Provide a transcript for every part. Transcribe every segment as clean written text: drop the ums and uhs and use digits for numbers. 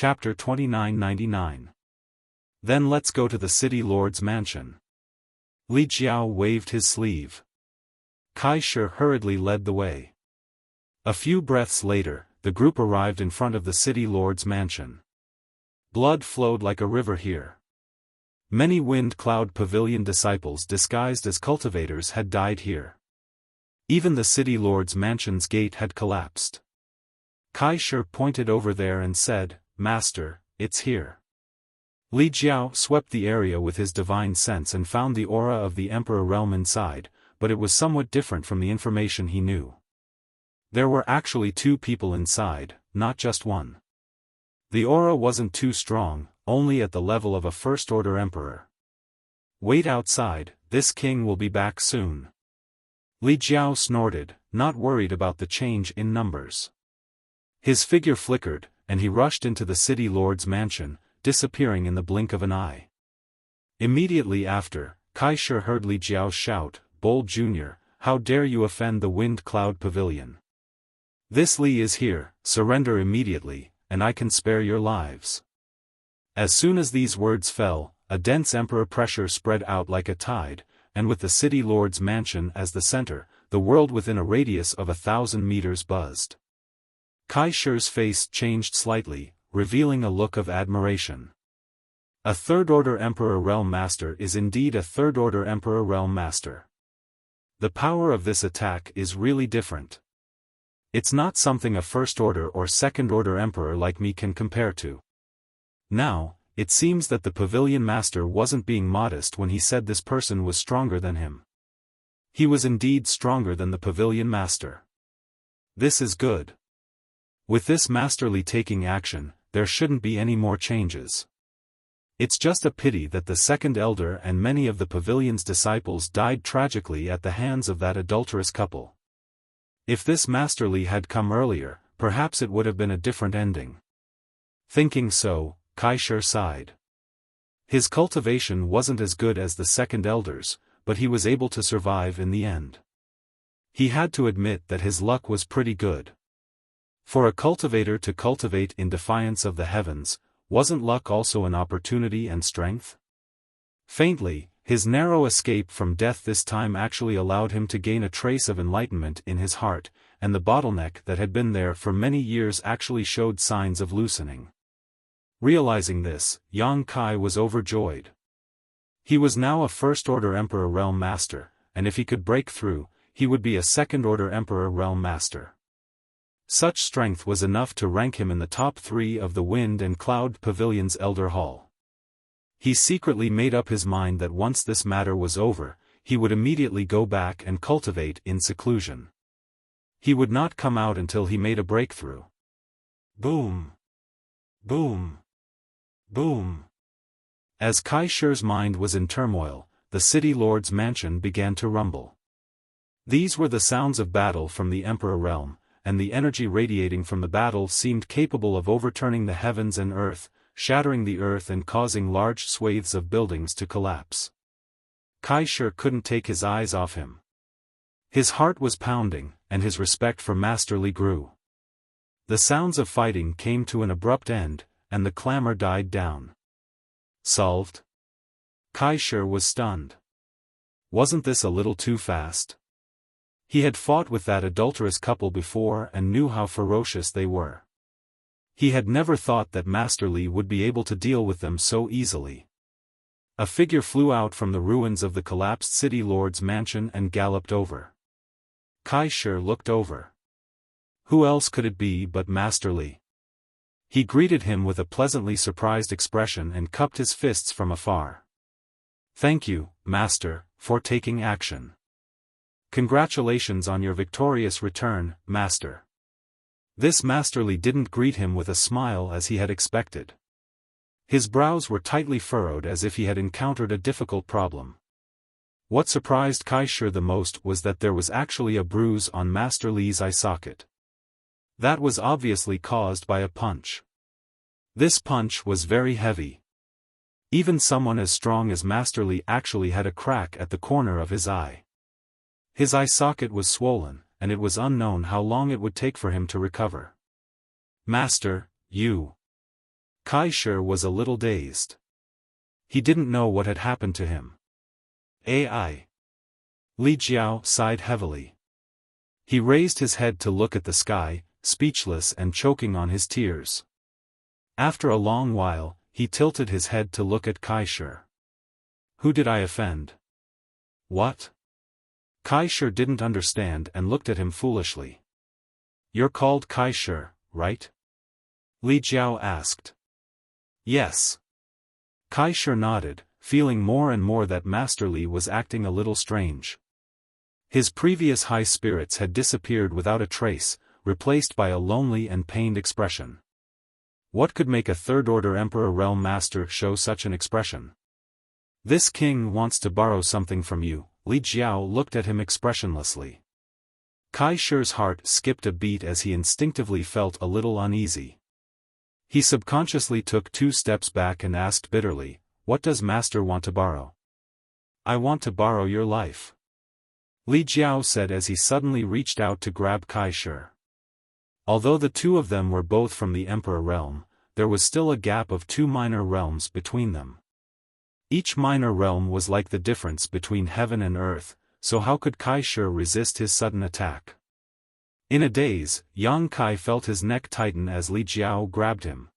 Chapter 2999. Then let's go to the city lord's mansion. Li Jiao waved his sleeve. Kai Shi hurriedly led the way. A few breaths later, the group arrived in front of the city lord's mansion. Blood flowed like a river here. Many Wind Cloud Pavilion disciples disguised as cultivators had died here. Even the city lord's mansion's gate had collapsed. Kai Shi pointed over there and said, "Master, it's here." Li Jiao swept the area with his divine sense and found the aura of the Emperor realm inside, but it was somewhat different from the information he knew. There were actually two people inside, not just one. The aura wasn't too strong, only at the level of a first-order emperor. "Wait outside, this king will be back soon." Li Jiao snorted, not worried about the change in numbers. His figure flickered, and he rushed into the city lord's mansion, disappearing in the blink of an eye. Immediately after, Kai Shi heard Li Jiao shout, "Bold Junior, how dare you offend the Wind Cloud Pavilion? This Li is here, surrender immediately, and I can spare your lives." As soon as these words fell, a dense emperor pressure spread out like a tide, and with the city lord's mansion as the center, the world within a radius of 1,000 meters buzzed. Kai Shi's face changed slightly, revealing a look of admiration. A third-order Emperor Realm Master is indeed a third-order Emperor Realm Master. The power of this attack is really different. It's not something a first-order or second-order Emperor like me can compare to. Now, it seems that the Pavilion Master wasn't being modest when he said this person was stronger than him. He was indeed stronger than the Pavilion Master. This is good. With this masterly taking action, there shouldn't be any more changes. It's just a pity that the second elder and many of the pavilion's disciples died tragically at the hands of that adulterous couple. If this masterly had come earlier, perhaps it would have been a different ending. Thinking so, Kai Shi sighed. His cultivation wasn't as good as the second elder's, but he was able to survive in the end. He had to admit that his luck was pretty good. For a cultivator to cultivate in defiance of the heavens, wasn't luck also an opportunity and strength? Faintly, his narrow escape from death this time actually allowed him to gain a trace of enlightenment in his heart, and the bottleneck that had been there for many years actually showed signs of loosening. Realizing this, Yang Kai was overjoyed. He was now a first-order Emperor Realm Master, and if he could break through, he would be a second-order Emperor Realm Master. Such strength was enough to rank him in the top 3 of the Wind and Cloud Pavilion's Elder Hall. He secretly made up his mind that once this matter was over, he would immediately go back and cultivate in seclusion. He would not come out until he made a breakthrough. Boom! Boom! Boom! As Kai Shi's mind was in turmoil, the city lord's mansion began to rumble. These were the sounds of battle from the Emperor realm, and the energy radiating from the battle seemed capable of overturning the heavens and earth, shattering the earth and causing large swathes of buildings to collapse. Kai Shi couldn't take his eyes off him. His heart was pounding, and his respect for Master Li grew. The sounds of fighting came to an abrupt end, and the clamor died down. Solved? Kai Shi was stunned. Wasn't this a little too fast? He had fought with that adulterous couple before and knew how ferocious they were. He had never thought that Master Li would be able to deal with them so easily. A figure flew out from the ruins of the collapsed city lord's mansion and galloped over. Kai Shi looked over. Who else could it be but Master Li? He greeted him with a pleasantly surprised expression and cupped his fists from afar. "Thank you, Master, for taking action. Congratulations on your victorious return, Master." This Master Li didn't greet him with a smile as he had expected. His brows were tightly furrowed as if he had encountered a difficult problem. What surprised Kai Shi the most was that there was actually a bruise on Master Li's eye socket. That was obviously caused by a punch. This punch was very heavy. Even someone as strong as Master Li actually had a crack at the corner of his eye. His eye socket was swollen, and it was unknown how long it would take for him to recover. "Master, you..." Kai Shi was a little dazed. He didn't know what had happened to him. Ai. Li Jiao sighed heavily. He raised his head to look at the sky, speechless and choking on his tears. After a long while, he tilted his head to look at Kai Shi. Who did I offend? What? Kai Shi didn't understand and looked at him foolishly. You're called Kai Shi, right? Li Jiao asked. Yes. Kai Shi nodded, feeling more and more that Master Li was acting a little strange. His previous high spirits had disappeared without a trace, replaced by a lonely and pained expression. What could make a third-order Emperor Realm Master show such an expression? This king wants to borrow something from you. Li Jiao looked at him expressionlessly. Kai Shi's heart skipped a beat as he instinctively felt a little uneasy. He subconsciously took 2 steps back and asked bitterly, "What does Master want to borrow?" "I want to borrow your life," Li Jiao said as he suddenly reached out to grab Kai Shi. Although the two of them were both from the Emperor realm, there was still a gap of 2 minor realms between them. Each minor realm was like the difference between heaven and earth, so how could Kai Shi resist his sudden attack? In a daze, Yang Kai felt his neck tighten as Li Jiao grabbed him.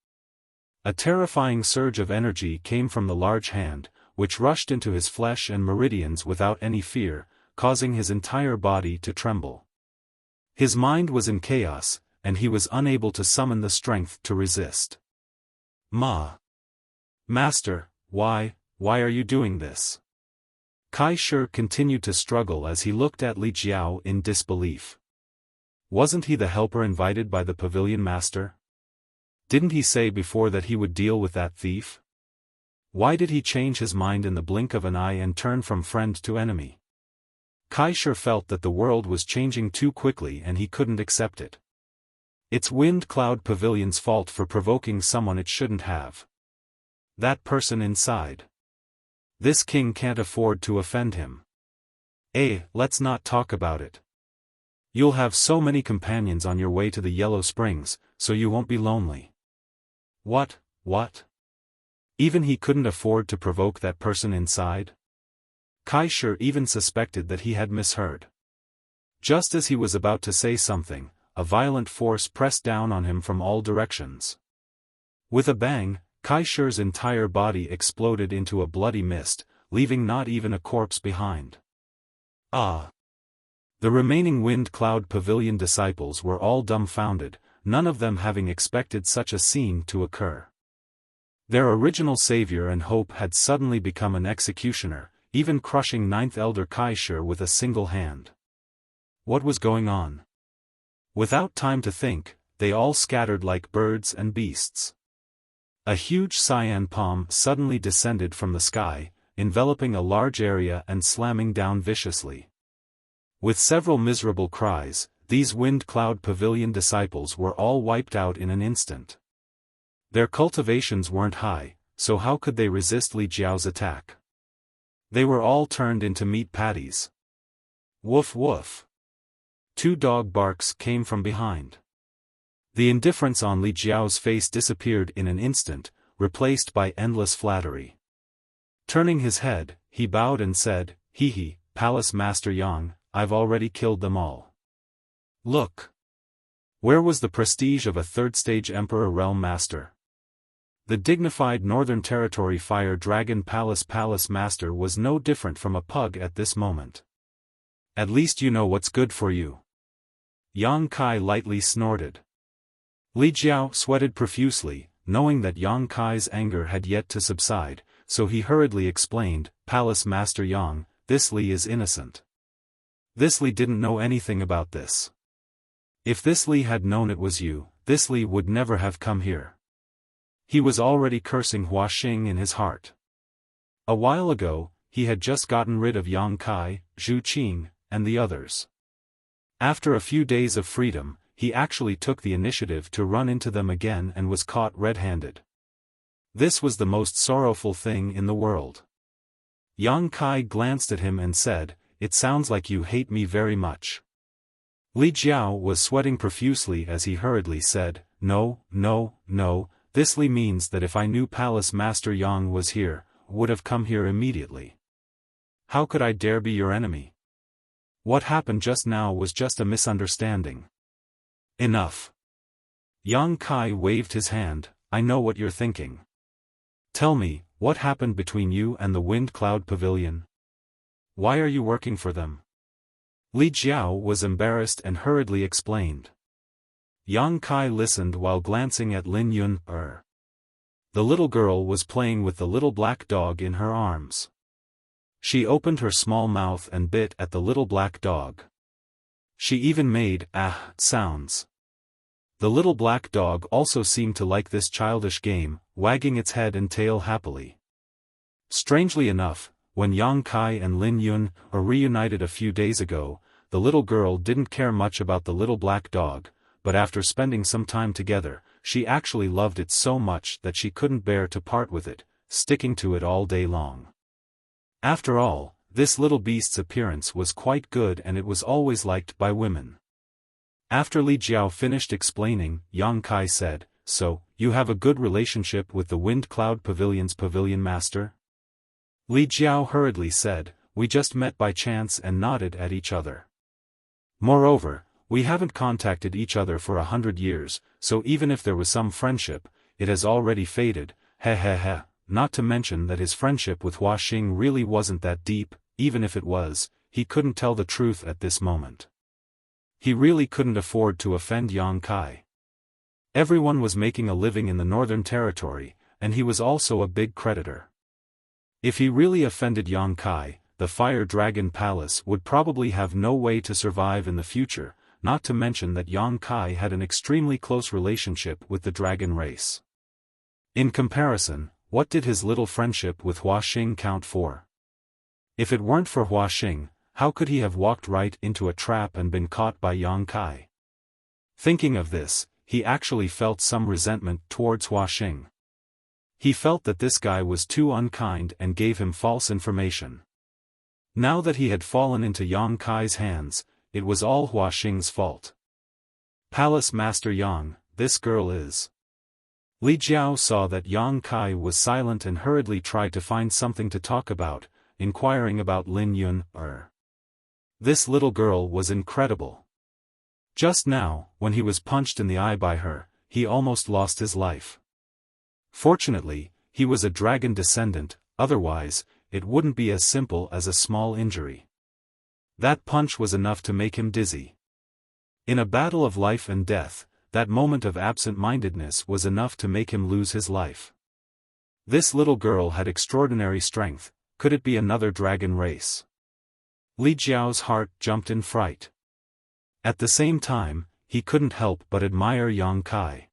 A terrifying surge of energy came from the large hand, which rushed into his flesh and meridians without any fear, causing his entire body to tremble. His mind was in chaos, and he was unable to summon the strength to resist. Master, why are you doing this? Kai Shi continued to struggle as he looked at Li Jiao in disbelief. Wasn't he the helper invited by the pavilion master? Didn't he say before that he would deal with that thief? Why did he change his mind in the blink of an eye and turn from friend to enemy? Kai Shi felt that the world was changing too quickly and he couldn't accept it. It's Wind Cloud Pavilion's fault for provoking someone it shouldn't have. That person inside. This king can't afford to offend him. Let's not talk about it. You'll have so many companions on your way to the Yellow Springs, so you won't be lonely. What? Even he couldn't afford to provoke that person inside? Kai Shi even suspected that he had misheard. Just as he was about to say something, a violent force pressed down on him from all directions. With a bang, Kai Shi's entire body exploded into a bloody mist, leaving not even a corpse behind. The remaining Wind Cloud Pavilion disciples were all dumbfounded, none of them having expected such a scene to occur. Their original savior and hope had suddenly become an executioner, even crushing 9th Elder Kai Shi with a single hand. What was going on? Without time to think, they all scattered like birds and beasts. A huge cyan palm suddenly descended from the sky, enveloping a large area and slamming down viciously. With several miserable cries, these Wind Cloud Pavilion disciples were all wiped out in an instant. Their cultivations weren't high, so how could they resist Li Jiao's attack? They were all turned into meat patties. Woof woof. 2 dog barks came from behind. The indifference on Li Jiao's face disappeared in an instant, replaced by endless flattery. Turning his head, he bowed and said, "Hee, Palace Master Yang, I've already killed them all." Look. Where was the prestige of a third-stage Emperor Realm Master? The dignified Northern Territory Fire Dragon Palace Master was no different from a pug at this moment. At least you know what's good for you. Yang Kai lightly snorted. Li Jiao sweated profusely, knowing that Yang Kai's anger had yet to subside, so he hurriedly explained, "Palace Master Yang, this Li is innocent. This Li didn't know anything about this. If this Li had known it was you, this Li would never have come here." He was already cursing Hua Xing in his heart. A while ago, he had just gotten rid of Yang Kai, Zhu Qing, and the others. After a few days of freedom, he actually took the initiative to run into them again and was caught red-handed. This was the most sorrowful thing in the world. Yang Kai glanced at him and said, "It sounds like you hate me very much." Li Jiao was sweating profusely as he hurriedly said, No, This Li means that if I knew Palace Master Yang was here, would have come here immediately. How could I dare be your enemy? What happened just now was just a misunderstanding. Enough. Yang Kai waved his hand. I know what you're thinking. Tell me, what happened between you and the Wind Cloud Pavilion? Why are you working for them? Li Jiao was embarrassed and hurriedly explained. Yang Kai listened while glancing at Lin Yun. The little girl was playing with the little black dog in her arms. She opened her small mouth and bit at the little black dog. She even made sounds. The little black dog also seemed to like this childish game, wagging its head and tail happily. Strangely enough, when Yang Kai and Lin Yun were reunited a few days ago, the little girl didn't care much about the little black dog, but after spending some time together, she actually loved it so much that she couldn't bear to part with it, sticking to it all day long. After all, this little beast's appearance was quite good and it was always liked by women. After Li Jiao finished explaining, Yang Kai said, "So, you have a good relationship with the Wind Cloud Pavilion's pavilion master?" Li Jiao hurriedly said, "We just met by chance and nodded at each other. Moreover, we haven't contacted each other for 100 years, so even if there was some friendship, it has already faded, not to mention that his friendship with Hua Xing really wasn't that deep, even if it was, he couldn't tell the truth at this moment. He really couldn't afford to offend Yang Kai. Everyone was making a living in the Northern Territory, and he was also a big creditor. If he really offended Yang Kai, the Fire Dragon Palace would probably have no way to survive in the future, not to mention that Yang Kai had an extremely close relationship with the dragon race. In comparison, what did his little friendship with Hua Xing count for? If it weren't for Hua Xing, how could he have walked right into a trap and been caught by Yang Kai? Thinking of this, he actually felt some resentment towards Hua Xing. He felt that this guy was too unkind and gave him false information. Now that he had fallen into Yang Kai's hands, it was all Hua Xing's fault. Palace Master Yang, this girl is. Li Jiao saw that Yang Kai was silent and hurriedly tried to find something to talk about, inquiring about Lin Yun. This little girl was incredible. Just now, when he was punched in the eye by her, he almost lost his life. Fortunately, he was a dragon descendant, otherwise, it wouldn't be as simple as a small injury. That punch was enough to make him dizzy. In a battle of life and death, that moment of absent-mindedness was enough to make him lose his life. This little girl had extraordinary strength. Could it be another dragon race? Li Jiao's heart jumped in fright. At the same time, he couldn't help but admire Yang Kai.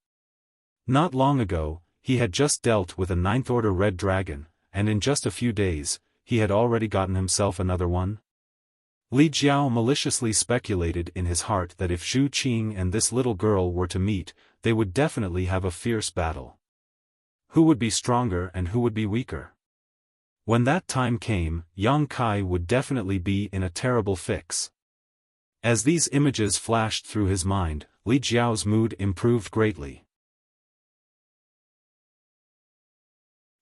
Not long ago, he had just dealt with a 9th-order red dragon, and in just a few days, he had already gotten himself another one. Li Jiao maliciously speculated in his heart that if Zhu Qing and this little girl were to meet, they would definitely have a fierce battle. Who would be stronger and who would be weaker? When that time came, Yang Kai would definitely be in a terrible fix. As these images flashed through his mind, Li Jiao's mood improved greatly.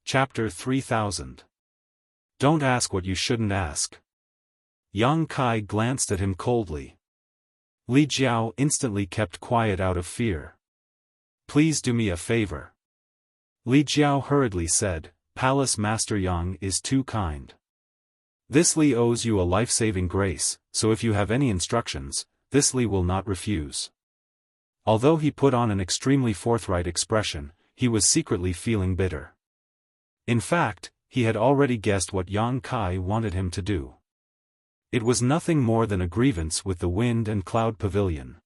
Chapter 3000. Don't ask what you shouldn't ask. Yang Kai glanced at him coldly. Li Jiao instantly kept quiet out of fear. Please do me a favor. Li Jiao hurriedly said, Palace Master Yang is too kind. This Li owes you a life-saving grace, so if you have any instructions, this Li will not refuse. Although he put on an extremely forthright expression, he was secretly feeling bitter. In fact, he had already guessed what Yang Kai wanted him to do. It was nothing more than a grievance with the Wind and Cloud Pavilion.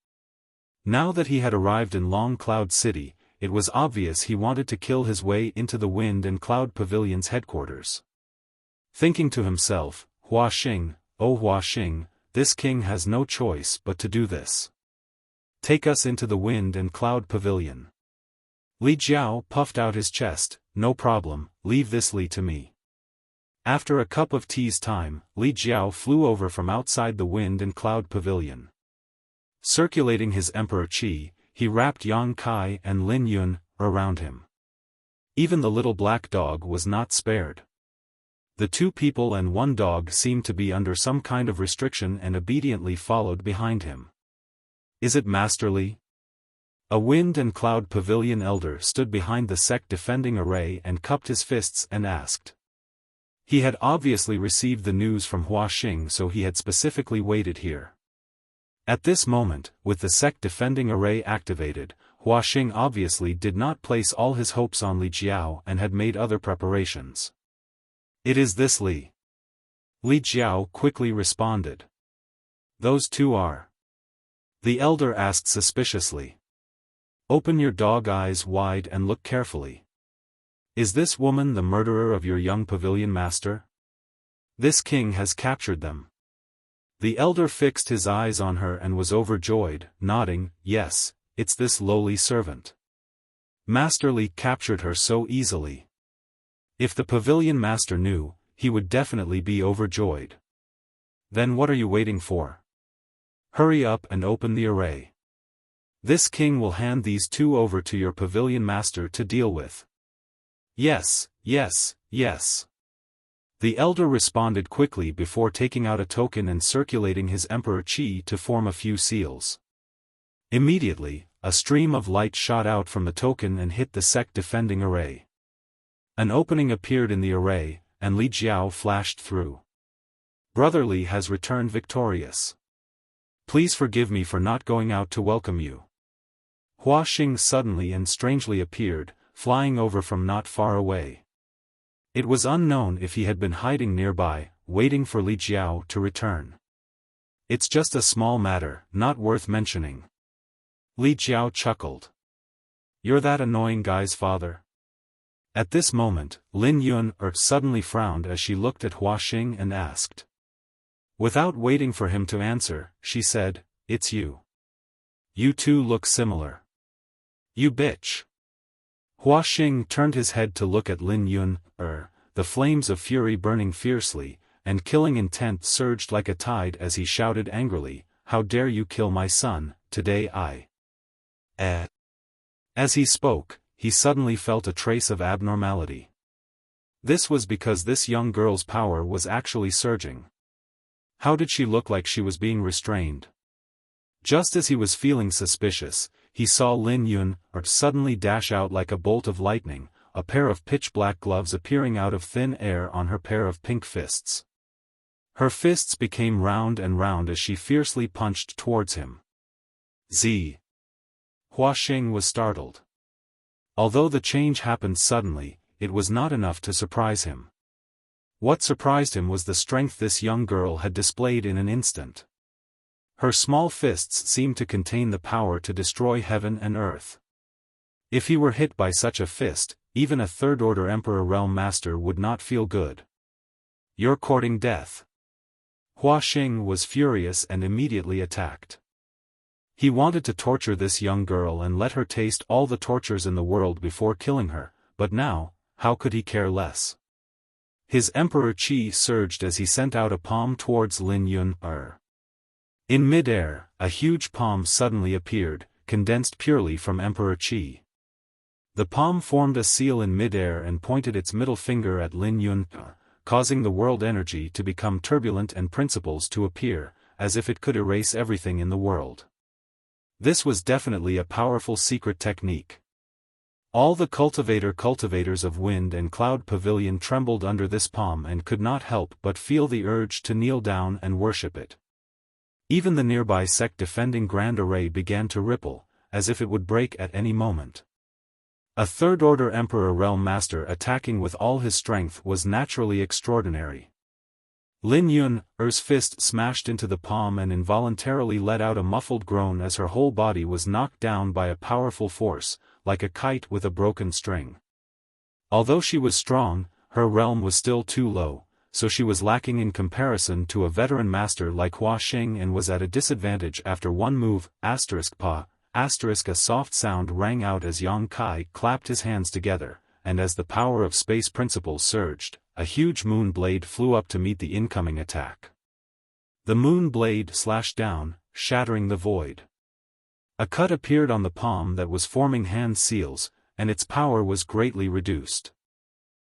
Now that he had arrived in Long Cloud City, it was obvious he wanted to kill his way into the Wind and Cloud Pavilion's headquarters. Thinking to himself, Hua Xing, oh Hua Xing, this king has no choice but to do this. Take us into the Wind and Cloud Pavilion. Li Jiao puffed out his chest, no problem, leave this Li to me. After a cup of tea's time, Li Jiao flew over from outside the Wind and Cloud Pavilion. Circulating his Emperor Qi, he wrapped Yang Kai and Lin Yun around him. Even the little black dog was not spared. The 2 people and 1 dog seemed to be under some kind of restriction and obediently followed behind him. Is it Master Li? A wind and cloud pavilion elder stood behind the sect defending array and cupped his fists and asked. He had obviously received the news from Hua Xing, so he had specifically waited here. At this moment, with the sect defending array activated, Hua Xing obviously did not place all his hopes on Li Jiao and had made other preparations. It is this Li. Li Jiao quickly responded. Those 2 are. The elder asked suspiciously. Open your dog eyes wide and look carefully. Is this woman the murderer of your young pavilion master? This king has captured them. The elder fixed his eyes on her and was overjoyed, nodding, yes, it's this lowly servant. Master Li captured her so easily. If the pavilion master knew, he would definitely be overjoyed. Then what are you waiting for? Hurry up and open the array. This king will hand these 2 over to your pavilion master to deal with. Yes, yes, yes. The elder responded quickly before taking out a token and circulating his emperor qi to form a few seals. Immediately, a stream of light shot out from the token and hit the sect defending array. An opening appeared in the array, and Li Jiao flashed through. Brother Li has returned victorious. Please forgive me for not going out to welcome you. Hua Xing suddenly and strangely appeared, flying over from not far away. It was unknown if he had been hiding nearby, waiting for Li Jiao to return. It's just a small matter, not worth mentioning. Li Jiao chuckled. You're that annoying guy's father? At this moment, Lin Yun suddenly frowned as she looked at Hua Xing and asked. Without waiting for him to answer, she said, it's you. You 2 look similar. You bitch. Hua Xing turned his head to look at Lin Yun, the flames of fury burning fiercely, and killing intent surged like a tide as he shouted angrily, how dare you kill my son, today I. As he spoke, he suddenly felt a trace of abnormality. This was because this young girl's power was actually surging. How did she look like she was being restrained? Just as he was feeling suspicious, he saw Lin Yun suddenly dash out like a bolt of lightning, a pair of pitch-black gloves appearing out of thin air on her pair of pink fists. Her fists became round and round as she fiercely punched towards him. Z. Hua Xing was startled. Although the change happened suddenly, it was not enough to surprise him. What surprised him was the strength this young girl had displayed in an instant. Her small fists seemed to contain the power to destroy heaven and earth. If he were hit by such a fist, even a third-order Emperor Realm Master would not feel good. You're courting death. Hua Xing was furious and immediately attacked. He wanted to torture this young girl and let her taste all the tortures in the world before killing her, but now, how could he care less? His Emperor Qi surged as he sent out a palm towards Lin Yun. In mid-air, a huge palm suddenly appeared, condensed purely from Emperor Qi. The palm formed a seal in mid-air and pointed its middle finger at Lin Yun, causing the world energy to become turbulent and principles to appear, as if it could erase everything in the world. This was definitely a powerful secret technique. All the cultivators of Wind and Cloud Pavilion trembled under this palm and could not help but feel the urge to kneel down and worship it. Even the nearby sect defending Grand Array began to ripple, as if it would break at any moment. A third-order Emperor Realm Master attacking with all his strength was naturally extraordinary. Lin Yun's fist smashed into the palm and involuntarily let out a muffled groan as her whole body was knocked down by a powerful force, like a kite with a broken string. Although she was strong, her realm was still too low, so she was lacking in comparison to a veteran master like Hua Xing and was at a disadvantage after one move, *pa*, a soft sound rang out as Yang Kai clapped his hands together, and as the power of space principles surged, a huge moon blade flew up to meet the incoming attack. The moon blade slashed down, shattering the void. A cut appeared on the palm that was forming hand seals, and its power was greatly reduced.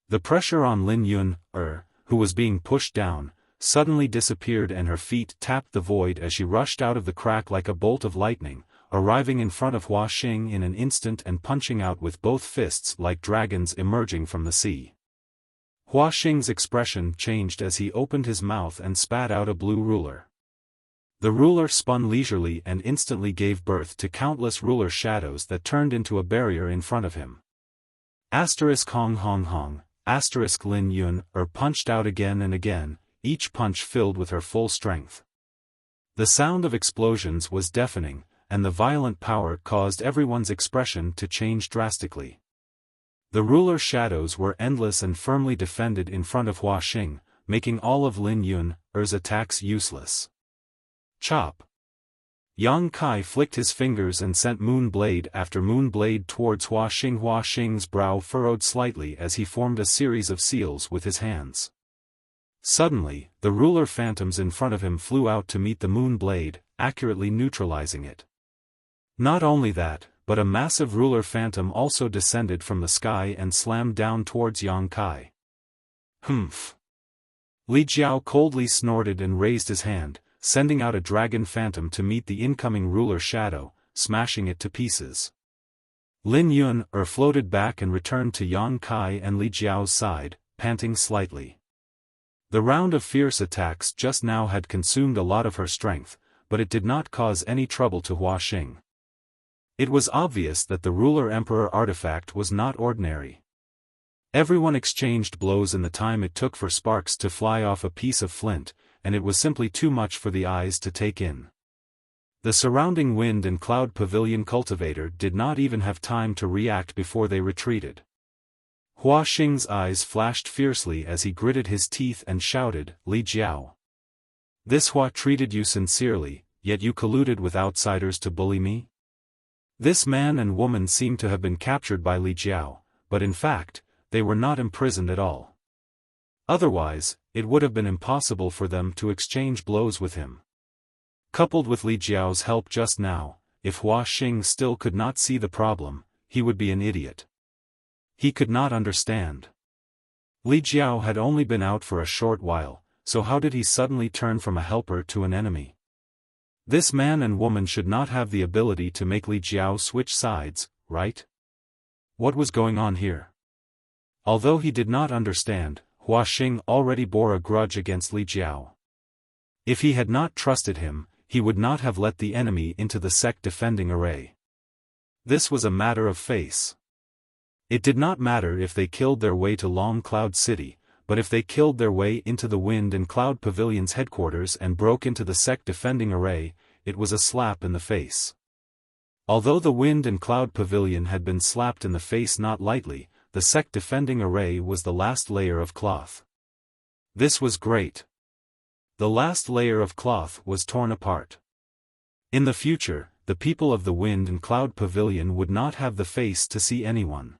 The pressure on Lin Yun, who was being pushed down, suddenly disappeared and her feet tapped the void as she rushed out of the crack like a bolt of lightning, arriving in front of Hua Xing in an instant and punching out with both fists like dragons emerging from the sea. Hua Xing's expression changed as he opened his mouth and spat out a blue ruler. The ruler spun leisurely and instantly gave birth to countless ruler shadows that turned into a barrier in front of him. Hong Hong Hong, Lin Yun, punched out again and again, each punch filled with her full strength. The sound of explosions was deafening, and the violent power caused everyone's expression to change drastically. The ruler shadows were endless and firmly defended in front of Hua Xing, making all of Lin Yun's attacks useless. Chop! Yang Kai flicked his fingers and sent moon blade after moon blade towards Hua Xing. Hua Xing's brow furrowed slightly as he formed a series of seals with his hands. Suddenly, the ruler phantoms in front of him flew out to meet the moon blade, accurately neutralizing it. Not only that, but a massive ruler phantom also descended from the sky and slammed down towards Yang Kai. Humph! Li Jiao coldly snorted and raised his hand, sending out a dragon phantom to meet the incoming ruler shadow, smashing it to pieces. Lin Yun floated back and returned to Yang Kai and Li Jiao's side, panting slightly. The round of fierce attacks just now had consumed a lot of her strength, but it did not cause any trouble to Hua Xing. It was obvious that the ruler emperor artifact was not ordinary. Everyone exchanged blows in the time it took for sparks to fly off a piece of flint, and it was simply too much for the eyes to take in. The surrounding wind and cloud pavilion cultivator did not even have time to react before they retreated. Hua Xing's eyes flashed fiercely as he gritted his teeth and shouted, "Li Jiao! This Hua treated you sincerely, yet you colluded with outsiders to bully me?" This man and woman seemed to have been captured by Li Jiao, but in fact, they were not imprisoned at all. Otherwise, it would have been impossible for them to exchange blows with him. Coupled with Li Jiao's help just now, if Hua Xing still could not see the problem, he would be an idiot. He could not understand. Li Jiao had only been out for a short while, so how did he suddenly turn from a helper to an enemy? This man and woman should not have the ability to make Li Jiao switch sides, right? What was going on here? Although he did not understand, Hua Xing already bore a grudge against Li Jiao. If he had not trusted him, he would not have let the enemy into the sect defending array. This was a matter of face. It did not matter if they killed their way to Long Cloud City, but if they killed their way into the Wind and Cloud Pavilion's headquarters and broke into the sect defending array, it was a slap in the face. Although the Wind and Cloud Pavilion had been slapped in the face not lightly, the sect defending array was the last layer of cloth. This was great. The last layer of cloth was torn apart. In the future, the people of the Wind and Cloud Pavilion would not have the face to see anyone.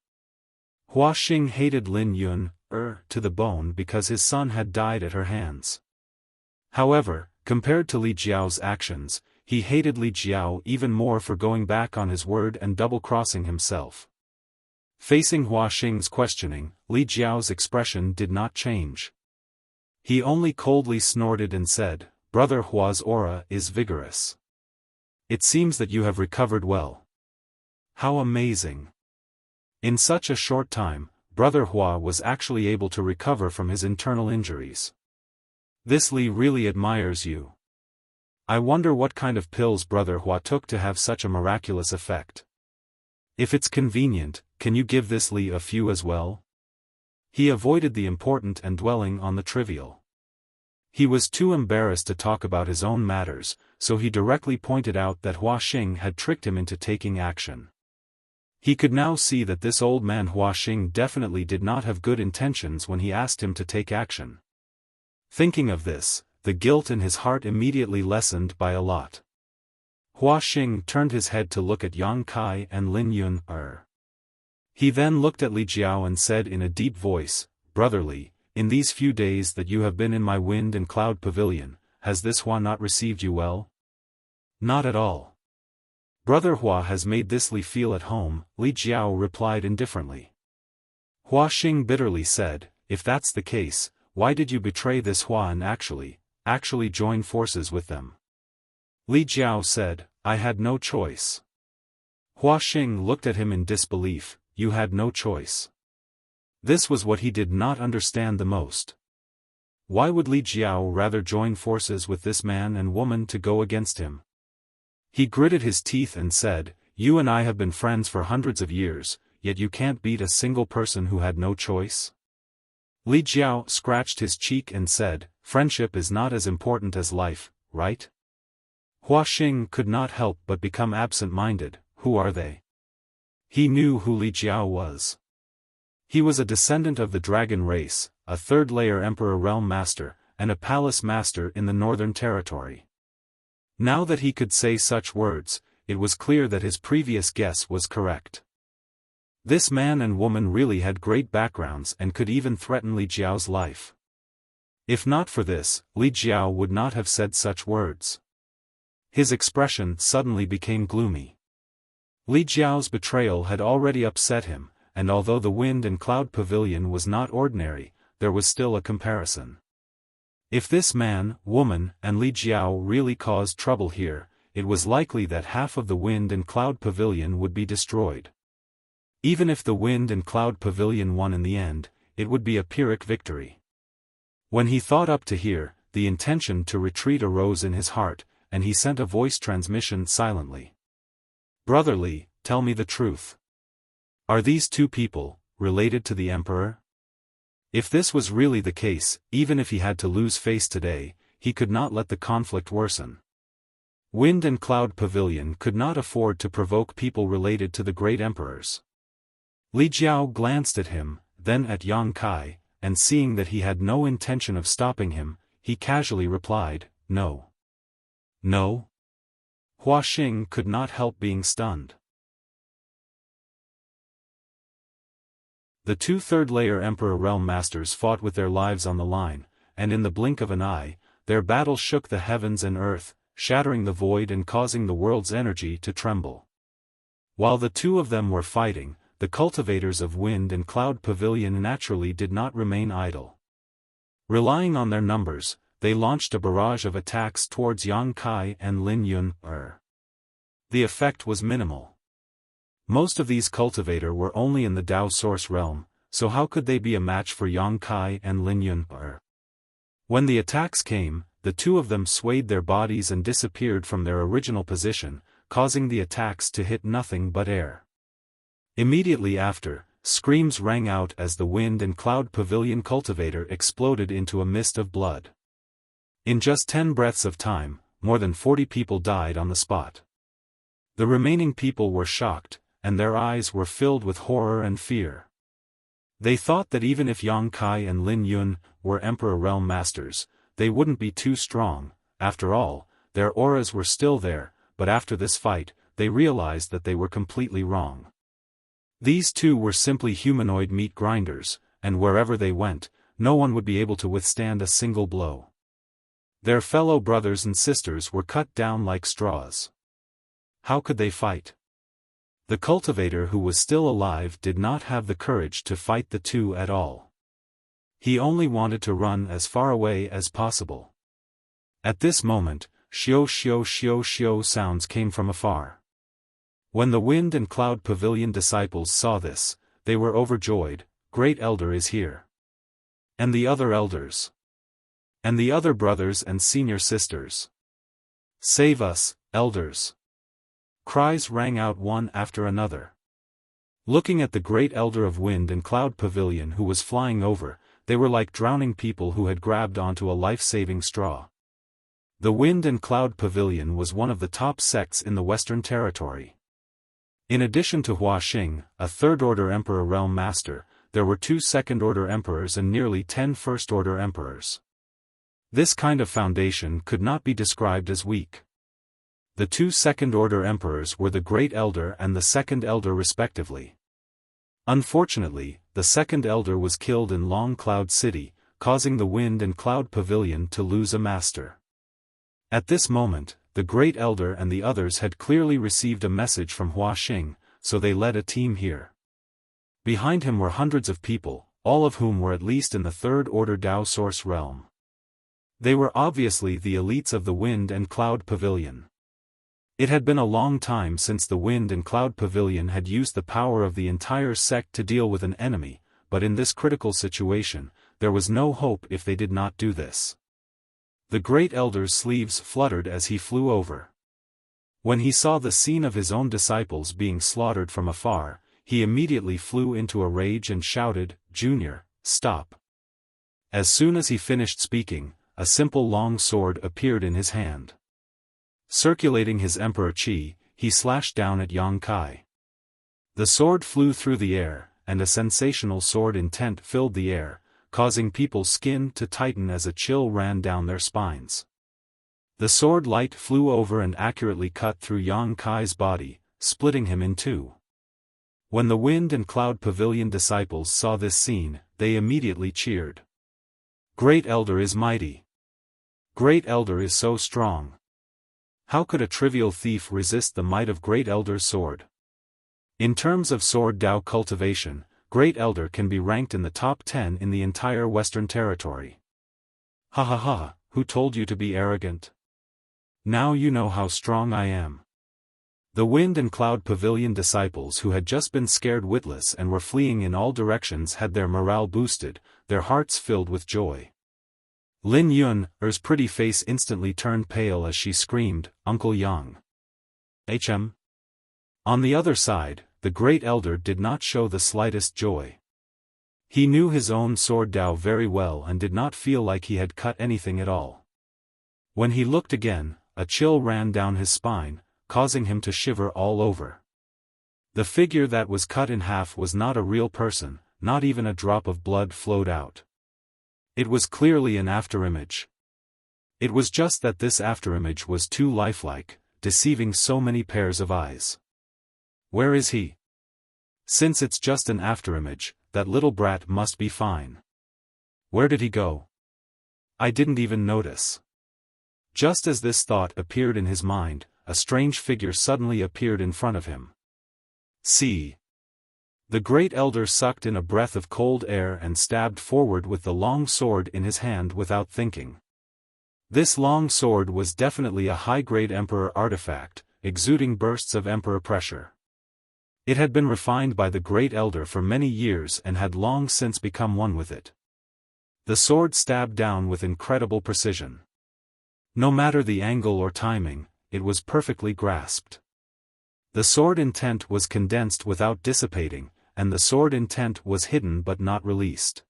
Hua Xing hated Lin Yun, to the bone because his son had died at her hands. However, compared to Li Jiao's actions, he hated Li Jiao even more for going back on his word and double-crossing himself. Facing Hua Xing's questioning, Li Jiao's expression did not change. He only coldly snorted and said, "Brother Hua's aura is vigorous. It seems that you have recovered well. How amazing!" In such a short time, Brother Hua was actually able to recover from his internal injuries. This Li really admires you. I wonder what kind of pills Brother Hua took to have such a miraculous effect. If it's convenient, can you give this Li a few as well? He avoided the important and dwelling on the trivial. He was too embarrassed to talk about his own matters, so he directly pointed out that Hua Xing had tricked him into taking action. He could now see that this old man Hua Xing definitely did not have good intentions when he asked him to take action. Thinking of this, the guilt in his heart immediately lessened by a lot. Hua Xing turned his head to look at Yang Kai and Lin Yun. He then looked at Li Jiao and said in a deep voice, "Brother Li, in these few days that you have been in my Wind and Cloud Pavilion, has this Hua not received you well?" "Not at all. Brother Hua has made this Li feel at home, Li Jiao replied indifferently. Hua Xing bitterly said, if that's the case, why did you betray this Hua and actually join forces with them? Li Jiao said, I had no choice. Hua Xing looked at him in disbelief, you had no choice. This was what he did not understand the most. Why would Li Jiao rather join forces with this man and woman to go against him? He gritted his teeth and said, you and I have been friends for hundreds of years, yet you can't beat a single person who had no choice? Li Jiao scratched his cheek and said, friendship is not as important as life, right? Hua Xing could not help but become absent-minded. Who are they? He knew who Li Jiao was. He was a descendant of the dragon race, a third-layer emperor realm master, and a palace master in the Northern Territory. Now that he could say such words, it was clear that his previous guess was correct. This man and woman really had great backgrounds and could even threaten Li Jiao's life. If not for this, Li Jiao would not have said such words. His expression suddenly became gloomy. Li Jiao's betrayal had already upset him, and although the Wind and Cloud Pavilion was not ordinary, there was still a comparison. If this man, woman, and Li Jiao really caused trouble here, it was likely that half of the Wind and Cloud Pavilion would be destroyed. Even if the Wind and Cloud Pavilion won in the end, it would be a Pyrrhic victory. When he thought up to here, the intention to retreat arose in his heart, and he sent a voice transmission silently. Brother Li, tell me the truth. Are these two people related to the emperor? If this was really the case, even if he had to lose face today, he could not let the conflict worsen. Wind and Cloud Pavilion could not afford to provoke people related to the great emperors. Li Jiao glanced at him, then at Yang Kai, and seeing that he had no intention of stopping him, he casually replied, no. No? Hua Xing could not help being stunned. The two third-layer Emperor Realm Masters fought with their lives on the line, and in the blink of an eye, their battle shook the heavens and earth, shattering the void and causing the world's energy to tremble. While the two of them were fighting, the cultivators of Wind and Cloud Pavilion naturally did not remain idle. Relying on their numbers, they launched a barrage of attacks towards Yang Kai and Lin Yun. The effect was minimal. Most of these cultivators were only in the Dao Source realm, so how could they be a match for Yang Kai and Lin Yun? When the attacks came, the two of them swayed their bodies and disappeared from their original position, causing the attacks to hit nothing but air. Immediately after, screams rang out as the Wind and Cloud Pavilion cultivator exploded into a mist of blood. In just 10 breaths of time, more than 40 people died on the spot. The remaining people were shocked, and their eyes were filled with horror and fear. They thought that even if Yang Kai and Lin Yun were Emperor Realm Masters, they wouldn't be too strong. After all, their auras were still there, but after this fight, they realized that they were completely wrong. These two were simply humanoid meat grinders, and wherever they went, no one would be able to withstand a single blow. Their fellow brothers and sisters were cut down like straws. How could they fight? The cultivator who was still alive did not have the courage to fight the two at all. He only wanted to run as far away as possible. At this moment, shio shio shio shio sounds came from afar. When the Wind and Cloud Pavilion disciples saw this, they were overjoyed. Great Elder is here. And the other elders. And the other brothers and senior sisters. Save us, elders. Cries rang out one after another. Looking at the great elder of Wind and Cloud Pavilion who was flying over, they were like drowning people who had grabbed onto a life-saving straw. The Wind and Cloud Pavilion was one of the top sects in the Western Territory. In addition to Hua Xing, a third-order Emperor Realm Master, there were 2 second-order emperors and nearly 10 first-order emperors. This kind of foundation could not be described as weak. The 2 second-order emperors were the Great Elder and the Second Elder respectively. Unfortunately, the Second Elder was killed in Long Cloud City, causing the Wind and Cloud Pavilion to lose a master. At this moment, the Great Elder and the others had clearly received a message from Hua Xing, so they led a team here. Behind him were hundreds of people, all of whom were at least in the third-order Dao Source realm. They were obviously the elites of the Wind and Cloud Pavilion. It had been a long time since the Wind and Cloud Pavilion had used the power of the entire sect to deal with an enemy, but in this critical situation, there was no hope if they did not do this. The Great Elder's sleeves fluttered as he flew over. When he saw the scene of his own disciples being slaughtered from afar, he immediately flew into a rage and shouted, "Junior, stop." As soon as he finished speaking, a simple long sword appeared in his hand. Circulating his Emperor Qi, he slashed down at Yang Kai. The sword flew through the air, and a sensational sword intent filled the air, causing people's skin to tighten as a chill ran down their spines. The sword light flew over and accurately cut through Yang Kai's body, splitting him in two. When the Wind and Cloud Pavilion disciples saw this scene, they immediately cheered. "Great Elder is mighty. Great Elder is so strong. How could a trivial thief resist the might of Great Elder's sword?" In terms of sword Dao cultivation, Great Elder can be ranked in the top 10 in the entire Western Territory. Ha ha ha, who told you to be arrogant? Now you know how strong I am. The Wind and Cloud Pavilion disciples who had just been scared witless and were fleeing in all directions had their morale boosted, their hearts filled with joy. Lin Yun's pretty face instantly turned pale as she screamed, "Uncle Yang." "HM?" On the other side, the Great Elder did not show the slightest joy. He knew his own sword Dao very well and did not feel like he had cut anything at all. When he looked again, a chill ran down his spine, causing him to shiver all over. The figure that was cut in half was not a real person, not even a drop of blood flowed out. It was clearly an afterimage. It was just that this afterimage was too lifelike, deceiving so many pairs of eyes. Where is he? Since it's just an afterimage, that little brat must be fine. Where did he go? I didn't even notice. Just as this thought appeared in his mind, a strange figure suddenly appeared in front of him. See. The Great Elder sucked in a breath of cold air and stabbed forward with the long sword in his hand without thinking. This long sword was definitely a high-grade Emperor artifact, exuding bursts of Emperor pressure. It had been refined by the Great Elder for many years and had long since become one with it. The sword stabbed down with incredible precision. No matter the angle or timing, it was perfectly grasped. The sword intent was condensed without dissipating, and the sword intent was hidden but not released.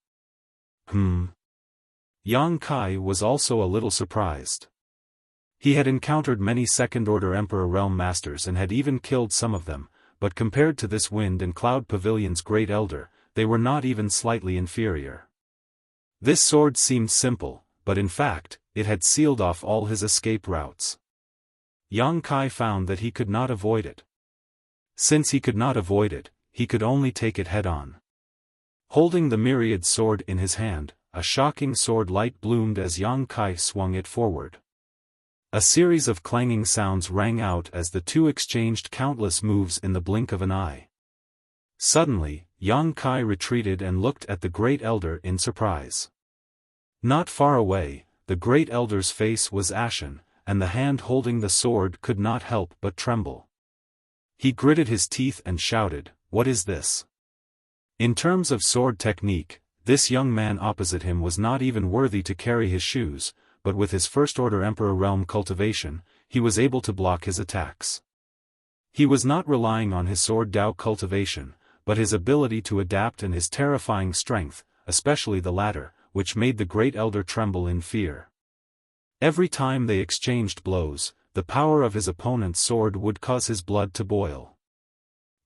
Yang Kai was also a little surprised. He had encountered many second-order Emperor Realm Masters and had even killed some of them, but compared to this Wind and Cloud Pavilion's Great Elder, they were not even slightly inferior. This sword seemed simple, but in fact, it had sealed off all his escape routes. Yang Kai found that he could not avoid it. Since he could not avoid it, he could only take it head-on. Holding the myriad sword in his hand, a shocking sword light bloomed as Yang Kai swung it forward. A series of clanging sounds rang out as the two exchanged countless moves in the blink of an eye. Suddenly, Yang Kai retreated and looked at the Great Elder in surprise. Not far away, the Great Elder's face was ashen, and the hand holding the sword could not help but tremble. He gritted his teeth and shouted, "What is this?" In terms of sword technique, this young man opposite him was not even worthy to carry his shoes, but with his first-order Emperor Realm cultivation, he was able to block his attacks. He was not relying on his sword Dao cultivation, but his ability to adapt and his terrifying strength, especially the latter, which made the Great Elder tremble in fear. Every time they exchanged blows, the power of his opponent's sword would cause his blood to boil.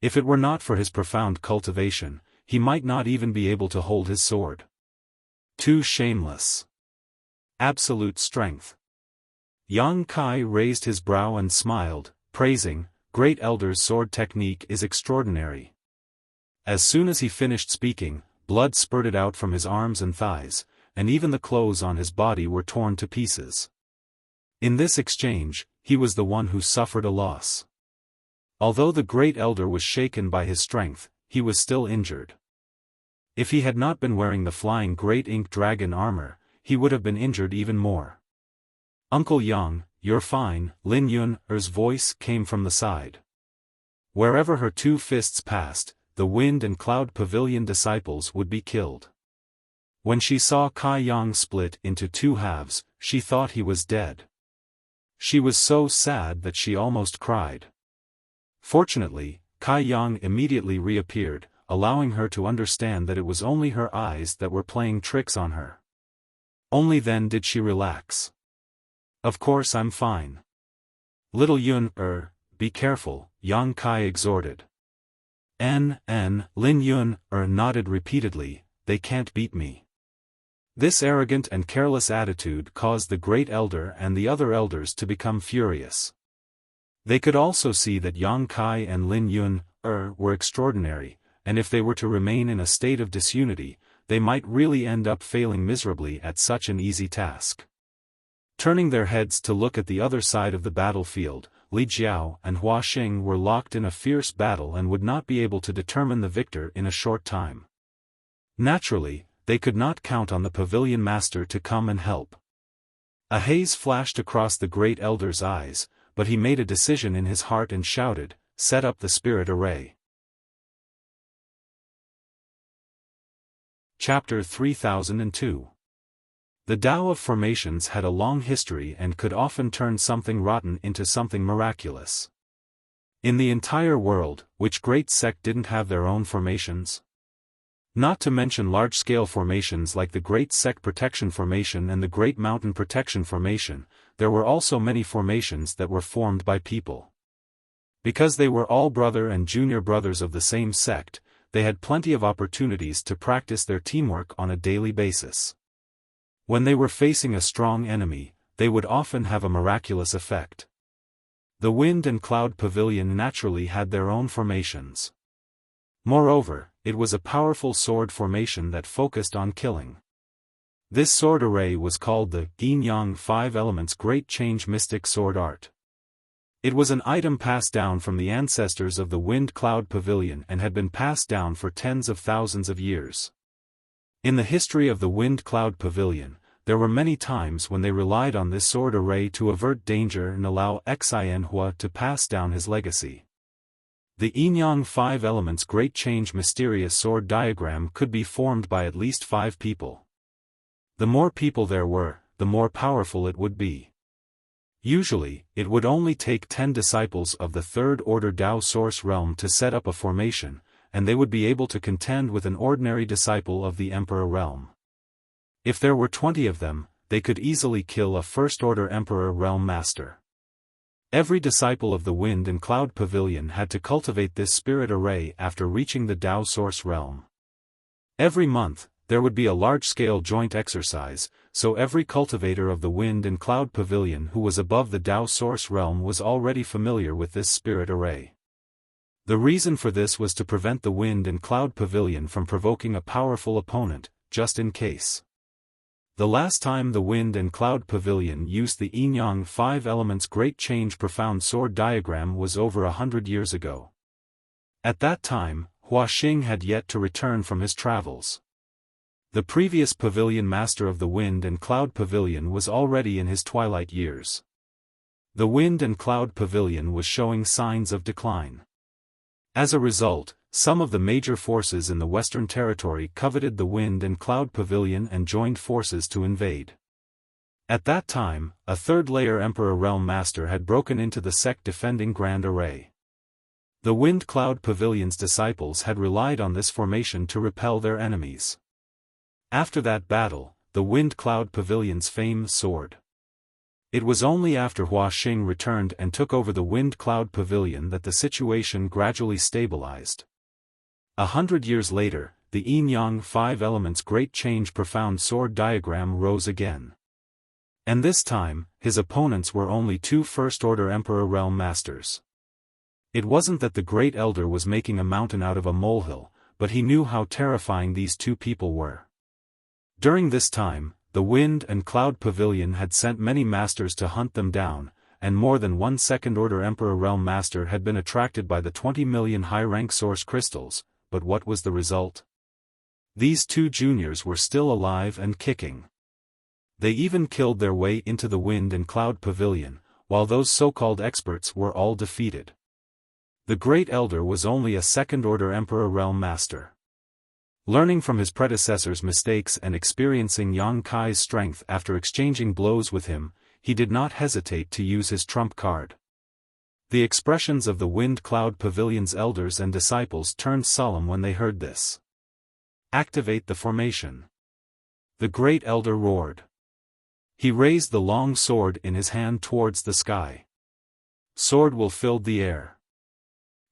If it were not for his profound cultivation, he might not even be able to hold his sword. Too shameless. Absolute strength. Yang Kai raised his brow and smiled, praising, "Great Elder's sword technique is extraordinary." As soon as he finished speaking, blood spurted out from his arms and thighs, and even the clothes on his body were torn to pieces. In this exchange, he was the one who suffered a loss. Although the great elder was shaken by his strength, he was still injured. If he had not been wearing the flying great ink dragon armor, he would have been injured even more. "Uncle Yang, you're fine," Lin Yun's voice came from the side. Wherever her two fists passed, the Wind and Cloud Pavilion disciples would be killed. When she saw Kai Yang split into two halves, she thought he was dead. She was so sad that she almost cried. Fortunately, Kai Yang immediately reappeared, allowing her to understand that it was only her eyes that were playing tricks on her. Only then did she relax. "Of course I'm fine." "Little Yun, be careful," Yang Kai exhorted. Lin Yun nodded repeatedly, "They can't beat me." This arrogant and careless attitude caused the great elder and the other elders to become furious. They could also see that Yang Kai and Lin Yun were extraordinary, and if they were to remain in a state of disunity, they might really end up failing miserably at such an easy task. Turning their heads to look at the other side of the battlefield, Li Jiao and Hua Xing were locked in a fierce battle and would not be able to determine the victor in a short time. Naturally, they could not count on the pavilion master to come and help. A haze flashed across the great elder's eyes, but he made a decision in his heart and shouted, "Set up the spirit array." Chapter 3002. The Tao of formations had a long history and could often turn something rotten into something miraculous. In the entire world, which great sect didn't have their own formations? Not to mention large-scale formations like the Great Sect Protection Formation and the Great Mountain Protection Formation, there were also many formations that were formed by people. Because they were all brother and junior brothers of the same sect, they had plenty of opportunities to practice their teamwork on a daily basis. When they were facing a strong enemy, they would often have a miraculous effect. The Wind and Cloud Pavilion naturally had their own formations. Moreover, it was a powerful sword formation that focused on killing. This sword array was called the Yin-Yang 5 Elements Great Change Mystic Sword Art. It was an item passed down from the ancestors of the Wind Cloud Pavilion and had been passed down for tens of thousands of years. In the history of the Wind Cloud Pavilion, there were many times when they relied on this sword array to avert danger and allow Xianhua to pass down his legacy. The Yin-Yang 5 Elements Great Change Mysterious Sword Diagram could be formed by at least 5 people. The more people there were, the more powerful it would be. Usually, it would only take 10 disciples of the Third Order Tao Source Realm to set up a formation, and they would be able to contend with an ordinary disciple of the Emperor Realm. If there were 20 of them, they could easily kill a First Order Emperor Realm Master. Every disciple of the Wind and Cloud Pavilion had to cultivate this spirit array after reaching the Tao Source Realm. Every month, there would be a large-scale joint exercise, so every cultivator of the Wind and Cloud Pavilion who was above the Tao Source Realm was already familiar with this spirit array. The reason for this was to prevent the Wind and Cloud Pavilion from provoking a powerful opponent, just in case. The last time the Wind and Cloud Pavilion used the Yin-Yang 5 Elements Great Change Profound Sword Diagram was over 100 years ago. At that time, Hua Xing had yet to return from his travels. The previous pavilion master of the Wind and Cloud Pavilion was already in his twilight years. The Wind and Cloud Pavilion was showing signs of decline. As a result, some of the major forces in the Western Territory coveted the Wind and Cloud Pavilion and joined forces to invade. At that time, a third-layer Emperor Realm Master had broken into the sect defending Grand Array. The Wind Cloud Pavilion's disciples had relied on this formation to repel their enemies. After that battle, the Wind Cloud Pavilion's fame soared. It was only after Hua Xing returned and took over the Wind Cloud Pavilion that the situation gradually stabilized. 100 years later, the Yin-Yang 5 Elements Great Change Profound Sword Diagram rose again. And this time, his opponents were only 2 First-Order Emperor Realm Masters. It wasn't that the Great Elder was making a mountain out of a molehill, but he knew how terrifying these 2 people were. During this time, the Wind and Cloud Pavilion had sent many masters to hunt them down, and more than one second-order Emperor Realm Master had been attracted by the 20 million high-rank source crystals, but what was the result? These two juniors were still alive and kicking. They even killed their way into the Wind and Cloud Pavilion, while those so-called experts were all defeated. The Great Elder was only a second-order Emperor Realm Master. Learning from his predecessor's mistakes and experiencing Yang Kai's strength after exchanging blows with him, he did not hesitate to use his trump card. The expressions of the Wind Cloud Pavilion's elders and disciples turned solemn when they heard this. "Activate the formation." The Great Elder roared. He raised the long sword in his hand towards the sky. Sword will fill the air.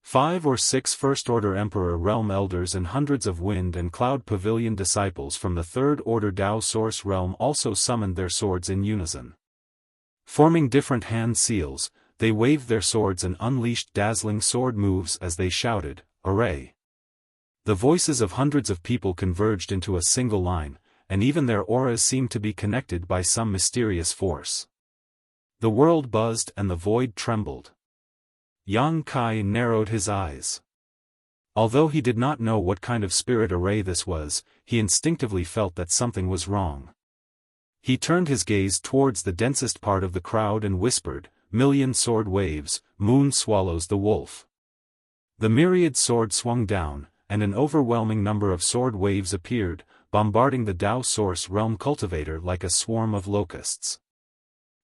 5 or 6 First-Order Emperor Realm Elders and hundreds of Wind and Cloud Pavilion disciples from the Third-Order Dao Source Realm also summoned their swords in unison. Forming different hand seals, they waved their swords and unleashed dazzling sword moves as they shouted, "Array!" The voices of hundreds of people converged into a single line, and even their auras seemed to be connected by some mysterious force. The world buzzed and the void trembled. Yang Kai narrowed his eyes. Although he did not know what kind of spirit array this was, he instinctively felt that something was wrong. He turned his gaze towards the densest part of the crowd and whispered, "Million sword waves, moon swallows the wolf." The myriad sword swung down, and an overwhelming number of sword waves appeared, bombarding the Dao Source Realm cultivator like a swarm of locusts.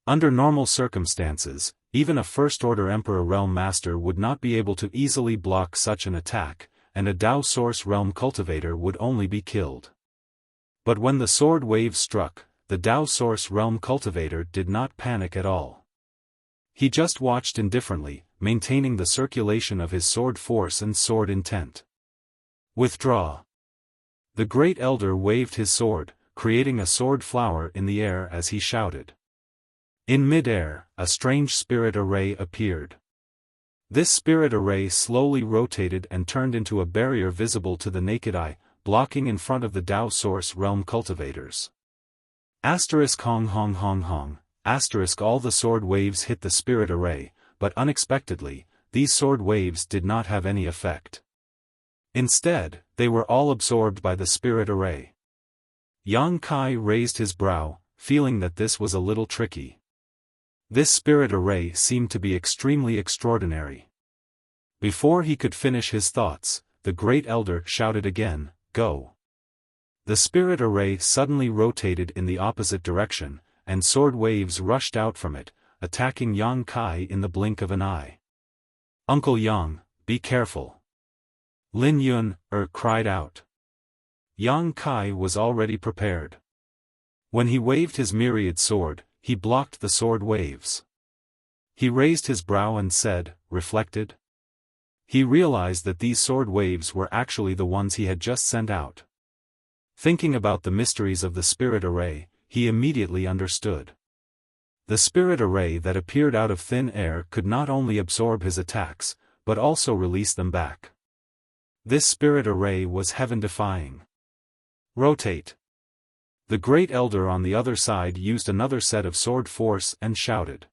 Under normal circumstances, even a First-Order Emperor Realm Master would not be able to easily block such an attack, and a Dao Source Realm cultivator would only be killed. But when the sword wave struck, the Dao Source Realm cultivator did not panic at all. He just watched indifferently, maintaining the circulation of his sword force and sword intent. "Withdraw." The Great Elder waved his sword, creating a sword flower in the air as he shouted. In mid-air, a strange spirit array appeared. This spirit array slowly rotated and turned into a barrier visible to the naked eye, blocking in front of the Dao Source Realm cultivators. Asterisk hong hong hong hong, asterisk all the sword waves hit the spirit array, but unexpectedly, these sword waves did not have any effect. Instead, they were all absorbed by the spirit array. Yang Kai raised his brow, feeling that this was a little tricky. This spirit array seemed to be extremely extraordinary. Before he could finish his thoughts, the Great Elder shouted again, "Go." The spirit array suddenly rotated in the opposite direction, and sword waves rushed out from it, attacking Yang Kai in the blink of an eye. "Uncle Yang, be careful." Lin Yun cried out. Yang Kai was already prepared. When he waved his myriad sword, he blocked the sword waves. He raised his brow and said, reflected. He realized that these sword waves were actually the ones he had just sent out. Thinking about the mysteries of the spirit array, he immediately understood. The spirit array that appeared out of thin air could not only absorb his attacks, but also release them back. This spirit array was heaven-defying. Rotate. The Great Elder on the other side used another set of sword force and shouted.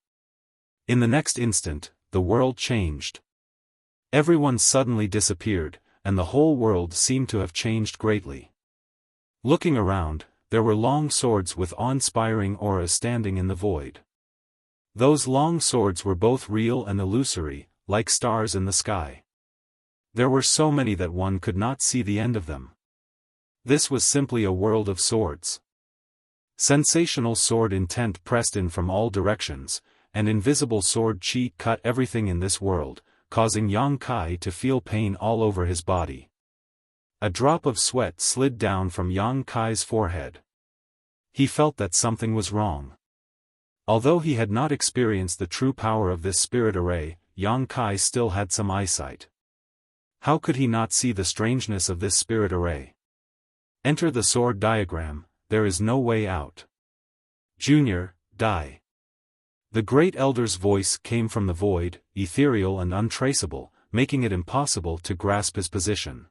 In the next instant, the world changed. Everyone suddenly disappeared, and the whole world seemed to have changed greatly. Looking around, there were long swords with awe-inspiring auras standing in the void. Those long swords were both real and illusory, like stars in the sky. There were so many that one could not see the end of them. This was simply a world of swords. Sensational sword intent pressed in from all directions, and invisible sword chi cut everything in this world, causing Yang Kai to feel pain all over his body. A drop of sweat slid down from Yang Kai's forehead. He felt that something was wrong. Although he had not experienced the true power of this spirit array, Yang Kai still had some eyesight. How could he not see the strangeness of this spirit array? Enter the sword diagram, there is no way out. Junior, die. The Great Elder's voice came from the void, ethereal and untraceable, making it impossible to grasp his position.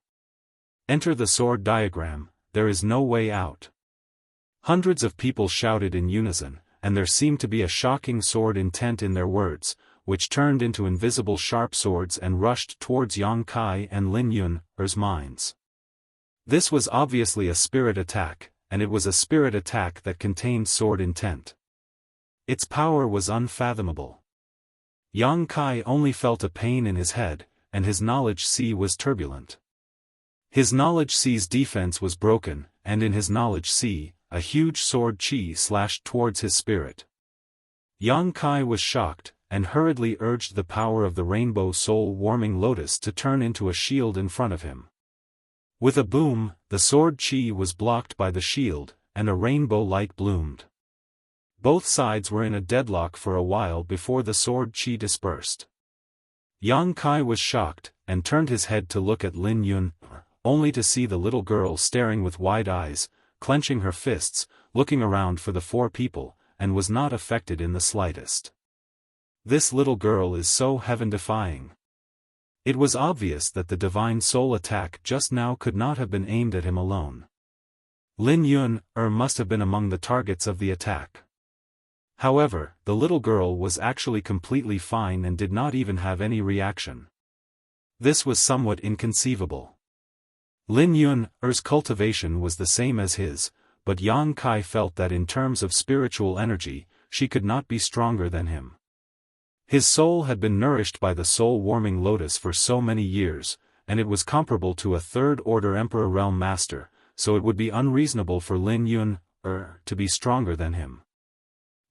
Enter the sword diagram, there is no way out. Hundreds of people shouted in unison, and there seemed to be a shocking sword intent in their words, which turned into invisible sharp swords and rushed towards Yang Kai and Lin Yun's minds. This was obviously a spirit attack, and it was a spirit attack that contained sword intent. Its power was unfathomable. Yang Kai only felt a pain in his head, and his knowledge sea was turbulent. His knowledge sea's defense was broken, and in his knowledge sea, a huge sword chi slashed towards his spirit. Yang Kai was shocked, and hurriedly urged the power of the rainbow soul-warming lotus to turn into a shield in front of him. With a boom, the sword chi was blocked by the shield, and a rainbow light bloomed. Both sides were in a deadlock for a while before the sword chi dispersed. Yang Kai was shocked, and turned his head to look at Lin Yun, only to see the little girl staring with wide eyes, clenching her fists, looking around for the four people, and was not affected in the slightest. This little girl is so heaven-defying. It was obvious that the divine soul attack just now could not have been aimed at him alone. Lin Yun must have been among the targets of the attack. However, the little girl was actually completely fine and did not even have any reaction. This was somewhat inconceivable. Lin Yun's cultivation was the same as his, but Yang Kai felt that in terms of spiritual energy, she could not be stronger than him. His soul had been nourished by the soul-warming lotus for so many years, and it was comparable to a third-order Emperor Realm Master, so it would be unreasonable for Lin Yun to be stronger than him.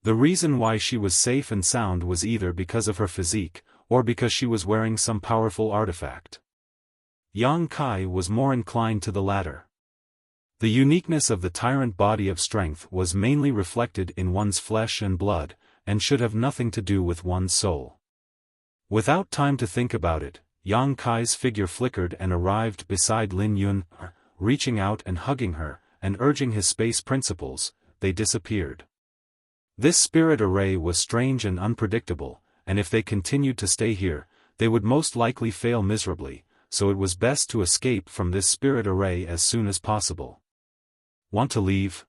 The reason why she was safe and sound was either because of her physique, or because she was wearing some powerful artifact. Yang Kai was more inclined to the latter. The uniqueness of the tyrant body of strength was mainly reflected in one's flesh and blood, and should have nothing to do with one's soul. Without time to think about it, Yang Kai's figure flickered and arrived beside Lin Yun, reaching out and hugging her, and urging his space principles. They disappeared. This spirit array was strange and unpredictable, and if they continued to stay here, they would most likely fail miserably, so it was best to escape from this spirit array as soon as possible. Want to leave?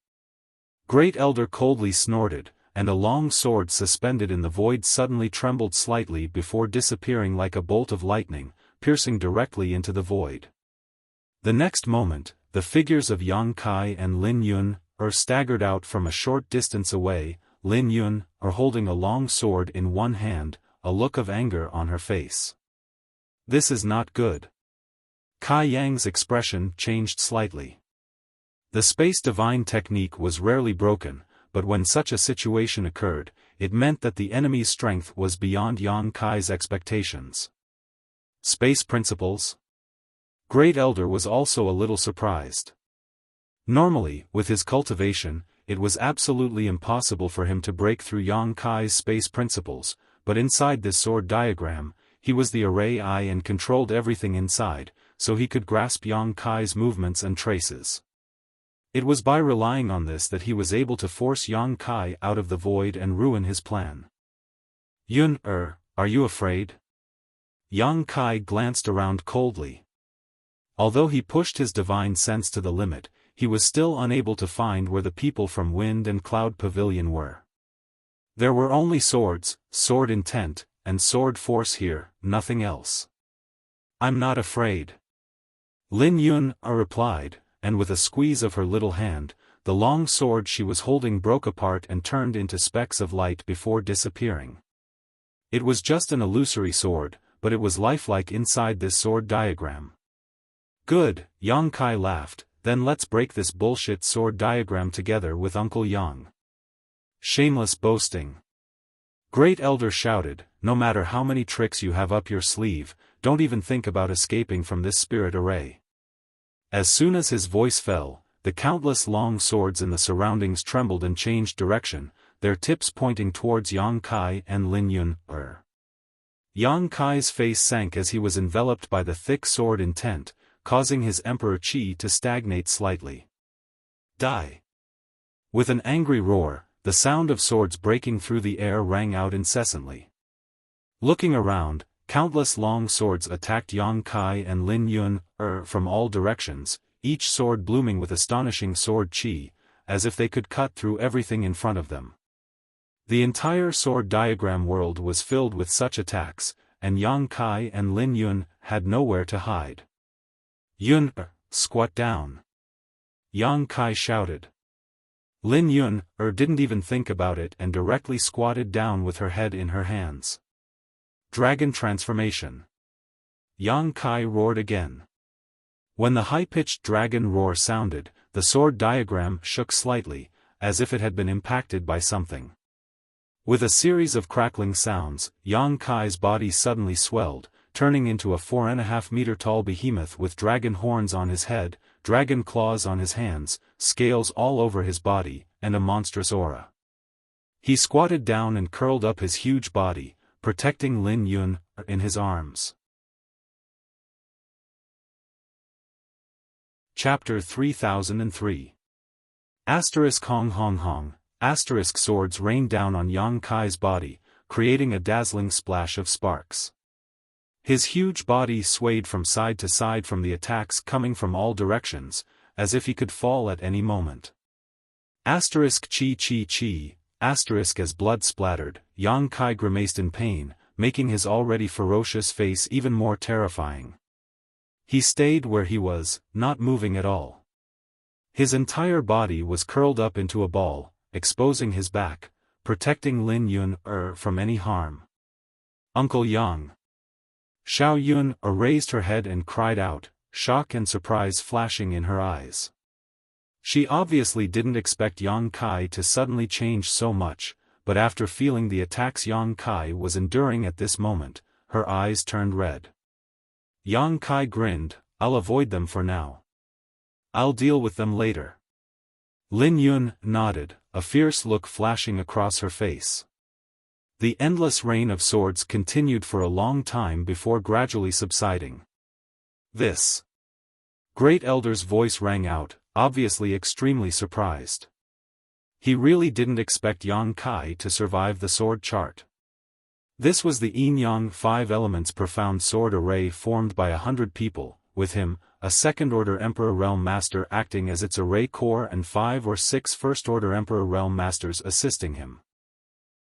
Great Elder coldly snorted, and a long sword suspended in the void suddenly trembled slightly before disappearing like a bolt of lightning, piercing directly into the void. The next moment, the figures of Yang Kai and Lin Yun staggered out from a short distance away, Lin Yun holding a long sword in one hand, a look of anger on her face. This is not good. Kai Yang's expression changed slightly. The space divine technique was rarely broken, but when such a situation occurred, it meant that the enemy's strength was beyond Yang Kai's expectations. Space principles? Great Elder was also a little surprised. Normally, with his cultivation, it was absolutely impossible for him to break through Yang Kai's space principles, but inside this sword diagram, he was the array eye and controlled everything inside, so he could grasp Yang Kai's movements and traces. It was by relying on this that he was able to force Yang Kai out of the void and ruin his plan. Yun, are you afraid? Yang Kai glanced around coldly. Although he pushed his divine sense to the limit, he was still unable to find where the people from Wind and Cloud Pavilion were. There were only swords, sword intent, and sword force here, nothing else. I'm not afraid. Lin Yun replied, and with a squeeze of her little hand, the long sword she was holding broke apart and turned into specks of light before disappearing. It was just an illusory sword, but it was lifelike inside this sword diagram. Good, Yang Kai laughed, then let's break this bullshit sword diagram together with Uncle Yang. Shameless boasting. Great Elder shouted, no matter how many tricks you have up your sleeve, don't even think about escaping from this spirit array. As soon as his voice fell, the countless long swords in the surroundings trembled and changed direction, their tips pointing towards Yang Kai and Lin Yun. Yang Kai's face sank as he was enveloped by the thick sword intent, causing his emperor chi to stagnate slightly. Die! With an angry roar, the sound of swords breaking through the air rang out incessantly. Looking around, countless long swords attacked Yang Kai and Lin Yun from all directions, each sword blooming with astonishing sword chi, as if they could cut through everything in front of them. The entire sword diagram world was filled with such attacks, and Yang Kai and Lin Yun had nowhere to hide. Yun, squat down. Yang Kai shouted. Lin Yun, didn't even think about it and directly squatted down with her head in her hands. Dragon transformation. Yang Kai roared again. When the high-pitched dragon roar sounded, the sword diagram shook slightly, as if it had been impacted by something. With a series of crackling sounds, Yang Kai's body suddenly swelled, turning into a 4.5-meter-tall behemoth with dragon horns on his head, dragon claws on his hands, scales all over his body, and a monstrous aura. He squatted down and curled up his huge body, protecting Lin Yun in his arms. Chapter 3003. Hong Hong Hong. Swords rained down on Yang Kai's body, creating a dazzling splash of sparks. His huge body swayed from side to side from the attacks coming from all directions, as if he could fall at any moment. Chi chi chi. As blood splattered, Yang Kai grimaced in pain, making his already ferocious face even more terrifying. He stayed where he was, not moving at all. His entire body was curled up into a ball, exposing his back, protecting Lin Yun from any harm. Uncle Yang. Xiao Yun raised her head and cried out, shock and surprise flashing in her eyes. She obviously didn't expect Yang Kai to suddenly change so much, but after feeling the attacks Yang Kai was enduring at this moment, her eyes turned red. Yang Kai grinned, I'll avoid them for now. I'll deal with them later. Lin Yun nodded, a fierce look flashing across her face. The endless rain of swords continued for a long time before gradually subsiding. This Great Elder's voice rang out, obviously extremely surprised. He really didn't expect Yang Kai to survive the sword chart. This was the Yin-Yang 5 elements profound sword array formed by 100 people, with him, a second-order Emperor Realm Master acting as its array core and 5 or 6 first-order Emperor Realm Masters assisting him.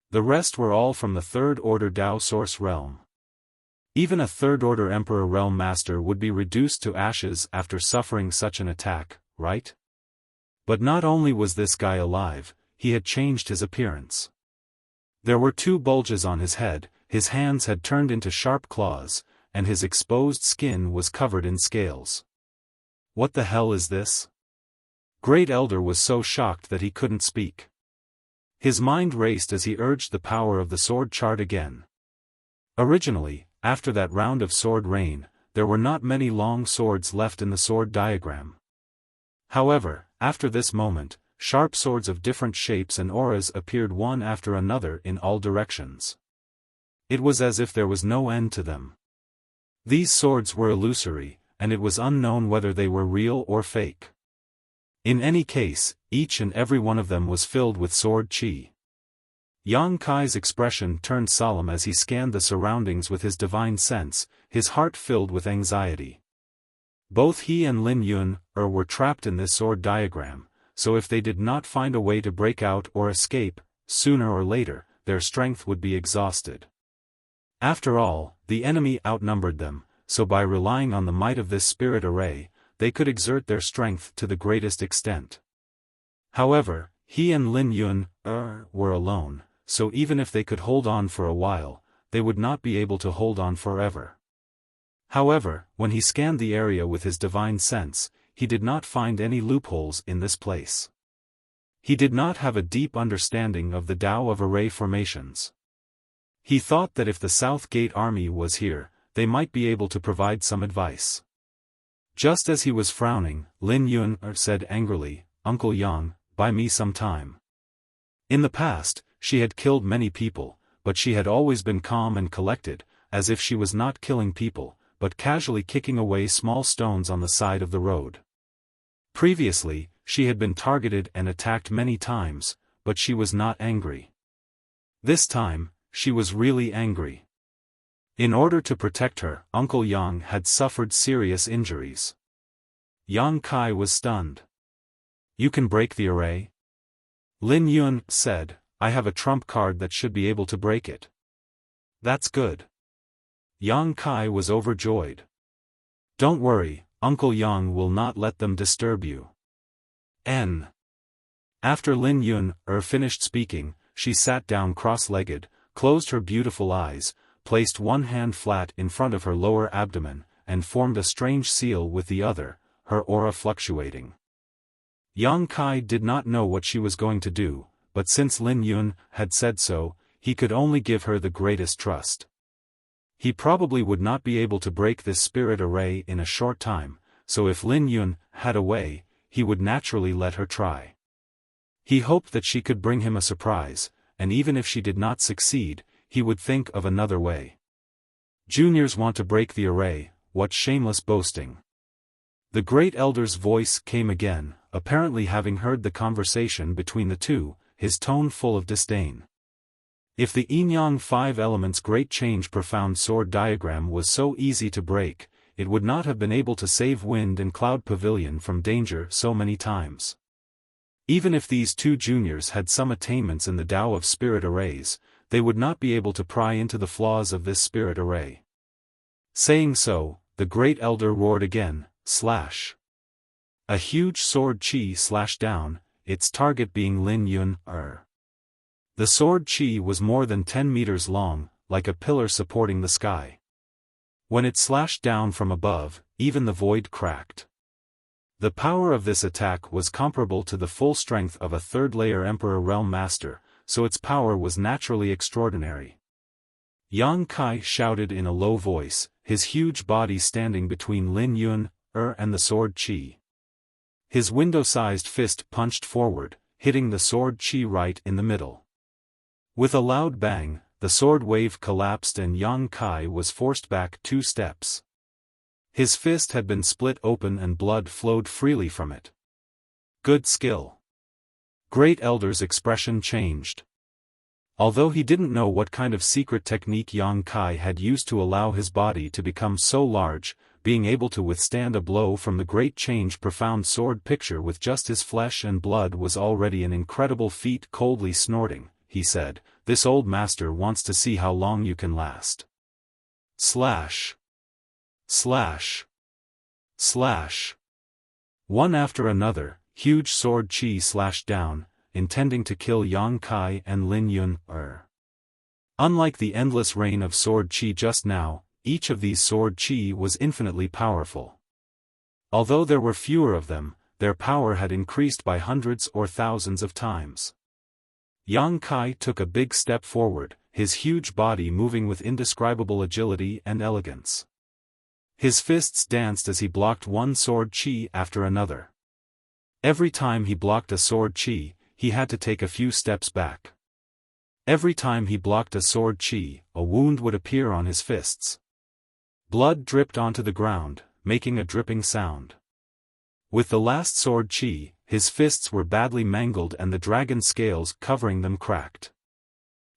The rest were all from the third-order Dao Source Realm. Even a third-order Emperor Realm Master would be reduced to ashes after suffering such an attack, right? But not only was this guy alive, he had changed his appearance. There were 2 bulges on his head, his hands had turned into sharp claws, and his exposed skin was covered in scales. What the hell is this? Great Elder was so shocked that he couldn't speak. His mind raced as he urged the power of the sword chart again. Originally, after that round of sword rain, there were not many long swords left in the sword diagram. However, after this moment, sharp swords of different shapes and auras appeared one after another in all directions. It was as if there was no end to them. These swords were illusory, and it was unknown whether they were real or fake. In any case, each and every one of them was filled with sword chi. Yang Kai's expression turned solemn as he scanned the surroundings with his divine sense, his heart filled with anxiety. Both he and Lin Yun were trapped in this sword diagram, so if they did not find a way to break out or escape, sooner or later, their strength would be exhausted. After all, the enemy outnumbered them, so by relying on the might of this spirit array, they could exert their strength to the greatest extent. However, he and Lin Yun were alone, so even if they could hold on for a while, they would not be able to hold on forever. However, when he scanned the area with his divine sense, he did not find any loopholes in this place. He did not have a deep understanding of the Tao of array formations. He thought that if the South Gate Army was here, they might be able to provide some advice. Just as he was frowning, Lin Yun said angrily, Uncle Yang, buy me some time. In the past, she had killed many people, but she had always been calm and collected, as if she was not killing people, but casually kicking away small stones on the side of the road. Previously, she had been targeted and attacked many times, but she was not angry. This time, she was really angry. In order to protect her, Uncle Yang had suffered serious injuries. Yang Kai was stunned. You can break the array? Lin Yun said, I have a trump card that should be able to break it. That's good. Yang Kai was overjoyed. Don't worry, Uncle Yang will not let them disturb you. After Lin Yun finished speaking, she sat down cross-legged, closed her beautiful eyes, placed one hand flat in front of her lower abdomen, and formed a strange seal with the other, her aura fluctuating. Yang Kai did not know what she was going to do, but since Lin Yun had said so, he could only give her the greatest trust. He probably would not be able to break this spirit array in a short time, so if Lin Yun had a way, he would naturally let her try. He hoped that she could bring him a surprise, and even if she did not succeed, he would think of another way. Juniors want to break the array, what shameless boasting. The great elder's voice came again, apparently having heard the conversation between the two, his tone full of disdain. If the Yin-Yang 5 Elements Great Change Profound Sword diagram was so easy to break, it would not have been able to save Wind and Cloud Pavilion from danger so many times. Even if these two juniors had some attainments in the Tao of spirit arrays, they would not be able to pry into the flaws of this spirit array. Saying so, the great elder roared again, slash. A huge sword chi slashed down, its target being Lin Yun. The sword chi was more than 10 meters long, like a pillar supporting the sky. When it slashed down from above, even the void cracked. The power of this attack was comparable to the full strength of a third-layer Emperor Realm Master, so its power was naturally extraordinary. Yang Kai shouted in a low voice, his huge body standing between Lin Yun and the sword chi. His window-sized fist punched forward, hitting the sword chi right in the middle. With a loud bang, the sword wave collapsed and Yang Kai was forced back 2 steps. His fist had been split open and blood flowed freely from it. Good skill. Great Elder's expression changed. Although he didn't know what kind of secret technique Yang Kai had used to allow his body to become so large, being able to withstand a blow from the Great Change Profound Sword picture with just his flesh and blood was already an incredible feat. Coldly snorting, he said, "This old master wants to see how long you can last." Slash. Slash. Slash. One after another, huge sword chi slashed down, intending to kill Yang Kai and Lin Yun. Unlike the endless rain of sword chi just now, each of these sword chi was infinitely powerful. Although there were fewer of them, their power had increased by hundreds or thousands of times. Yang Kai took a big step forward, his huge body moving with indescribable agility and elegance. His fists danced as he blocked one sword chi after another. Every time he blocked a sword chi, he had to take a few steps back. Every time he blocked a sword chi, a wound would appear on his fists. Blood dripped onto the ground, making a dripping sound. With the last sword chi, his fists were badly mangled and the dragon scales covering them cracked.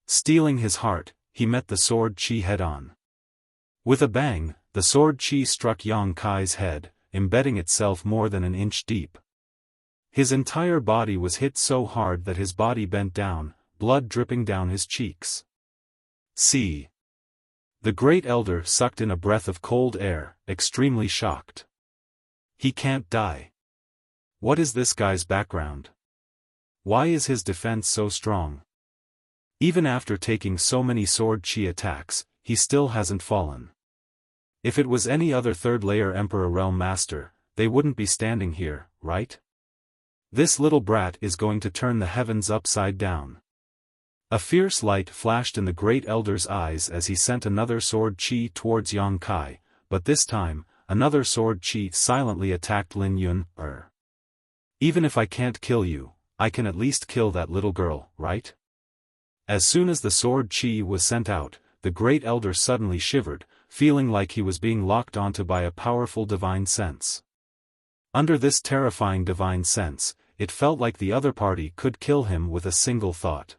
Stealing his heart, he met the sword chi head-on. With a bang, the sword chi struck Yang Kai's head, embedding itself more than an inch deep. His entire body was hit so hard that his body bent down, blood dripping down his cheeks. See. The great elder sucked in a breath of cold air, extremely shocked. He can't die. What is this guy's background? Why is his defense so strong? Even after taking so many sword chi attacks, he still hasn't fallen. If it was any other third-layer Emperor Realm Master, they wouldn't be standing here, right? This little brat is going to turn the heavens upside down. A fierce light flashed in the great elder's eyes as he sent another sword chi towards Yang Kai, but this time, another sword chi silently attacked Lin Yun. Even if I can't kill you, I can at least kill that little girl, right? As soon as the sword chi was sent out, the great elder suddenly shivered, feeling like he was being locked onto by a powerful divine sense. Under this terrifying divine sense, it felt like the other party could kill him with a single thought.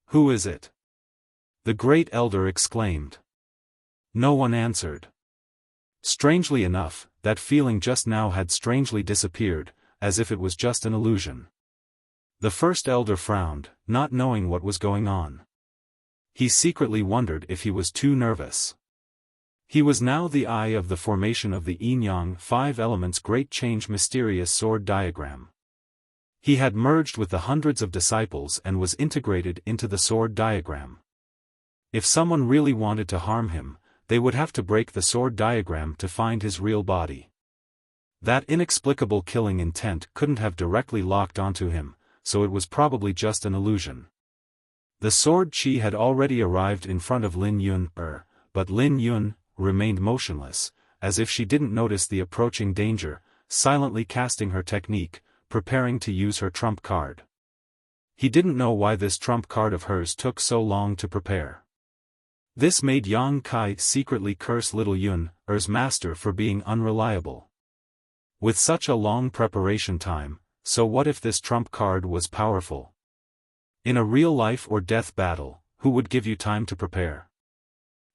Who is it? The great elder exclaimed. No one answered. Strangely enough, that feeling just now had strangely disappeared, as if it was just an illusion. The first elder frowned, not knowing what was going on. He secretly wondered if he was too nervous. He was now the eye of the formation of the yin-yang five elements great change mysterious sword diagram. He had merged with the hundreds of disciples and was integrated into the sword diagram. If someone really wanted to harm him, they would have to break the sword diagram to find his real body. That inexplicable killing intent couldn't have directly locked onto him, so it was probably just an illusion. The sword chi had already arrived in front of Lin Yun, but Lin Yun remained motionless, as if she didn't notice the approaching danger, silently casting her technique, preparing to use her trump card. He didn't know why this trump card of hers took so long to prepare. This made Yang Kai secretly curse little Yun's master for being unreliable. With such a long preparation time, so what if this trump card was powerful? In a real life or death battle, who would give you time to prepare?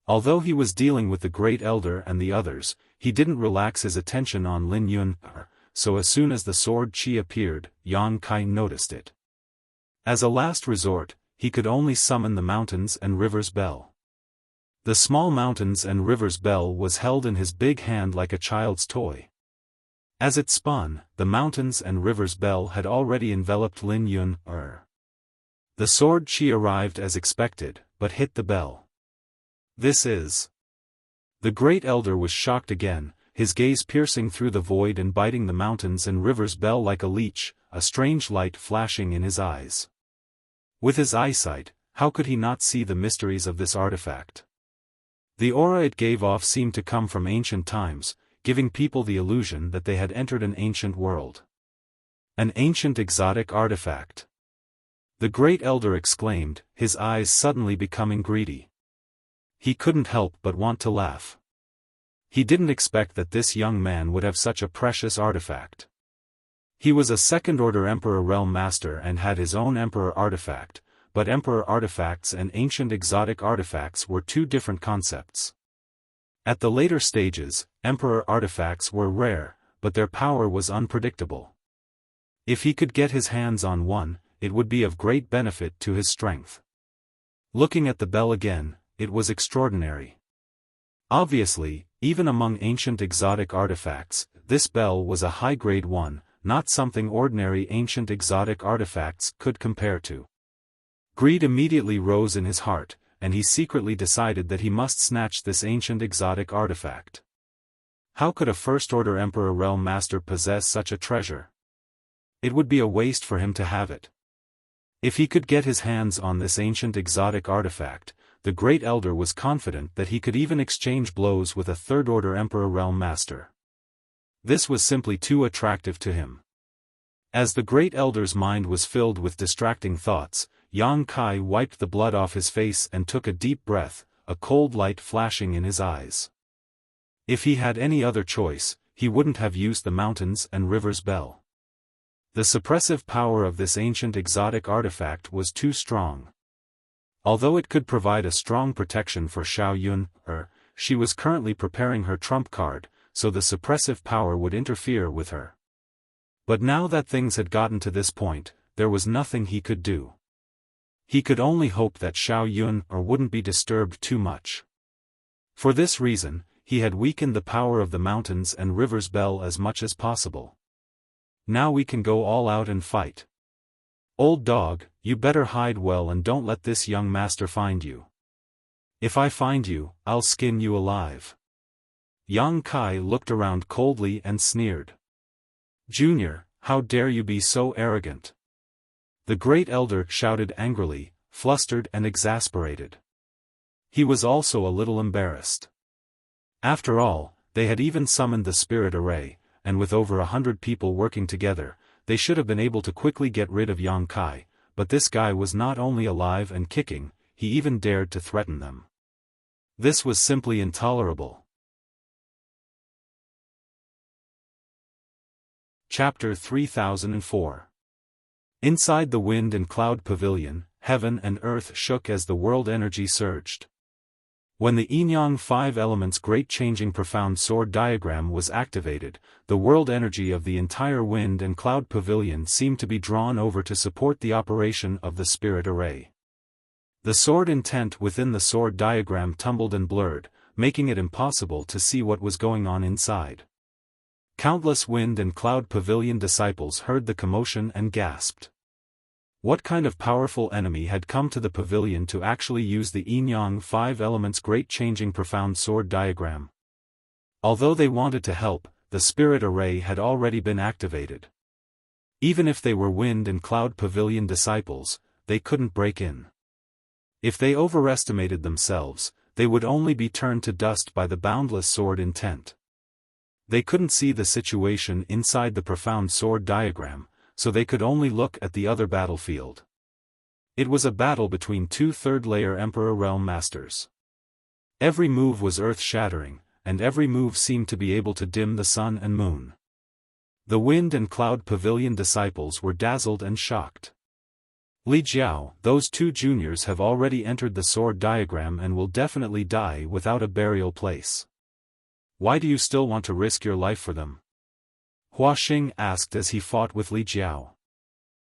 Although he was dealing with the great elder and the others, he didn't relax his attention on Lin Yun, so as soon as the sword chi appeared, Yang Kai noticed it. As a last resort, he could only summon the mountains and rivers bell. The small mountains and rivers bell was held in his big hand like a child's toy. As it spun, the mountains and rivers bell had already enveloped Lin Yun. The sword chi arrived as expected, but hit the bell. This is. The great elder was shocked again, his gaze piercing through the void and biting the mountains and rivers bell like a leech, a strange light flashing in his eyes. With his eyesight, how could he not see the mysteries of this artifact? The aura it gave off seemed to come from ancient times, giving people the illusion that they had entered an ancient world. An ancient exotic artifact. The great elder exclaimed, his eyes suddenly becoming greedy. He couldn't help but want to laugh. He didn't expect that this young man would have such a precious artifact. He was a second-order Emperor Realm Master and had his own Emperor artifact, but Emperor artifacts and ancient exotic artifacts were two different concepts. At the later stages, Emperor artifacts were rare, but their power was unpredictable. If he could get his hands on one, it would be of great benefit to his strength. Looking at the bell again, it was extraordinary. Obviously, even among ancient exotic artifacts, this bell was a high-grade one, not something ordinary ancient exotic artifacts could compare to. Greed immediately rose in his heart, and he secretly decided that he must snatch this ancient exotic artifact. How could a first-order Emperor Realm Master possess such a treasure? It would be a waste for him to have it. If he could get his hands on this ancient exotic artifact, the great elder was confident that he could even exchange blows with a third-order Emperor Realm Master. This was simply too attractive to him. As the great elder's mind was filled with distracting thoughts, Yang Kai wiped the blood off his face and took a deep breath, a cold light flashing in his eyes. If he had any other choice, he wouldn't have used the mountains and rivers bell. The suppressive power of this ancient exotic artifact was too strong. Although it could provide a strong protection for Xiao Yun, she was currently preparing her trump card, so the suppressive power would interfere with her. But now that things had gotten to this point, there was nothing he could do. He could only hope that Xiao Yun wouldn't be disturbed too much. For this reason, he had weakened the power of the mountains and rivers bell as much as possible. Now we can go all out and fight. Old dog, you better hide well and don't let this young master find you. If I find you, I'll skin you alive. Yang Kai looked around coldly and sneered. Junior, how dare you be so arrogant? The great elder shouted angrily, flustered and exasperated. He was also a little embarrassed. After all, they had even summoned the spirit array, and with over 100 people working together, they should have been able to quickly get rid of Yang Kai, but this guy was not only alive and kicking, he even dared to threaten them. This was simply intolerable. Chapter 3004. Inside the wind and cloud pavilion, heaven and earth shook as the world energy surged. When the Yin-Yang 5 Elements Great Changing Profound Sword diagram was activated, the world energy of the entire Wind and Cloud Pavilion seemed to be drawn over to support the operation of the Spirit Array. The sword intent within the sword diagram tumbled and blurred, making it impossible to see what was going on inside. Countless Wind and Cloud Pavilion disciples heard the commotion and gasped. What kind of powerful enemy had come to the pavilion to actually use the Yin-Yang 5 Elements Great Changing Profound Sword diagram? Although they wanted to help, the Spirit Array had already been activated. Even if they were Wind and Cloud Pavilion disciples, they couldn't break in. If they overestimated themselves, they would only be turned to dust by the boundless sword intent. They couldn't see the situation inside the profound sword diagram, so they could only look at the other battlefield. It was a battle between two third-layer Emperor Realm Masters. Every move was earth-shattering, and every move seemed to be able to dim the sun and moon. The Wind and Cloud Pavilion disciples were dazzled and shocked. Li Jiao, those two juniors have already entered the sword diagram and will definitely die without a burial place. Why do you still want to risk your life for them? Hua Xing asked as he fought with Li Jiao.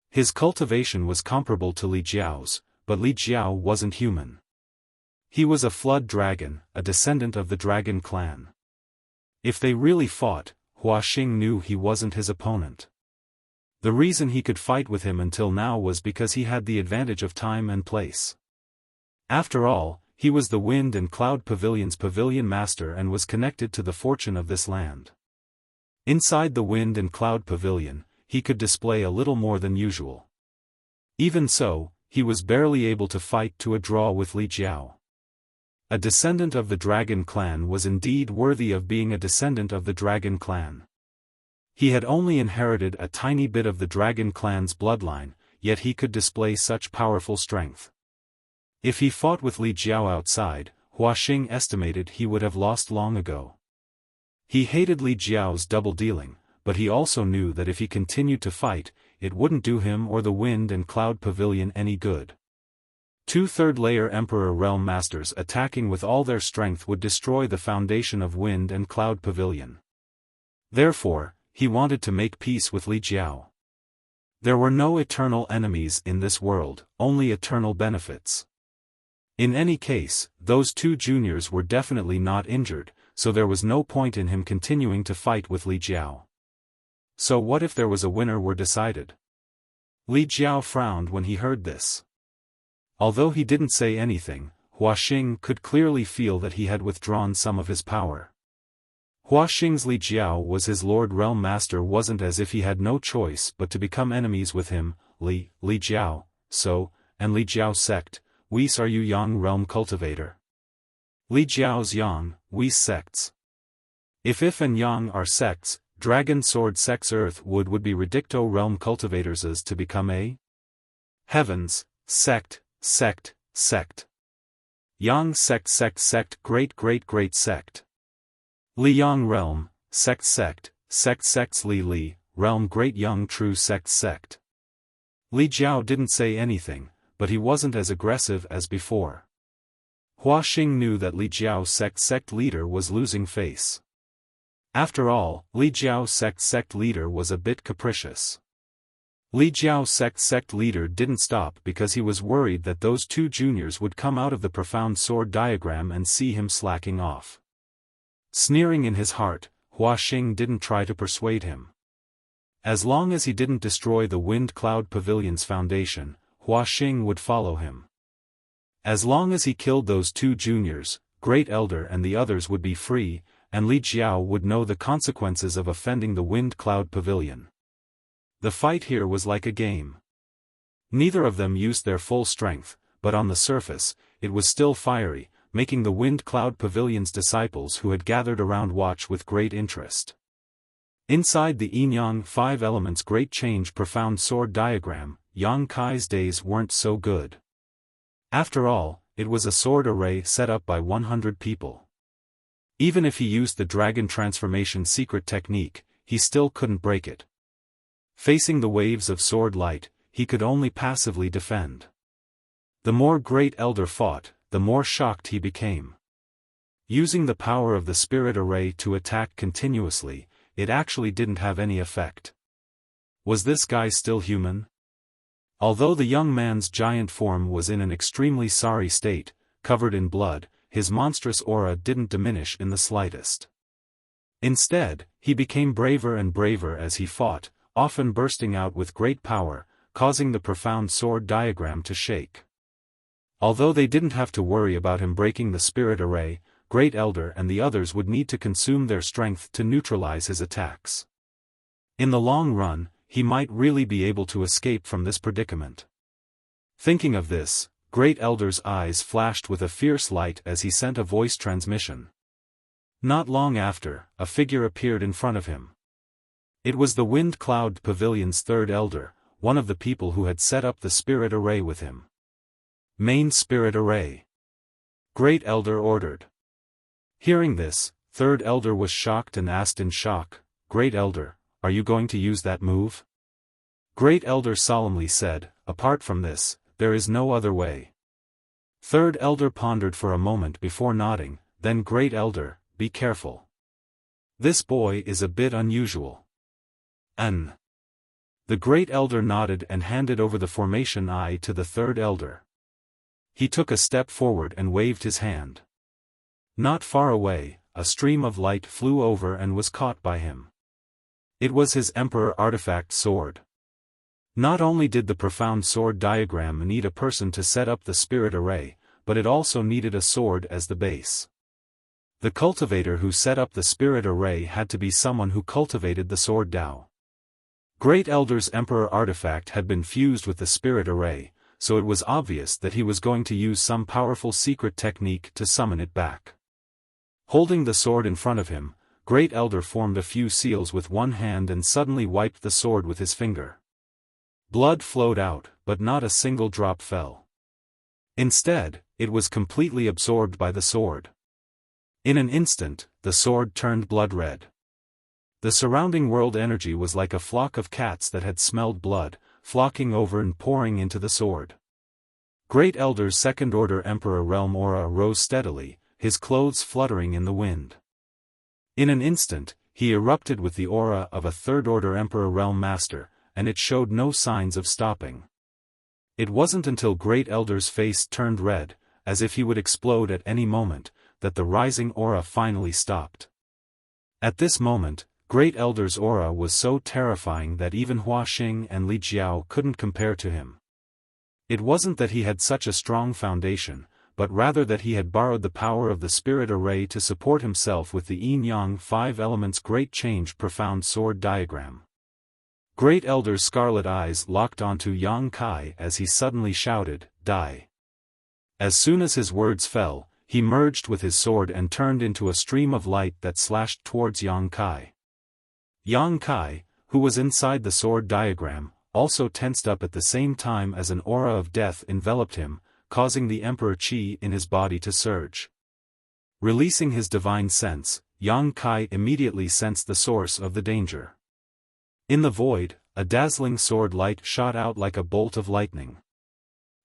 His cultivation was comparable to Li Jiao's, but Li Jiao wasn't human. He was a flood dragon, a descendant of the dragon clan. If they really fought, Hua Xing knew he wasn't his opponent. The reason he could fight with him until now was because he had the advantage of time and place. After all, he was the Wind and Cloud Pavilion's pavilion master and was connected to the fortune of this land. Inside the Wind and Cloud Pavilion, he could display a little more than usual. Even so, he was barely able to fight to a draw with Li Jiao. A descendant of the Dragon Clan was indeed worthy of being a descendant of the Dragon Clan. He had only inherited a tiny bit of the Dragon Clan's bloodline, yet he could display such powerful strength. If he fought with Li Jiao outside, Hua Xing estimated he would have lost long ago. He hated Li Jiao's double-dealing, but he also knew that if he continued to fight, it wouldn't do him or the Wind and Cloud Pavilion any good. Two third-layer Emperor Realm Masters attacking with all their strength would destroy the foundation of Wind and Cloud Pavilion. Therefore, he wanted to make peace with Li Jiao. There were no eternal enemies in this world, only eternal benefits. In any case, those two juniors were definitely not injured, so there was no point in him continuing to fight with Li Jiao. So what if there was a winner were decided? Li Jiao frowned when he heard this. Although he didn't say anything, Hua Xing could clearly feel that he had withdrawn some of his power. Hua Xing's Li Jiao was his Lord Realm Master wasn't as if he had no choice but to become enemies with him, Li Jiao, so, and Li Jiao sect, Whis are you Yang Realm Cultivator? Li Jiao's Yang, Whis sects. If and Yang are sects, Dragon Sword sects Earth would be Redicto Realm Cultivators as to become a Heavens, sect, Yang sect great sect. Li Yang Realm, sect Li Realm Great Young True sect. Li Jiao didn't say anything, but he wasn't as aggressive as before. Hua Xing knew that Li Jiao's sect leader was losing face. After all, Li Jiao's sect leader was a bit capricious. Li Jiao's sect leader didn't stop because he was worried that those two juniors would come out of the profound sword diagram and see him slacking off. Sneering in his heart, Hua Xing didn't try to persuade him. As long as he didn't destroy the Wind Cloud Pavilion's foundation, Hua Xing would follow him. As long as he killed those two juniors, Great Elder and the others would be free, and Li Jiao would know the consequences of offending the Wind Cloud Pavilion. The fight here was like a game. Neither of them used their full strength, but on the surface, it was still fiery, making the Wind Cloud Pavilion's disciples who had gathered around watch with great interest. Inside the Yin-Yang 5 Elements Great Change Profound Sword diagram, Yang Kai's days weren't so good. After all, it was a sword array set up by 100 people. Even if he used the Dragon Transformation secret technique, he still couldn't break it. Facing the waves of sword light, he could only passively defend. The more Great Elder fought, the more shocked he became. Using the power of the spirit array to attack continuously, it actually didn't have any effect. Was this guy still human? Although the young man's giant form was in an extremely sorry state, covered in blood, his monstrous aura didn't diminish in the slightest. Instead, he became braver and braver as he fought, often bursting out with great power, causing the profound sword diagram to shake. Although they didn't have to worry about him breaking the spirit array, Great Elder and the others would need to consume their strength to neutralize his attacks. In the long run, he might really be able to escape from this predicament. Thinking of this, Great Elder's eyes flashed with a fierce light as he sent a voice transmission. Not long after, a figure appeared in front of him. It was the Wind Cloud Pavilion's third elder, one of the people who had set up the spirit array with him. Main spirit array. Great Elder ordered. Hearing this, third elder was shocked and asked in shock, "Great Elder, are you going to use that move?" Great Elder solemnly said, "Apart from this, there is no other way." Third elder pondered for a moment before nodding, then Great Elder, "Be careful. This boy is a bit unusual." The Great Elder nodded and handed over the formation eye to the third elder. He took a step forward and waved his hand. Not far away, a stream of light flew over and was caught by him. It was his Emperor artifact sword. Not only did the profound sword diagram need a person to set up the spirit array, but it also needed a sword as the base. The cultivator who set up the spirit array had to be someone who cultivated the sword Dao. Great Elder's Emperor artifact had been fused with the spirit array, so it was obvious that he was going to use some powerful secret technique to summon it back. Holding the sword in front of him, Great Elder formed a few seals with one hand and suddenly wiped the sword with his finger. Blood flowed out, but not a single drop fell. Instead, it was completely absorbed by the sword. In an instant, the sword turned blood red. The surrounding world energy was like a flock of cats that had smelled blood, flocking over and pouring into the sword. Great Elder's second-order Emperor realm aura rose steadily, his clothes fluttering in the wind. In an instant, he erupted with the aura of a third-order Emperor realm master, and it showed no signs of stopping. It wasn't until Great Elder's face turned red, as if he would explode at any moment, that the rising aura finally stopped. At this moment, Great Elder's aura was so terrifying that even Hua Xing and Li Jiao couldn't compare to him. It wasn't that he had such a strong foundation, but rather that he had borrowed the power of the spirit array to support himself with the Yin-Yang 5 elements Great Change profound sword diagram. Great Elder's scarlet eyes locked onto Yang Kai as he suddenly shouted, "Die!" As soon as his words fell, he merged with his sword and turned into a stream of light that slashed towards Yang Kai. Yang Kai, who was inside the sword diagram, also tensed up at the same time as an aura of death enveloped him, causing the Emperor Qi in his body to surge. Releasing his divine sense, Yang Kai immediately sensed the source of the danger. In the void, a dazzling sword light shot out like a bolt of lightning.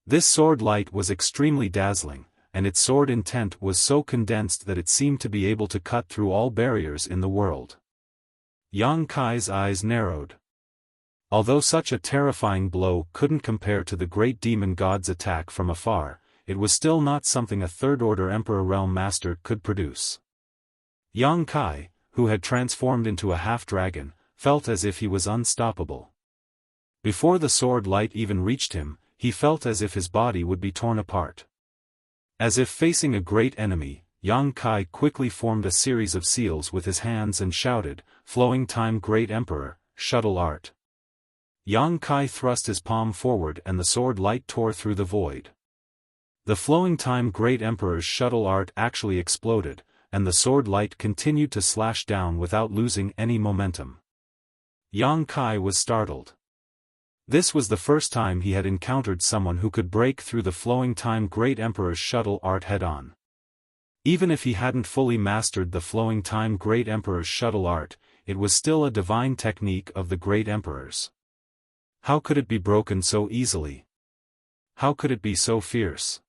This sword light was extremely dazzling, and its sword intent was so condensed that it seemed to be able to cut through all barriers in the world. Yang Kai's eyes narrowed. Although such a terrifying blow couldn't compare to the great demon god's attack from afar, it was still not something a third-order Emperor Realm Master could produce. Yang Kai, who had transformed into a half-dragon, felt as if he was unstoppable. Before the sword light even reached him, he felt as if his body would be torn apart. As if facing a great enemy, Yang Kai quickly formed a series of seals with his hands and shouted, "Flowing Time Great Emperor, Shuttle Art." Yang Kai thrust his palm forward and the sword light tore through the void. The Flowing Time Great Emperor's shuttle art actually exploded, and the sword light continued to slash down without losing any momentum. Yang Kai was startled. This was the first time he had encountered someone who could break through the Flowing Time Great Emperor's shuttle art head-on. Even if he hadn't fully mastered the Flowing Time Great Emperor's shuttle art, it was still a divine technique of the Great Emperor's. How could it be broken so easily? How could it be so fierce?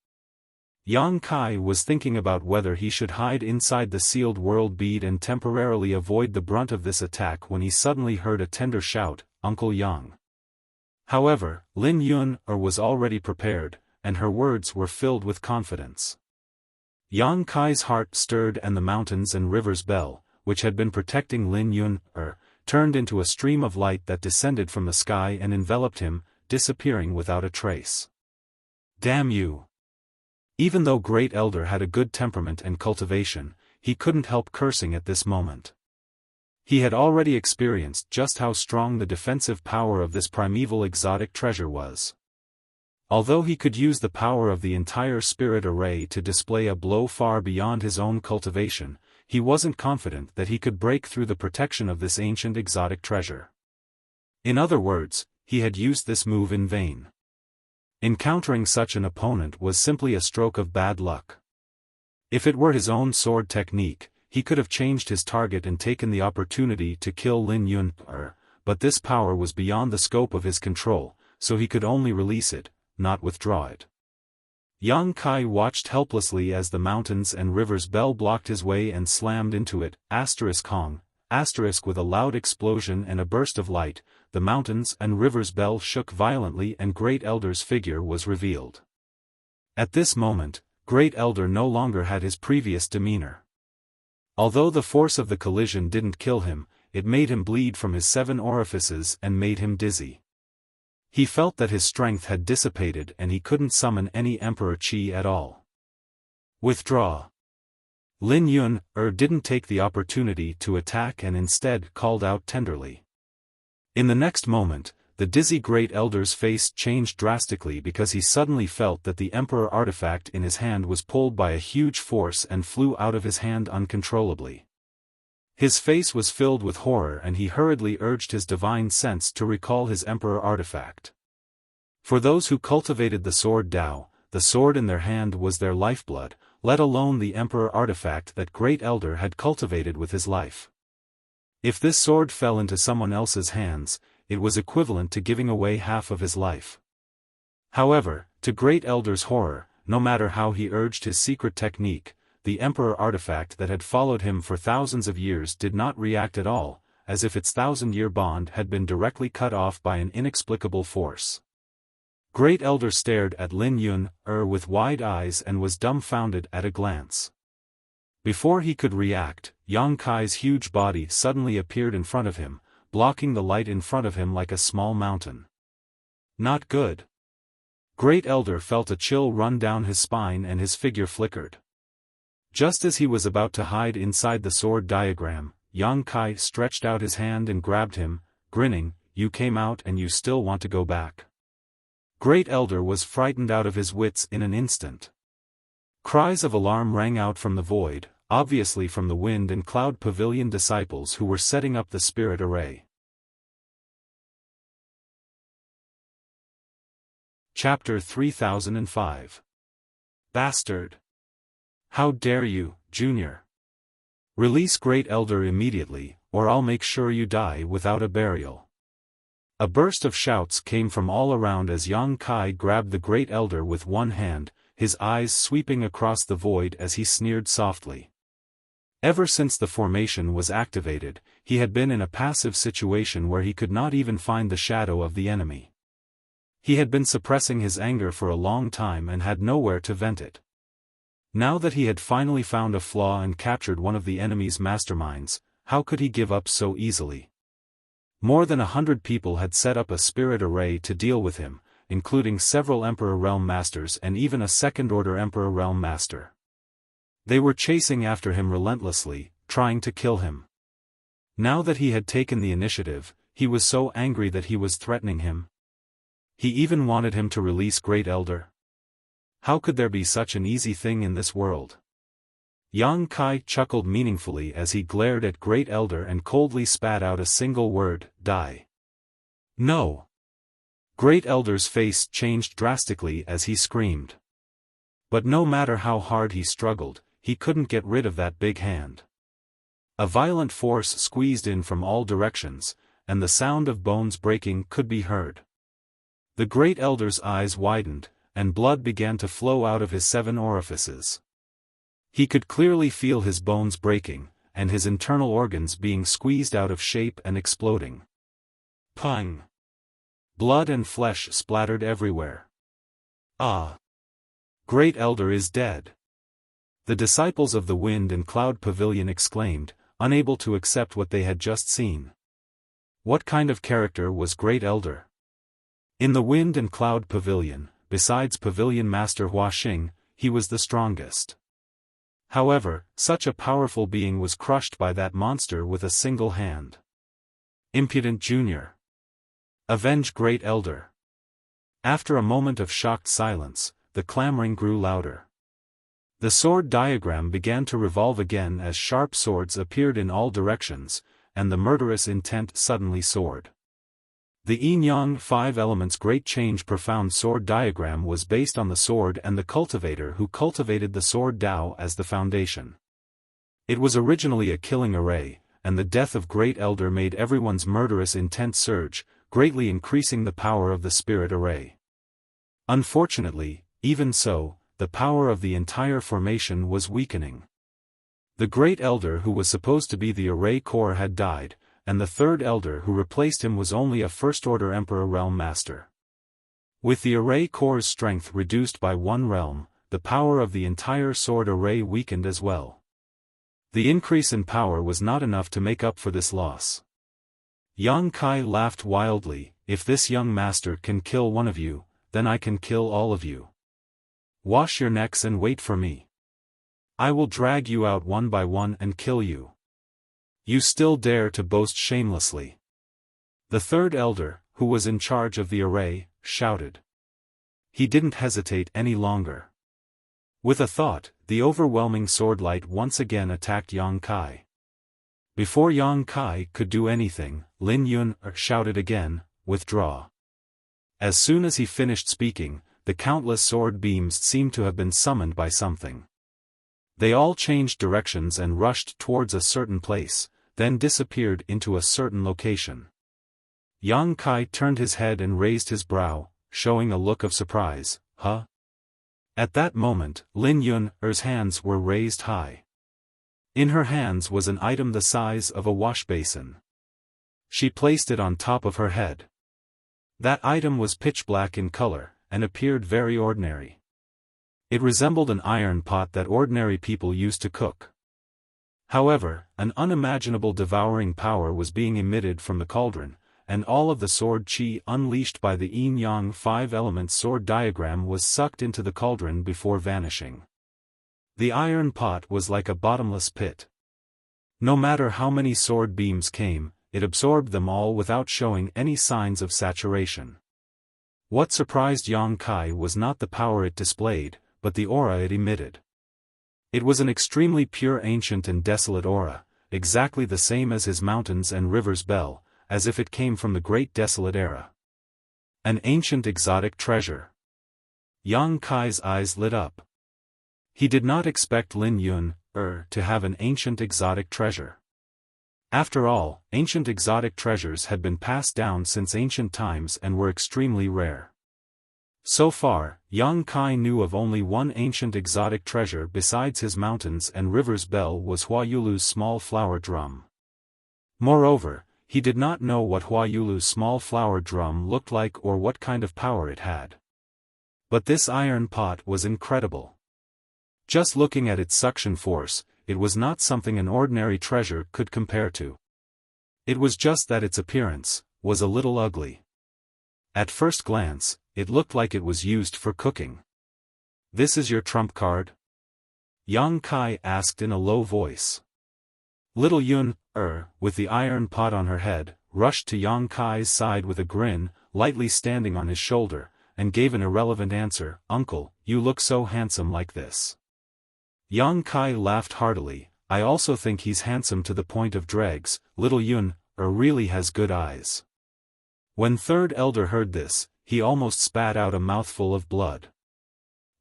Yang Kai was thinking about whether he should hide inside the sealed world bead and temporarily avoid the brunt of this attack when he suddenly heard a tender shout, "Uncle Yang." However, Lin Yun was already prepared, and her words were filled with confidence. Yang Kai's heart stirred and the mountains and rivers bell, which had been protecting Lin Yun, turned into a stream of light that descended from the sky and enveloped him, disappearing without a trace. Damn you! Even though Great Elder had a good temperament and cultivation, he couldn't help cursing at this moment. He had already experienced just how strong the defensive power of this primeval exotic treasure was. Although he could use the power of the entire spirit array to display a blow far beyond his own cultivation, he wasn't confident that he could break through the protection of this ancient exotic treasure. In other words, he had used this move in vain. Encountering such an opponent was simply a stroke of bad luck. If it were his own sword technique, he could have changed his target and taken the opportunity to kill Lin Yun, but this power was beyond the scope of his control, so he could only release it, not withdraw it. Yang Kai watched helplessly as the mountains and rivers bell blocked his way and slammed into it, Hong, with a loud explosion and a burst of light, the mountains and rivers bell shook violently and Great Elder's figure was revealed. At this moment, Great Elder no longer had his previous demeanor. Although the force of the collision didn't kill him, it made him bleed from his 7 orifices and made him dizzy. He felt that his strength had dissipated and he couldn't summon any Emperor Qi at all. Withdraw. Lin Yun didn't take the opportunity to attack and instead called out tenderly. In the next moment, the dizzy Great Elder's face changed drastically because he suddenly felt that the Emperor artifact in his hand was pulled by a huge force and flew out of his hand uncontrollably. His face was filled with horror and he hurriedly urged his divine sense to recall his Emperor artifact. For those who cultivated the sword Dao, the sword in their hand was their lifeblood, let alone the Emperor artifact that Great Elder had cultivated with his life. If this sword fell into someone else's hands, it was equivalent to giving away half of his life. However, to Great Elder's horror, no matter how he urged his secret technique, the Emperor artifact that had followed him for thousands of years did not react at all, as if its 1,000-year bond had been directly cut off by an inexplicable force. Great Elder stared at Lin Yun with wide eyes and was dumbfounded at a glance. Before he could react, Yang Kai's huge body suddenly appeared in front of him, blocking the light in front of him like a small mountain. Not good. Great Elder felt a chill run down his spine and his figure flickered. Just as he was about to hide inside the sword diagram, Yang Kai stretched out his hand and grabbed him, grinning, "You came out and you still want to go back." Great Elder was frightened out of his wits in an instant. Cries of alarm rang out from the void, obviously from the Wind and Cloud Pavilion disciples who were setting up the spirit array. Chapter 3005. Bastard! How dare you, Junior? Release Great Elder immediately, or I'll make sure you die without a burial. A burst of shouts came from all around as Yang Kai grabbed the Great Elder with one hand, his eyes sweeping across the void as he sneered softly. Ever since the formation was activated, he had been in a passive situation where he could not even find the shadow of the enemy. He had been suppressing his anger for a long time and had nowhere to vent it. Now that he had finally found a flaw and captured one of the enemy's masterminds, how could he give up so easily? More than 100 people had set up a spirit array to deal with him, including several Emperor Realm Masters and even a second-order Emperor Realm Master. They were chasing after him relentlessly, trying to kill him. Now that he had taken the initiative, he was so angry that he was threatening him. He even wanted him to release Great Elder. How could there be such an easy thing in this world? Yang Kai chuckled meaningfully as he glared at Great Elder and coldly spat out a single word, "Die." No! Great Elder's face changed drastically as he screamed. But no matter how hard he struggled, he couldn't get rid of that big hand. A violent force squeezed in from all directions, and the sound of bones breaking could be heard. The Great Elder's eyes widened, and blood began to flow out of his 7 orifices. He could clearly feel his bones breaking, and his internal organs being squeezed out of shape and exploding. Pang! Blood and flesh splattered everywhere. Ah! Great Elder is dead! The disciples of the Wind and Cloud Pavilion exclaimed, unable to accept what they had just seen. What kind of character was Great Elder? In the Wind and Cloud Pavilion, besides Pavilion Master Huaxing, he was the strongest. However, such a powerful being was crushed by that monster with a single hand. Impudent Junior! Avenge Great Elder! After a moment of shocked silence, the clamoring grew louder. The sword diagram began to revolve again as sharp swords appeared in all directions, and the murderous intent suddenly soared. The Yin-Yang 5 Elements Great Change Profound Sword Diagram was based on the sword and the cultivator who cultivated the sword Dao as the foundation. It was originally a killing array, and the death of Great Elder made everyone's murderous intent surge, greatly increasing the power of the spirit array. Unfortunately, even so, the power of the entire formation was weakening. The Great Elder who was supposed to be the array core had died, and the third elder who replaced him was only a first-order Emperor Realm Master. With the array core's strength reduced by 1 realm, the power of the entire sword array weakened as well. The increase in power was not enough to make up for this loss. Yang Kai laughed wildly, "If this young master can kill one of you, then I can kill all of you. Wash your necks and wait for me. I will drag you out one by one and kill you. You still dare to boast shamelessly." The third elder, who was in charge of the array, shouted. He didn't hesitate any longer. With a thought, the overwhelming sword light once again attacked Yang Kai. Before Yang Kai could do anything, Lin Yun shouted again, "Withdraw." As soon as he finished speaking, the countless sword beams seemed to have been summoned by something. They all changed directions and rushed towards a certain place, then disappeared into a certain location. Yang Kai turned his head and raised his brow, showing a look of surprise. "Huh?" At that moment, Lin Yun's hands were raised high. In her hands was an item the size of a wash basin. She placed it on top of her head. That item was pitch black in color, and appeared very ordinary. It resembled an iron pot that ordinary people used to cook. However, an unimaginable devouring power was being emitted from the cauldron, and all of the sword chi unleashed by the Yin-Yang 5 Elements sword diagram was sucked into the cauldron before vanishing. The iron pot was like a bottomless pit. No matter how many sword beams came, it absorbed them all without showing any signs of saturation. What surprised Yang Kai was not the power it displayed, but the aura it emitted. It was an extremely pure ancient and desolate aura, exactly the same as his mountains and rivers bell, as if it came from the great desolate era. An ancient exotic treasure. Yang Kai's eyes lit up. He did not expect Lin Yun to have an ancient exotic treasure. After all, ancient exotic treasures had been passed down since ancient times and were extremely rare. So far, Yang Kai knew of only one ancient exotic treasure besides his mountains and rivers bell was Huayulu's small flower drum. Moreover, he did not know what Huayulu's small flower drum looked like or what kind of power it had. But this iron pot was incredible. Just looking at its suction force, it was not something an ordinary treasure could compare to. It was just that its appearance was a little ugly. At first glance, it looked like it was used for cooking. "This is your trump card?" Yang Kai asked in a low voice. Little Yun, with the iron pot on her head, rushed to Yang Kai's side with a grin, lightly standing on his shoulder, and gave an irrelevant answer, "Uncle, you look so handsome like this." Yang Kai laughed heartily. "I also think he's handsome to the point of dregs. Little Yun really has good eyes." When third elder heard this, he almost spat out a mouthful of blood.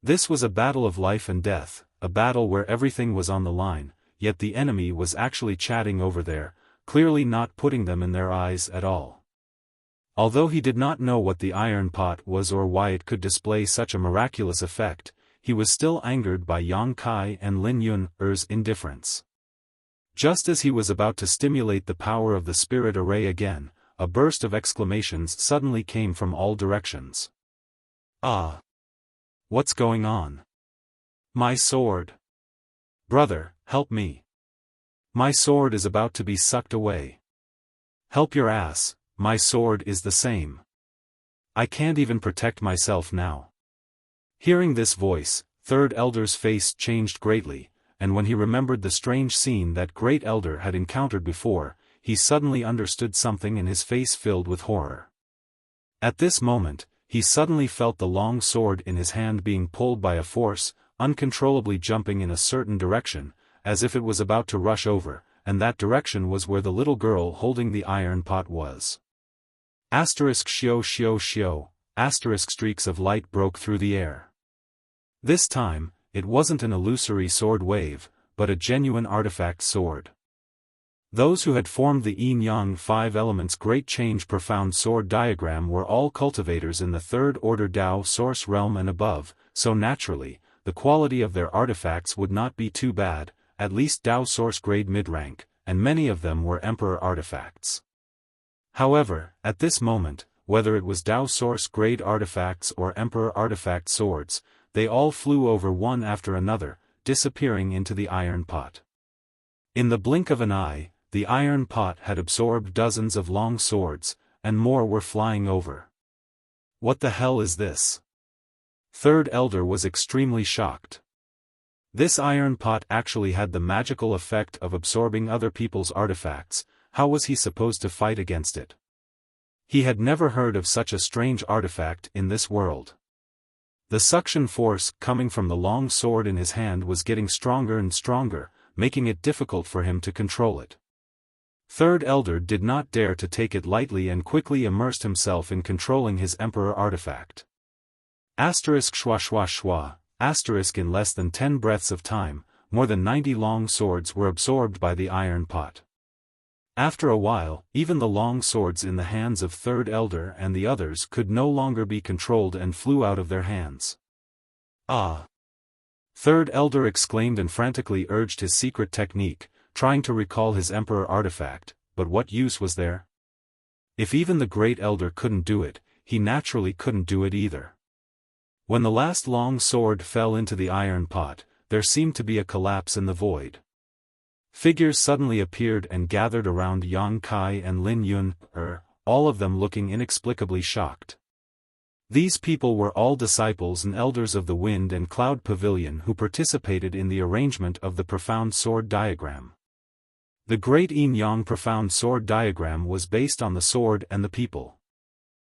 This was a battle of life and death, a battle where everything was on the line, yet the enemy was actually chatting over there, clearly not putting them in their eyes at all. Although he did not know what the iron pot was or why it could display such a miraculous effect, he was still angered by Yang Kai and Lin Yun's indifference. Just as he was about to stimulate the power of the spirit array again, a burst of exclamations suddenly came from all directions. Ah! What's going on? My sword! Brother, help me! My sword is about to be sucked away. Help your ass, my sword is the same. I can't even protect myself now. Hearing this voice, Third Elder's face changed greatly, and when he remembered the strange scene that Great Elder had encountered before, he suddenly understood something and his face filled with horror. At this moment, he suddenly felt the long sword in his hand being pulled by a force, uncontrollably jumping in a certain direction, as if it was about to rush over, and that direction was where the little girl holding the iron pot was. Shio shio shio, streaks of light broke through the air. This time, it wasn't an illusory sword wave, but a genuine artifact sword. Those who had formed the Yin-Yang 5 Elements Great Change Profound Sword diagram were all cultivators in the Third Order Tao Source realm and above, so naturally, the quality of their artifacts would not be too bad, at least Tao Source grade mid-rank, and many of them were Emperor artifacts. However, at this moment, whether it was Tao Source grade artifacts or Emperor artifact swords, they all flew over one after another, disappearing into the iron pot. In the blink of an eye, the iron pot had absorbed dozens of long swords, and more were flying over. What the hell is this? Third Elder was extremely shocked. This iron pot actually had the magical effect of absorbing other people's artifacts. How was he supposed to fight against it? He had never heard of such a strange artifact in this world. The suction force coming from the long sword in his hand was getting stronger and stronger, making it difficult for him to control it. Third Elder did not dare to take it lightly and quickly immersed himself in controlling his Emperor artifact. Shwa shwa shwa, in less than 10 breaths of time, more than 90 long swords were absorbed by the iron pot. After a while, even the long swords in the hands of Third Elder and the others could no longer be controlled and flew out of their hands. Ah! Third Elder exclaimed and frantically urged his secret technique, trying to recall his Emperor artifact, but what use was there? If even the Great Elder couldn't do it, he naturally couldn't do it either. When the last long sword fell into the iron pot, there seemed to be a collapse in the void. Figures suddenly appeared and gathered around Yang Kai and Lin Yun, all of them looking inexplicably shocked. These people were all disciples and elders of the Wind and Cloud Pavilion who participated in the arrangement of the Profound Sword diagram. The Great Yin-Yang Profound Sword diagram was based on the sword and the people.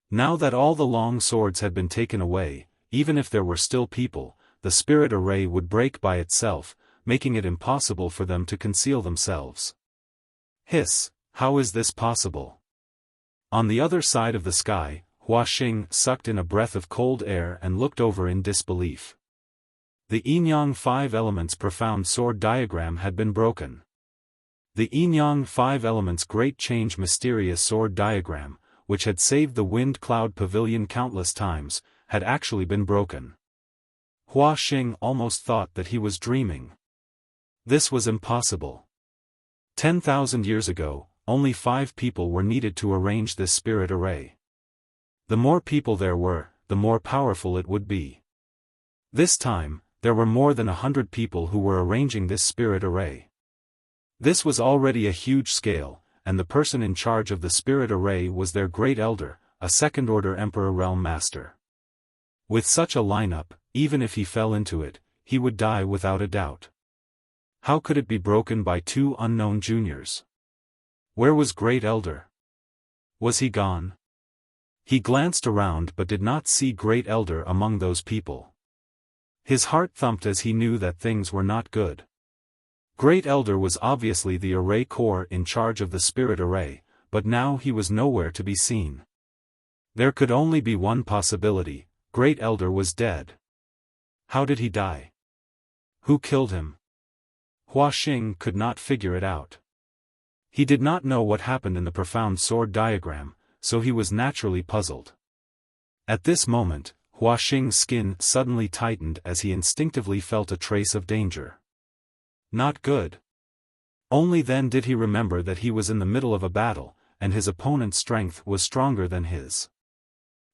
Now that all the long swords had been taken away, even if there were still people, the spirit array would break by itself, making it impossible for them to conceal themselves. Hiss, how is this possible? On the other side of the sky, Hua Xing sucked in a breath of cold air and looked over in disbelief. The Yin-Yang 5 Elements Profound Sword diagram had been broken. The Yin-Yang 5 Elements Great Change Mysterious Sword diagram, which had saved the Wind Cloud Pavilion countless times, had actually been broken. Hua Xing almost thought that he was dreaming. This was impossible. 10,000 years ago, only 5 people were needed to arrange this spirit array. The more people there were, the more powerful it would be. This time, there were more than 100 people who were arranging this spirit array. This was already a huge scale, and the person in charge of the spirit array was their Great Elder, a second-order Emperor Realm Master. With such a lineup, even if he fell into it, he would die without a doubt. How could it be broken by 2 unknown juniors? Where was Great Elder? Was he gone? He glanced around but did not see Great Elder among those people. His heart thumped as he knew that things were not good. Great Elder was obviously the array core in charge of the spirit array, but now he was nowhere to be seen. There could only be one possibility: Great Elder was dead. How did he die? Who killed him? Hua Xing could not figure it out. He did not know what happened in the Profound Sword diagram, so he was naturally puzzled. At this moment, Hua Xing's skin suddenly tightened as he instinctively felt a trace of danger. Not good. Only then did he remember that he was in the middle of a battle, and his opponent's strength was stronger than his.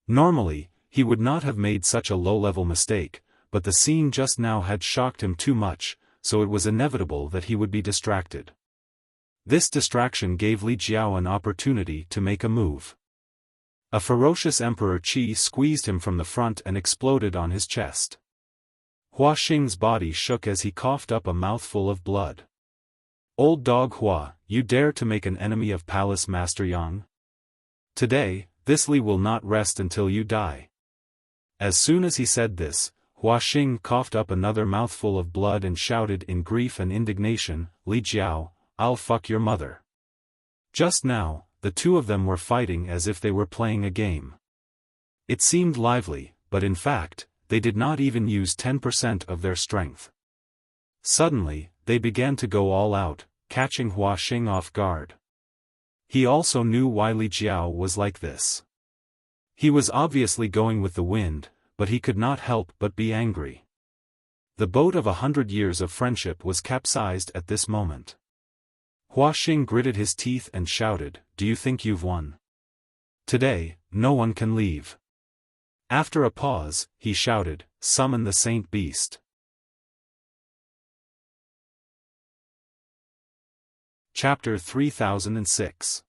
Normally, he would not have made such a low-level mistake, but the scene just now had shocked him too much, so it was inevitable that he would be distracted. This distraction gave Li Jiao an opportunity to make a move. A ferocious Emperor Qi squeezed him from the front and exploded on his chest. Hua Xing's body shook as he coughed up a mouthful of blood. "Old dog Hua, you dare to make an enemy of Palace Master Yang? Today, this Li will not rest until you die." As soon as he said this, Hua Xing coughed up another mouthful of blood and shouted in grief and indignation, "Li Jiao, I'll fuck your mother." Just now, the two of them were fighting as if they were playing a game. It seemed lively, but in fact, they did not even use 10% of their strength. Suddenly, they began to go all out, catching Hua Xing off guard. He also knew why Li Jiao was like this. He was obviously going with the wind, but he could not help but be angry. The boat of 100 years of friendship was capsized at this moment. Hua Xing gritted his teeth and shouted, "Do you think you've won? Today, no one can leave." After a pause, he shouted, "Summon the Saint Beast." Chapter 3006.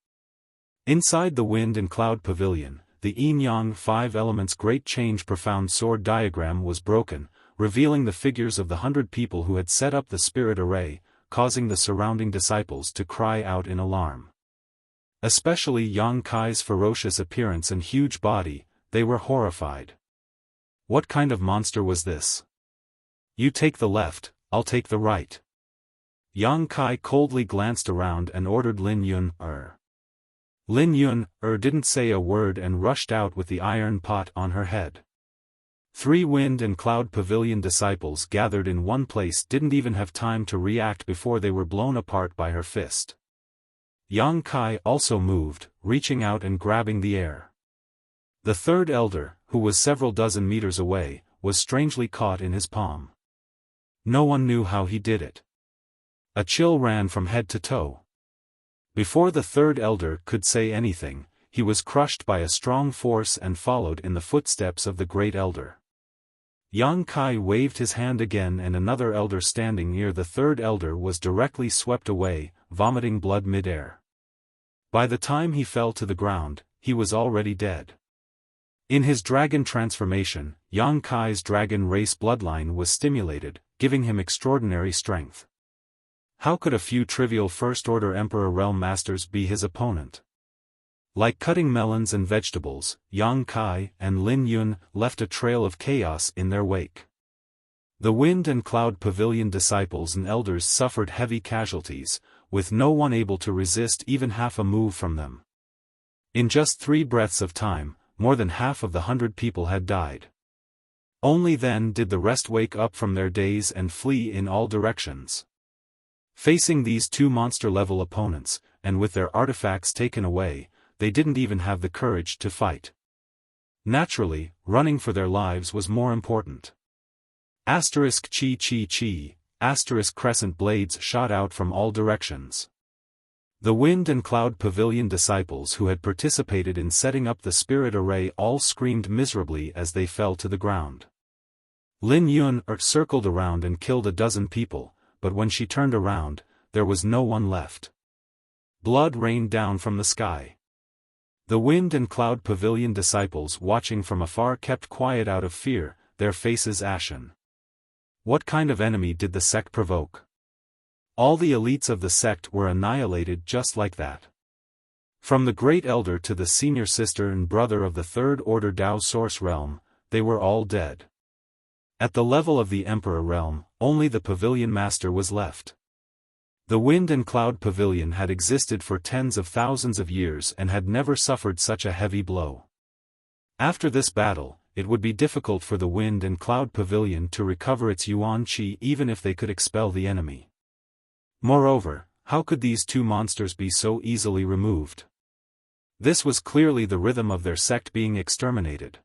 Inside the Wind and Cloud Pavilion, the Yin-Yang Five Elements Great Change Profound Sword diagram was broken, revealing the figures of the 100 people who had set up the spirit array, causing the surrounding disciples to cry out in alarm. Especially Yang Kai's ferocious appearance and huge body, they were horrified. What kind of monster was this? "You take the left, I'll take the right." Yang Kai coldly glanced around and ordered Lin Yun. Lin Yun didn't say a word and rushed out with the iron pot on her head. 3 Wind and Cloud Pavilion disciples gathered in one place didn't even have time to react before they were blown apart by her fist. Yang Kai also moved, reaching out and grabbing the air. The third elder, who was several dozen meters away, was strangely caught in his palm. No one knew how he did it. A chill ran from head to toe. Before the third elder could say anything, he was crushed by a strong force and followed in the footsteps of the great elder. Yang Kai waved his hand again and another elder standing near the third elder was directly swept away, vomiting blood mid-air. By the time he fell to the ground, he was already dead. In his dragon transformation, Yang Kai's dragon race bloodline was stimulated, giving him extraordinary strength. How could a few trivial First-Order Emperor Realm Masters be his opponent? Like cutting melons and vegetables, Yang Kai and Lin Yun left a trail of chaos in their wake. The Wind and Cloud Pavilion disciples and elders suffered heavy casualties, with no one able to resist even half a move from them. In just 3 breaths of time, more than half of the 100 people had died. Only then did the rest wake up from their daze and flee in all directions. Facing these 2 monster-level opponents, and with their artifacts taken away, they didn't even have the courage to fight. Naturally, running for their lives was more important. Asterisk chi chi chi, asterisk crescent blades shot out from all directions. The Wind and Cloud Pavilion disciples who had participated in setting up the spirit array all screamed miserably as they fell to the ground. Lin Yun circled around and killed a dozen people, but when she turned around, there was no one left. Blood rained down from the sky. The Wind and Cloud Pavilion disciples watching from afar kept quiet out of fear, their faces ashen. What kind of enemy did the sect provoke? All the elites of the sect were annihilated just like that. From the Great Elder to the senior sister and brother of the Third Order Dao Source Realm, they were all dead. At the level of the Emperor Realm, only the Pavilion Master was left. The Wind and Cloud Pavilion had existed for tens of thousands of years and had never suffered such a heavy blow. After this battle, it would be difficult for the Wind and Cloud Pavilion to recover its Yuan Qi even if they could expel the enemy. Moreover, how could these 2 monsters be so easily removed? This was clearly the rhythm of their sect being exterminated.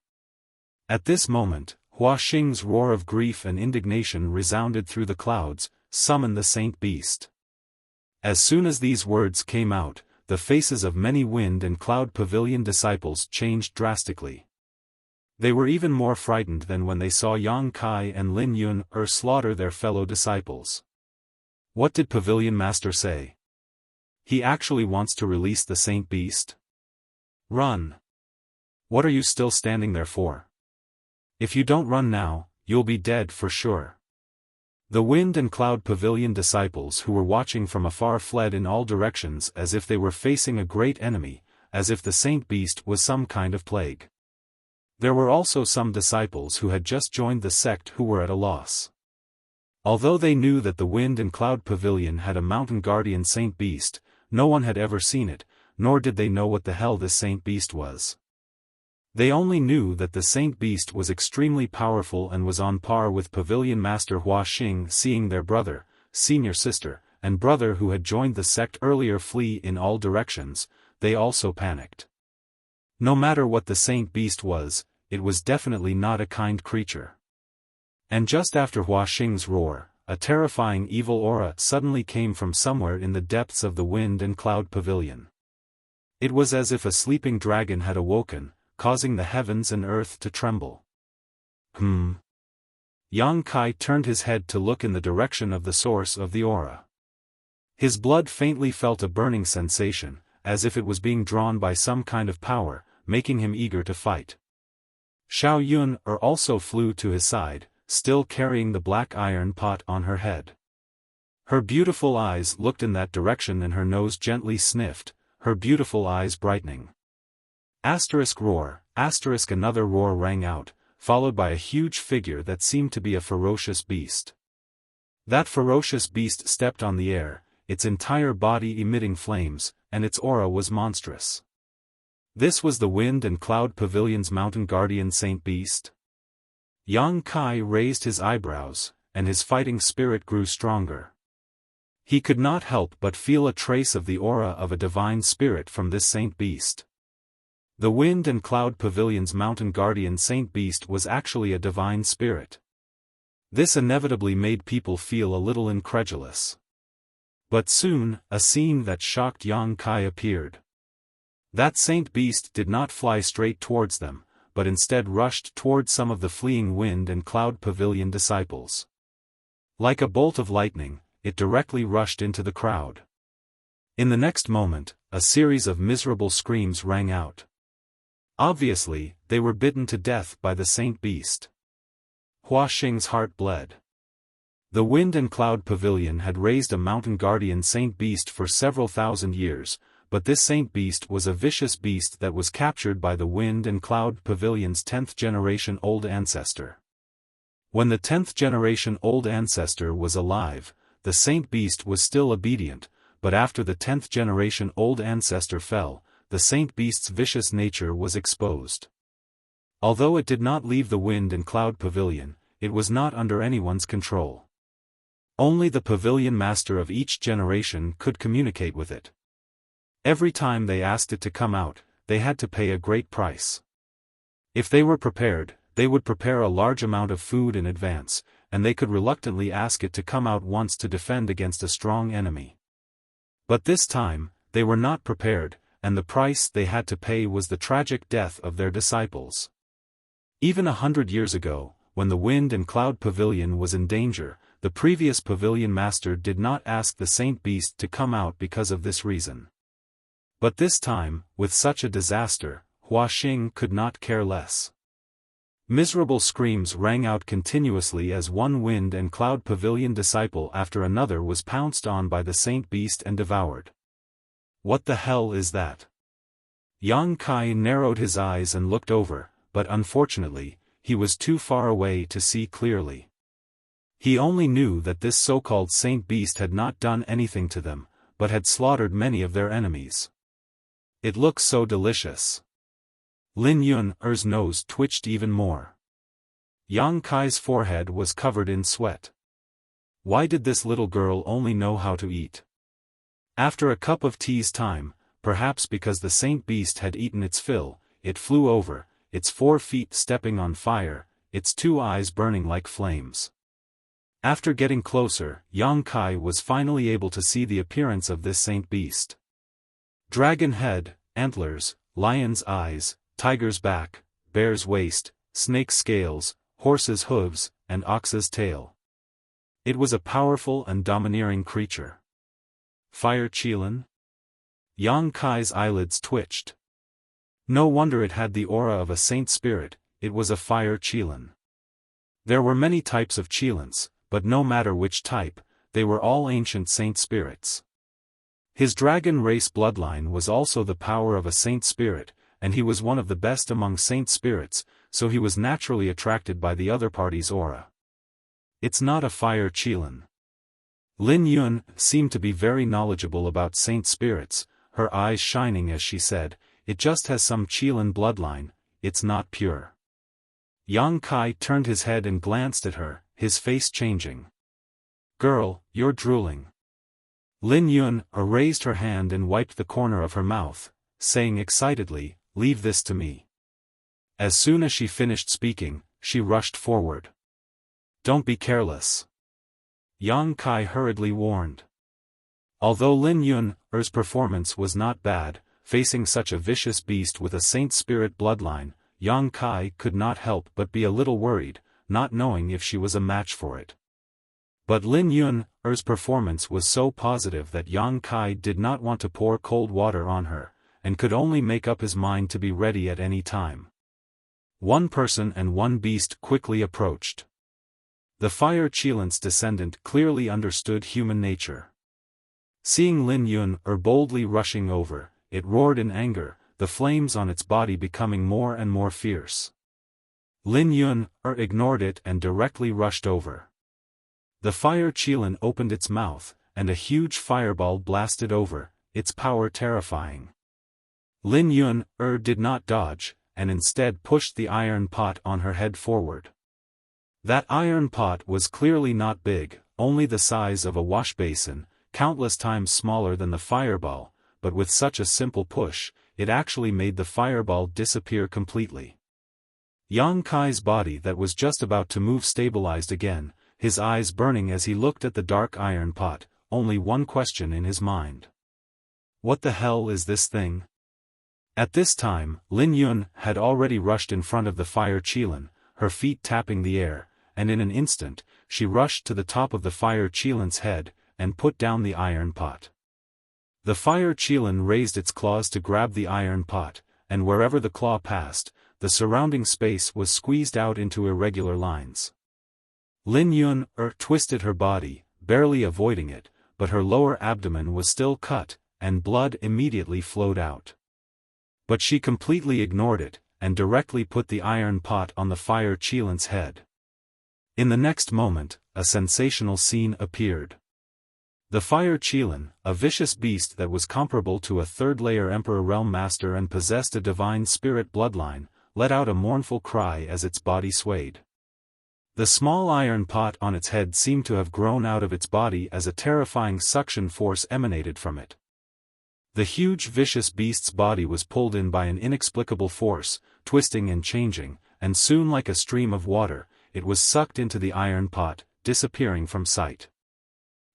At this moment, Hua Xing's roar of grief and indignation resounded through the clouds, "Summon the Saint Beast." As soon as these words came out, the faces of many Wind and Cloud Pavilion disciples changed drastically. They were even more frightened than when they saw Yang Kai and Lin Yun slaughter their fellow disciples. What did Pavilion Master say? He actually wants to release the Saint Beast? Run! What are you still standing there for? If you don't run now, you'll be dead for sure. The Wind and Cloud Pavilion disciples who were watching from afar fled in all directions as if they were facing a great enemy, as if the Saint Beast was some kind of plague. There were also some disciples who had just joined the sect who were at a loss. Although they knew that the Wind and Cloud Pavilion had a mountain guardian Saint Beast, no one had ever seen it, nor did they know what the hell this Saint Beast was. They only knew that the Saint Beast was extremely powerful and was on par with Pavilion Master Hua Xing. Seeing their brother, senior sister, and brother who had joined the sect earlier flee in all directions, they also panicked. No matter what the Saint Beast was, it was definitely not a kind creature. And just after Hua Xing's roar, a terrifying evil aura suddenly came from somewhere in the depths of the Wind and Cloud Pavilion. It was as if a sleeping dragon had awoken, causing the heavens and earth to tremble. Yang Kai turned his head to look in the direction of the source of the aura. His blood faintly felt a burning sensation, as if it was being drawn by some kind of power, making him eager to fight. Xiao Yun also flew to his side, still carrying the black iron pot on her head. Her beautiful eyes looked in that direction and her nose gently sniffed, her beautiful eyes brightening. Roar, another roar rang out, followed by a huge figure that seemed to be a ferocious beast. That ferocious beast stepped on the air, its entire body emitting flames, and its aura was monstrous. This was the Wind and Cloud Pavilion's mountain guardian Saint Beast? Yang Kai raised his eyebrows, and his fighting spirit grew stronger. He could not help but feel a trace of the aura of a divine spirit from this Saint Beast. The Wind and Cloud Pavilion's mountain guardian Saint Beast was actually a divine spirit. This inevitably made people feel a little incredulous. But soon, a scene that shocked Yang Kai appeared. That Saint Beast did not fly straight towards them, but instead rushed towards some of the fleeing Wind and Cloud Pavilion disciples. Like a bolt of lightning, it directly rushed into the crowd. In the next moment, a series of miserable screams rang out. Obviously, they were bitten to death by the Saint Beast. Hua Xing's heart bled. The Wind and Cloud Pavilion had raised a mountain guardian Saint Beast for several thousand years, but this Saint Beast was a vicious beast that was captured by the Wind and Cloud Pavilion's 10th generation old ancestor. When the 10th generation old ancestor was alive, the Saint Beast was still obedient, but after the 10th generation old ancestor fell, the Saint Beast's vicious nature was exposed. Although it did not leave the Wind and Cloud Pavilion, it was not under anyone's control. Only the Pavilion Master of each generation could communicate with it. Every time they asked it to come out, they had to pay a great price. If they were prepared, they would prepare a large amount of food in advance, and they could reluctantly ask it to come out once to defend against a strong enemy. But this time, they were not prepared, and the price they had to pay was the tragic death of their disciples. Even 100 years ago, when the Wind and Cloud Pavilion was in danger, the previous Pavilion Master did not ask the Saint Beast to come out because of this reason. But this time, with such a disaster, Hua Xing could not care less. Miserable screams rang out continuously as one Wind and Cloud Pavilion disciple after another was pounced on by the Saint Beast and devoured. What the hell is that? Yang Kai narrowed his eyes and looked over, but unfortunately, he was too far away to see clearly. He only knew that this so-called Saint Beast had not done anything to them, but had slaughtered many of their enemies. It looks so delicious. Lin Yun's nose twitched even more. Yang Kai's forehead was covered in sweat. Why did this little girl only know how to eat? After a cup of tea's time, perhaps because the saint beast had eaten its fill, it flew over, its 4 feet stepping on fire, its 2 eyes burning like flames. After getting closer, Yang Kai was finally able to see the appearance of this saint beast. Dragon head, antlers, lion's eyes, tiger's back, bear's waist, snake's scales, horse's hooves, and ox's tail. It was a powerful and domineering creature. Fire Qilin? Yang Kai's eyelids twitched. No wonder it had the aura of a saint spirit, it was a fire Qilin. There were many types of Qilins, but no matter which type, they were all ancient saint spirits. His dragon race bloodline was also the power of a saint spirit, and he was one of the best among saint spirits, so he was naturally attracted by the other party's aura. It's not a fire Qilin. Lin Yun seemed to be very knowledgeable about saint spirits, her eyes shining as she said, "It just has some Qilin bloodline, it's not pure." Yang Kai turned his head and glanced at her, his face changing. "Girl, you're drooling." Lin Yun raised her hand and wiped the corner of her mouth, saying excitedly, "Leave this to me." As soon as she finished speaking, she rushed forward. "Don't be careless," Yang Kai hurriedly warned. Although Lin Yun's performance was not bad, facing such a vicious beast with a saint spirit bloodline, Yang Kai could not help but be a little worried, not knowing if she was a match for it. But Lin Yun's performance was so positive that Yang Kai did not want to pour cold water on her, and could only make up his mind to be ready at any time. One person and one beast quickly approached. The fire Qilin's descendant clearly understood human nature. Seeing Lin Yun boldly rushing over, it roared in anger, the flames on its body becoming more and more fierce. Lin Yun ignored it and directly rushed over. The fire Qilin opened its mouth, and a huge fireball blasted over, its power terrifying. Lin Yun did not dodge, and instead pushed the iron pot on her head forward. That iron pot was clearly not big, only the size of a wash basin, countless times smaller than the fireball, but with such a simple push, it actually made the fireball disappear completely. Yang Kai's body that was just about to move stabilized again, his eyes burning as he looked at the dark iron pot, only one question in his mind. What the hell is this thing? At this time, Lin Yun had already rushed in front of the fire Qilin, her feet tapping the air, and in an instant, she rushed to the top of the fire Qilin's head, and put down the iron pot. The fire Qilin raised its claws to grab the iron pot, and wherever the claw passed, the surrounding space was squeezed out into irregular lines. Lin Yun twisted her body, barely avoiding it, but her lower abdomen was still cut, and blood immediately flowed out. But she completely ignored it, and directly put the iron pot on the fire Qilin's head. In the next moment, a sensational scene appeared. The fire Qilin, a vicious beast that was comparable to a third-layer Emperor Realm Master and possessed a divine spirit bloodline, let out a mournful cry as its body swayed. The small iron pot on its head seemed to have grown out of its body as a terrifying suction force emanated from it. The huge vicious beast's body was pulled in by an inexplicable force, twisting and changing, and soon like a stream of water, it was sucked into the iron pot, disappearing from sight.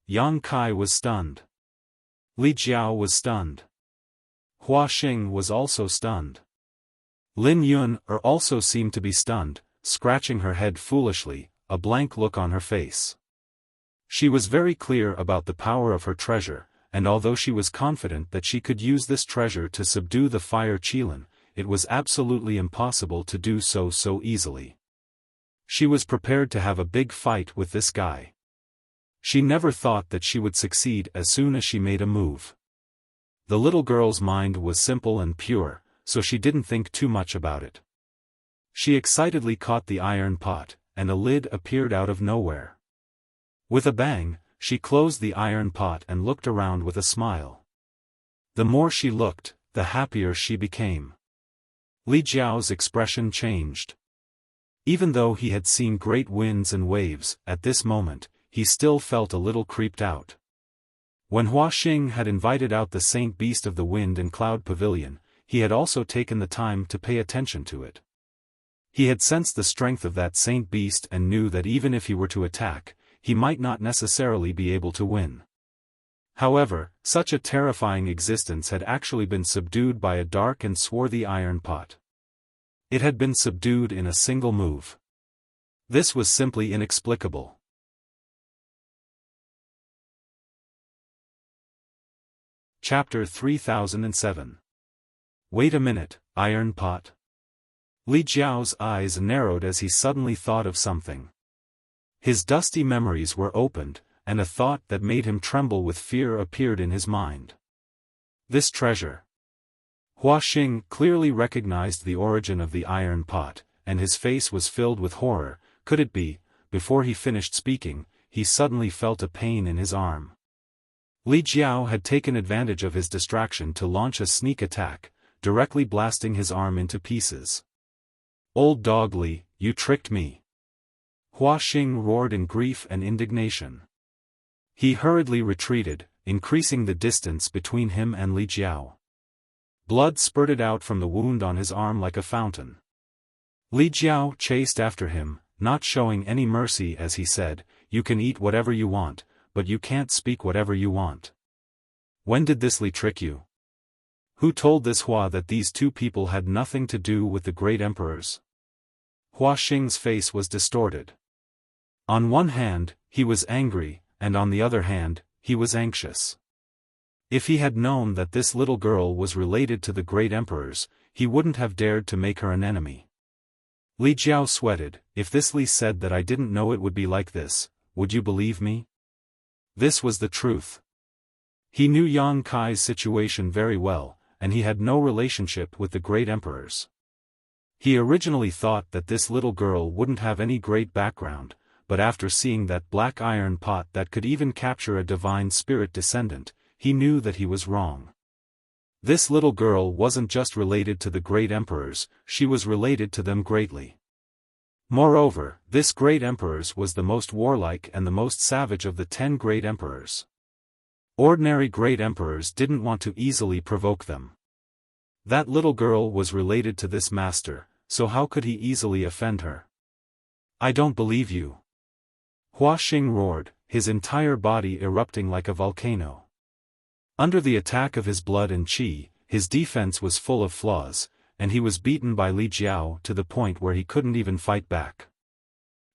Yang Kai was stunned. Li Jiao was stunned. Hua Xing was also stunned. Lin Yun also seemed to be stunned, scratching her head foolishly, a blank look on her face. She was very clear about the power of her treasure, and although she was confident that she could use this treasure to subdue the fire Qilin, it was absolutely impossible to do so easily. She was prepared to have a big fight with this guy. She never thought that she would succeed as soon as she made a move. The little girl's mind was simple and pure, so she didn't think too much about it. She excitedly caught the iron pot, and a lid appeared out of nowhere. With a bang, she closed the iron pot and looked around with a smile. The more she looked, the happier she became. Li Jiao's expression changed. Even though he had seen great winds and waves, at this moment, he still felt a little creeped out. When Hua Xing had invited out the saint beast of the wind and cloud pavilion, he had also taken the time to pay attention to it. He had sensed the strength of that saint beast and knew that even if he were to attack, he might not necessarily be able to win. However, such a terrifying existence had actually been subdued by a dark and swarthy iron pot. It had been subdued in a single move. This was simply inexplicable. Chapter 3007. Wait a minute, iron pot. Li Jiao's eyes narrowed as he suddenly thought of something. His dusty memories were opened, and a thought that made him tremble with fear appeared in his mind. This treasure. Hua Xing clearly recognized the origin of the iron pot, and his face was filled with horror. Could it be? Before he finished speaking, he suddenly felt a pain in his arm. Li Jiao had taken advantage of his distraction to launch a sneak attack, directly blasting his arm into pieces. Old dog Li, you tricked me! Hua Xing roared in grief and indignation. He hurriedly retreated, increasing the distance between him and Li Jiao. Blood spurted out from the wound on his arm like a fountain. Li Jiao chased after him, not showing any mercy as he said, "You can eat whatever you want, but you can't speak whatever you want. When did this Li trick you? Who told this Hua that these two people had nothing to do with the great emperors?" Hua Xing's face was distorted. On one hand, he was angry, and on the other hand, he was anxious. If he had known that this little girl was related to the great emperors, he wouldn't have dared to make her an enemy. Li Jiao sweated. If this Li said that I didn't know it would be like this, would you believe me? This was the truth. He knew Yang Kai's situation very well, and he had no relationship with the great emperors. He originally thought that this little girl wouldn't have any great background, but after seeing that black iron pot that could even capture a divine spirit descendant, he knew that he was wrong. This little girl wasn't just related to the great emperors, she was related to them greatly. Moreover, this great emperors was the most warlike and the most savage of the 10 great emperors. Ordinary great emperors didn't want to easily provoke them. That little girl was related to this master, so how could he easily offend her? I don't believe you. Hua Xing roared, his entire body erupting like a volcano. Under the attack of his blood and qi, his defense was full of flaws, and he was beaten by Li Jiao to the point where he couldn't even fight back.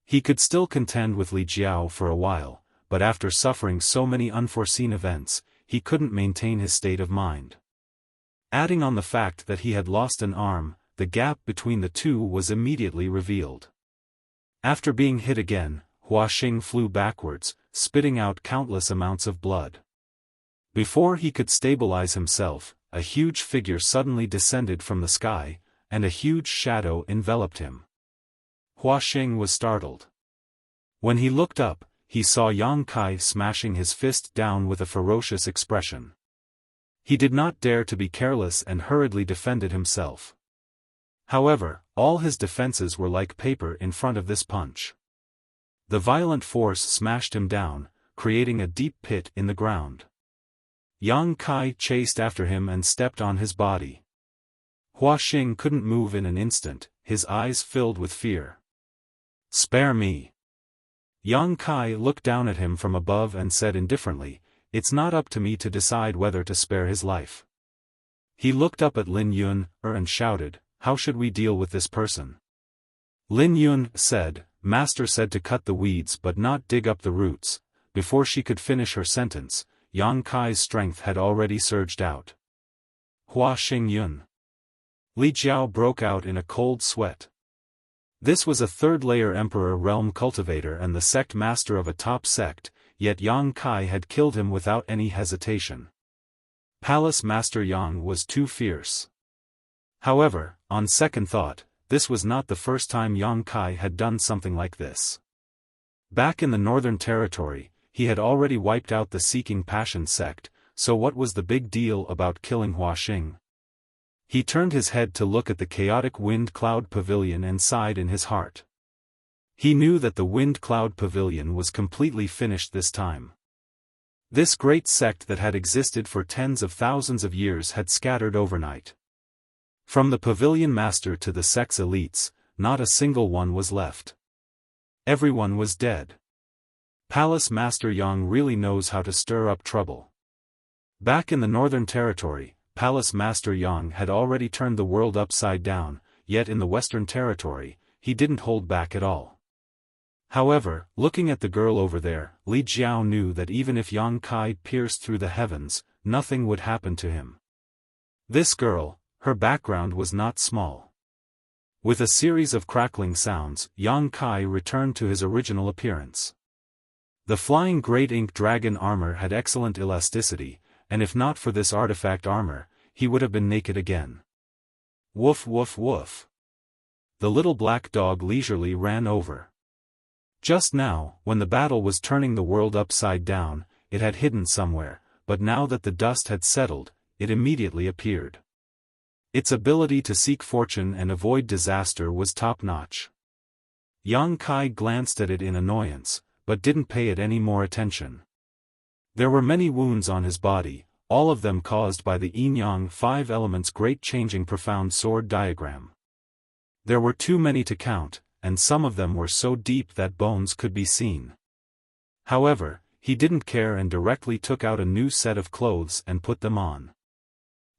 He could still contend with Li Jiao for a while, but after suffering so many unforeseen events, he couldn't maintain his state of mind. Adding on the fact that he had lost an arm, the gap between the two was immediately revealed. After being hit again, Hua Xing flew backwards, spitting out countless amounts of blood. Before he could stabilize himself, a huge figure suddenly descended from the sky, and a huge shadow enveloped him. Hua Xing was startled. When he looked up, he saw Yang Kai smashing his fist down with a ferocious expression. He did not dare to be careless and hurriedly defended himself. However, all his defenses were like paper in front of this punch. The violent force smashed him down, creating a deep pit in the ground. Yang Kai chased after him and stepped on his body. Hua Xing couldn't move in an instant, his eyes filled with fear. "Spare me." Yang Kai looked down at him from above and said indifferently, "It's not up to me to decide whether to spare his life." He looked up at Lin Yun and shouted, "How should we deal with this person?" Lin Yun said, "Master said to cut the weeds but not dig up the roots." Before she could finish her sentence, Yang Kai's strength had already surged out. Hua Xing Yun. Li Jiao broke out in a cold sweat. This was a third-layer emperor realm cultivator and the sect master of a top sect, yet Yang Kai had killed him without any hesitation. Palace Master Yang was too fierce. However, on second thought, this was not the first time Yang Kai had done something like this. Back in the Northern Territory, he had already wiped out the Seeking Passion sect, so what was the big deal about killing Hua Xing? He turned his head to look at the chaotic wind cloud pavilion and sighed in his heart. He knew that the wind cloud pavilion was completely finished this time. This great sect that had existed for tens of thousands of years had scattered overnight. From the pavilion master to the sect's elites, not a single one was left. Everyone was dead. Palace Master Yang really knows how to stir up trouble. Back in the Northern Territory, Palace Master Yang had already turned the world upside down, yet in the Western Territory, he didn't hold back at all. However, looking at the girl over there, Li Jiao knew that even if Yang Kai pierced through the heavens, nothing would happen to him. This girl, her background was not small. With a series of crackling sounds, Yang Kai returned to his original appearance. The flying great ink dragon armor had excellent elasticity, and if not for this artifact armor, he would have been naked again. Woof woof woof. The little black dog leisurely ran over. Just now, when the battle was turning the world upside down, it had hidden somewhere, but now that the dust had settled, it immediately appeared. Its ability to seek fortune and avoid disaster was top-notch. Yang Kai glanced at it in annoyance, but didn't pay it any more attention. There were many wounds on his body, all of them caused by the yin-yang five elements great changing profound sword diagram. There were too many to count, and some of them were so deep that bones could be seen. However, he didn't care and directly took out a new set of clothes and put them on.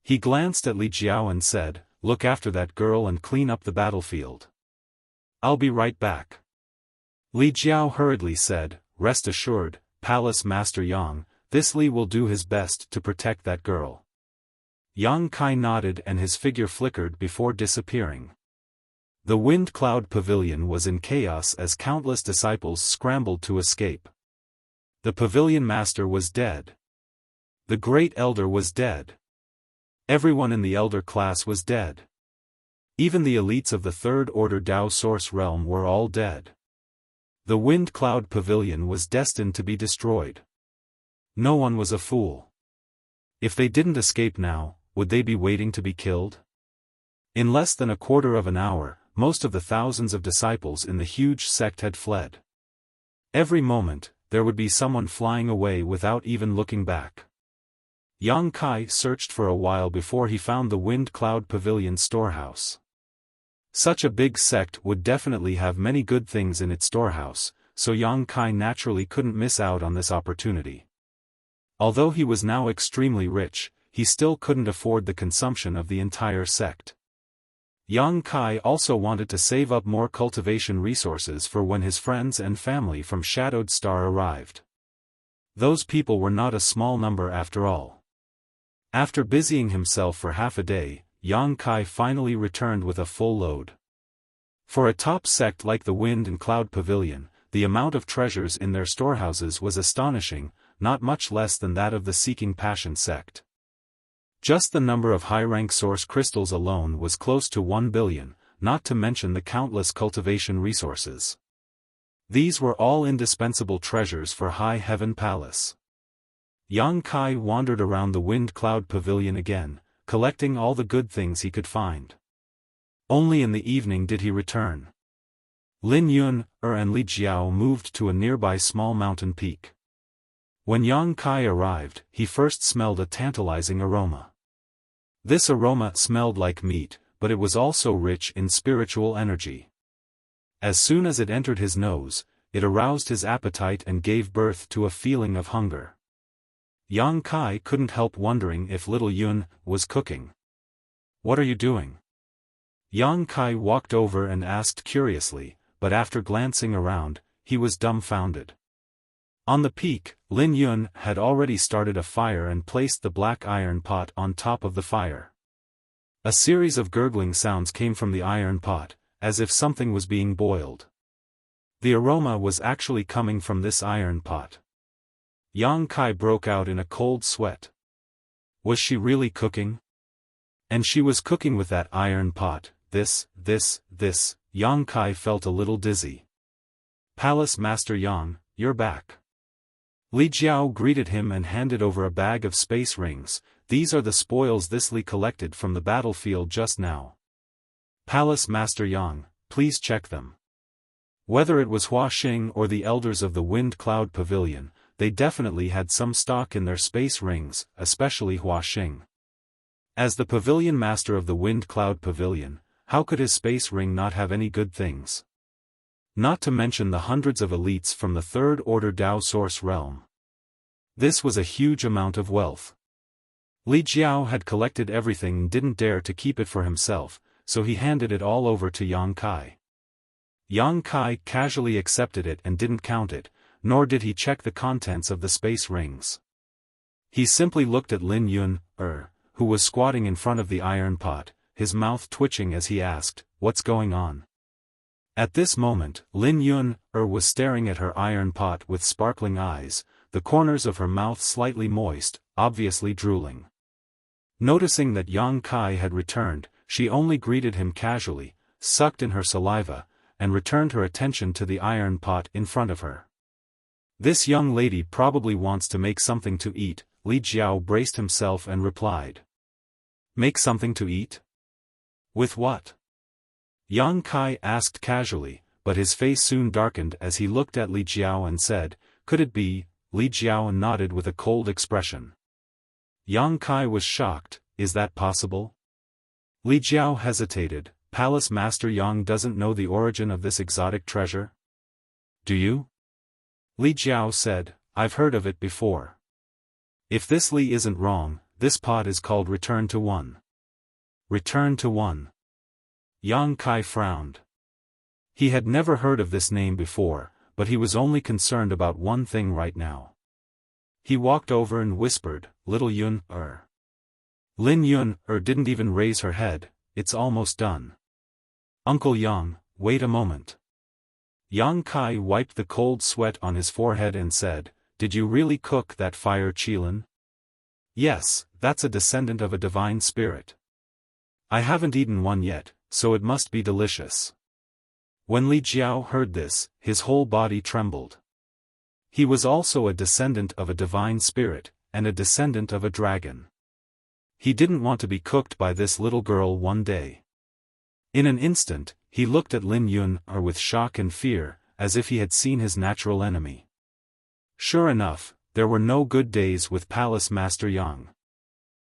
He glanced at Li Jiao and said, "Look after that girl and clean up the battlefield. I'll be right back." Li Jiao hurriedly said, "Rest assured, Palace Master Yang, this Li will do his best to protect that girl." Yang Kai nodded and his figure flickered before disappearing. The Wind Cloud Pavilion was in chaos as countless disciples scrambled to escape. The pavilion master was dead. The great elder was dead. Everyone in the elder class was dead. Even the elites of the Third Order Dao Source Realm were all dead. The Wind Cloud Pavilion was destined to be destroyed. No one was a fool. If they didn't escape now, would they be waiting to be killed? In less than a quarter of an hour, most of the thousands of disciples in the huge sect had fled. Every moment, there would be someone flying away without even looking back. Yang Kai searched for a while before he found the Wind Cloud Pavilion storehouse. Such a big sect would definitely have many good things in its storehouse, so Yang Kai naturally couldn't miss out on this opportunity. Although he was now extremely rich, he still couldn't afford the consumption of the entire sect. Yang Kai also wanted to save up more cultivation resources for when his friends and family from Shadowed Star arrived. Those people were not a small number after all. After busying himself for half a day, Yang Kai finally returned with a full load. For a top sect like the Wind and Cloud Pavilion, the amount of treasures in their storehouses was astonishing, not much less than that of the Seeking Passion sect. Just the number of high-rank source crystals alone was close to 1 billion, not to mention the countless cultivation resources. These were all indispensable treasures for High Heaven Palace. Yang Kai wandered around the Wind Cloud Pavilion again, collecting all the good things he could find. Only in the evening did he return. Lin Yun, and Li Jiao moved to a nearby small mountain peak. When Yang Kai arrived, he first smelled a tantalizing aroma. This aroma smelled like meat, but it was also rich in spiritual energy. As soon as it entered his nose, it aroused his appetite and gave birth to a feeling of hunger. Yang Kai couldn't help wondering if little Yun was cooking. "What are you doing?" Yang Kai walked over and asked curiously, but after glancing around, he was dumbfounded. On the peak, Lin Yun had already started a fire and placed the black iron pot on top of the fire. A series of gurgling sounds came from the iron pot, as if something was being boiled. The aroma was actually coming from this iron pot. Yang Kai broke out in a cold sweat. Was she really cooking? And she was cooking with that iron pot. This, Yang Kai felt a little dizzy. "Palace Master Yang, you're back." Li Jiao greeted him and handed over a bag of space rings. "These are the spoils this Li collected from the battlefield just now. Palace Master Yang, please check them." Whether it was Hua Xing or the elders of the Wind Cloud Pavilion, they definitely had some stock in their space rings, especially Hua Xing. As the pavilion master of the Wind Cloud Pavilion, how could his space ring not have any good things? Not to mention the hundreds of elites from the Third Order Dao Source realm. This was a huge amount of wealth. Li Jiao had collected everything and didn't dare to keep it for himself, so he handed it all over to Yang Kai. Yang Kai casually accepted it and didn't count it, nor did he check the contents of the space rings. He simply looked at Lin Yun, who was squatting in front of the iron pot, his mouth twitching as he asked, "What's going on?" At this moment, Lin Yun, was staring at her iron pot with sparkling eyes, the corners of her mouth slightly moist, obviously drooling. Noticing that Yang Kai had returned, she only greeted him casually, sucked in her saliva, and returned her attention to the iron pot in front of her. "This young lady probably wants to make something to eat," Li Jiao braced himself and replied. "Make something to eat? With what?" Yang Kai asked casually, but his face soon darkened as he looked at Li Jiao and said, "Could it be?" Li Jiao nodded with a cold expression. Yang Kai was shocked, "Is that possible?" Li Jiao hesitated. "Palace Master Yang doesn't know the origin of this exotic treasure? Do you?" Li Jiao said, "I've heard of it before. If this Li isn't wrong, this pot is called Return to One." Return to One. Yang Kai frowned. He had never heard of this name before, but he was only concerned about one thing right now. He walked over and whispered, "Little Yun, Lin Yun, didn't even raise her head. "It's almost done." "Uncle Yang, wait a moment." Yang Kai wiped the cold sweat on his forehead and said, "Did you really cook that fire qilin?" "Yes, that's a descendant of a divine spirit. I haven't eaten one yet, so it must be delicious." When Li Jiao heard this, his whole body trembled. He was also a descendant of a divine spirit, and a descendant of a dragon. He didn't want to be cooked by this little girl one day. In an instant, he looked at Lin Yun with shock and fear, as if he had seen his natural enemy. Sure enough, there were no good days with Palace Master Yang.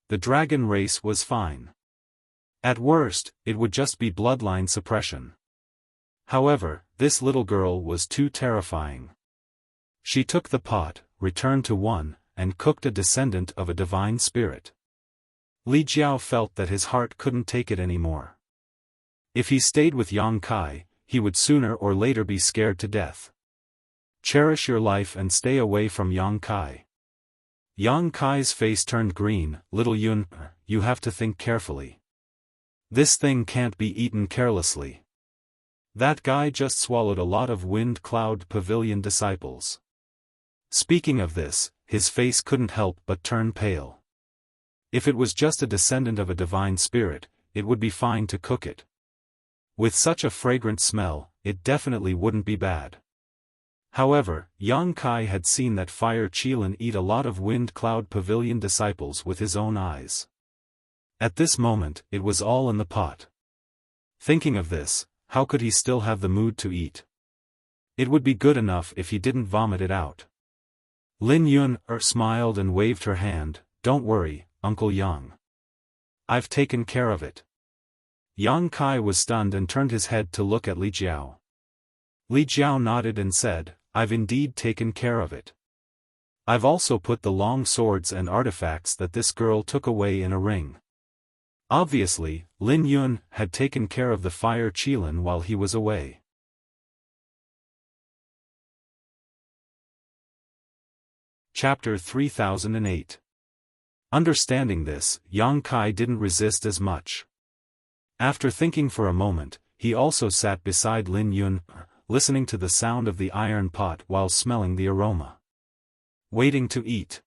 The dragon race was fine. At worst, it would just be bloodline suppression. However, this little girl was too terrifying. She took the pot, returned to one, and cooked a descendant of a divine spirit. Li Jiao felt that his heart couldn't take it anymore. If he stayed with Yang Kai, he would sooner or later be scared to death. Cherish your life and stay away from Yang Kai. Yang Kai's face turned green. "Little Yun, you have to think carefully. This thing can't be eaten carelessly. That guy just swallowed a lot of Wind Cloud Pavilion disciples." Speaking of this, his face couldn't help but turn pale. If it was just a descendant of a divine spirit, it would be fine to cook it. With such a fragrant smell, it definitely wouldn't be bad. However, Yang Kai had seen that fire qilin eat a lot of Wind Cloud Pavilion disciples with his own eyes. At this moment, it was all in the pot. Thinking of this, how could he still have the mood to eat? It would be good enough if he didn't vomit it out. Lin Yun smiled and waved her hand. "Don't worry, Uncle Yang. I've taken care of it." Yang Kai was stunned and turned his head to look at Li Jiao. Li Jiao nodded and said, "I've indeed taken care of it. I've also put the long swords and artifacts that this girl took away in a ring." Obviously, Lin Yun had taken care of the fire qilin while he was away. Chapter 3008. Understanding this, Yang Kai didn't resist as much. After thinking for a moment, he also sat beside Lin Yun, listening to the sound of the iron pot while smelling the aroma. Waiting to eat.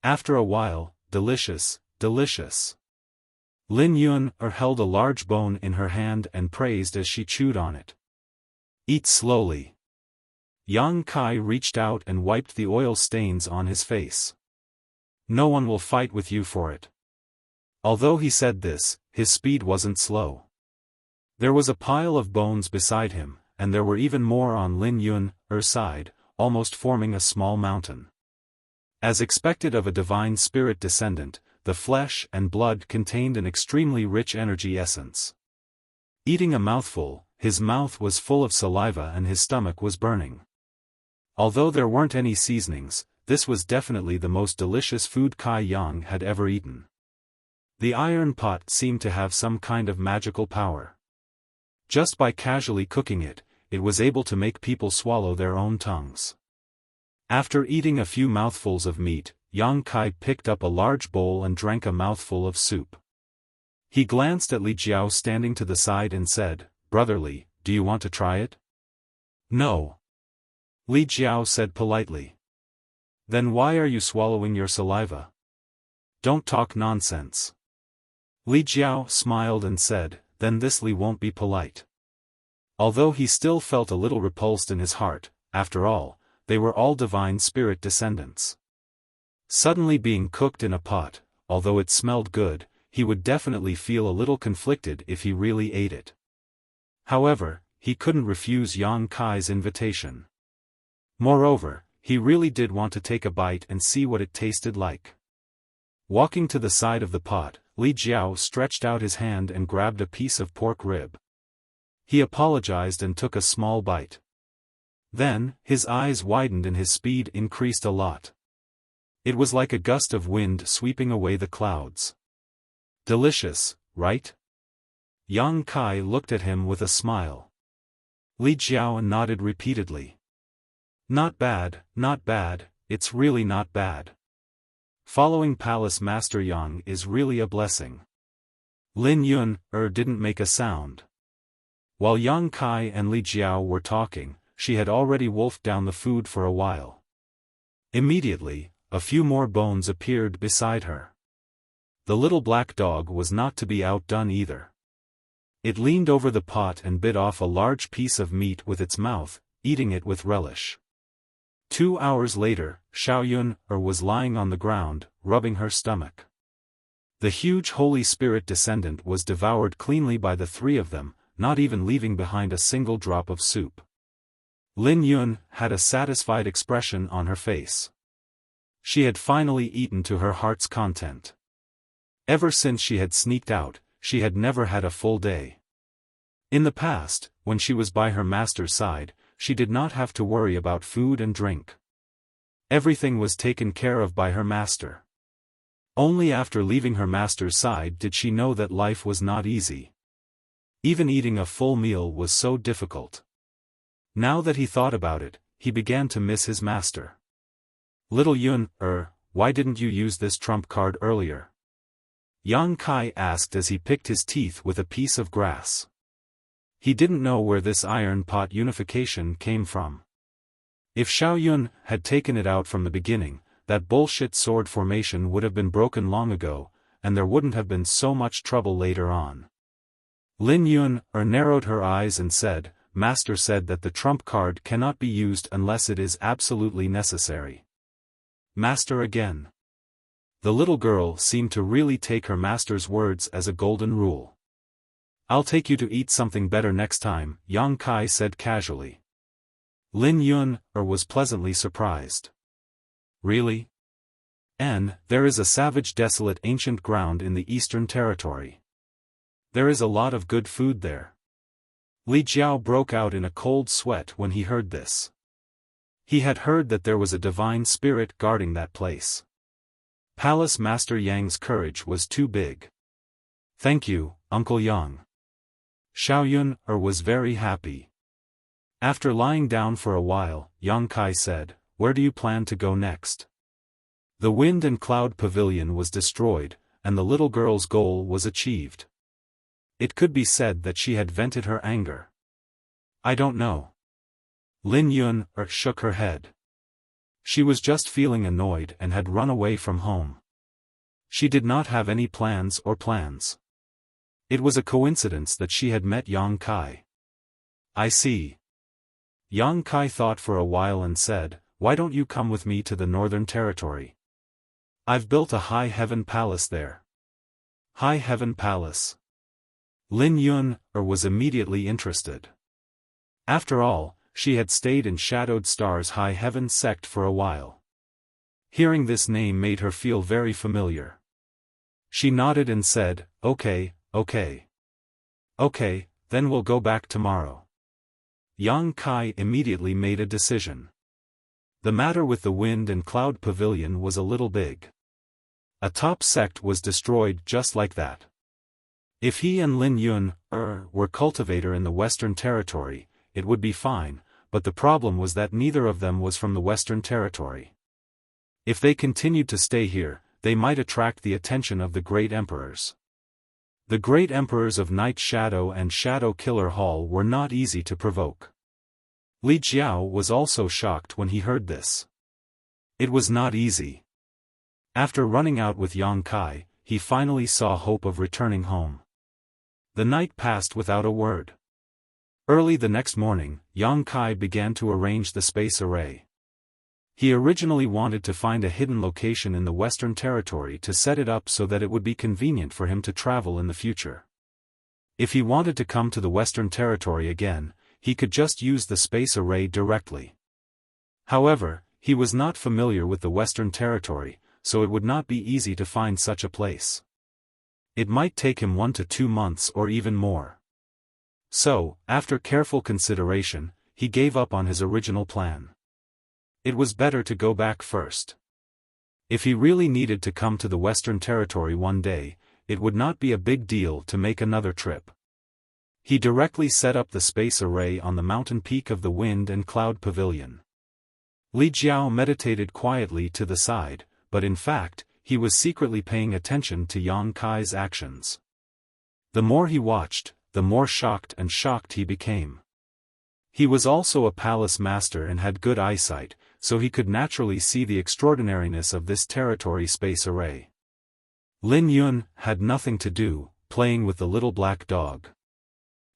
After a while, delicious, delicious. Lin Yun held a large bone in her hand and praised as she chewed on it. "Eat slowly." Yang Kai reached out and wiped the oil stains on his face. "No one will fight with you for it." Although he said this, his speed wasn't slow. There was a pile of bones beside him, and there were even more on Lin Yun's side, almost forming a small mountain. As expected of a divine spirit descendant, the flesh and blood contained an extremely rich energy essence. Eating a mouthful, his mouth was full of saliva and his stomach was burning. Although there weren't any seasonings, this was definitely the most delicious food Kai Yang had ever eaten. The iron pot seemed to have some kind of magical power. Just by casually cooking it, it was able to make people swallow their own tongues. After eating a few mouthfuls of meat, Yang Kai picked up a large bowl and drank a mouthful of soup. He glanced at Li Jiao standing to the side and said, "Brotherly, do you want to try it?" "No." Li Jiao said politely. "Then why are you swallowing your saliva? Don't talk nonsense." Li Jiao smiled and said, "Then this Li won't be polite." Although he still felt a little repulsed in his heart, after all, they were all divine spirit descendants. Suddenly being cooked in a pot, although it smelled good, he would definitely feel a little conflicted if he really ate it. However, he couldn't refuse Yang Kai's invitation. Moreover, he really did want to take a bite and see what it tasted like. Walking to the side of the pot, Li Jiao stretched out his hand and grabbed a piece of pork rib. He apologized and took a small bite. Then, his eyes widened and his speed increased a lot. It was like a gust of wind sweeping away the clouds. "Delicious, right?" Yang Kai looked at him with a smile. Li Jiao nodded repeatedly. Not bad, it's really not bad. Following Palace Master Yang is really a blessing." Lin Yun didn't make a sound. While Yang Kai and Li Jiao were talking, she had already wolfed down the food for a while. Immediately, a few more bones appeared beside her. The little black dog was not to be outdone either. It leaned over the pot and bit off a large piece of meat with its mouth, eating it with relish. 2 hours later, Xiaoyun was lying on the ground, rubbing her stomach. The huge Holy Spirit descendant was devoured cleanly by the three of them, not even leaving behind a single drop of soup. Lin Yun had a satisfied expression on her face. She had finally eaten to her heart's content. Ever since she had sneaked out, she had never had a full day. In the past, when she was by her master's side, she did not have to worry about food and drink. Everything was taken care of by her master. Only after leaving her master's side did she know that life was not easy. Even eating a full meal was so difficult. Now that he thought about it, he began to miss his master. "Little Yun, why didn't you use this trump card earlier?" Yang Kai asked as he picked his teeth with a piece of grass. He didn't know where this iron pot unification came from. If Xiaoyun had taken it out from the beginning, that bullshit sword formation would have been broken long ago, and there wouldn't have been so much trouble later on. Lin Yun narrowed her eyes and said, "Master said that the trump card cannot be used unless it is absolutely necessary." "Master again." The little girl seemed to really take her master's words as a golden rule. "I'll take you to eat something better next time," Yang Kai said casually. Lin Yun was pleasantly surprised. "Really? There is a savage desolate ancient ground in the Eastern Territory. There is a lot of good food there." Li Jiao broke out in a cold sweat when he heard this. He had heard that there was a divine spirit guarding that place. Palace Master Yang's courage was too big. "Thank you, Uncle Yang." Xiaoyun was very happy. After lying down for a while, Yang Kai said, "Where do you plan to go next?" The wind and cloud pavilion was destroyed, and the little girl's goal was achieved. It could be said that she had vented her anger. "I don't know." Lin Yun shook her head. She was just feeling annoyed and had run away from home. She did not have any plans. It was a coincidence that she had met Yang Kai. "I see." Yang Kai thought for a while and said, "Why don't you come with me to the Northern Territory? I've built a high heaven palace there." "High heaven palace?" Lin Yun was immediately interested. After all, she had stayed in Shadowed Star's high heaven sect for a while. Hearing this name made her feel very familiar. She nodded and said, "Okay, okay. Okay, then we'll go back tomorrow." Yang Kai immediately made a decision. The matter with the Wind and Cloud Pavilion was a little big. A top sect was destroyed just like that. If he and Lin Yun were cultivator in the Western Territory, it would be fine, but the problem was that neither of them was from the Western Territory. If they continued to stay here, they might attract the attention of the Great Emperors. The Great Emperors of Night Shadow and Shadow Killer Hall were not easy to provoke. Li Jiao was also shocked when he heard this. It was not easy. After running out with Yang Kai, he finally saw hope of returning home. The night passed without a word. Early the next morning, Yang Kai began to arrange the space array. He originally wanted to find a hidden location in the Western Territory to set it up so that it would be convenient for him to travel in the future. If he wanted to come to the Western Territory again, he could just use the space array directly. However, he was not familiar with the Western Territory, so it would not be easy to find such a place. It might take him 1 to 2 months or even more. So, after careful consideration, he gave up on his original plan. It was better to go back first. If he really needed to come to the Western Territory one day, it would not be a big deal to make another trip. He directly set up the space array on the mountain peak of the Wind and Cloud Pavilion. Li Jiao meditated quietly to the side, but in fact, he was secretly paying attention to Yang Kai's actions. The more he watched, the more shocked he became. He was also a palace master and had good eyesight, so he could naturally see the extraordinariness of this territory space array. Lin Yun had nothing to do, playing with the little black dog.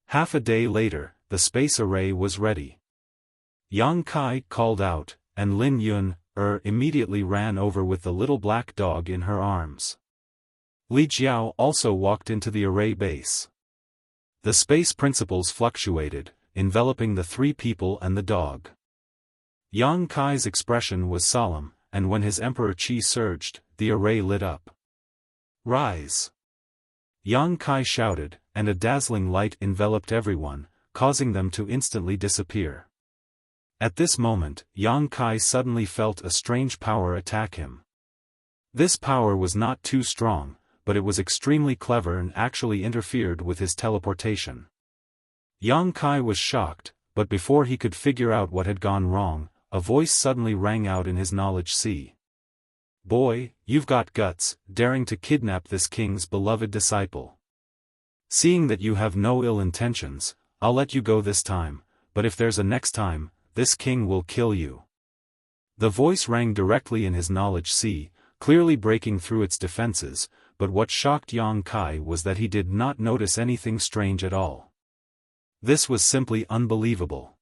Half a day later, the space array was ready. Yang Kai called out, and Lin Yun immediately ran over with the little black dog in her arms. Li Jiao also walked into the array base. The space principles fluctuated, enveloping the 3 people and the dog. Yang Kai's expression was solemn, and when his Emperor Qi surged, the array lit up. "Rise!" Yang Kai shouted, and a dazzling light enveloped everyone, causing them to instantly disappear. At this moment, Yang Kai suddenly felt a strange power attack him. This power was not too strong, but it was extremely clever and actually interfered with his teleportation. Yang Kai was shocked, but before he could figure out what had gone wrong, a voice suddenly rang out in his knowledge sea. "Boy, you've got guts, daring to kidnap this king's beloved disciple. Seeing that you have no ill intentions, I'll let you go this time, but if there's a next time, this king will kill you." The voice rang directly in his knowledge sea, clearly breaking through its defenses, but what shocked Yang Kai was that he did not notice anything strange at all. This was simply unbelievable.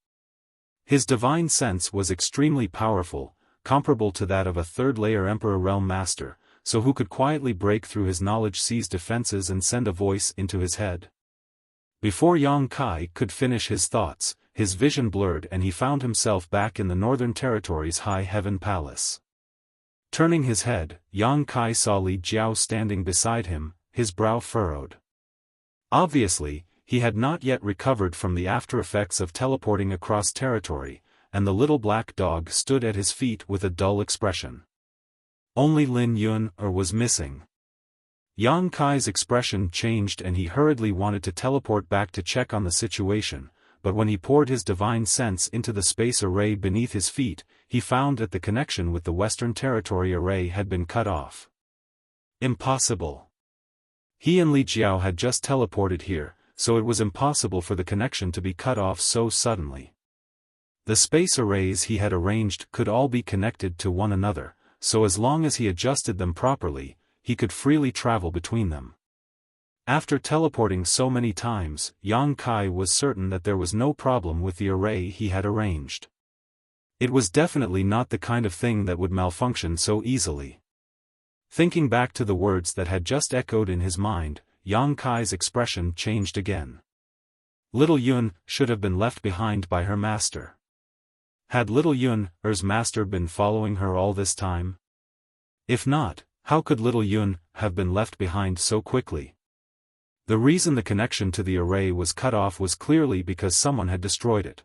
His divine sense was extremely powerful, comparable to that of a third-layer Emperor Realm Master, so who could quietly break through his knowledge sea's defenses and send a voice into his head? Before Yang Kai could finish his thoughts, his vision blurred and he found himself back in the Northern Territory's High Heaven Palace. Turning his head, Yang Kai saw Li Jiao standing beside him, his brow furrowed. Obviously, he had not yet recovered from the after-effects of teleporting across territory, and the little black dog stood at his feet with a dull expression. Only Lin Yun was missing. Yang Kai's expression changed and he hurriedly wanted to teleport back to check on the situation, but when he poured his divine sense into the space array beneath his feet, he found that the connection with the Western Territory array had been cut off. Impossible. He and Li Jiao had just teleported here, so it was impossible for the connection to be cut off so suddenly. The space arrays he had arranged could all be connected to one another, so as long as he adjusted them properly, he could freely travel between them. After teleporting so many times, Yang Kai was certain that there was no problem with the array he had arranged. It was definitely not the kind of thing that would malfunction so easily. Thinking back to the words that had just echoed in his mind, Yang Kai's expression changed again. Little Yun should have been left behind by her master. Had little Yun-er's master been following her all this time? If not, how could little Yun have been left behind so quickly? The reason the connection to the array was cut off was clearly because someone had destroyed it.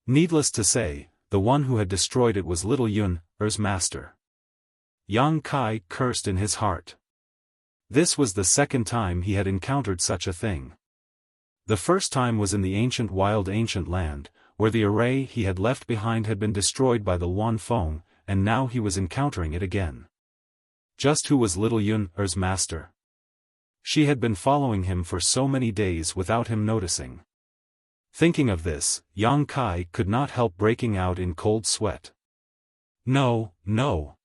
Needless to say, the one who had destroyed it was little Yun-er's master. Yang Kai cursed in his heart. This was the second time he had encountered such a thing. The first time was in the ancient land, where the array he had left behind had been destroyed by the Wan Feng, and now he was encountering it again. Just who was little Yun-er's master? She had been following him for so many days without him noticing. Thinking of this, Yang Kai could not help breaking out in cold sweat. No, no.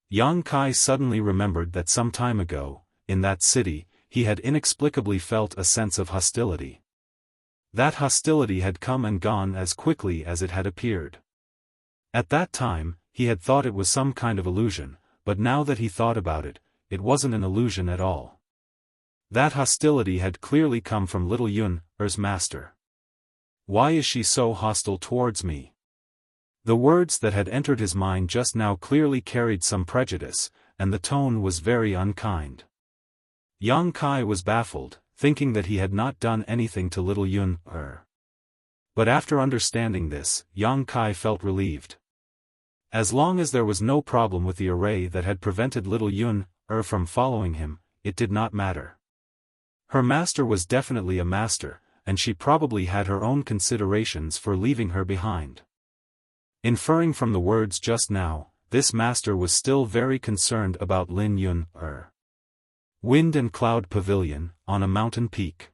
Yang Kai suddenly remembered that some time ago, in that city, he had inexplicably felt a sense of hostility. That hostility had come and gone as quickly as it had appeared. At that time, he had thought it was some kind of illusion, but now that he thought about it, it wasn't an illusion at all. That hostility had clearly come from little Yun-er's master. Why is she so hostile towards me? The words that had entered his mind just now clearly carried some prejudice, and the tone was very unkind. Yang Kai was baffled, thinking that he had not done anything to little Yun-er. But after understanding this, Yang Kai felt relieved. As long as there was no problem with the array that had prevented little Yun-er from following him, it did not matter. Her master was definitely a master, and she probably had her own considerations for leaving her behind. Inferring from the words just now, this master was still very concerned about Lin Yun-er. Wind and Cloud Pavilion, on a mountain peak.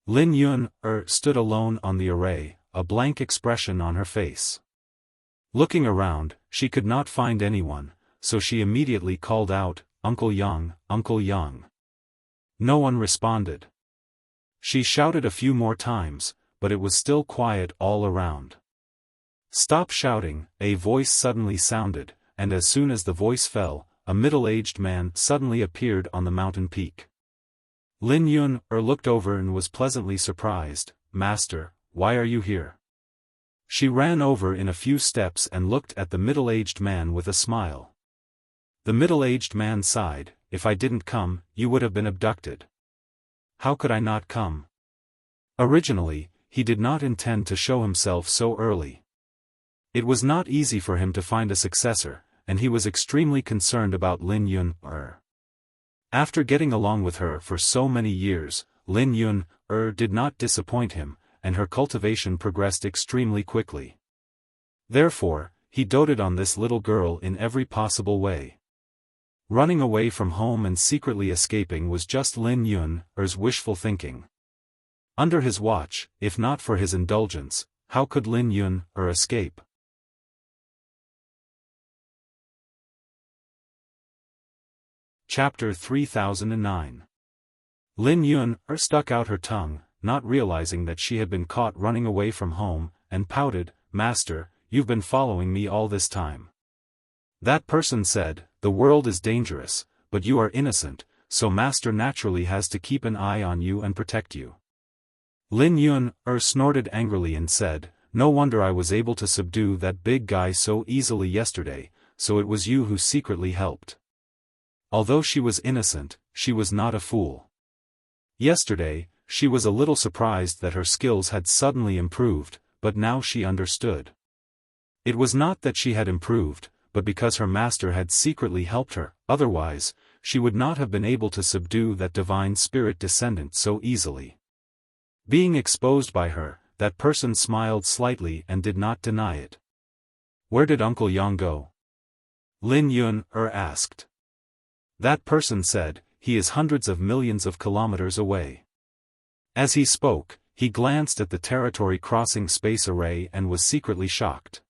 Lin Yun-er stood alone on the array, a blank expression on her face. Looking around, she could not find anyone, so she immediately called out, "Uncle Yang, Uncle Yang." No one responded. She shouted a few more times, but it was still quiet all around. "Stop shouting," a voice suddenly sounded, and as soon as the voice fell, a middle-aged man suddenly appeared on the mountain peak. Lin Yun-er looked over and was pleasantly surprised. "Master, why are you here?" She ran over in a few steps and looked at the middle-aged man with a smile. The middle-aged man sighed, "If I didn't come, you would have been abducted." "How could I not come?" Originally, he did not intend to show himself so early. It was not easy for him to find a successor, and he was extremely concerned about Lin Yun-er. After getting along with her for so many years, Lin Yun-er did not disappoint him, and her cultivation progressed extremely quickly. Therefore, he doted on this little girl in every possible way. Running away from home and secretly escaping was just Lin Yun-er's wishful thinking. Under his watch, if not for his indulgence, how could Lin Yun-er escape? Chapter 3009. Lin Yun-er stuck out her tongue, not realizing that she had been caught running away from home, and pouted, "Master, you've been following me all this time." That person said, "The world is dangerous, but you are innocent, so Master naturally has to keep an eye on you and protect you." Lin Yun-er snorted angrily and said, "No wonder I was able to subdue that big guy so easily yesterday, so it was you who secretly helped." Although she was innocent, she was not a fool. Yesterday, she was a little surprised that her skills had suddenly improved, but now she understood. It was not that she had improved, but because her master had secretly helped her, otherwise, she would not have been able to subdue that divine spirit descendant so easily. Being exposed by her, that person smiled slightly and did not deny it. "Where did Uncle Yang go?" Lin Yun-er asked. That person said, "He is hundreds of millions of kilometers away." As he spoke, he glanced at the territory-crossing space array and was secretly shocked.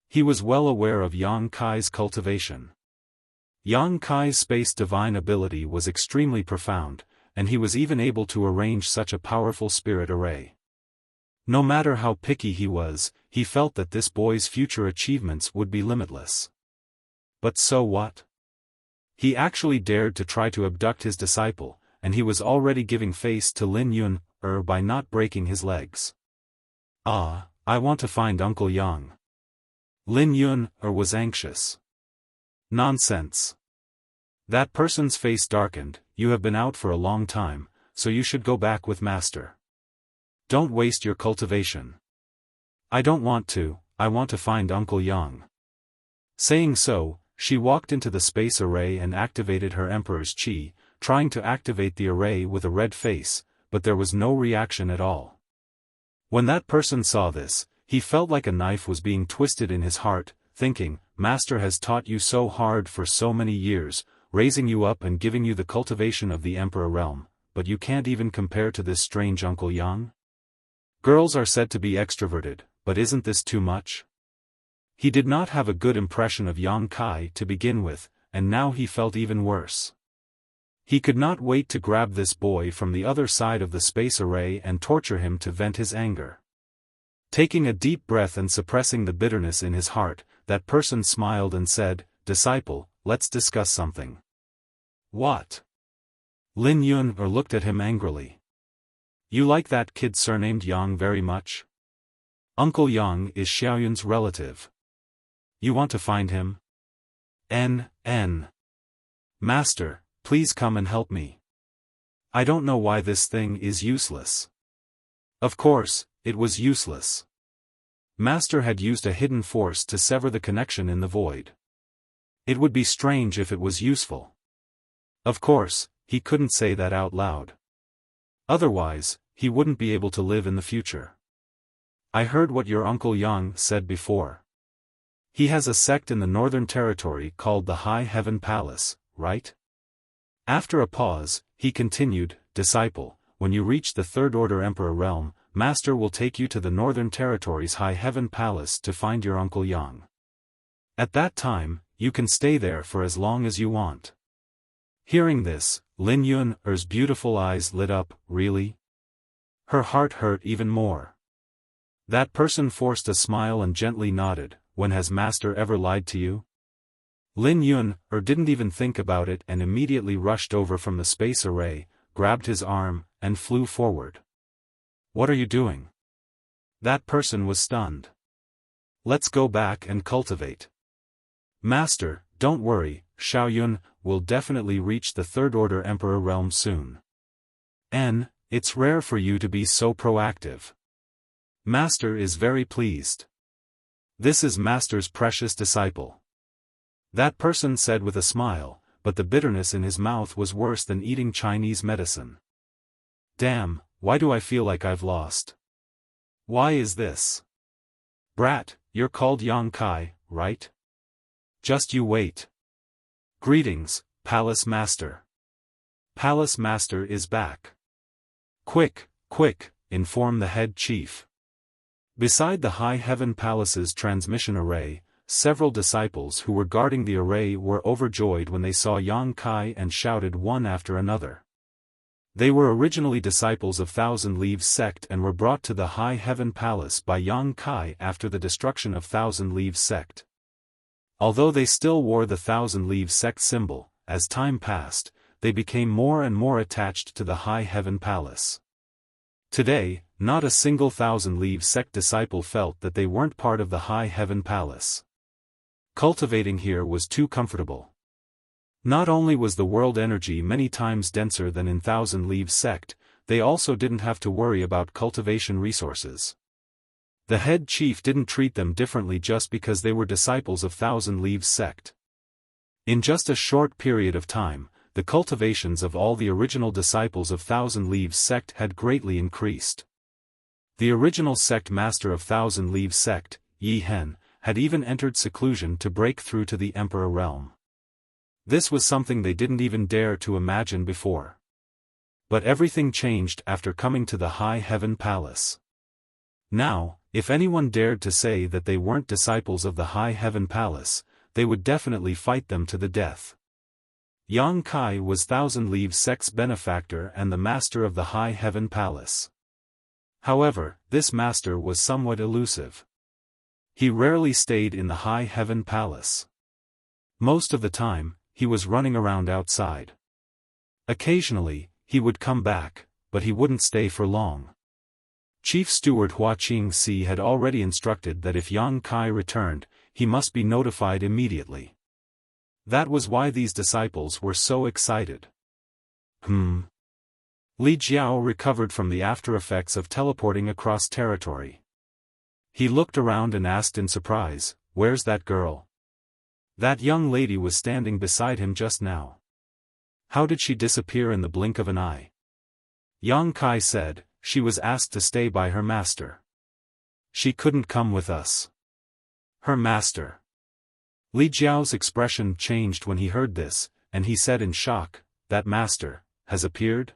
He was well aware of Yang Kai's cultivation. Yang Kai's space divine ability was extremely profound, and he was even able to arrange such a powerful spirit array. No matter how picky he was, he felt that this boy's future achievements would be limitless. But so what? He actually dared to try to abduct his disciple, and he was already giving face to Lin Yun-er by not breaking his legs. I want to find Uncle Yang. Lin Yun was anxious. Nonsense. That person's face darkened. You have been out for a long time, so you should go back with Master. Don't waste your cultivation. I don't want to, I want to find Uncle Yang. Saying so, she walked into the space array and activated her Emperor's Qi, trying to activate the array with a red face, but there was no reaction at all. When that person saw this, he felt like a knife was being twisted in his heart, thinking, Master has taught you so hard for so many years, raising you up and giving you the cultivation of the Emperor realm, but you can't even compare to this strange Uncle Yang? Girls are said to be extroverted, but isn't this too much? He did not have a good impression of Yang Kai to begin with, and now he felt even worse. He could not wait to grab this boy from the other side of the space array and torture him to vent his anger. Taking a deep breath and suppressing the bitterness in his heart, that person smiled and said, Disciple, let's discuss something. What? Lin Yun looked at him angrily. You like that kid surnamed Yang very much? Uncle Yang is Xiaoyun's relative. You want to find him? Master, please come and help me. I don't know why this thing is useless. Of course, it was useless. Master had used a hidden force to sever the connection in the void. It would be strange if it was useful. Of course, he couldn't say that out loud. Otherwise, he wouldn't be able to live in the future. I heard what your Uncle Yang said before. He has a sect in the Northern Territory called the High Heaven Palace, right? After a pause, he continued, Disciple, when you reach the Third Order Emperor realm, Master will take you to the Northern Territory's High Heaven Palace to find your Uncle Yang. At that time, you can stay there for as long as you want. Hearing this, Lin Yun's beautiful eyes lit up. Really? Her heart hurt even more. That person forced a smile and gently nodded. When has Master ever lied to you? Lin Yun didn't even think about it and immediately rushed over from the space array, grabbed his arm, and flew forward. What are you doing? That person was stunned. Let's go back and cultivate. Master, don't worry, Xiaoyun will definitely reach the Third Order Emperor realm soon. It's rare for you to be so proactive. Master is very pleased. This is Master's precious disciple. That person said with a smile, but the bitterness in his mouth was worse than eating Chinese medicine. Damn, why do I feel like I've lost? Why is this? Brat, you're called Yang Kai, right? Just you wait. Greetings, Palace Master. Palace Master is back. Quick, inform the head chief. Beside the High Heaven Palace's transmission array, several disciples who were guarding the array were overjoyed when they saw Yang Kai and shouted one after another. They were originally disciples of Thousand Leaves sect and were brought to the High Heaven Palace by Yang Kai after the destruction of Thousand Leaves sect. Although they still wore the Thousand Leaves sect symbol, as time passed, they became more and more attached to the High Heaven Palace. Today, not a single Thousand Leaves sect disciple felt that they weren't part of the High Heaven Palace. Cultivating here was too comfortable. Not only was the world energy many times denser than in Thousand Leaves sect, they also didn't have to worry about cultivation resources. The head chief didn't treat them differently just because they were disciples of Thousand Leaves sect. In just a short period of time, the cultivations of all the original disciples of Thousand Leaves sect had greatly increased. The original sect master of Thousand Leaves sect, Yi Hen, had even entered seclusion to break through to the Emperor realm. This was something they didn't even dare to imagine before. But everything changed after coming to the High Heaven Palace. Now, if anyone dared to say that they weren't disciples of the High Heaven Palace, they would definitely fight them to the death. Yang Kai was Thousand Leaves sect's benefactor and the master of the High Heaven Palace. However, this master was somewhat elusive. He rarely stayed in the High Heaven Palace. Most of the time, he was running around outside. Occasionally, he would come back, but he wouldn't stay for long. Chief Steward Hua Qingxi had already instructed that if Yang Kai returned, he must be notified immediately. That was why these disciples were so excited. Li Jiao recovered from the after-effects of teleporting across territory. He looked around and asked in surprise, "Where's that girl? That young lady was standing beside him just now. How did she disappear in the blink of an eye?" Yang Kai said, "She was asked to stay by her master. She couldn't come with us." Her master. Li Jiao's expression changed when he heard this, and he said in shock, "That master has appeared?"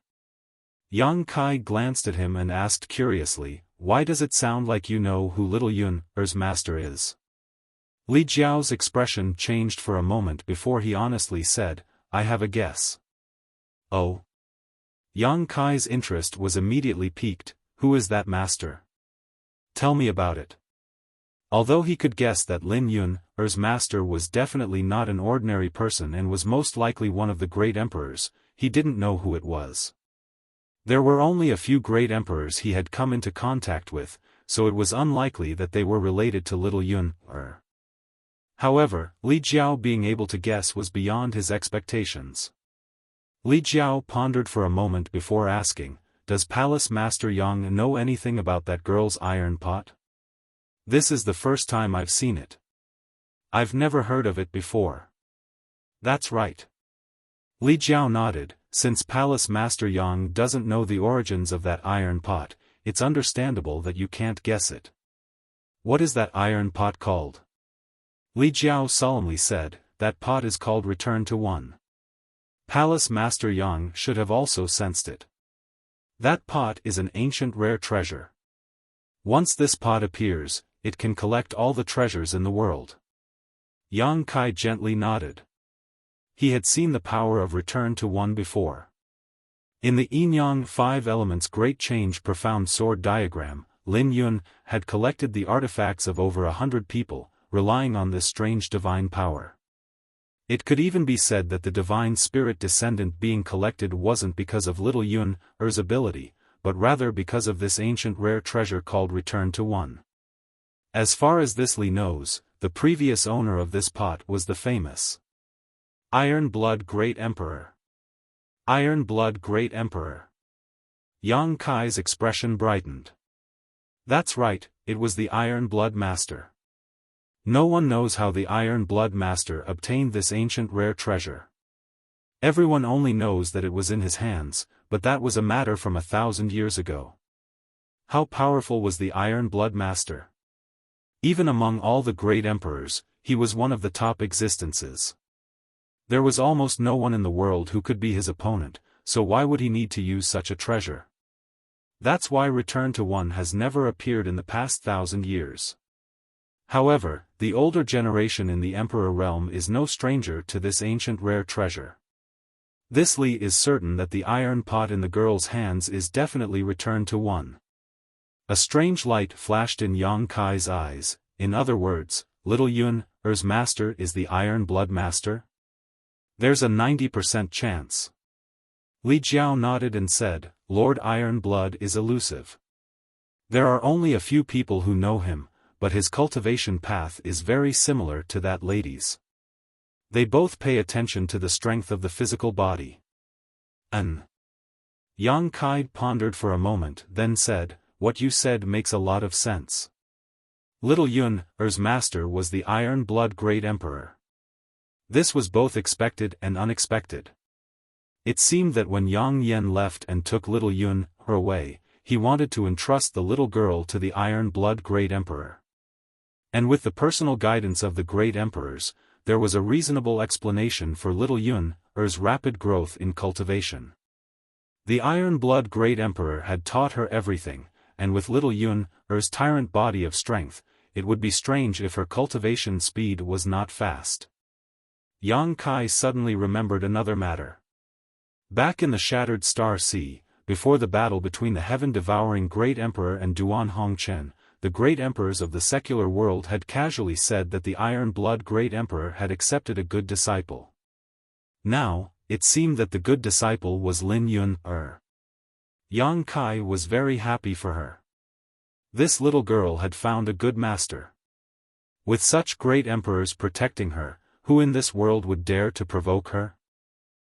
Yang Kai glanced at him and asked curiously, "Why does it sound like you know who Little Yun's master is?" Li Jiao's expression changed for a moment before he honestly said, "I have a guess." "Oh?" Yang Kai's interest was immediately piqued. "Who is that master? Tell me about it." Although he could guess that Lin Yun's master was definitely not an ordinary person and was most likely one of the great emperors, he didn't know who it was. There were only a few great emperors he had come into contact with, so it was unlikely that they were related to Little Yun. However, Li Jiao being able to guess was beyond his expectations. Li Jiao pondered for a moment before asking, "Does Palace Master Yang know anything about that girl's iron pot? This is the first time I've seen it. I've never heard of it before." "That's right." Li Jiao nodded. "Since Palace Master Yang doesn't know the origins of that iron pot, it's understandable that you can't guess it. What is that iron pot called?" Li Jiao solemnly said, "That pot is called Return to One." Palace Master Yang should have also sensed it. That pot is an ancient rare treasure. Once this pot appears, it can collect all the treasures in the world. Yang Kai gently nodded. He had seen the power of Return to One before. In the Yin-Yang Five Elements Great Change Profound Sword diagram, Lin Yun had collected the artifacts of over 100 people, relying on this strange divine power. It could even be said that the divine spirit descendant being collected wasn't because of Little Yun's ability, but rather because of this ancient rare treasure called Return to One. As far as this Li knows, the previous owner of this pot was the famous Iron Blood Great Emperor. Iron Blood Great Emperor. Yang Kai's expression brightened. That's right, it was the Iron Blood Master. No one knows how the Iron Blood Master obtained this ancient rare treasure. Everyone only knows that it was in his hands, but that was a matter from 1,000 years ago. How powerful was the Iron Blood Master? Even among all the great emperors, he was one of the top existences. There was almost no one in the world who could be his opponent, so why would he need to use such a treasure? That's why Return to One has never appeared in the past 1,000 years. However, the older generation in the Emperor realm is no stranger to this ancient rare treasure. This Li is certain that the iron pot in the girl's hands is definitely Return to One. A strange light flashed in Yang Kai's eyes. In other words, Little Yun's master is the Iron Blood Master? There's a 90% chance. Li Jiao nodded and said, "Lord Iron Blood is elusive. There are only a few people who know him, but his cultivation path is very similar to that lady's. They both pay attention to the strength of the physical body." Yang Kai pondered for a moment, then said, "What you said makes a lot of sense. Little Yun's master was the Iron Blood Great Emperor." This was both expected and unexpected. It seemed that when Yang Yen left and took Little Yun away, he wanted to entrust the little girl to the Iron Blood Great Emperor. And with the personal guidance of the great emperors, there was a reasonable explanation for Little Yun's rapid growth in cultivation. The Iron Blood Great Emperor had taught her everything, and with Little Yun's tyrant body of strength, it would be strange if her cultivation speed was not fast. Yang Kai suddenly remembered another matter. Back in the Shattered Star Sea, before the battle between the heaven-devouring Great Emperor and Duan Hongchen, the great emperors of the secular world had casually said that the Iron Blood Great Emperor had accepted a good disciple. Now, it seemed that the good disciple was Lin Yun. Yang Kai was very happy for her. This little girl had found a good master. With such great emperors protecting her, who in this world would dare to provoke her?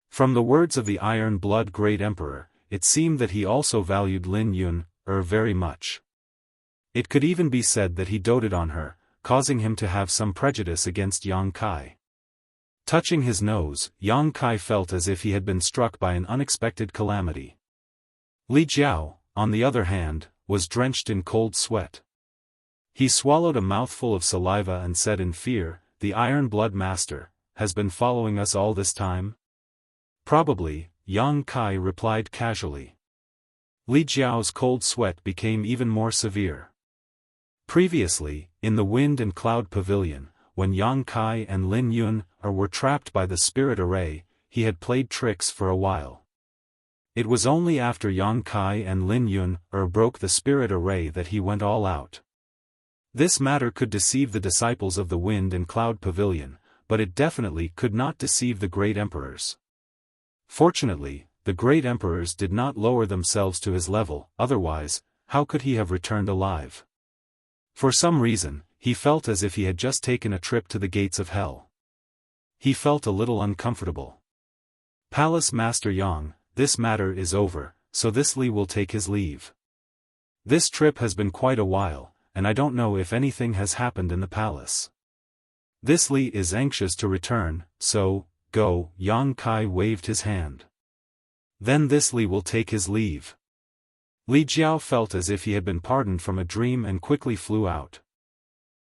From the words of the iron-blood great emperor, it seemed that he also valued Lin Yun very much. It could even be said that he doted on her, causing him to have some prejudice against Yang Kai. Touching his nose, Yang Kai felt as if he had been struck by an unexpected calamity. Li Jiao, on the other hand, was drenched in cold sweat. He swallowed a mouthful of saliva and said in fear, "The Iron-Blood Master has been following us all this time?" "Probably," Yang Kai replied casually. Li Jiao's cold sweat became even more severe. Previously, in the Wind and Cloud Pavilion, when Yang Kai and Lin Yun were trapped by the spirit array, he had played tricks for a while. It was only after Yang Kai and Lin Yun broke the spirit array that he went all out. This matter could deceive the disciples of the Wind and Cloud Pavilion, but it definitely could not deceive the great emperors. Fortunately, the great emperors did not lower themselves to his level, otherwise, how could he have returned alive? For some reason, he felt as if he had just taken a trip to the gates of hell. He felt a little uncomfortable. "Palace Master Yang, this matter is over, so this Li will take his leave. This trip has been quite a while, and I don't know if anything has happened in the palace. This Li is anxious to return, so, go." Yang Kai waved his hand. "Then this Li will take his leave." Li Jiao felt as if he had been pardoned from a dream and quickly flew out.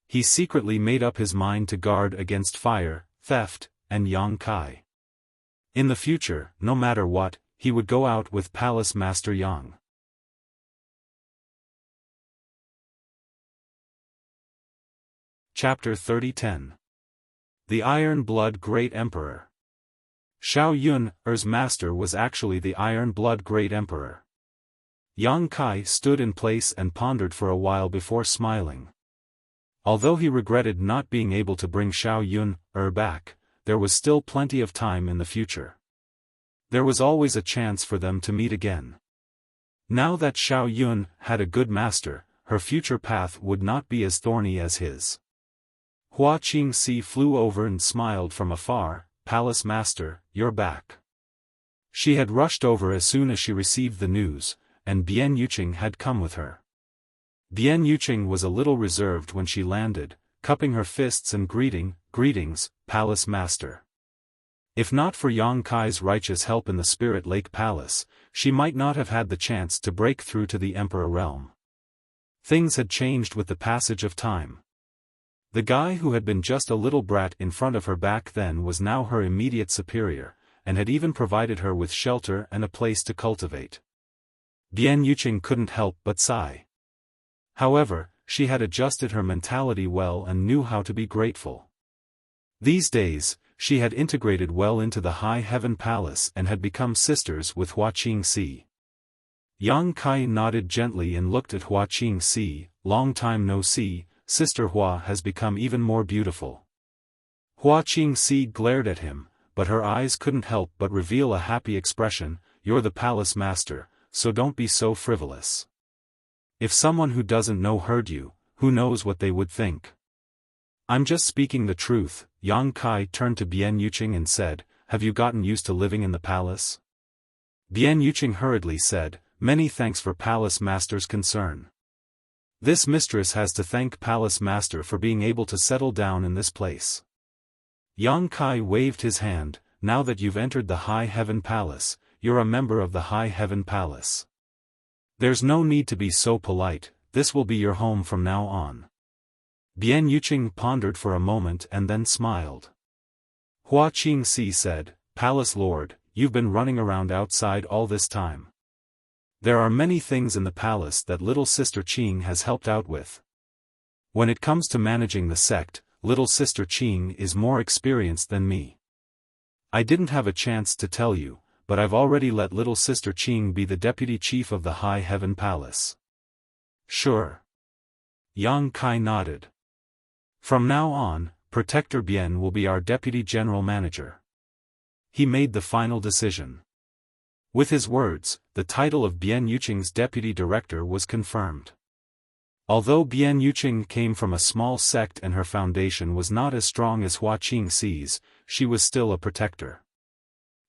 He secretly made up his mind to guard against fire, theft, and Yang Kai. In the future, no matter what, he would go out with Palace Master Yang. Chapter 30:10. The Iron-Blood Great Emperor. Xiao Yun's master was actually the Iron-Blood Great Emperor. Yang Kai stood in place and pondered for a while before smiling. Although he regretted not being able to bring Xiao Yun back, there was still plenty of time in the future. There was always a chance for them to meet again. Now that Xiao Yun had a good master, her future path would not be as thorny as his. Hua Qingxi flew over and smiled from afar. "Palace Master, you're back." She had rushed over as soon as she received the news, and Bian Yuqing had come with her. Bian Yuqing was a little reserved when she landed, cupping her fists and "Greetings, Palace Master." If not for Yang Kai's righteous help in the Spirit Lake Palace, she might not have had the chance to break through to the Emperor realm. Things had changed with the passage of time. The guy who had been just a little brat in front of her back then was now her immediate superior, and had even provided her with shelter and a place to cultivate. Bian Yuqing couldn't help but sigh. However, she had adjusted her mentality well and knew how to be grateful. These days, she had integrated well into the High Heaven Palace and had become sisters with Hua Qingxi. Yang Kai nodded gently and looked at Hua Qingxi. "Long time no see, Sister Hua has become even more beautiful." Hua Qingxi glared at him, but her eyes couldn't help but reveal a happy expression. "You're the Palace Master, so don't be so frivolous. If someone who doesn't know heard you, who knows what they would think." "I'm just speaking the truth." Yang Kai turned to Bian Yuqing and said, "Have you gotten used to living in the palace?" Bian Yuqing hurriedly said, "Many thanks for Palace Master's concern. This mistress has to thank Palace Master for being able to settle down in this place." Yang Kai waved his hand. "Now that you've entered the High Heaven Palace, you're a member of the High Heaven Palace. There's no need to be so polite, this will be your home from now on." Bian Yuqing pondered for a moment and then smiled. Hua Qingxi said, "Palace Lord, you've been running around outside all this time. There are many things in the palace that little sister Qing has helped out with. When it comes to managing the sect, little sister Qing is more experienced than me. I didn't have a chance to tell you, but I've already let little sister Qing be the deputy chief of the High Heaven Palace." "Sure." Yang Kai nodded. "From now on, Protector Bian will be our deputy general manager." He made the final decision. With his words, the title of Bian Yuqing's deputy director was confirmed. Although Bian Yuqing came from a small sect and her foundation was not as strong as Hua Qingxi's, she was still a protector.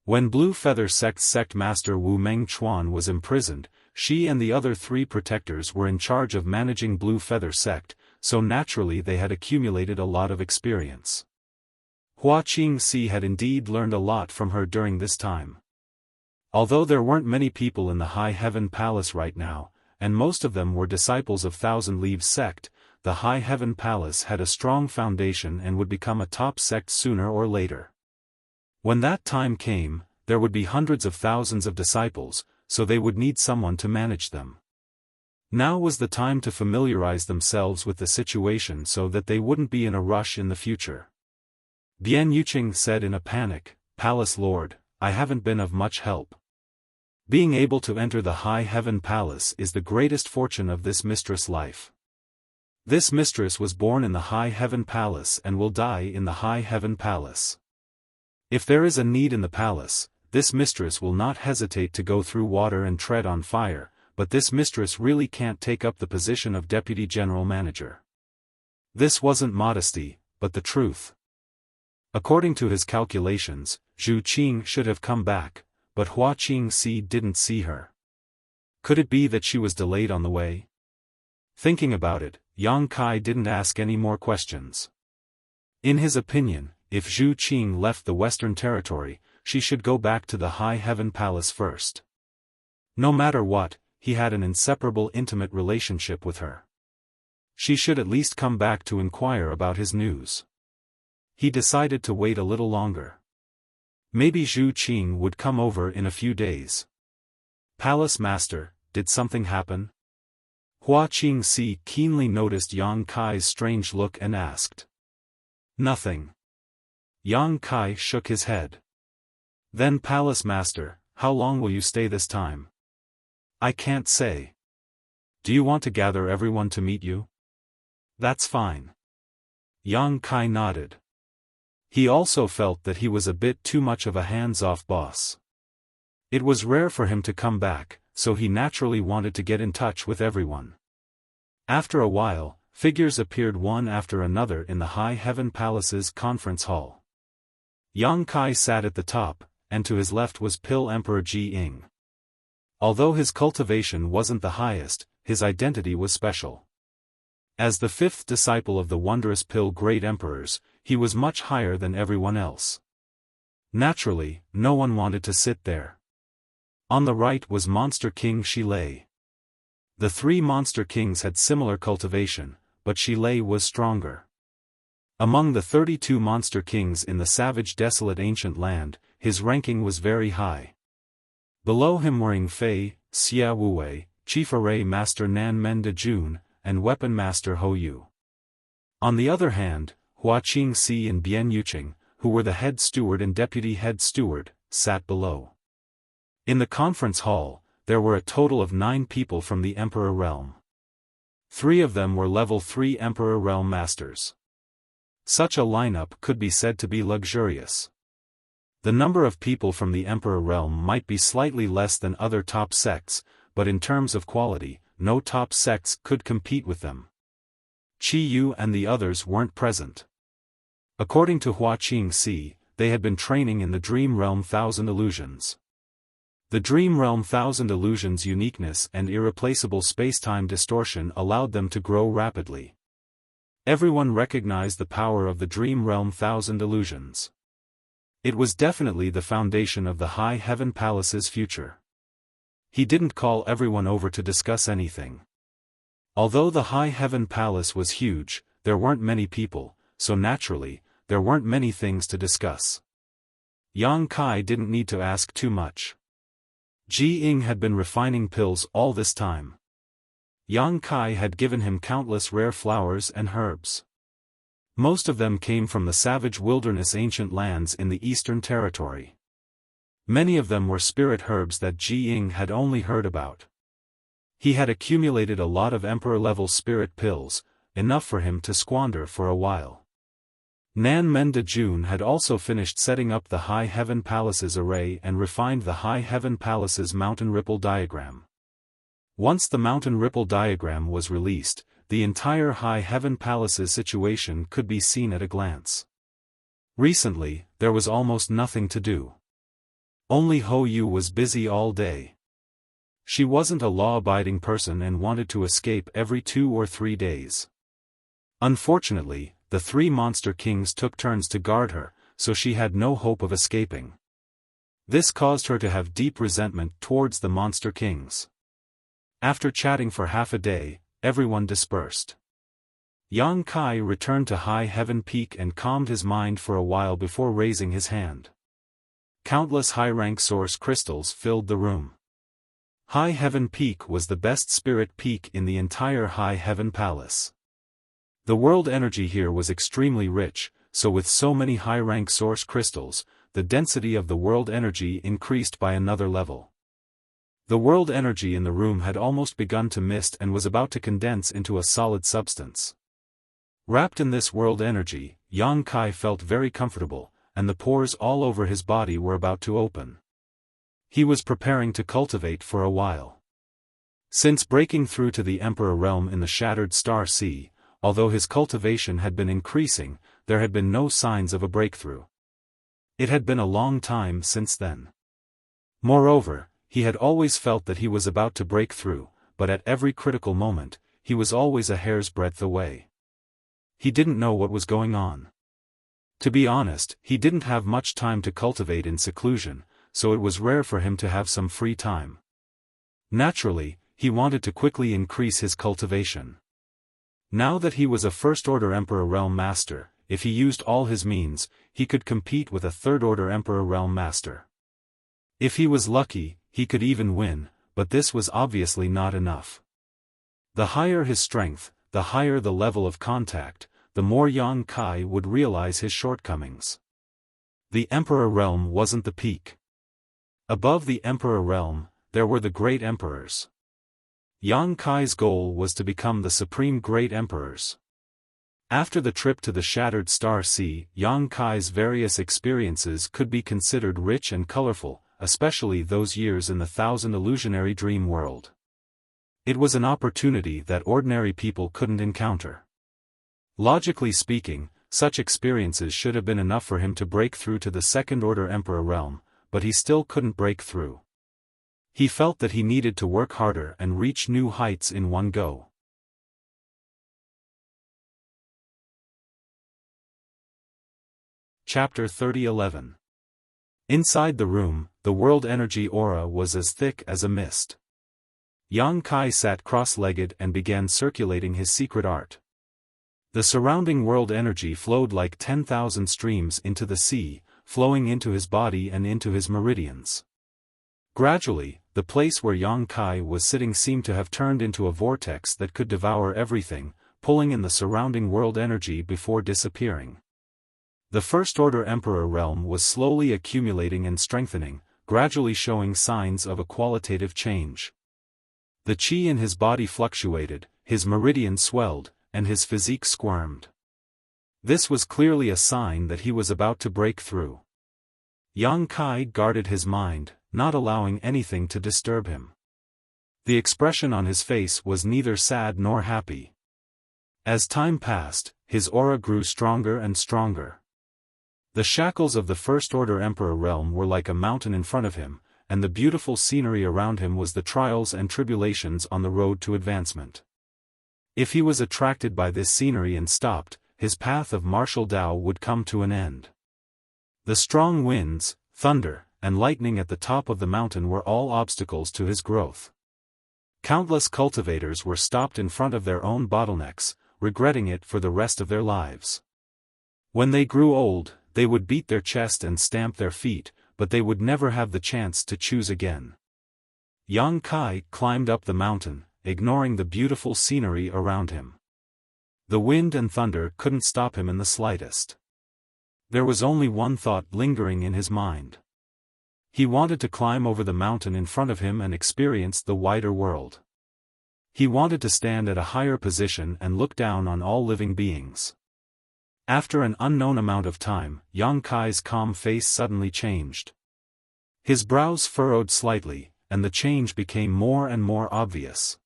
When Blue Feather Sect's sect master Wu Mengchuan was imprisoned, she and the other 3 protectors were in charge of managing Blue Feather Sect, so naturally they had accumulated a lot of experience. Hua Qingxi had indeed learned a lot from her during this time. Although there weren't many people in the High Heaven Palace right now, and most of them were disciples of Thousand Leaves sect, the High Heaven Palace had a strong foundation and would become a top sect sooner or later. When that time came, there would be hundreds of thousands of disciples, so they would need someone to manage them. Now was the time to familiarize themselves with the situation so that they wouldn't be in a rush in the future. Bian Yuqing said in a panic, "Palace Lord, I haven't been of much help. Being able to enter the High Heaven Palace is the greatest fortune of this mistress' life. This mistress was born in the High Heaven Palace and will die in the High Heaven Palace. If there is a need in the palace, this mistress will not hesitate to go through water and tread on fire, but this mistress really can't take up the position of Deputy General Manager." This wasn't modesty, but the truth. According to his calculations, Zhu Qing should have come back, but Hua Qingxi didn't see her. Could it be that she was delayed on the way? Thinking about it, Yang Kai didn't ask any more questions. In his opinion, if Zhu Qing left the Western Territory, she should go back to the High Heaven Palace first. No matter what, he had an inseparable intimate relationship with her. She should at least come back to inquire about his news. He decided to wait a little longer. Maybe Zhu Qing would come over in a few days. "Palace Master, did something happen?" Hua Qingxi keenly noticed Yang Kai's strange look and asked. "Nothing." Yang Kai shook his head. "Then Palace Master, how long will you stay this time?" "I can't say." "Do you want to gather everyone to meet you?" "That's fine." Yang Kai nodded. He also felt that he was a bit too much of a hands-off boss. It was rare for him to come back, so he naturally wanted to get in touch with everyone. After a while, figures appeared one after another in the High Heaven Palace's conference hall. Yang Kai sat at the top, and to his left was Pill Emperor Ji Ying. Although his cultivation wasn't the highest, his identity was special. As the 5th disciple of the wondrous Pill Great Emperors, he was much higher than everyone else. Naturally, no one wanted to sit there. On the right was Monster King Shilei. The 3 Monster Kings had similar cultivation, but Shilei was stronger. Among the 32 Monster Kings in the savage desolate ancient land, his ranking was very high. Below him were Ying Fei, Xia Wuwei, Chief Array Master Nan Men De Jun, and Weapon Master Ho Yu. On the other hand, Hua Qingxi and Bian Yuqing, who were the head steward and deputy head steward, sat below. In the conference hall, there were a total of 9 people from the Emperor Realm. 3 of them were level 3 Emperor Realm Masters. Such a lineup could be said to be luxurious. The number of people from the Emperor Realm might be slightly less than other top sects, but in terms of quality, no top sects could compete with them. Qi Yu and the others weren't present. According to Hua Qingxi, they had been training in the Dream Realm Thousand Illusions. The Dream Realm Thousand Illusions' uniqueness and irreplaceable space-time distortion allowed them to grow rapidly. Everyone recognized the power of the Dream Realm Thousand Illusions. It was definitely the foundation of the High Heaven Palace's future. He didn't call everyone over to discuss anything. Although the High Heaven Palace was huge, there weren't many people, so naturally, there weren't many things to discuss. Yang Kai didn't need to ask too much. Ji Ying had been refining pills all this time. Yang Kai had given him countless rare flowers and herbs. Most of them came from the savage wilderness ancient lands in the Eastern Territory. Many of them were spirit herbs that Ji Ying had only heard about. He had accumulated a lot of Emperor-level spirit pills, enough for him to squander for a while. Nan Men De Jun had also finished setting up the High Heaven Palace's array and refined the High Heaven Palace's mountain ripple diagram. Once the mountain ripple diagram was released, the entire High Heaven Palace's situation could be seen at a glance. Recently, there was almost nothing to do. Only Hou Yu was busy all day. She wasn't a law-abiding person and wanted to escape every 2 or 3 days. Unfortunately, the 3 monster kings took turns to guard her, so she had no hope of escaping. This caused her to have deep resentment towards the monster kings. After chatting for half a day, everyone dispersed. Yang Kai returned to High Heaven Peak and calmed his mind for a while before raising his hand. Countless high-rank source crystals filled the room. High Heaven Peak was the best spirit peak in the entire High Heaven Palace. The world energy here was extremely rich, so with so many high-rank source crystals, the density of the world energy increased by another level. The world energy in the room had almost begun to mist and was about to condense into a solid substance. Wrapped in this world energy, Yang Kai felt very comfortable, and the pores all over his body were about to open. He was preparing to cultivate for a while. Since breaking through to the Emperor realm in the Shattered Star Sea, although his cultivation had been increasing, there had been no signs of a breakthrough. It had been a long time since then. Moreover, he had always felt that he was about to break through, but at every critical moment, he was always a hair's breadth away. He didn't know what was going on. To be honest, he didn't have much time to cultivate in seclusion, so it was rare for him to have some free time. Naturally, he wanted to quickly increase his cultivation. Now that he was a First-Order Emperor Realm Master, if he used all his means, he could compete with a Third-Order Emperor Realm Master. If he was lucky, he could even win, but this was obviously not enough. The higher his strength, the higher the level of contact, the more Yang Kai would realize his shortcomings. The Emperor Realm wasn't the peak. Above the Emperor Realm, there were the Great Emperors. Yang Kai's goal was to become the Supreme Great Emperors. After the trip to the Shattered Star Sea, Yang Kai's various experiences could be considered rich and colorful, especially those years in the Thousand Illusionary Dream World. It was an opportunity that ordinary people couldn't encounter. Logically speaking, such experiences should have been enough for him to break through to the Second-Order Emperor realm, but he still couldn't break through. He felt that he needed to work harder and reach new heights in one go. Chapter 30:11. Inside the room, the world energy aura was as thick as a mist. Yang Kai sat cross-legged and began circulating his secret art. The surrounding world energy flowed like 10,000 streams into the sea, flowing into his body and into his meridians. Gradually, the place where Yang Kai was sitting seemed to have turned into a vortex that could devour everything, pulling in the surrounding world energy before disappearing. The First-Order Emperor realm was slowly accumulating and strengthening, gradually showing signs of a qualitative change. The qi in his body fluctuated, his meridian swelled, and his physique squirmed. This was clearly a sign that he was about to break through. Yang Kai guarded his mind, not allowing anything to disturb him. The expression on his face was neither sad nor happy. As time passed, his aura grew stronger and stronger. The shackles of the First-Order Emperor realm were like a mountain in front of him, and the beautiful scenery around him was the trials and tribulations on the road to advancement. If he was attracted by this scenery and stopped, his path of martial Tao would come to an end. The strong winds, thunder, and lightning at the top of the mountain were all obstacles to his growth. Countless cultivators were stopped in front of their own bottlenecks, regretting it for the rest of their lives. When they grew old, they would beat their chest and stamp their feet, but they would never have the chance to choose again. Yang Kai climbed up the mountain, ignoring the beautiful scenery around him. The wind and thunder couldn't stop him in the slightest. There was only one thought lingering in his mind. He wanted to climb over the mountain in front of him and experience the wider world. He wanted to stand at a higher position and look down on all living beings. After an unknown amount of time, Yang Kai's calm face suddenly changed. His brows furrowed slightly, and the change became more and more obvious.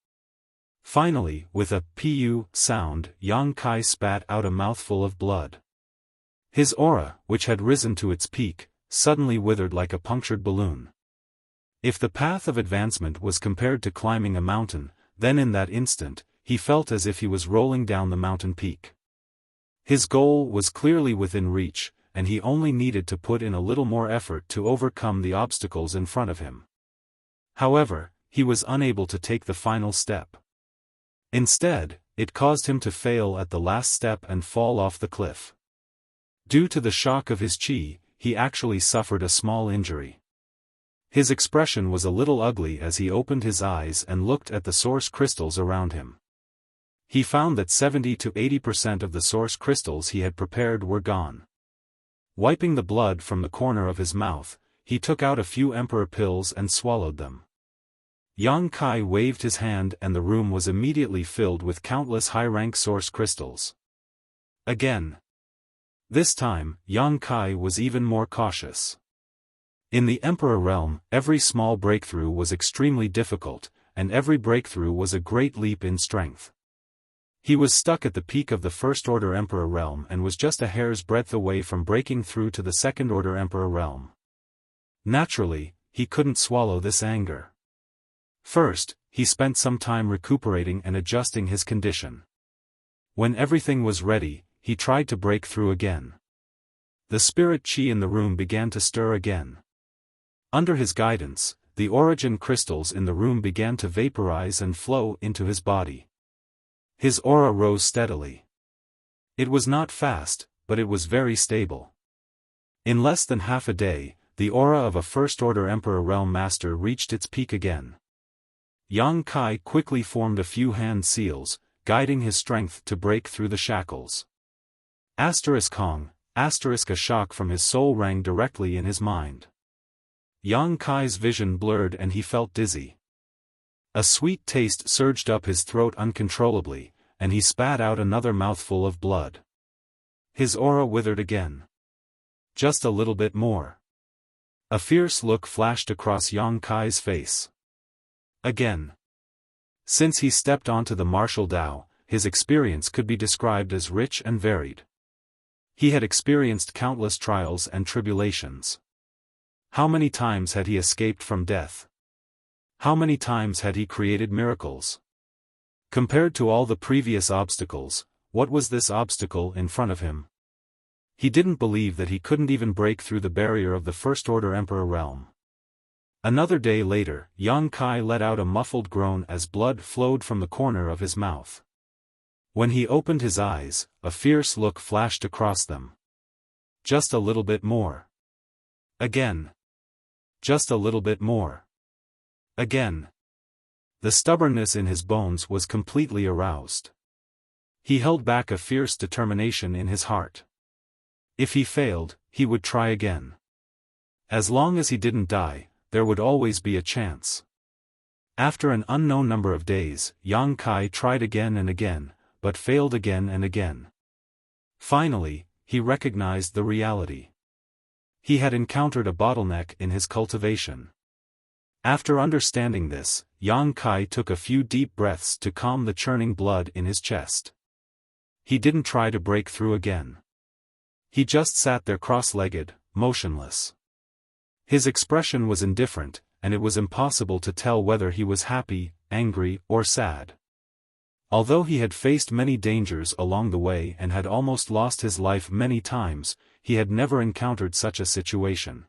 Finally, with a pu sound, Yang Kai spat out a mouthful of blood. His aura, which had risen to its peak, suddenly withered like a punctured balloon. If the path of advancement was compared to climbing a mountain, then in that instant, he felt as if he was rolling down the mountain peak. His goal was clearly within reach, and he only needed to put in a little more effort to overcome the obstacles in front of him. However, he was unable to take the final step. Instead, it caused him to fail at the last step and fall off the cliff. Due to the shock of his chi, he actually suffered a small injury. His expression was a little ugly as he opened his eyes and looked at the source crystals around him. He found that 70 to 80% of the source crystals he had prepared were gone. Wiping the blood from the corner of his mouth, he took out a few emperor pills and swallowed them. Yang Kai waved his hand and the room was immediately filled with countless high-rank source crystals. Again. This time, Yang Kai was even more cautious. In the Emperor realm, every small breakthrough was extremely difficult, and every breakthrough was a great leap in strength. He was stuck at the peak of the First-Order Emperor realm and was just a hair's breadth away from breaking through to the Second-Order Emperor realm. Naturally, he couldn't swallow this anger. First, he spent some time recuperating and adjusting his condition. When everything was ready, he tried to break through again. The spirit chi in the room began to stir again. Under his guidance, the origin crystals in the room began to vaporize and flow into his body. His aura rose steadily. It was not fast, but it was very stable. In less than half a day, the aura of a First-Order Emperor Realm Master reached its peak again. Yang Kai quickly formed a few hand seals, guiding his strength to break through the shackles. Kong, a shock from his soul rang directly in his mind. Yang Kai's vision blurred and he felt dizzy. A sweet taste surged up his throat uncontrollably, and he spat out another mouthful of blood. His aura withered again. Just a little bit more. A fierce look flashed across Yang Kai's face. Again. Since he stepped onto the martial Tao, his experience could be described as rich and varied. He had experienced countless trials and tribulations. How many times had he escaped from death? How many times had he created miracles? Compared to all the previous obstacles, what was this obstacle in front of him? He didn't believe that he couldn't even break through the barrier of the First-Order Emperor realm. Another day later, Yang Kai let out a muffled groan as blood flowed from the corner of his mouth. When he opened his eyes, a fierce look flashed across them. Just a little bit more. Again. Just a little bit more. Again. The stubbornness in his bones was completely aroused. He held back a fierce determination in his heart. If he failed, he would try again. As long as he didn't die, there would always be a chance. After an unknown number of days, Yang Kai tried again and again, but failed again and again. Finally, he recognized the reality. He had encountered a bottleneck in his cultivation. After understanding this, Yang Kai took a few deep breaths to calm the churning blood in his chest. He didn't try to break through again. He just sat there cross-legged, motionless. His expression was indifferent, and it was impossible to tell whether he was happy, angry, or sad. Although he had faced many dangers along the way and had almost lost his life many times, he had never encountered such a situation.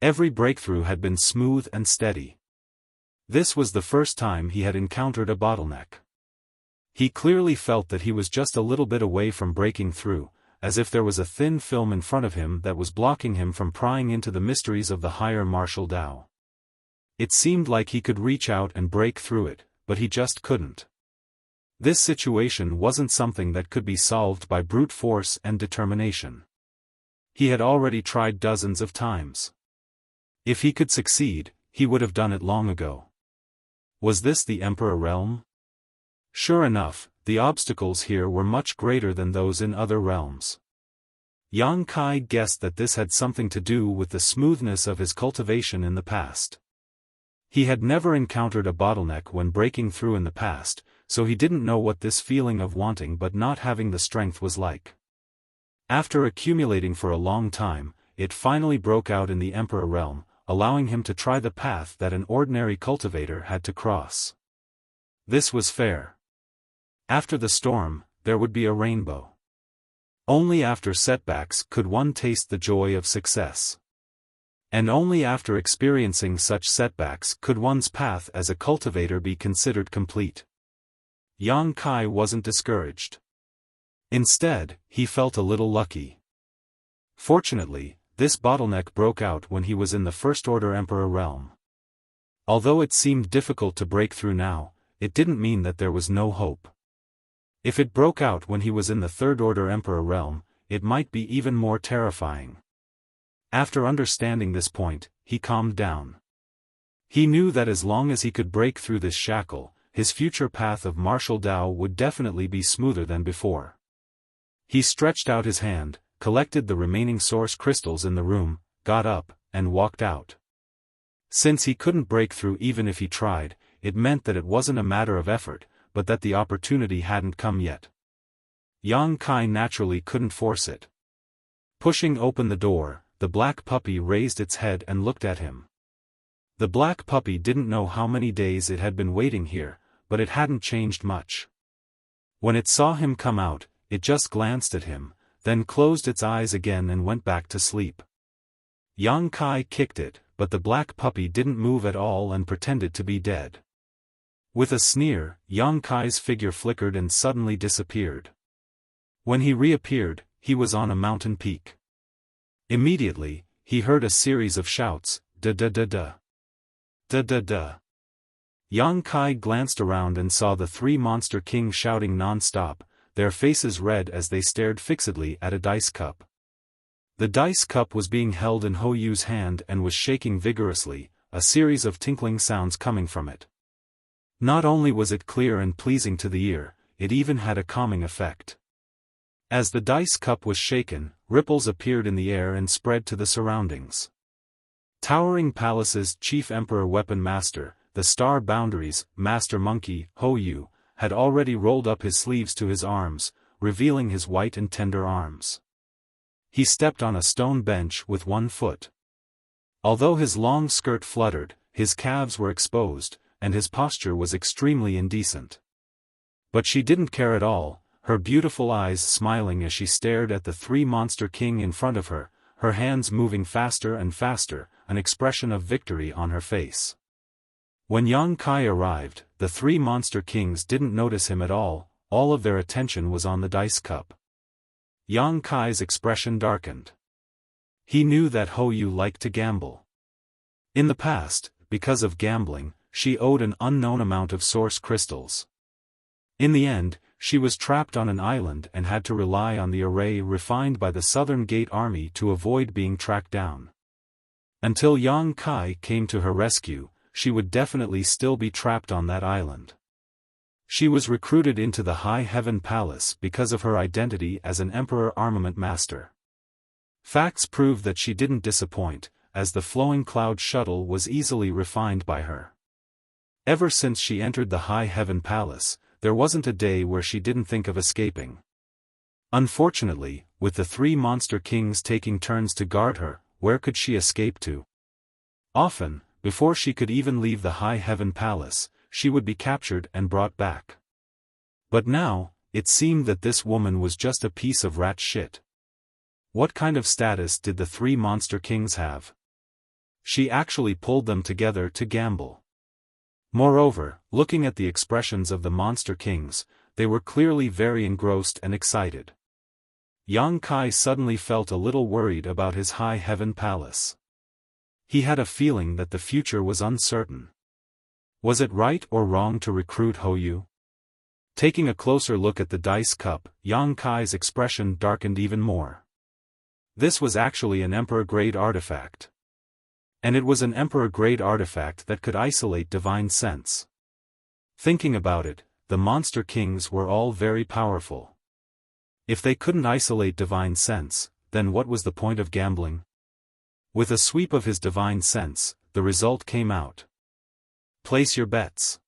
Every breakthrough had been smooth and steady. This was the first time he had encountered a bottleneck. He clearly felt that he was just a little bit away from breaking through, as if there was a thin film in front of him that was blocking him from prying into the mysteries of the higher martial Tao. It seemed like he could reach out and break through it, but he just couldn't. This situation wasn't something that could be solved by brute force and determination. He had already tried dozens of times. If he could succeed, he would have done it long ago. Was this the Emperor realm? Sure enough, the obstacles here were much greater than those in other realms. Yang Kai guessed that this had something to do with the smoothness of his cultivation in the past. He had never encountered a bottleneck when breaking through in the past, so he didn't know what this feeling of wanting but not having the strength was like. After accumulating for a long time, it finally broke out in the Emperor realm, allowing him to try the path that an ordinary cultivator had to cross. This was fair. After the storm, there would be a rainbow. Only after setbacks could one taste the joy of success. And only after experiencing such setbacks could one's path as a cultivator be considered complete. Yang Kai wasn't discouraged. Instead, he felt a little lucky. Fortunately, this bottleneck broke out when he was in the First Order Emperor realm. Although it seemed difficult to break through now, it didn't mean that there was no hope. If it broke out when he was in the Third Order Emperor realm, it might be even more terrifying. After understanding this point, he calmed down. He knew that as long as he could break through this shackle, his future path of martial Dao would definitely be smoother than before. He stretched out his hand, collected the remaining source crystals in the room, got up, and walked out. Since he couldn't break through even if he tried, it meant that it wasn't a matter of effort, but that the opportunity hadn't come yet. Yang Kai naturally couldn't force it. Pushing open the door, the black puppy raised its head and looked at him. The black puppy didn't know how many days it had been waiting here, but it hadn't changed much. When it saw him come out, it just glanced at him, then closed its eyes again and went back to sleep. Yang Kai kicked it, but the black puppy didn't move at all and pretended to be dead. With a sneer, Yang Kai's figure flickered and suddenly disappeared. When he reappeared, he was on a mountain peak. Immediately, he heard a series of shouts, da-da-da-da. Da-da-da. Yang Kai glanced around and saw the three monster kings shouting non-stop, their faces red as they stared fixedly at a dice cup. The dice cup was being held in Ho Yu's hand and was shaking vigorously, a series of tinkling sounds coming from it. Not only was it clear and pleasing to the ear, it even had a calming effect. As the dice cup was shaken, ripples appeared in the air and spread to the surroundings. Towering Palace's chief emperor weapon master, the Star Boundaries, Master Monkey, Ho Yu, had already rolled up his sleeves to his arms, revealing his white and tender arms. He stepped on a stone bench with one foot. Although his long skirt fluttered, his calves were exposed, and his posture was extremely indecent. But she didn't care at all, her beautiful eyes smiling as she stared at the three monster king in front of her, her hands moving faster and faster, an expression of victory on her face. When Yang Kai arrived, the three monster kings didn't notice him at all of their attention was on the dice cup. Yang Kai's expression darkened. He knew that Ho Yu liked to gamble. In the past, because of gambling, she owed an unknown amount of source crystals. In the end, she was trapped on an island and had to rely on the array refined by the Southern Gate Army to avoid being tracked down. Until Yang Kai came to her rescue, she would definitely still be trapped on that island. She was recruited into the High Heaven Palace because of her identity as an Emperor Armament Master. Facts prove that she didn't disappoint, as the flowing cloud shuttle was easily refined by her. Ever since she entered the High Heaven Palace, there wasn't a day where she didn't think of escaping. Unfortunately, with the three monster kings taking turns to guard her, where could she escape to? Often, before she could even leave the High Heaven Palace, she would be captured and brought back. But now, it seemed that this woman was just a piece of rat shit. What kind of status did the three monster kings have? She actually pulled them together to gamble. Moreover, looking at the expressions of the monster kings, they were clearly very engrossed and excited. Yang Kai suddenly felt a little worried about his High Heaven Palace. He had a feeling that the future was uncertain. Was it right or wrong to recruit Ho Yu? Taking a closer look at the dice cup, Yang Kai's expression darkened even more. This was actually an Emperor-grade artifact. And it was an Emperor-grade artifact that could isolate divine sense. Thinking about it, the monster kings were all very powerful. If they couldn't isolate divine sense, then what was the point of gambling? With a sweep of his divine sense, the result came out. Place your bets.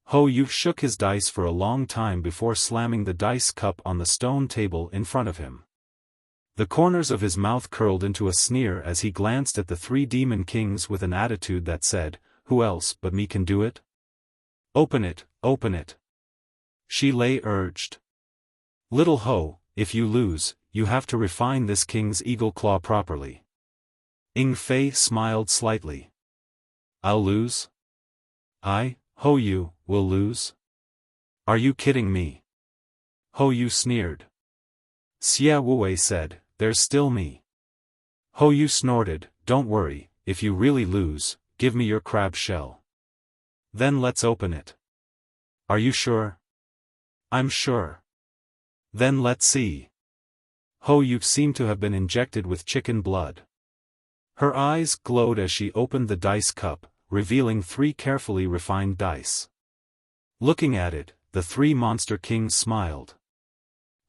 Hou Yu shook his dice for a long time before slamming the dice cup on the stone table in front of him. The corners of his mouth curled into a sneer as he glanced at the three demon kings with an attitude that said, "Who else but me can do it?" "Open it, open it," Shi Lei urged. "Little Hou, if you lose, you have to refine this king's eagle claw properly." Ying Fei smiled slightly. "I'll lose? Hou Yu, will lose? Are you kidding me?" Hou Yu sneered. Xia Wuwei said, "There's still me." Hou Yu snorted, "Don't worry, if you really lose, give me your crab shell. Then let's open it." "Are you sure?" "I'm sure." "Then let's see." Hou Yu seemed to have been injected with chicken blood. Her eyes glowed as she opened the dice cup, revealing 3 carefully refined dice. Looking at it, the 3 monster kings smiled.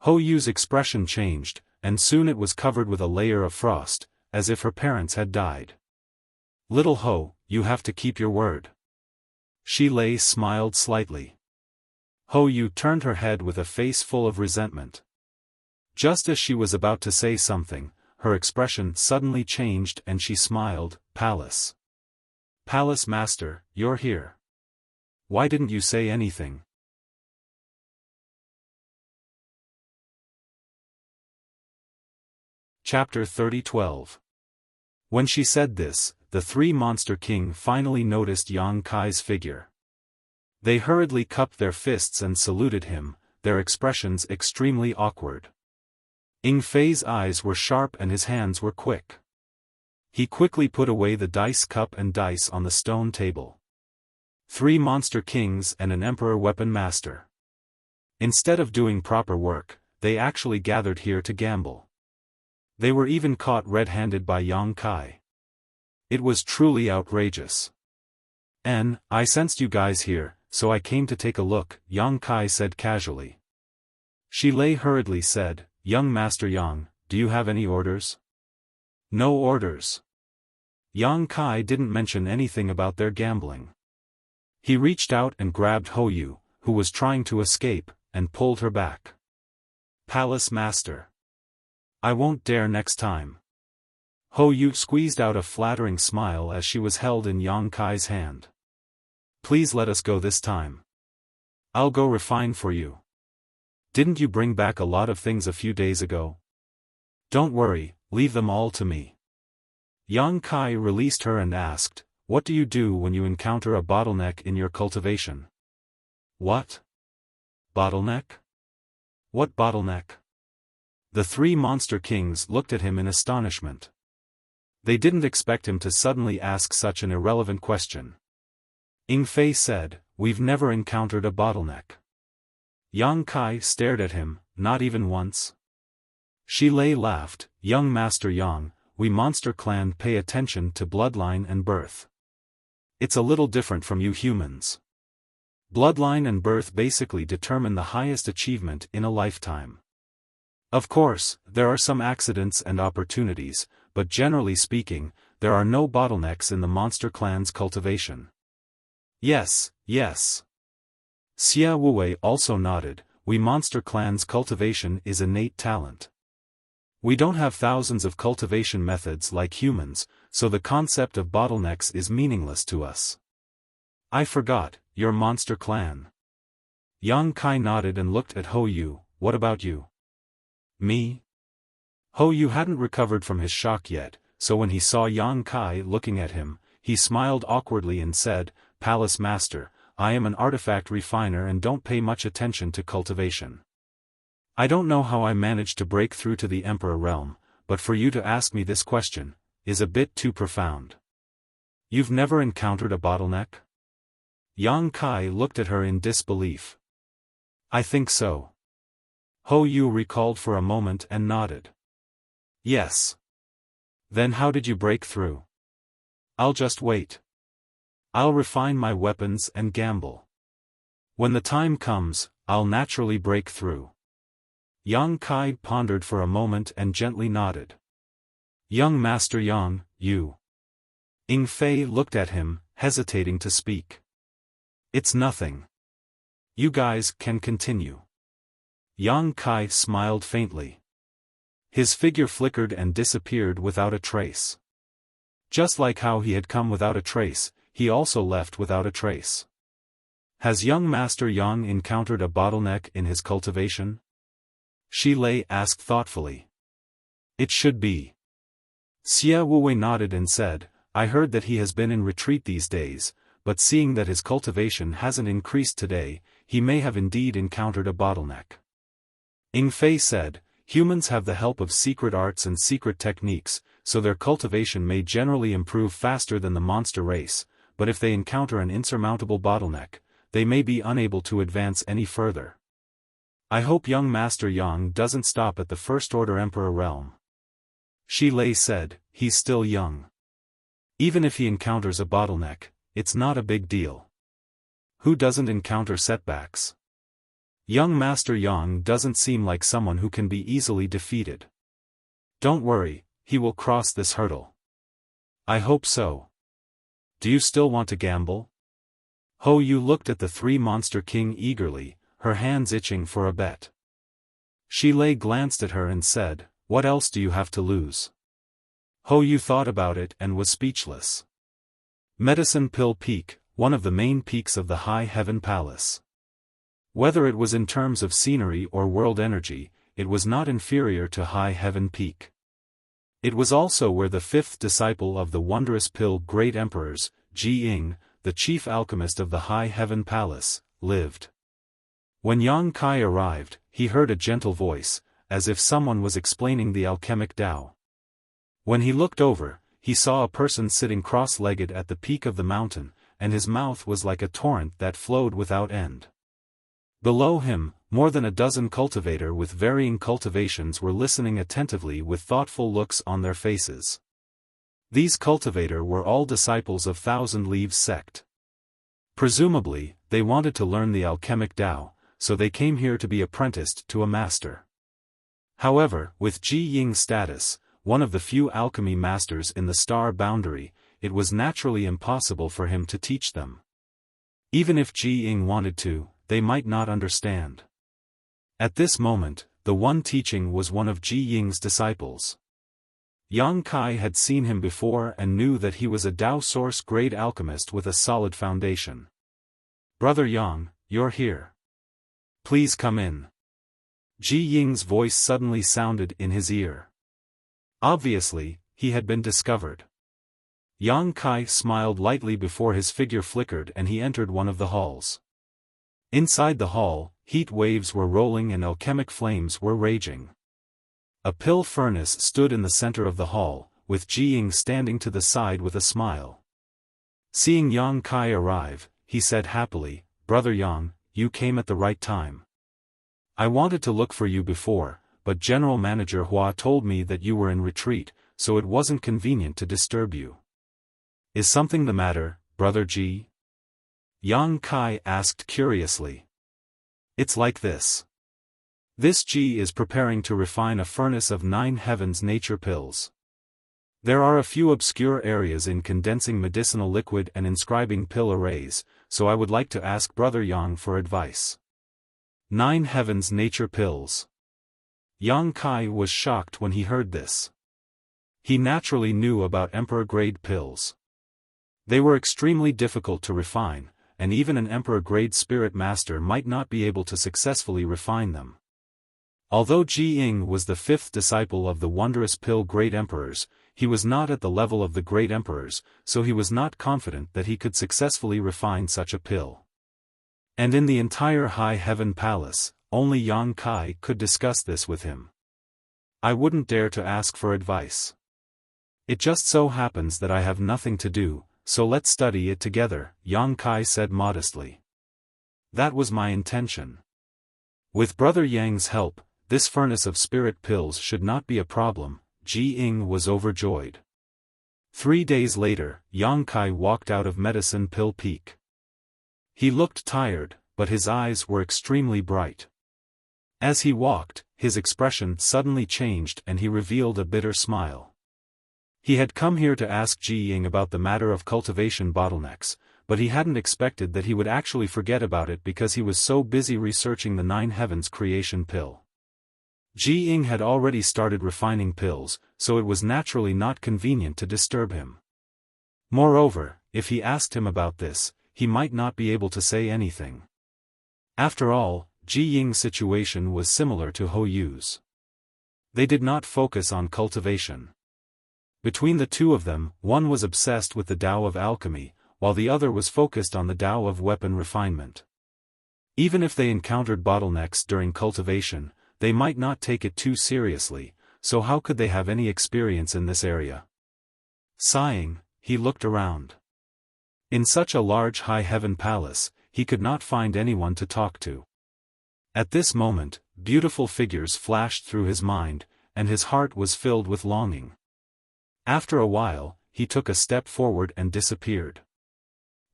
Hou Yu's expression changed, and soon it was covered with a layer of frost, as if her parents had died. "Little Hou, you have to keep your word." Shi Lei smiled slightly. Hou Yu turned her head with a face full of resentment. Just as she was about to say something, her expression suddenly changed and she smiled, "Palace. Palace Master, you're here. Why didn't you say anything?" Chapter 30:12. When she said this, the 3 monster king finally noticed Yang Kai's figure. They hurriedly cupped their fists and saluted him, their expressions extremely awkward. Ying Fei's eyes were sharp and his hands were quick. He quickly put away the dice cup and dice on the stone table. 3 monster kings and an emperor weapon master. Instead of doing proper work, they actually gathered here to gamble. They were even caught red-handed by Yang Kai. It was truly outrageous. "I sensed you guys here, so I came to take a look," Yang Kai said casually. Shi Lei hurriedly said, "Young Master Yang, do you have any orders?" "No orders." Yang Kai didn't mention anything about their gambling. He reached out and grabbed Hou Yu, who was trying to escape, and pulled her back. "Palace Master. I won't dare next time." Hou Yu squeezed out a flattering smile as she was held in Yang Kai's hand. "Please let us go this time. I'll go refine for you. Didn't you bring back a lot of things a few days ago? Don't worry, leave them all to me." Yang Kai released her and asked, "What do you do when you encounter a bottleneck in your cultivation?" "What? Bottleneck? What bottleneck?" The 3 monster kings looked at him in astonishment. They didn't expect him to suddenly ask such an irrelevant question. Ying Fei said, "We've never encountered a bottleneck." Yang Kai stared at him, "Not even once?" Shi Lei laughed, "Young Master Yang, we monster clan pay attention to bloodline and birth. It's a little different from you humans. Bloodline and birth basically determine the highest achievement in a lifetime. Of course, there are some accidents and opportunities, but generally speaking, there are no bottlenecks in the monster clan's cultivation." "Yes, yes." Xia Wuwei also nodded, "We monster clan's cultivation is innate talent. We don't have thousands of cultivation methods like humans, so the concept of bottlenecks is meaningless to us." "I forgot, your monster clan." Yang Kai nodded and looked at Hou Yu, "What about you?" "Me?" Hou Yu hadn't recovered from his shock yet, so when he saw Yang Kai looking at him, he smiled awkwardly and said, "Palace Master, I am an artifact refiner and don't pay much attention to cultivation. I don't know how I managed to break through to the Emperor realm, but for you to ask me this question is a bit too profound. You've never encountered a bottleneck?" Yang Kai looked at her in disbelief. "I think so." Hou Yu recalled for a moment and nodded. "Yes." "Then how did you break through?" "I'll just wait. I'll refine my weapons and gamble. When the time comes, I'll naturally break through." Yang Kai pondered for a moment and gently nodded. "Young Master Yang, you." Ying Fei looked at him, hesitating to speak. "It's nothing." You guys can continue. Yang Kai smiled faintly. His figure flickered and disappeared without a trace. Just like how he had come without a trace, he also left without a trace. Has young Master Yang encountered a bottleneck in his cultivation? Shi Lei asked thoughtfully. It should be. Xie Wuwei nodded and said, I heard that he has been in retreat these days, but seeing that his cultivation hasn't increased today, he may have indeed encountered a bottleneck. Ing Fei said, humans have the help of secret arts and secret techniques, so their cultivation may generally improve faster than the monster race, but if they encounter an insurmountable bottleneck, they may be unable to advance any further. I hope young Master Yang doesn't stop at the First Order Emperor realm. Shi Lei said, he's still young. Even if he encounters a bottleneck, it's not a big deal. Who doesn't encounter setbacks? Young Master Yang doesn't seem like someone who can be easily defeated. Don't worry, he will cross this hurdle. I hope so. Do you still want to gamble? Ho Yu looked at the Three Monster King eagerly, her hands itching for a bet. Shi Lei glanced at her and said, what else do you have to lose? Ho Yu thought about it and was speechless. Medicine Pill Peak, one of the main peaks of the High Heaven Palace. Whether it was in terms of scenery or world energy, it was not inferior to High Heaven Peak. It was also where the fifth disciple of the wondrous pill Great Emperors, Ji Ying, the chief alchemist of the High Heaven Palace, lived. When Yang Kai arrived, he heard a gentle voice, as if someone was explaining the alchemic Tao. When he looked over, he saw a person sitting cross-legged at the peak of the mountain, and his mouth was like a torrent that flowed without end. Below him, more than a dozen cultivators with varying cultivations were listening attentively with thoughtful looks on their faces. These cultivators were all disciples of Thousand Leaves sect. Presumably, they wanted to learn the alchemic Tao, so they came here to be apprenticed to a master. However, with Ji Ying's status, one of the few alchemy masters in the star boundary, it was naturally impossible for him to teach them. Even if Ji Ying wanted to, they might not understand. At this moment, the one teaching was one of Ji Ying's disciples. Yang Kai had seen him before and knew that he was a Tao Source grade alchemist with a solid foundation. Brother Yang, you're here. Please come in. Ji Ying's voice suddenly sounded in his ear. Obviously, he had been discovered. Yang Kai smiled lightly before his figure flickered and he entered one of the halls. Inside the hall, heat waves were rolling and alchemic flames were raging. A pill furnace stood in the center of the hall, with Ji Ying standing to the side with a smile. Seeing Yang Kai arrive, he said happily, Brother Yang, you came at the right time. I wanted to look for you before, but General Manager Hua told me that you were in retreat, so it wasn't convenient to disturb you. Is something the matter, Brother Ji? Yang Kai asked curiously. It's like this. This Ji is preparing to refine a furnace of 9 heavens nature pills. There are a few obscure areas in condensing medicinal liquid and inscribing pill arrays, so I would like to ask Brother Yang for advice. 9 heavens nature pills. Yang Kai was shocked when he heard this. He naturally knew about Emperor-grade pills. They were extremely difficult to refine, and even an Emperor-grade spirit master might not be able to successfully refine them. Although Ji Ying was the 5th disciple of the wondrous pill Great Emperors, he was not at the level of the Great Emperors, so he was not confident that he could successfully refine such a pill. And in the entire High Heaven Palace, only Yang Kai could discuss this with him. I wouldn't dare to ask for advice. It just so happens that I have nothing to do, so let's study it together, Yang Kai said modestly. That was my intention. With Brother Yang's help, this furnace of spirit pills should not be a problem. Ji Ying was overjoyed. 3 days later, Yang Kai walked out of Medicine Pill Peak. He looked tired, but his eyes were extremely bright. As he walked, his expression suddenly changed and he revealed a bitter smile. He had come here to ask Ji Ying about the matter of cultivation bottlenecks, but he hadn't expected that he would actually forget about it because he was so busy researching the Nine Heavens creation pill. Ji Ying had already started refining pills, so it was naturally not convenient to disturb him. Moreover, if he asked him about this, he might not be able to say anything. After all, Ji Ying's situation was similar to Hou Yu's. They did not focus on cultivation. Between the two of them, one was obsessed with the Tao of alchemy, while the other was focused on the Tao of weapon refinement. Even if they encountered bottlenecks during cultivation, they might not take it too seriously, so how could they have any experience in this area? Sighing, he looked around. In such a large high heaven palace, he could not find anyone to talk to. At this moment, beautiful figures flashed through his mind, and his heart was filled with longing. After a while, he took a step forward and disappeared.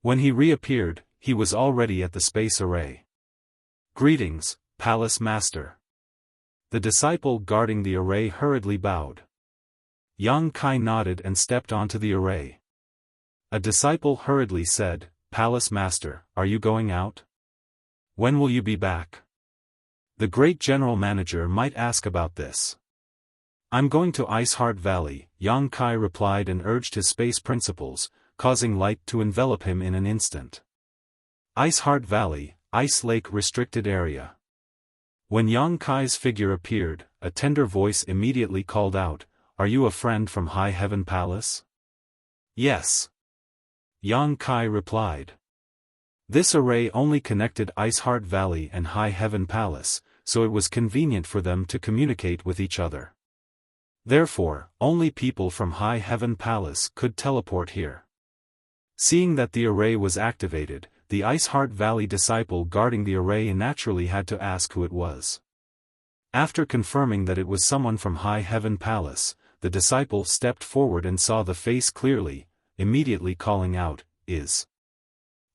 When he reappeared, he was already at the space array. "Greetings, Palace Master." The disciple guarding the array hurriedly bowed. Yang Kai nodded and stepped onto the array. A disciple hurriedly said, "Palace Master, are you going out? When will you be back?" The great general manager might ask about this. "I'm going to Ice Heart Valley," Yang Kai replied and urged his space principles, causing light to envelop him in an instant. Ice Heart Valley, Ice Lake Restricted Area. When Yang Kai's figure appeared, a tender voice immediately called out, "Are you a friend from High Heaven Palace?" "Yes," Yang Kai replied. This array only connected Ice Heart Valley and High Heaven Palace, so it was convenient for them to communicate with each other. Therefore, only people from High Heaven Palace could teleport here. Seeing that the array was activated, the Ice Heart Valley disciple guarding the array naturally had to ask who it was. After confirming that it was someone from High Heaven Palace, the disciple stepped forward and saw the face clearly, immediately calling out, Is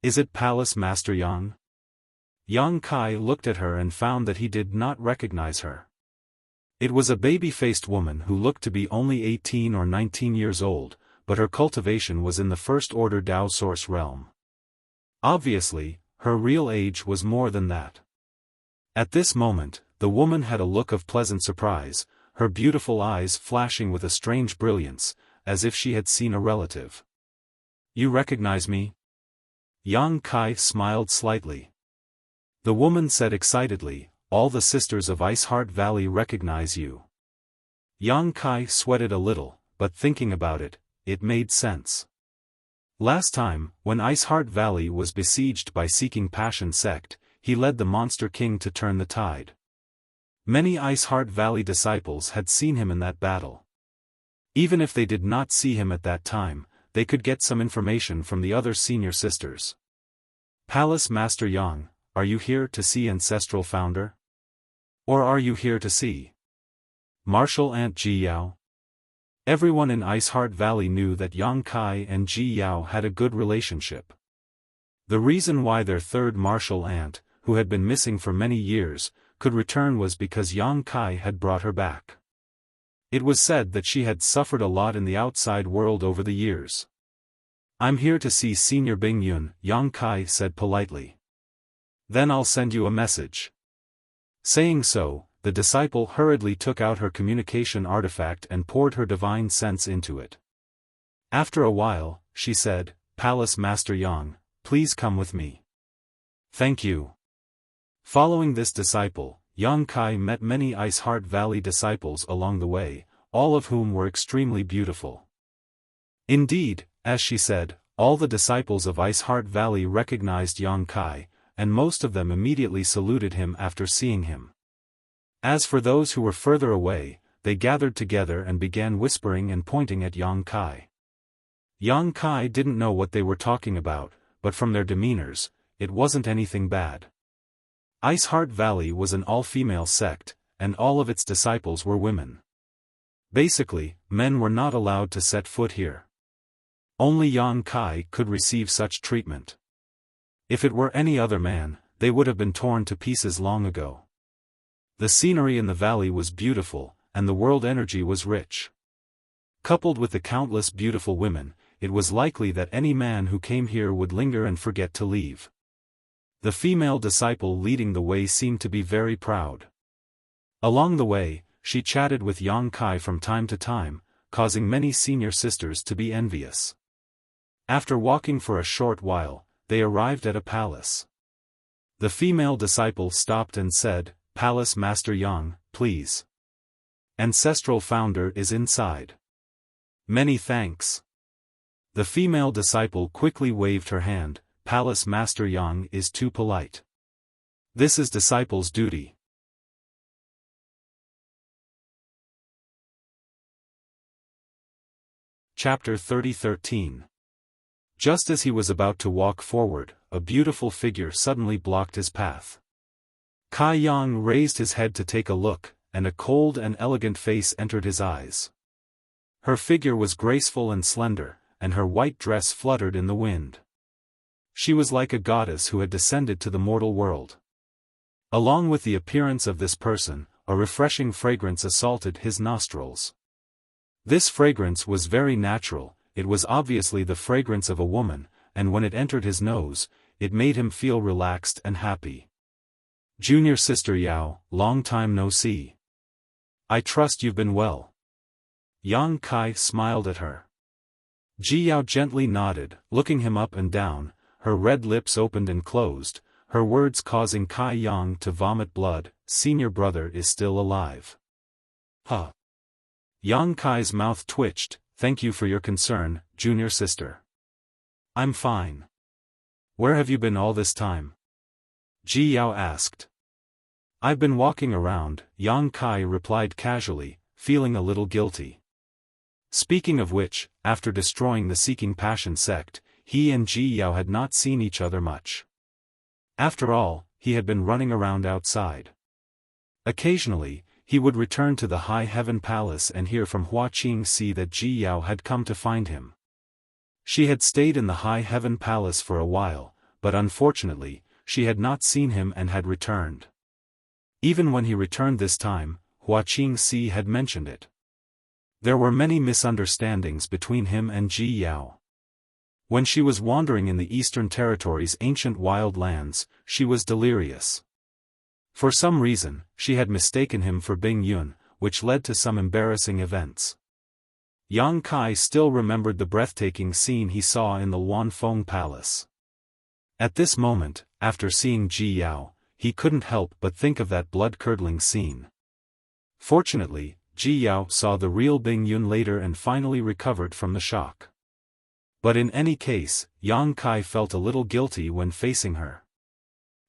it Palace Master Yang?" Yang Kai looked at her and found that he did not recognize her. It was a baby-faced woman who looked to be only 18 or 19 years old, but her cultivation was in the first-order Tao Source realm. Obviously, her real age was more than that. At this moment, the woman had a look of pleasant surprise, her beautiful eyes flashing with a strange brilliance, as if she had seen a relative. "You recognize me?" Yang Kai smiled slightly. The woman said excitedly, "All the sisters of Ice Heart Valley recognize you." Yang Kai sweated a little, but thinking about it, it made sense. Last time, when Ice Heart Valley was besieged by Seeking Passion sect, he led the Monster King to turn the tide. Many Ice Heart Valley disciples had seen him in that battle. Even if they did not see him at that time, they could get some information from the other senior sisters. "Palace Master Yang, are you here to see Ancestral Founder? Or are you here to see Martial Aunt Ji Yao?" Everyone in Ice Heart Valley knew that Yang Kai and Ji Yao had a good relationship. The reason why their third martial aunt, who had been missing for many years, could return was because Yang Kai had brought her back. It was said that she had suffered a lot in the outside world over the years. "I'm here to see Senior Bing Yun," Yang Kai said politely. "Then I'll send you a message." Saying so, the disciple hurriedly took out her communication artifact and poured her divine sense into it. After a while, she said, "Palace Master Yang, please come with me." "Thank you." Following this disciple, Yang Kai met many Ice Heart Valley disciples along the way, all of whom were extremely beautiful. Indeed, as she said, all the disciples of Ice Heart Valley recognized Yang Kai, and most of them immediately saluted him after seeing him. As for those who were further away, they gathered together and began whispering and pointing at Yang Kai. Yang Kai didn't know what they were talking about, but from their demeanors, it wasn't anything bad. Ice Heart Valley was an all-female sect, and all of its disciples were women. Basically, men were not allowed to set foot here. Only Yang Kai could receive such treatment. If it were any other man, they would have been torn to pieces long ago. The scenery in the valley was beautiful, and the world energy was rich. Coupled with the countless beautiful women, it was likely that any man who came here would linger and forget to leave. The female disciple leading the way seemed to be very proud. Along the way, she chatted with Yang Kai from time to time, causing many senior sisters to be envious. After walking for a short while, they arrived at a palace. The female disciple stopped and said, "Palace Master Yang, please. Ancestral founder is inside." "Many thanks." The female disciple quickly waved her hand. "Palace Master Yang is too polite. This is disciple's duty." Chapter 30:13. Just as he was about to walk forward, a beautiful figure suddenly blocked his path. Kai Yang raised his head to take a look, and a cold and elegant face entered his eyes. Her figure was graceful and slender, and her white dress fluttered in the wind. She was like a goddess who had descended to the mortal world. Along with the appearance of this person, a refreshing fragrance assaulted his nostrils. This fragrance was very natural. It was obviously the fragrance of a woman, and when it entered his nose, it made him feel relaxed and happy. "Junior sister Yao, long time no see. I trust you've been well." Yang Kai smiled at her. Ji Yao gently nodded, looking him up and down, her red lips opened and closed, her words causing Kai Yang to vomit blood. "Senior brother is still alive." "Huh." Yang Kai's mouth twitched. "Thank you for your concern, junior sister. I'm fine. Where have you been all this time?" Ji Yao asked. "I've been walking around," Yang Kai replied casually, feeling a little guilty. Speaking of which, after destroying the Seeking Passion sect, he and Ji Yao had not seen each other much. After all, he had been running around outside. Occasionally, he would return to the High Heaven Palace and hear from Hua Qingxi that Ji Yao had come to find him. She had stayed in the High Heaven Palace for a while, but unfortunately, she had not seen him and had returned. Even when he returned this time, Hua Qingxi had mentioned it. There were many misunderstandings between him and Ji Yao. When she was wandering in the Eastern Territory's ancient wild lands, she was delirious. For some reason, she had mistaken him for Bing Yun, which led to some embarrassing events. Yang Kai still remembered the breathtaking scene he saw in the Wanfeng Palace. At this moment, after seeing Ji Yao, he couldn't help but think of that blood-curdling scene. Fortunately, Ji Yao saw the real Bing Yun later and finally recovered from the shock. But in any case, Yang Kai felt a little guilty when facing her.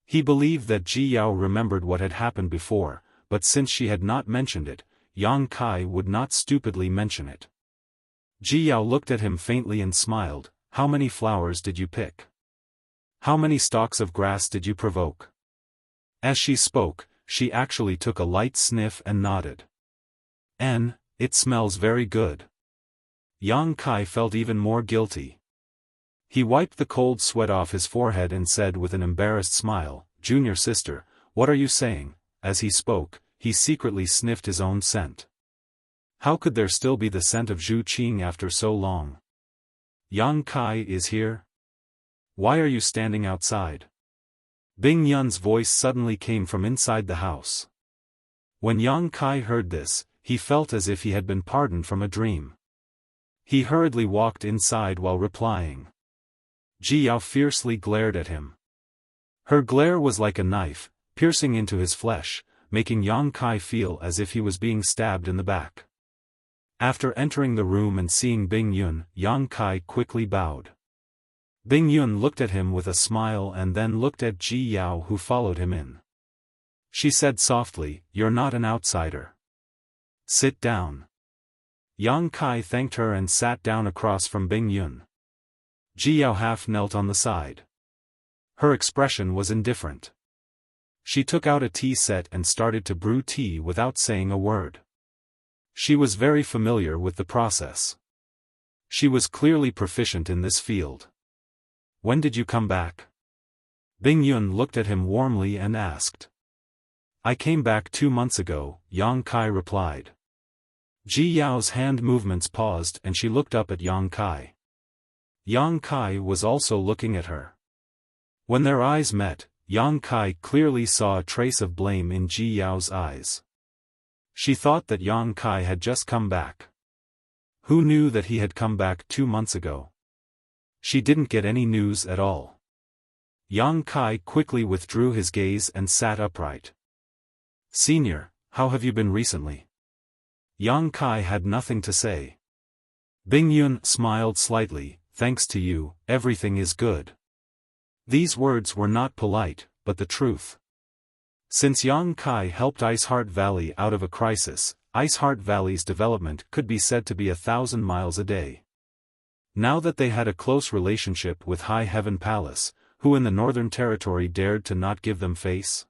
He believed that Ji Yao remembered what had happened before, but since she had not mentioned it, Yang Kai would not stupidly mention it. Ji Yao looked at him faintly and smiled. "How many flowers did you pick? How many stalks of grass did you provoke?" As she spoke, she actually took a light sniff and nodded. It smells very good." Yang Kai felt even more guilty. He wiped the cold sweat off his forehead and said with an embarrassed smile, "Junior sister, what are you saying?" As he spoke, he secretly sniffed his own scent. How could there still be the scent of Zhu Qing after so long? "Yang Kai is here? Why are you standing outside?" Bing Yun's voice suddenly came from inside the house. When Yang Kai heard this, he felt as if he had been pardoned from a dream. He hurriedly walked inside while replying. Ji Yao fiercely glared at him. Her glare was like a knife, piercing into his flesh, making Yang Kai feel as if he was being stabbed in the back. After entering the room and seeing Bing Yun, Yang Kai quickly bowed. Bing Yun looked at him with a smile and then looked at Ji Yao, who followed him in. She said softly, "You're not an outsider. Sit down." Yang Kai thanked her and sat down across from Bing Yun. Ji Yao half knelt on the side. Her expression was indifferent. She took out a tea set and started to brew tea without saying a word. She was very familiar with the process. She was clearly proficient in this field. "When did you come back?" Bing Yun looked at him warmly and asked. "I came back 2 months ago," Yang Kai replied. Ji Yao's hand movements paused and she looked up at Yang Kai. Yang Kai was also looking at her. When their eyes met, Yang Kai clearly saw a trace of blame in Ji Yao's eyes. She thought that Yang Kai had just come back. Who knew that he had come back 2 months ago? She didn't get any news at all. Yang Kai quickly withdrew his gaze and sat upright. "Senior, how have you been recently?" Yang Kai had nothing to say. Bing Yun smiled slightly. "Thanks to you, everything is good." These words were not polite, but the truth. Since Yang Kai helped Ice Heart Valley out of a crisis, Ice Heart Valley's development could be said to be 1,000 miles a day. Now that they had a close relationship with High Heaven Palace, who in the Northern Territory dared to not give them face?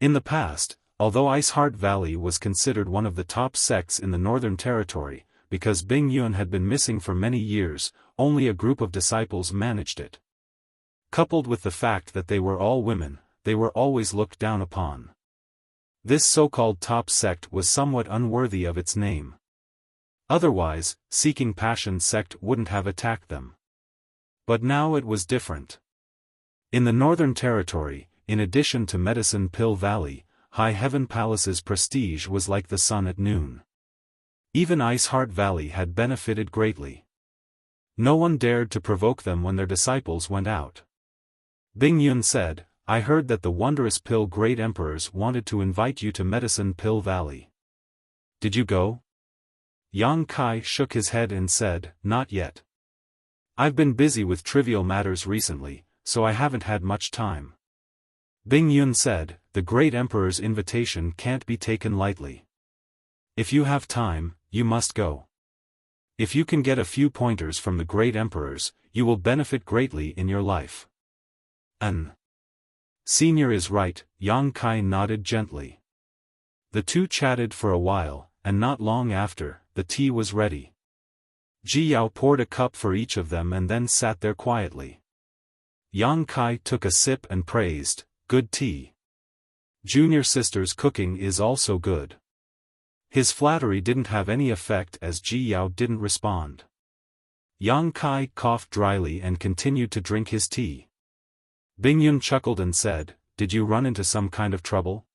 In the past, although Ice Heart Valley was considered one of the top sects in the Northern Territory, because Bing Yun had been missing for many years, only a group of disciples managed it. Coupled with the fact that they were all women, they were always looked down upon. This so-called top sect was somewhat unworthy of its name. Otherwise, Seeking Passion sect wouldn't have attacked them. But now it was different. In the Northern Territory, in addition to Medicine Pill Valley, High Heaven Palace's prestige was like the sun at noon. Even Ice Heart Valley had benefited greatly. No one dared to provoke them when their disciples went out. Bing Yun said, "I heard that the Wondrous Pill Great Emperors wanted to invite you to Medicine Pill Valley. Did you go?" Yang Kai shook his head and said, "Not yet. I've been busy with trivial matters recently, so I haven't had much time." Bing Yun said, "The Great Emperor's invitation can't be taken lightly. If you have time, you must go. If you can get a few pointers from the Great Emperors, you will benefit greatly in your life." Senior is right," Yang Kai nodded gently. The two chatted for a while, and not long after, the tea was ready. Ji Yao poured a cup for each of them and then sat there quietly. Yang Kai took a sip and praised, "Good tea. Junior sister's cooking is also good." His flattery didn't have any effect as Ji Yao didn't respond. Yang Kai coughed dryly and continued to drink his tea. Bing Yun chuckled and said, "Did you run into some kind of trouble?"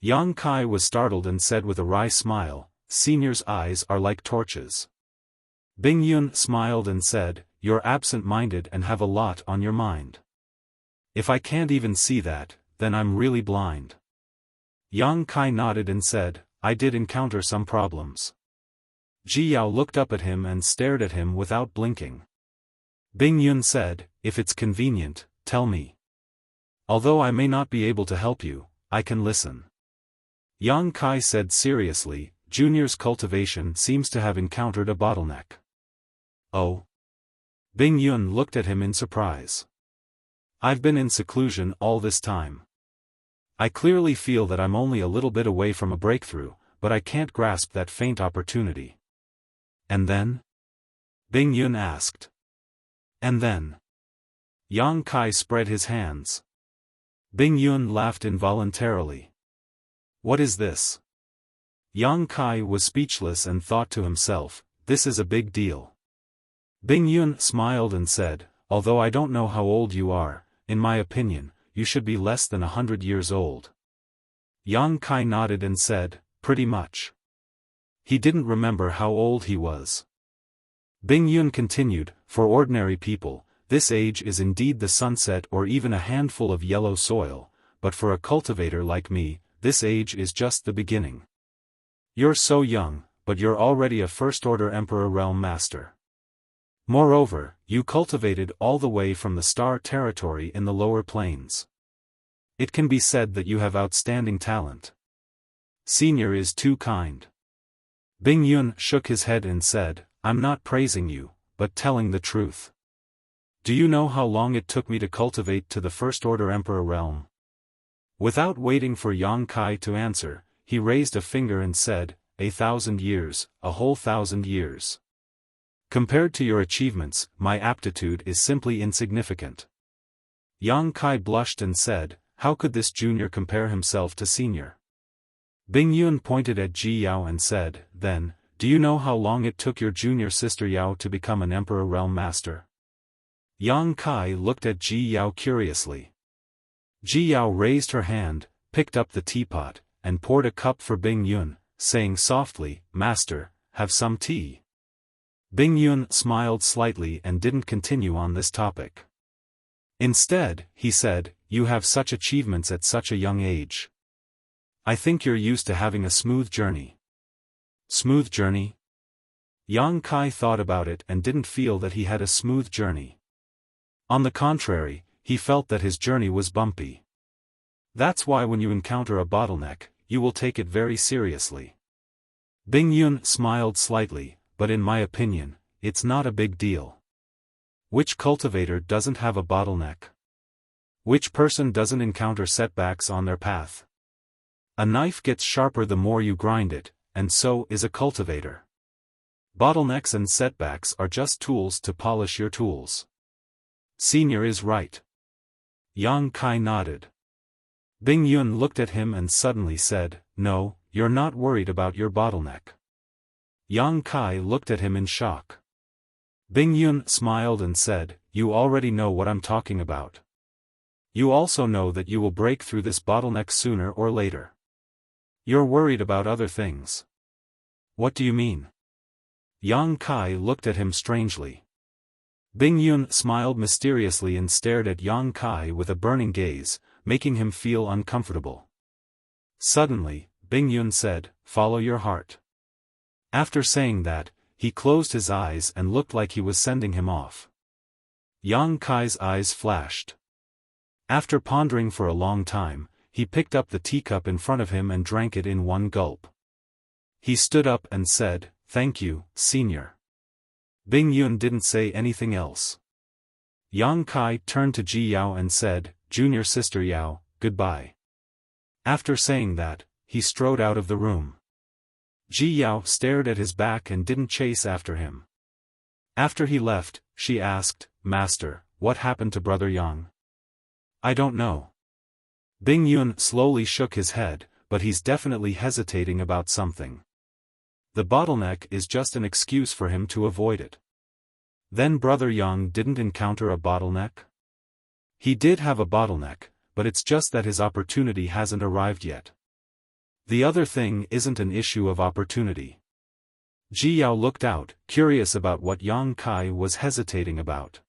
Yang Kai was startled and said with a wry smile, "Senior's eyes are like torches." Bing Yun smiled and said, "You're absent-minded and have a lot on your mind. If I can't even see that, then I'm really blind." Yang Kai nodded and said, "I did encounter some problems." Ji Yao looked up at him and stared at him without blinking. Bing Yun said, "If it's convenient, tell me. Although I may not be able to help you, I can listen." Yang Kai said seriously, "Junior's cultivation seems to have encountered a bottleneck." "Oh?" Bing Yun looked at him in surprise. "I've been in seclusion all this time. I clearly feel that I'm only a little bit away from a breakthrough, but I can't grasp that faint opportunity." "And then?" Bing Yun asked. "And then?" Yang Kai spread his hands. Bing Yun laughed involuntarily. "What is this?" Yang Kai was speechless and thought to himself, "This is a big deal." Bing Yun smiled and said, "Although I don't know how old you are, in my opinion, you should be less than 100 years old." Yang Kai nodded and said, "Pretty much." He didn't remember how old he was. Bing Yun continued, "For ordinary people, this age is indeed the sunset or even a handful of yellow soil, but for a cultivator like me, this age is just the beginning. You're so young, but you're already a first-order Emperor Realm Master. Moreover, you cultivated all the way from the Star Territory in the lower plains. It can be said that you have outstanding talent. Senior is too kind." Bing Yun shook his head and said, "I'm not praising you, but telling the truth. Do you know how long it took me to cultivate to the First-Order Emperor realm?" Without waiting for Yang Kai to answer, he raised a finger and said, 1,000 years, a whole 1,000 years. Compared to your achievements, my aptitude is simply insignificant." Yang Kai blushed and said, "How could this junior compare himself to senior?" Bing Yun pointed at Ji Yao and said, "Then, do you know how long it took your junior sister Yao to become an Emperor Realm Master? Yang Kai looked at Ji Yao curiously. Ji Yao raised her hand, picked up the teapot, and poured a cup for Bing Yun, saying softly, Master, have some tea. Bing Yun smiled slightly and didn't continue on this topic. Instead, he said, you have such achievements at such a young age. I think you're used to having a smooth journey. Smooth journey? Yang Kai thought about it and didn't feel that he had a smooth journey. On the contrary, he felt that his journey was bumpy. That's why when you encounter a bottleneck, you will take it very seriously. Bing Yun smiled slightly, but in my opinion, it's not a big deal. Which cultivator doesn't have a bottleneck? Which person doesn't encounter setbacks on their path? A knife gets sharper the more you grind it, and so is a cultivator. Bottlenecks and setbacks are just tools to polish your tools. Senior is right. Yang Kai nodded. Bing Yun looked at him and suddenly said, no, you're not worried about your bottleneck. Yang Kai looked at him in shock. Bing Yun smiled and said, you already know what I'm talking about. You also know that you will break through this bottleneck sooner or later. You're worried about other things. What do you mean? Yang Kai looked at him strangely. Bing Yun smiled mysteriously and stared at Yang Kai with a burning gaze, making him feel uncomfortable. Suddenly, Bing Yun said, follow your heart. After saying that, he closed his eyes and looked like he was sending him off. Yang Kai's eyes flashed. After pondering for a long time, he picked up the teacup in front of him and drank it in one gulp. He stood up and said, thank you, Senior. Bing Yun didn't say anything else. Yang Kai turned to Ji Yao and said, Junior Sister Yao, goodbye. After saying that, he strode out of the room. Ji Yao stared at his back and didn't chase after him. After he left, she asked, Master, what happened to Brother Yang? I don't know. Bing Yun slowly shook his head, but he's definitely hesitating about something. The bottleneck is just an excuse for him to avoid it. Then Brother Yang didn't encounter a bottleneck? He did have a bottleneck, but it's just that his opportunity hasn't arrived yet. The other thing isn't an issue of opportunity. Ji Yao looked out, curious about what Yang Kai was hesitating about.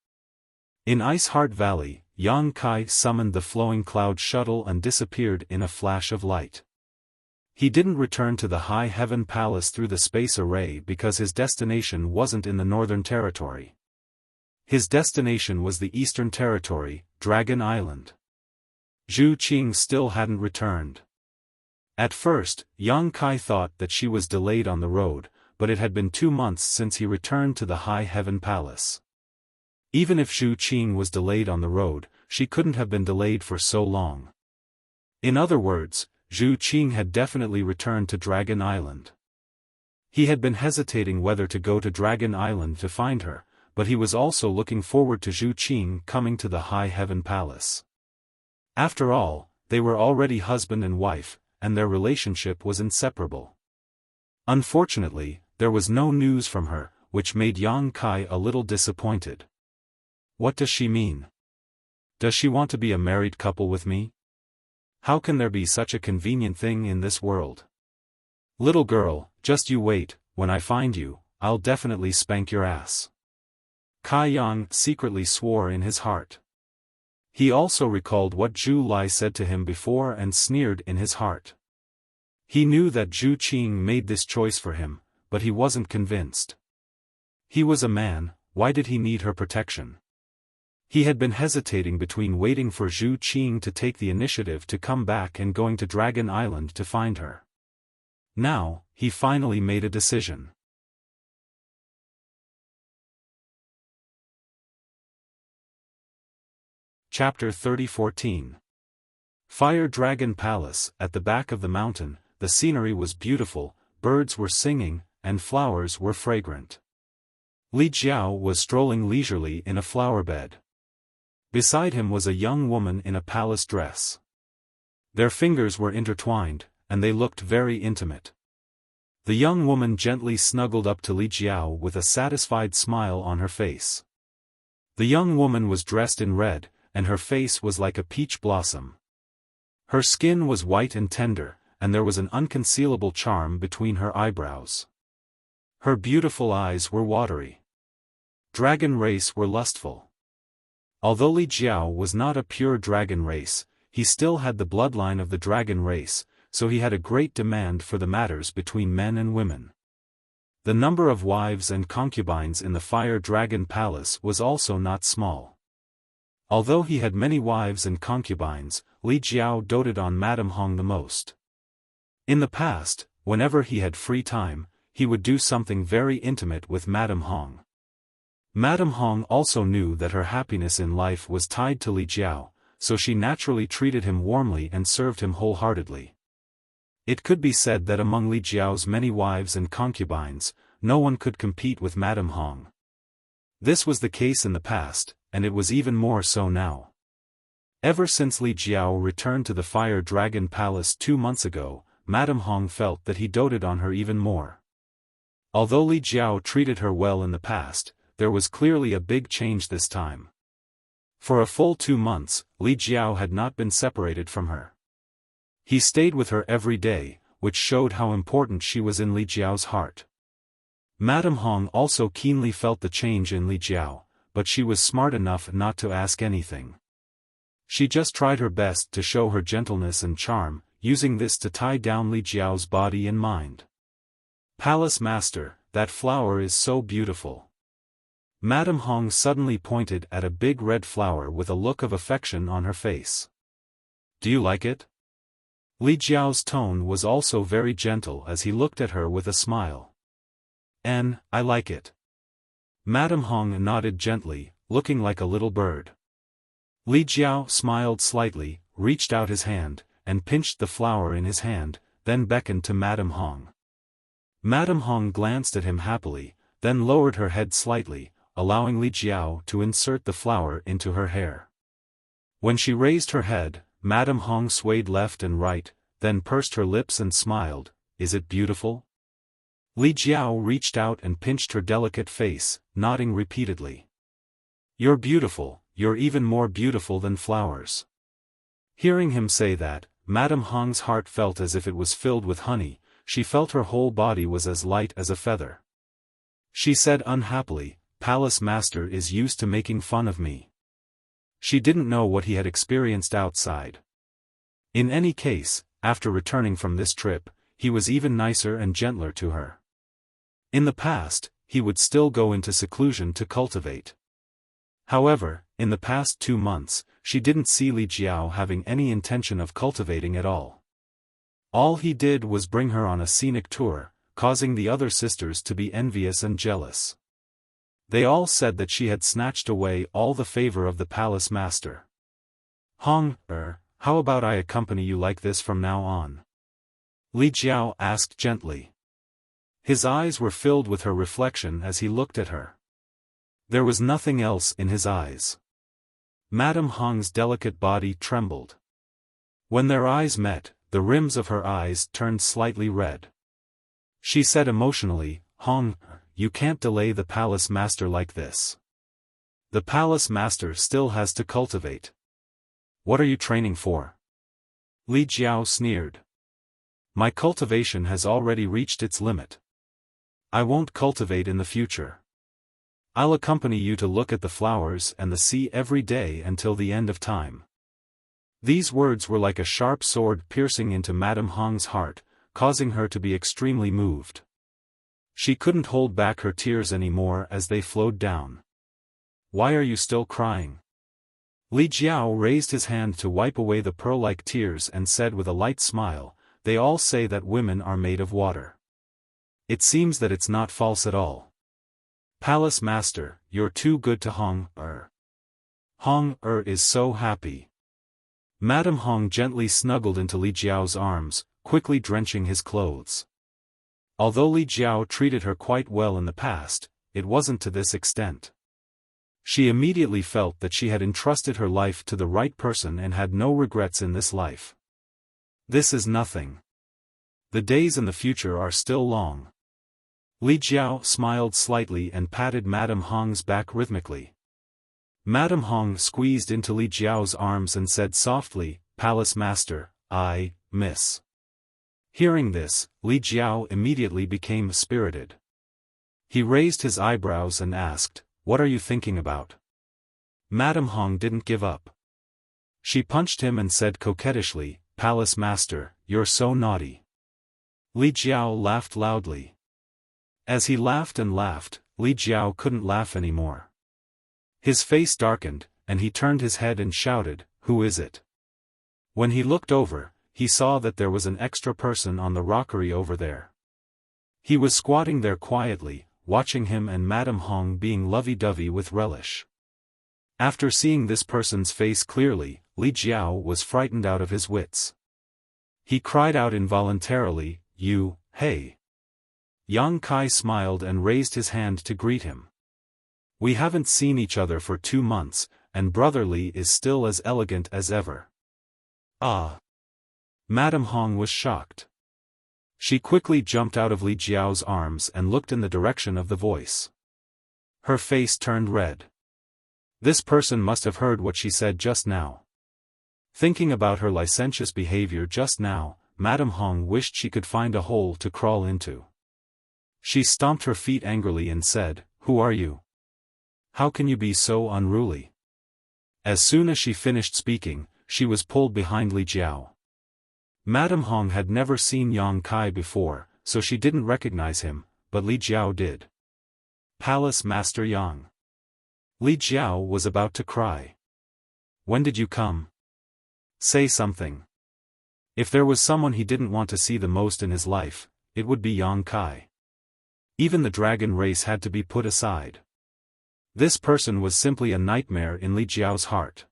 In Ice Heart Valley, Yang Kai summoned the flowing cloud shuttle and disappeared in a flash of light. He didn't return to the High Heaven Palace through the space array because his destination wasn't in the Northern Territory. His destination was the Eastern Territory, Dragon Island. Zhu Qing still hadn't returned. At first, Yang Kai thought that she was delayed on the road, but it had been 2 months since he returned to the High Heaven Palace. Even if Zhu Qing was delayed on the road, she couldn't have been delayed for so long. In other words, Zhu Qing had definitely returned to Dragon Island. He had been hesitating whether to go to Dragon Island to find her, but he was also looking forward to Zhu Qing coming to the High Heaven Palace. After all, they were already husband and wife, and their relationship was inseparable. Unfortunately, there was no news from her, which made Yang Kai a little disappointed. What does she mean? Does she want to be a married couple with me? How can there be such a convenient thing in this world? Little girl, just you wait, when I find you, I'll definitely spank your ass. Kai Yang secretly swore in his heart. He also recalled what Zhu Lai said to him before and sneered in his heart. He knew that Zhu Qing made this choice for him, but he wasn't convinced. He was a man, why did he need her protection? He had been hesitating between waiting for Zhu Qing to take the initiative to come back and going to Dragon Island to find her. Now, he finally made a decision. Chapter 30:14. Fire Dragon Palace. At the back of the mountain, the scenery was beautiful, birds were singing, and flowers were fragrant. Li Jiao was strolling leisurely in a flower bed. Beside him was a young woman in a palace dress. Their fingers were intertwined, and they looked very intimate. The young woman gently snuggled up to Li Jiao with a satisfied smile on her face. The young woman was dressed in red, and her face was like a peach blossom. Her skin was white and tender, and there was an unconcealable charm between her eyebrows. Her beautiful eyes were watery. Dragon race were lustful. Although Li Jiao was not a pure dragon race, he still had the bloodline of the dragon race, so he had a great demand for the matters between men and women. The number of wives and concubines in the Fire Dragon Palace was also not small. Although he had many wives and concubines, Li Jiao doted on Madame Hong the most. In the past, whenever he had free time, he would do something very intimate with Madame Hong. Madame Hong also knew that her happiness in life was tied to Li Jiao, so she naturally treated him warmly and served him wholeheartedly. It could be said that among Li Jiao's many wives and concubines, no one could compete with Madame Hong. This was the case in the past, and it was even more so now. Ever since Li Jiao returned to the Fire Dragon Palace 2 months ago, Madame Hong felt that he doted on her even more. Although Li Jiao treated her well in the past, there was clearly a big change this time. For a full 2 months, Li Jiao had not been separated from her. He stayed with her every day, which showed how important she was in Li Jiao's heart. Madame Hong also keenly felt the change in Li Jiao, but she was smart enough not to ask anything. She just tried her best to show her gentleness and charm, using this to tie down Li Jiao's body and mind. "Palace Master, that flower is so beautiful." Madame Hong suddenly pointed at a big red flower with a look of affection on her face. "Do you like it?" Li Jiao's tone was also very gentle as he looked at her with a smile. I like it." Madame Hong nodded gently, looking like a little bird. Li Jiao smiled slightly, reached out his hand, and pinched the flower in his hand, then beckoned to Madame Hong. Madame Hong glanced at him happily, then lowered her head slightly, allowing Li Jiao to insert the flower into her hair. When she raised her head, Madame Hong swayed left and right, then pursed her lips and smiled. "Is it beautiful?" Li Jiao reached out and pinched her delicate face, nodding repeatedly. "You're beautiful, you're even more beautiful than flowers." Hearing him say that, Madame Hong's heart felt as if it was filled with honey. She felt her whole body was as light as a feather. She said unhappily, "Palace Master is used to making fun of me." She didn't know what he had experienced outside. In any case, after returning from this trip, he was even nicer and gentler to her. In the past, he would still go into seclusion to cultivate. However, in the past 2 months, she didn't see Li Jiao having any intention of cultivating at all. All he did was bring her on a scenic tour, causing the other sisters to be envious and jealous. They all said that she had snatched away all the favor of the palace master. "Hong, how about I accompany you like this from now on?" Li Jiao asked gently. His eyes were filled with her reflection as he looked at her. There was nothing else in his eyes. Madame Hong's delicate body trembled. When their eyes met, the rims of her eyes turned slightly red. She said emotionally, "Hong, you can't delay the palace master like this. The palace master still has to cultivate." "What are you training for?" Li Jiao sneered. "My cultivation has already reached its limit. I won't cultivate in the future. I'll accompany you to look at the flowers and the sea every day until the end of time." These words were like a sharp sword piercing into Madame Hong's heart, causing her to be extremely moved. She couldn't hold back her tears anymore as they flowed down. "Why are you still crying?" Li Jiao raised his hand to wipe away the pearl-like tears and said with a light smile, "They all say that women are made of water. It seems that it's not false at all. Palace Master, you're too good to Hong. Hong is so happy." Madame Hong gently snuggled into Li Jiao's arms, quickly drenching his clothes. Although Li Jiao treated her quite well in the past, it wasn't to this extent. She immediately felt that she had entrusted her life to the right person and had no regrets in this life. "This is nothing. The days in the future are still long. Li Jiao smiled slightly and patted Madame Hong's back rhythmically. Madame Hong squeezed into Li Jiao's arms and said softly, "Palace Master, I, miss." Hearing this, Li Jiao immediately became spirited. He raised his eyebrows and asked, "What are you thinking about?" Madame Hong didn't give up. She punched him and said coquettishly, "Palace Master, you're so naughty." Li Jiao laughed loudly. As he laughed and laughed, Li Jiao couldn't laugh anymore. His face darkened, and he turned his head and shouted, "Who is it?" When he looked over, he saw that there was an extra person on the rockery over there. He was squatting there quietly, watching him and Madame Hong being lovey-dovey with relish. After seeing this person's face clearly, Li Jiao was frightened out of his wits. He cried out involuntarily, Hey!" Yang Kai smiled and raised his hand to greet him. "We haven't seen each other for 2 months, and Brother Li is still as elegant as ever." "Ah!" Madame Hong was shocked. She quickly jumped out of Li Jiao's arms and looked in the direction of the voice. Her face turned red. This person must have heard what she said just now. Thinking about her licentious behavior just now, Madame Hong wished she could find a hole to crawl into. She stomped her feet angrily and said, "Who are you? How can you be so unruly?" As soon as she finished speaking, she was pulled behind Li Jiao. Madame Hong had never seen Yang Kai before, so she didn't recognize him, but Li Jiao did. "Palace Master Yang." Li Jiao was about to cry. "When did you come? Say something." If there was someone he didn't want to see the most in his life, it would be Yang Kai. Even the dragon race had to be put aside. This person was simply a nightmare in Li Jiao's heart.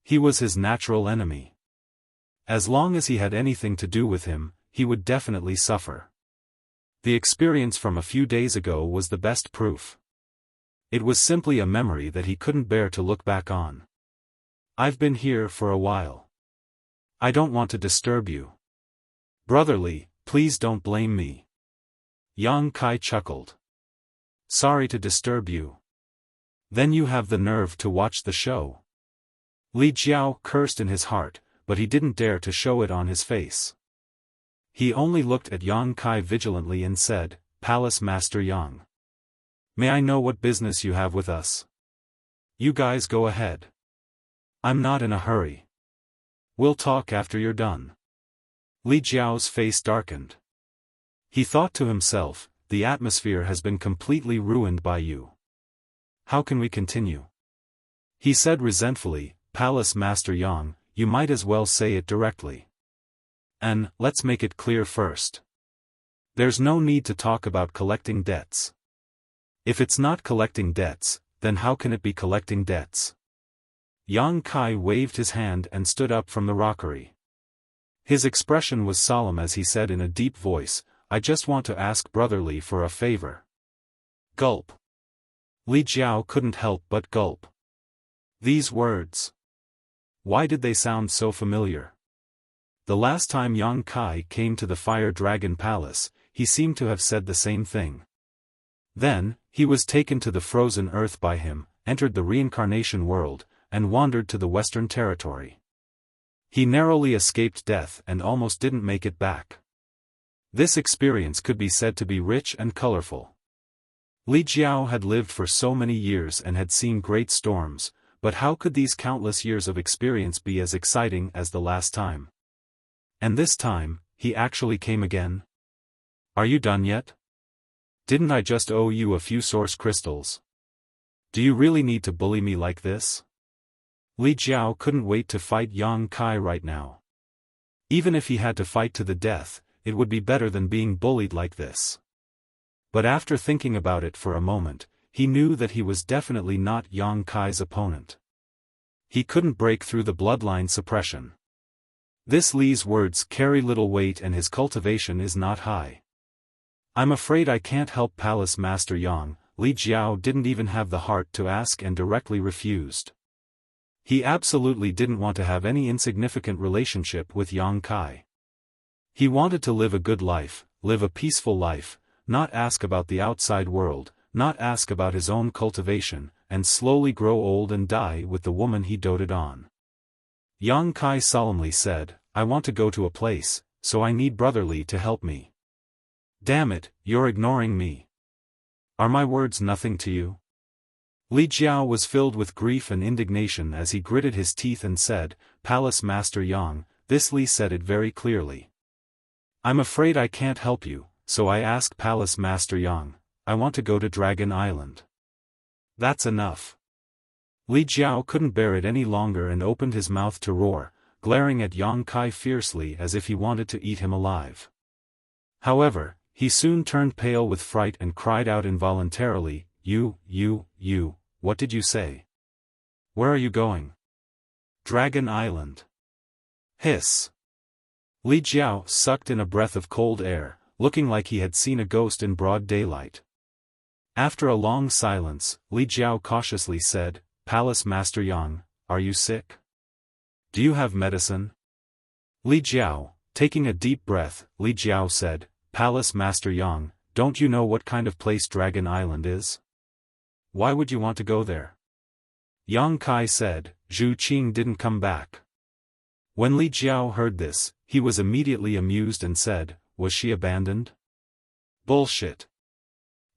He was his natural enemy. As long as he had anything to do with him, he would definitely suffer. The experience from a few days ago was the best proof. It was simply a memory that he couldn't bear to look back on. "I've been here for a while. I don't want to disturb you. Brother Li, please don't blame me." Yang Kai chuckled. "Sorry to disturb you. Then you have the nerve to watch the show." Li Jiao cursed in his heart, but he didn't dare to show it on his face. He only looked at Yang Kai vigilantly and said, "Palace Master Yang. May I know what business you have with us? You guys go ahead. I'm not in a hurry. We'll talk after you're done." Li Jiao's face darkened. He thought to himself, "The atmosphere has been completely ruined by you. How can we continue?" He said resentfully, "Palace Master Yang, you might as well say it directly. And, let's make it clear first. There's no need to talk about collecting debts. If it's not collecting debts, then how can it be collecting debts?" Yang Kai waved his hand and stood up from the rockery. His expression was solemn as he said in a deep voice, "I just want to ask Brother Li for a favor." Gulp. Li Jiao couldn't help but gulp. These words. Why did they sound so familiar? The last time Yang Kai came to the Fire Dragon Palace, he seemed to have said the same thing. Then, he was taken to the frozen earth by him, entered the reincarnation world, and wandered to the Western Territory. He narrowly escaped death and almost didn't make it back. This experience could be said to be rich and colorful. Li Jiao had lived for so many years and had seen great storms, but how could these countless years of experience be as exciting as the last time? And this time, he actually came again? "Are you done yet? Didn't I just owe you a few source crystals? Do you really need to bully me like this?" Li Jiao couldn't wait to fight Yang Kai right now. Even if he had to fight to the death, it would be better than being bullied like this. But after thinking about it for a moment, he knew that he was definitely not Yang Kai's opponent. He couldn't break through the bloodline suppression. This Li's words carry little weight and his cultivation is not high. "I'm afraid I can't help Palace Master Yang." Li Jiao didn't even have the heart to ask and directly refused. He absolutely didn't want to have any insignificant relationship with Yang Kai. He wanted to live a good life, live a peaceful life, not ask about the outside world, not ask about his own cultivation, and slowly grow old and die with the woman he doted on. Yang Kai solemnly said, I want to go to a place, so I need brotherly to help me. Damn it, you're ignoring me. Are my words nothing to you? Li Jiao was filled with grief and indignation as he gritted his teeth and said, Palace Master Yang, this Li said it very clearly. I'm afraid I can't help you, so I ask Palace Master Yang, I want to go to Dragon Island. That's enough. Li Jiao couldn't bear it any longer and opened his mouth to roar, glaring at Yang Kai fiercely as if he wanted to eat him alive. However, he soon turned pale with fright and cried out involuntarily, You, what did you say? Where are you going? Dragon Island. Hiss. Li Jiao sucked in a breath of cold air, looking like he had seen a ghost in broad daylight. After a long silence, Li Jiao cautiously said, Palace Master Yang, are you sick? Do you have medicine? Li Jiao, taking a deep breath, Li Jiao said, Palace Master Yang, don't you know what kind of place Dragon Island is? Why would you want to go there? Yang Kai said, Zhu Qing didn't come back. When Li Jiao heard this, he was immediately amused and said, was she abandoned? Bullshit.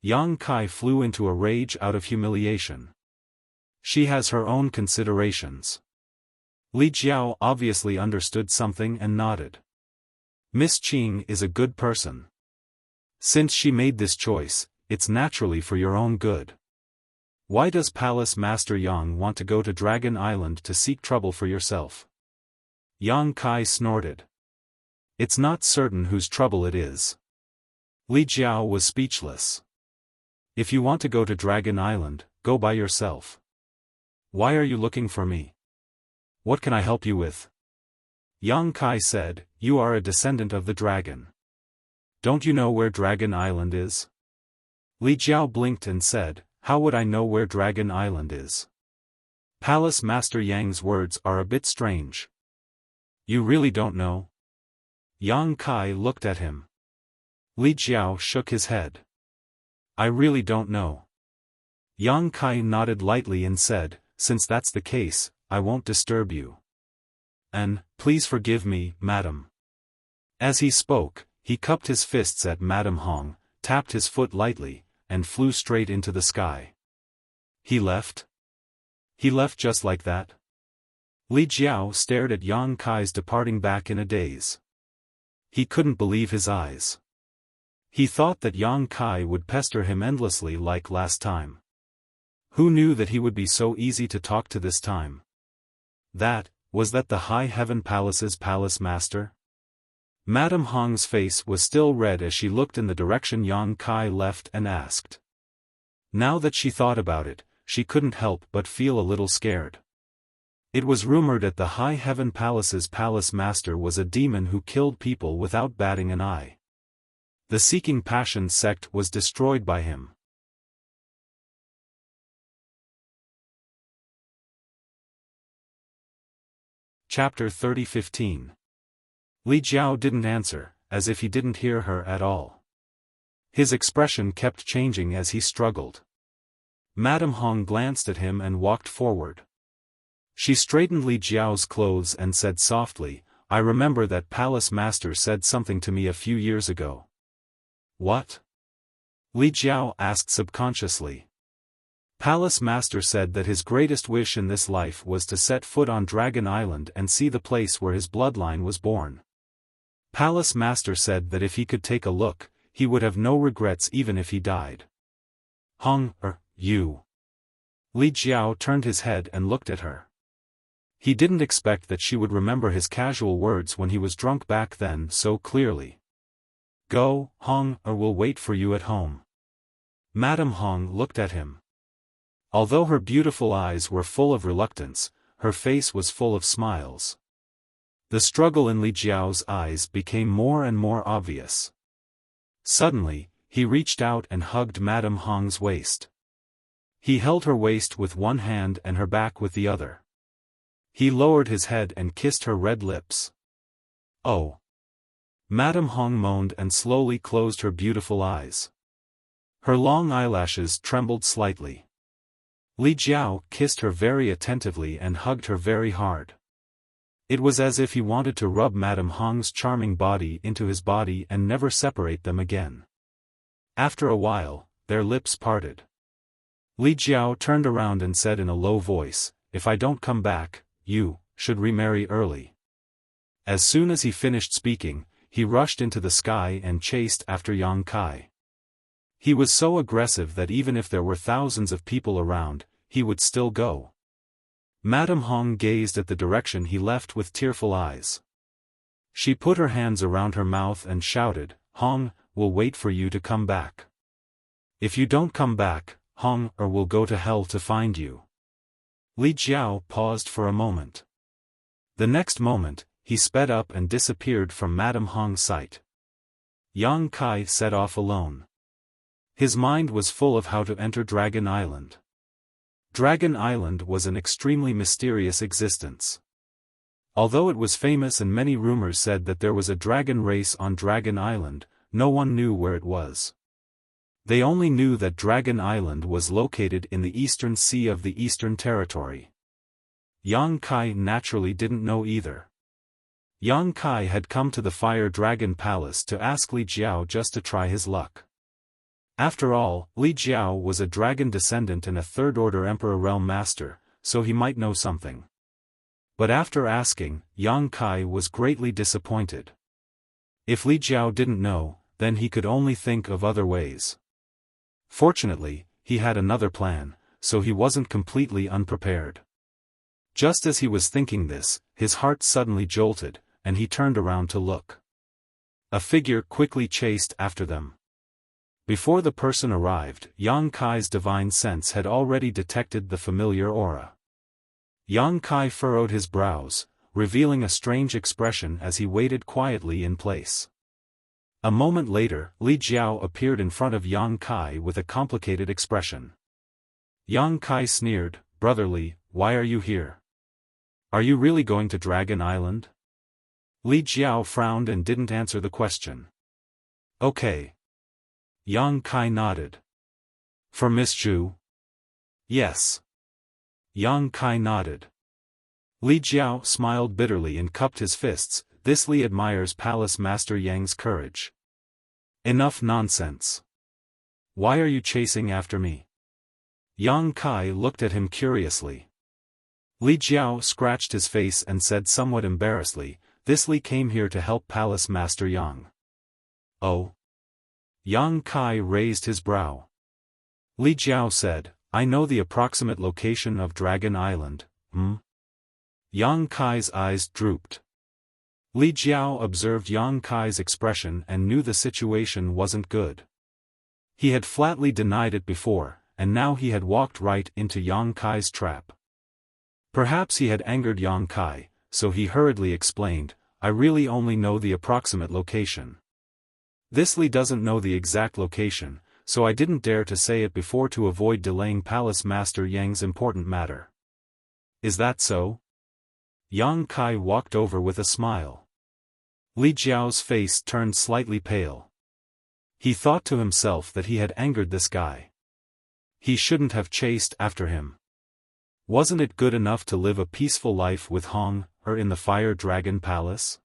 Yang Kai flew into a rage out of humiliation. She has her own considerations. Li Jiao obviously understood something and nodded. Miss Qing is a good person. Since she made this choice, it's naturally for your own good. Why does Palace Master Yang want to go to Dragon Island to seek trouble for yourself? Yang Kai snorted. It's not certain whose trouble it is. Li Jiao was speechless. If you want to go to Dragon Island, go by yourself. Why are you looking for me? What can I help you with? Yang Kai said, you are a descendant of the dragon. Don't you know where Dragon Island is? Li Jiao blinked and said, how would I know where Dragon Island is? Palace Master Yang's words are a bit strange. You really don't know? Yang Kai looked at him. Li Jiao shook his head. I really don't know. Yang Kai nodded lightly and said, since that's the case, I won't disturb you. And, please forgive me, madam. As he spoke, he cupped his fists at Madam Hong, tapped his foot lightly, and flew straight into the sky. He left? He left just like that? Li Jiao stared at Yang Kai's departing back in a daze. He couldn't believe his eyes. He thought that Yang Kai would pester him endlessly like last time. Who knew that he would be so easy to talk to this time? Was that the High Heaven Palace's palace master? Madame Hong's face was still red as she looked in the direction Yang Kai left and asked. Now that she thought about it, she couldn't help but feel a little scared. It was rumored that the High Heaven Palace's palace master was a demon who killed people without batting an eye. The Seeking Passion sect was destroyed by him. Chapter 30:15. Li Jiao didn't answer, as if he didn't hear her at all. His expression kept changing as he struggled. Madame Hong glanced at him and walked forward. She straightened Li Jiao's clothes and said softly, I remember that palace master said something to me a few years ago. What? Li Jiao asked subconsciously. Palace master said that his greatest wish in this life was to set foot on Dragon Island and see the place where his bloodline was born. Palace master said that if he could take a look, he would have no regrets even if he died. You. Li Jiao turned his head and looked at her. He didn't expect that she would remember his casual words when he was drunk back then so clearly. Go, Hong, or we'll wait for you at home. Madame Hong looked at him. Although her beautiful eyes were full of reluctance, her face was full of smiles. The struggle in Li Jiao's eyes became more and more obvious. Suddenly, he reached out and hugged Madame Hong's waist. He held her waist with one hand and her back with the other. He lowered his head and kissed her red lips. Oh! Madame Hong moaned and slowly closed her beautiful eyes. Her long eyelashes trembled slightly. Li Jiao kissed her very attentively and hugged her very hard. It was as if he wanted to rub Madame Hong's charming body into his body and never separate them again. After a while, their lips parted. Li Jiao turned around and said in a low voice, "If I don't come back, you should remarry early." As soon as he finished speaking, he rushed into the sky and chased after Yang Kai. He was so aggressive that even if there were thousands of people around, he would still go. Madame Hong gazed at the direction he left with tearful eyes. She put her hands around her mouth and shouted, "Hong, we'll wait for you to come back. If you don't come back, Hong will go to hell to find you." Li Jiao paused for a moment. The next moment, he sped up and disappeared from Madame Hong's sight. Yang Kai set off alone. His mind was full of how to enter Dragon Island. Dragon Island was an extremely mysterious existence. Although it was famous and many rumors said that there was a dragon race on Dragon Island, no one knew where it was. They only knew that Dragon Island was located in the eastern sea of the Eastern Territory. Yang Kai naturally didn't know either. Yang Kai had come to the Fire Dragon Palace to ask Li Jiao just to try his luck. After all, Li Jiao was a dragon descendant and a third-order Emperor Realm Master, so he might know something. But after asking, Yang Kai was greatly disappointed. If Li Jiao didn't know, then he could only think of other ways. Fortunately, he had another plan, so he wasn't completely unprepared. Just as he was thinking this, his heart suddenly jolted, and he turned around to look. A figure quickly chased after them. Before the person arrived, Yang Kai's divine sense had already detected the familiar aura. Yang Kai furrowed his brows, revealing a strange expression as he waited quietly in place. A moment later, Li Jiao appeared in front of Yang Kai with a complicated expression. Yang Kai sneered, "Brotherly, why are you here? Are you really going to Dragon Island?" Li Jiao frowned and didn't answer the question. "Okay." Yang Kai nodded. "For Miss Zhu?" "Yes." Yang Kai nodded. Li Jiao smiled bitterly and cupped his fists. "This Li admires Palace Master Yang's courage." "Enough nonsense. Why are you chasing after me?" Yang Kai looked at him curiously. Li Jiao scratched his face and said somewhat embarrassedly, "This Li came here to help Palace Master Yang." "Oh?" Yang Kai raised his brow. Li Jiao said, "I know the approximate location of Dragon Island, Yang Kai's eyes drooped. Li Jiao observed Yang Kai's expression and knew the situation wasn't good. He had flatly denied it before, and now he had walked right into Yang Kai's trap. Perhaps he had angered Yang Kai, so he hurriedly explained, "I really only know the approximate location. This Li doesn't know the exact location, so I didn't dare to say it before to avoid delaying Palace Master Yang's important matter." "Is that so?" Yang Kai walked over with a smile. Li Jiao's face turned slightly pale. He thought to himself that he had angered this guy. He shouldn't have chased after him. Wasn't it good enough to live a peaceful life with Hong in the Fire Dragon Palace?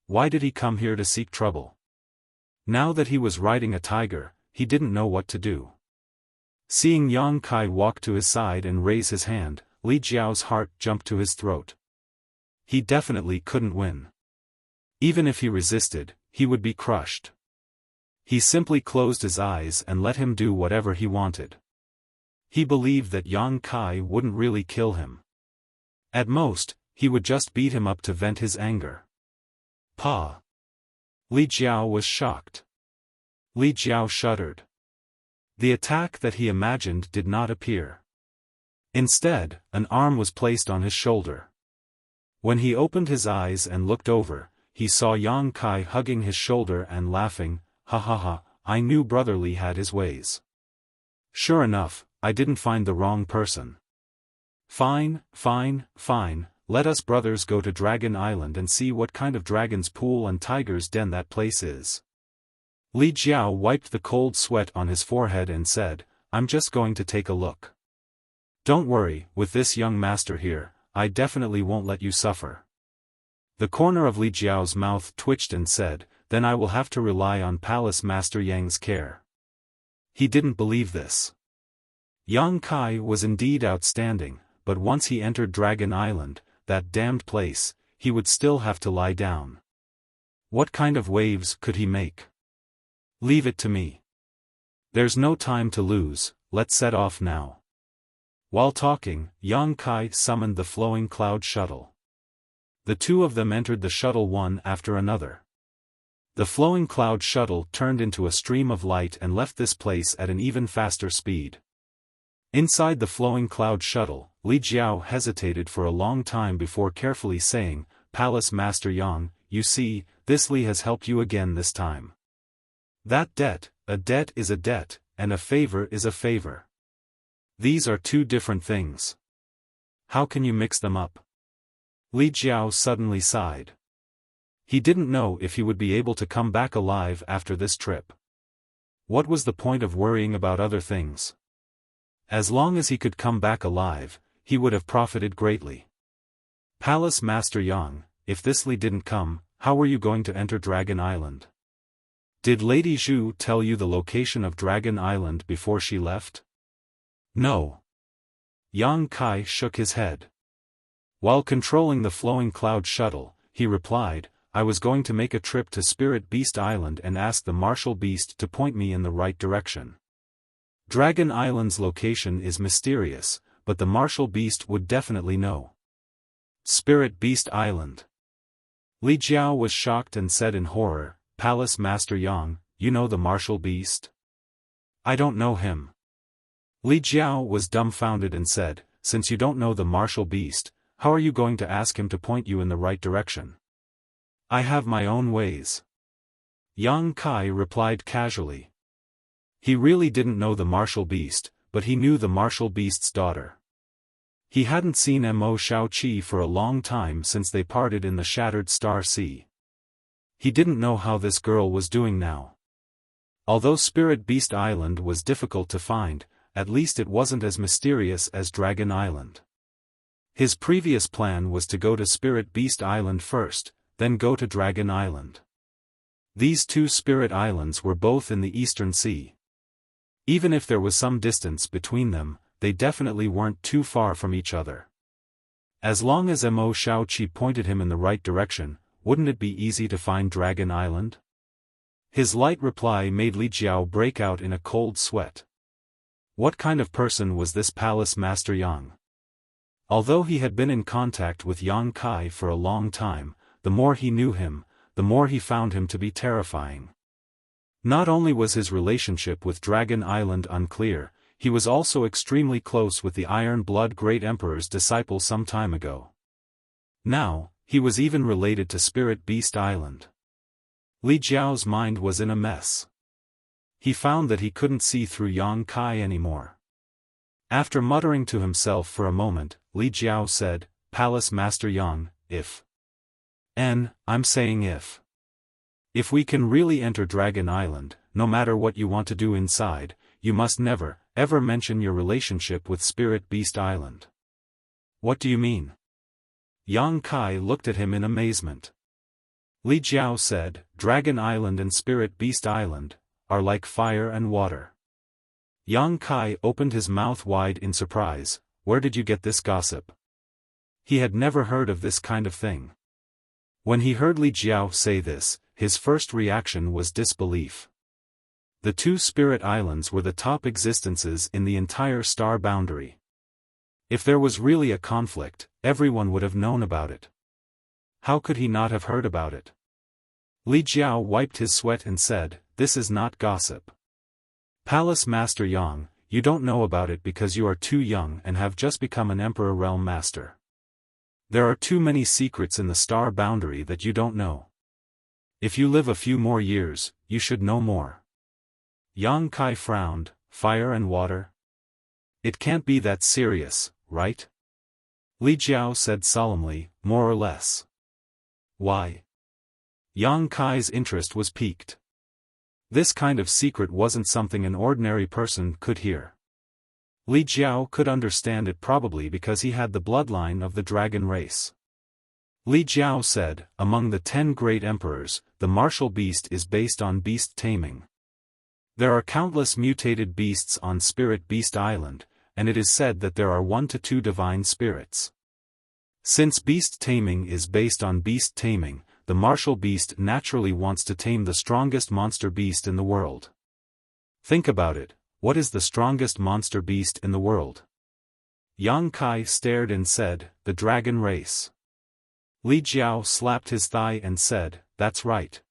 Why did he come here to seek trouble? Now that he was riding a tiger, he didn't know what to do. Seeing Yang Kai walk to his side and raise his hand, Li Jiao's heart jumped to his throat. He definitely couldn't win. Even if he resisted, he would be crushed. He simply closed his eyes and let him do whatever he wanted. He believed that Yang Kai wouldn't really kill him. At most, he would just beat him up to vent his anger. "Pa!" Li Jiao was shocked. Li Jiao shuddered. The attack that he imagined did not appear. Instead, an arm was placed on his shoulder. When he opened his eyes and looked over, he saw Yang Kai hugging his shoulder and laughing, "Ha ha ha, I knew Brotherly had his ways. Sure enough, I didn't find the wrong person." Fine, let us brothers go to Dragon Island and see what kind of dragon's pool and tiger's den that place is. Li Jiao wiped the cold sweat on his forehead and said, I'm just going to take a look. Don't worry, with this young master here, I definitely won't let you suffer. The corner of Li Jiao's mouth twitched and said, then I will have to rely on Palace Master Yang's care. He didn't believe this. Yang Kai was indeed outstanding, but once he entered Dragon Island, that damned place, he would still have to lie down. What kind of waves could he make? Leave it to me. There's no time to lose, let's set off now. While talking, Yang Kai summoned the flowing cloud shuttle. The two of them entered the shuttle one after another. The flowing cloud shuttle turned into a stream of light and left this place at an even faster speed. Inside the flowing cloud shuttle, Li Jiao hesitated for a long time before carefully saying, Palace Master Yang, you see, this Li has helped you again this time. That debt, a debt is a debt, and a favor is a favor. These are two different things. How can you mix them up? Li Jiao suddenly sighed. He didn't know if he would be able to come back alive after this trip. What was the point of worrying about other things? As long as he could come back alive, he would have profited greatly. Palace Master Yang, if this Li didn't come, how were you going to enter Dragon Island? Did Lady Zhu tell you the location of Dragon Island before she left? No. Yang Kai shook his head. While controlling the flowing cloud shuttle, he replied, I was going to make a trip to Spirit Beast Island and ask the Martial Beast to point me in the right direction. Dragon Island's location is mysterious, but the Martial Beast would definitely know. Spirit Beast Island. Li Jiao was shocked and said in horror, Palace Master Yang, you know the Martial Beast? I don't know him. Li Jiao was dumbfounded and said, since you don't know the Martial Beast, how are you going to ask him to point you in the right direction? I have my own ways. Yang Kai replied casually. He really didn't know the Martial Beast, but he knew the Martial Beast's daughter. He hadn't seen Mo Xiaoqi for a long time since they parted in the Shattered Star Sea. He didn't know how this girl was doing now. Although Spirit Beast Island was difficult to find, at least it wasn't as mysterious as Dragon Island. His previous plan was to go to Spirit Beast Island first, then go to Dragon Island. These two Spirit Islands were both in the Eastern Sea. Even if there was some distance between them, they definitely weren't too far from each other. As long as Mo Xiaoqi pointed him in the right direction, wouldn't it be easy to find Dragon Island? His light reply made Li Jiao break out in a cold sweat. What kind of person was this Palace Master Yang? Although he had been in contact with Yang Kai for a long time, the more he knew him, the more he found him to be terrifying. Not only was his relationship with Dragon Island unclear, he was also extremely close with the Iron Blood Great Emperor's disciple some time ago. Now, he was even related to Spirit Beast Island. Li Jiao's mind was in a mess. He found that he couldn't see through Yang Kai anymore. After muttering to himself for a moment, Li Jiao said, Palace Master Yang, I'm saying if we can really enter Dragon Island, no matter what you want to do inside, you must never, ever mention your relationship with Spirit Beast Island. What do you mean? Yang Kai looked at him in amazement. Li Jiao said, Dragon Island and Spirit Beast Island are like fire and water. Yang Kai opened his mouth wide in surprise. Where did you get this gossip? He had never heard of this kind of thing. When he heard Li Jiao say this, his first reaction was disbelief. The two Spirit Islands were the top existences in the entire star boundary. If there was really a conflict, everyone would have known about it. How could he not have heard about it? Li Jiao wiped his sweat and said, This is not gossip. Palace Master Yang, you don't know about it because you are too young and have just become an Emperor Realm Master. There are too many secrets in the star boundary that you don't know. If you live a few more years, you should know more. Yang Kai frowned. Fire and water? It can't be that serious, right? Li Jiao said solemnly, more or less. Why? Yang Kai's interest was piqued. This kind of secret wasn't something an ordinary person could hear. Li Jiao could understand it probably because he had the bloodline of the dragon race. Li Jiao said, among the 10 great emperors, the martial beast is based on beast taming. There are countless mutated beasts on Spirit Beast Island, and it is said that there are 1 to 2 divine spirits. Since beast taming is based on beast taming, the martial beast naturally wants to tame the strongest monster beast in the world. Think about it, what is the strongest monster beast in the world? Yang Kai stared and said, the dragon race. Li Jiao slapped his thigh and said, that's right.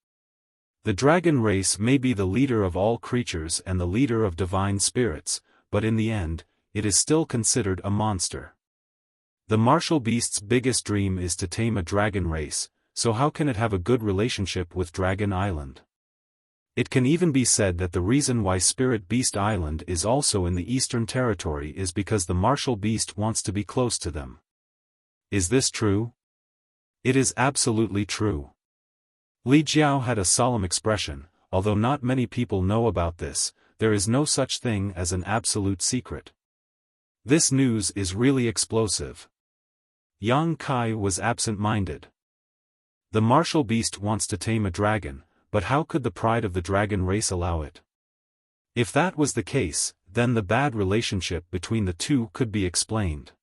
The dragon race may be the leader of all creatures and the leader of divine spirits, but in the end, it is still considered a monster. The martial beast's biggest dream is to tame a dragon race, so how can it have a good relationship with Dragon Island? It can even be said that the reason why Spirit Beast Island is also in the Eastern Territory is because the martial beast wants to be close to them. Is this true? It is absolutely true. Li Jiao had a solemn expression, although not many people know about this, there is no such thing as an absolute secret. This news is really explosive. Yang Kai was absent-minded. The martial beast wants to tame a dragon, but how could the pride of the dragon race allow it? If that was the case, then the bad relationship between the two could be explained.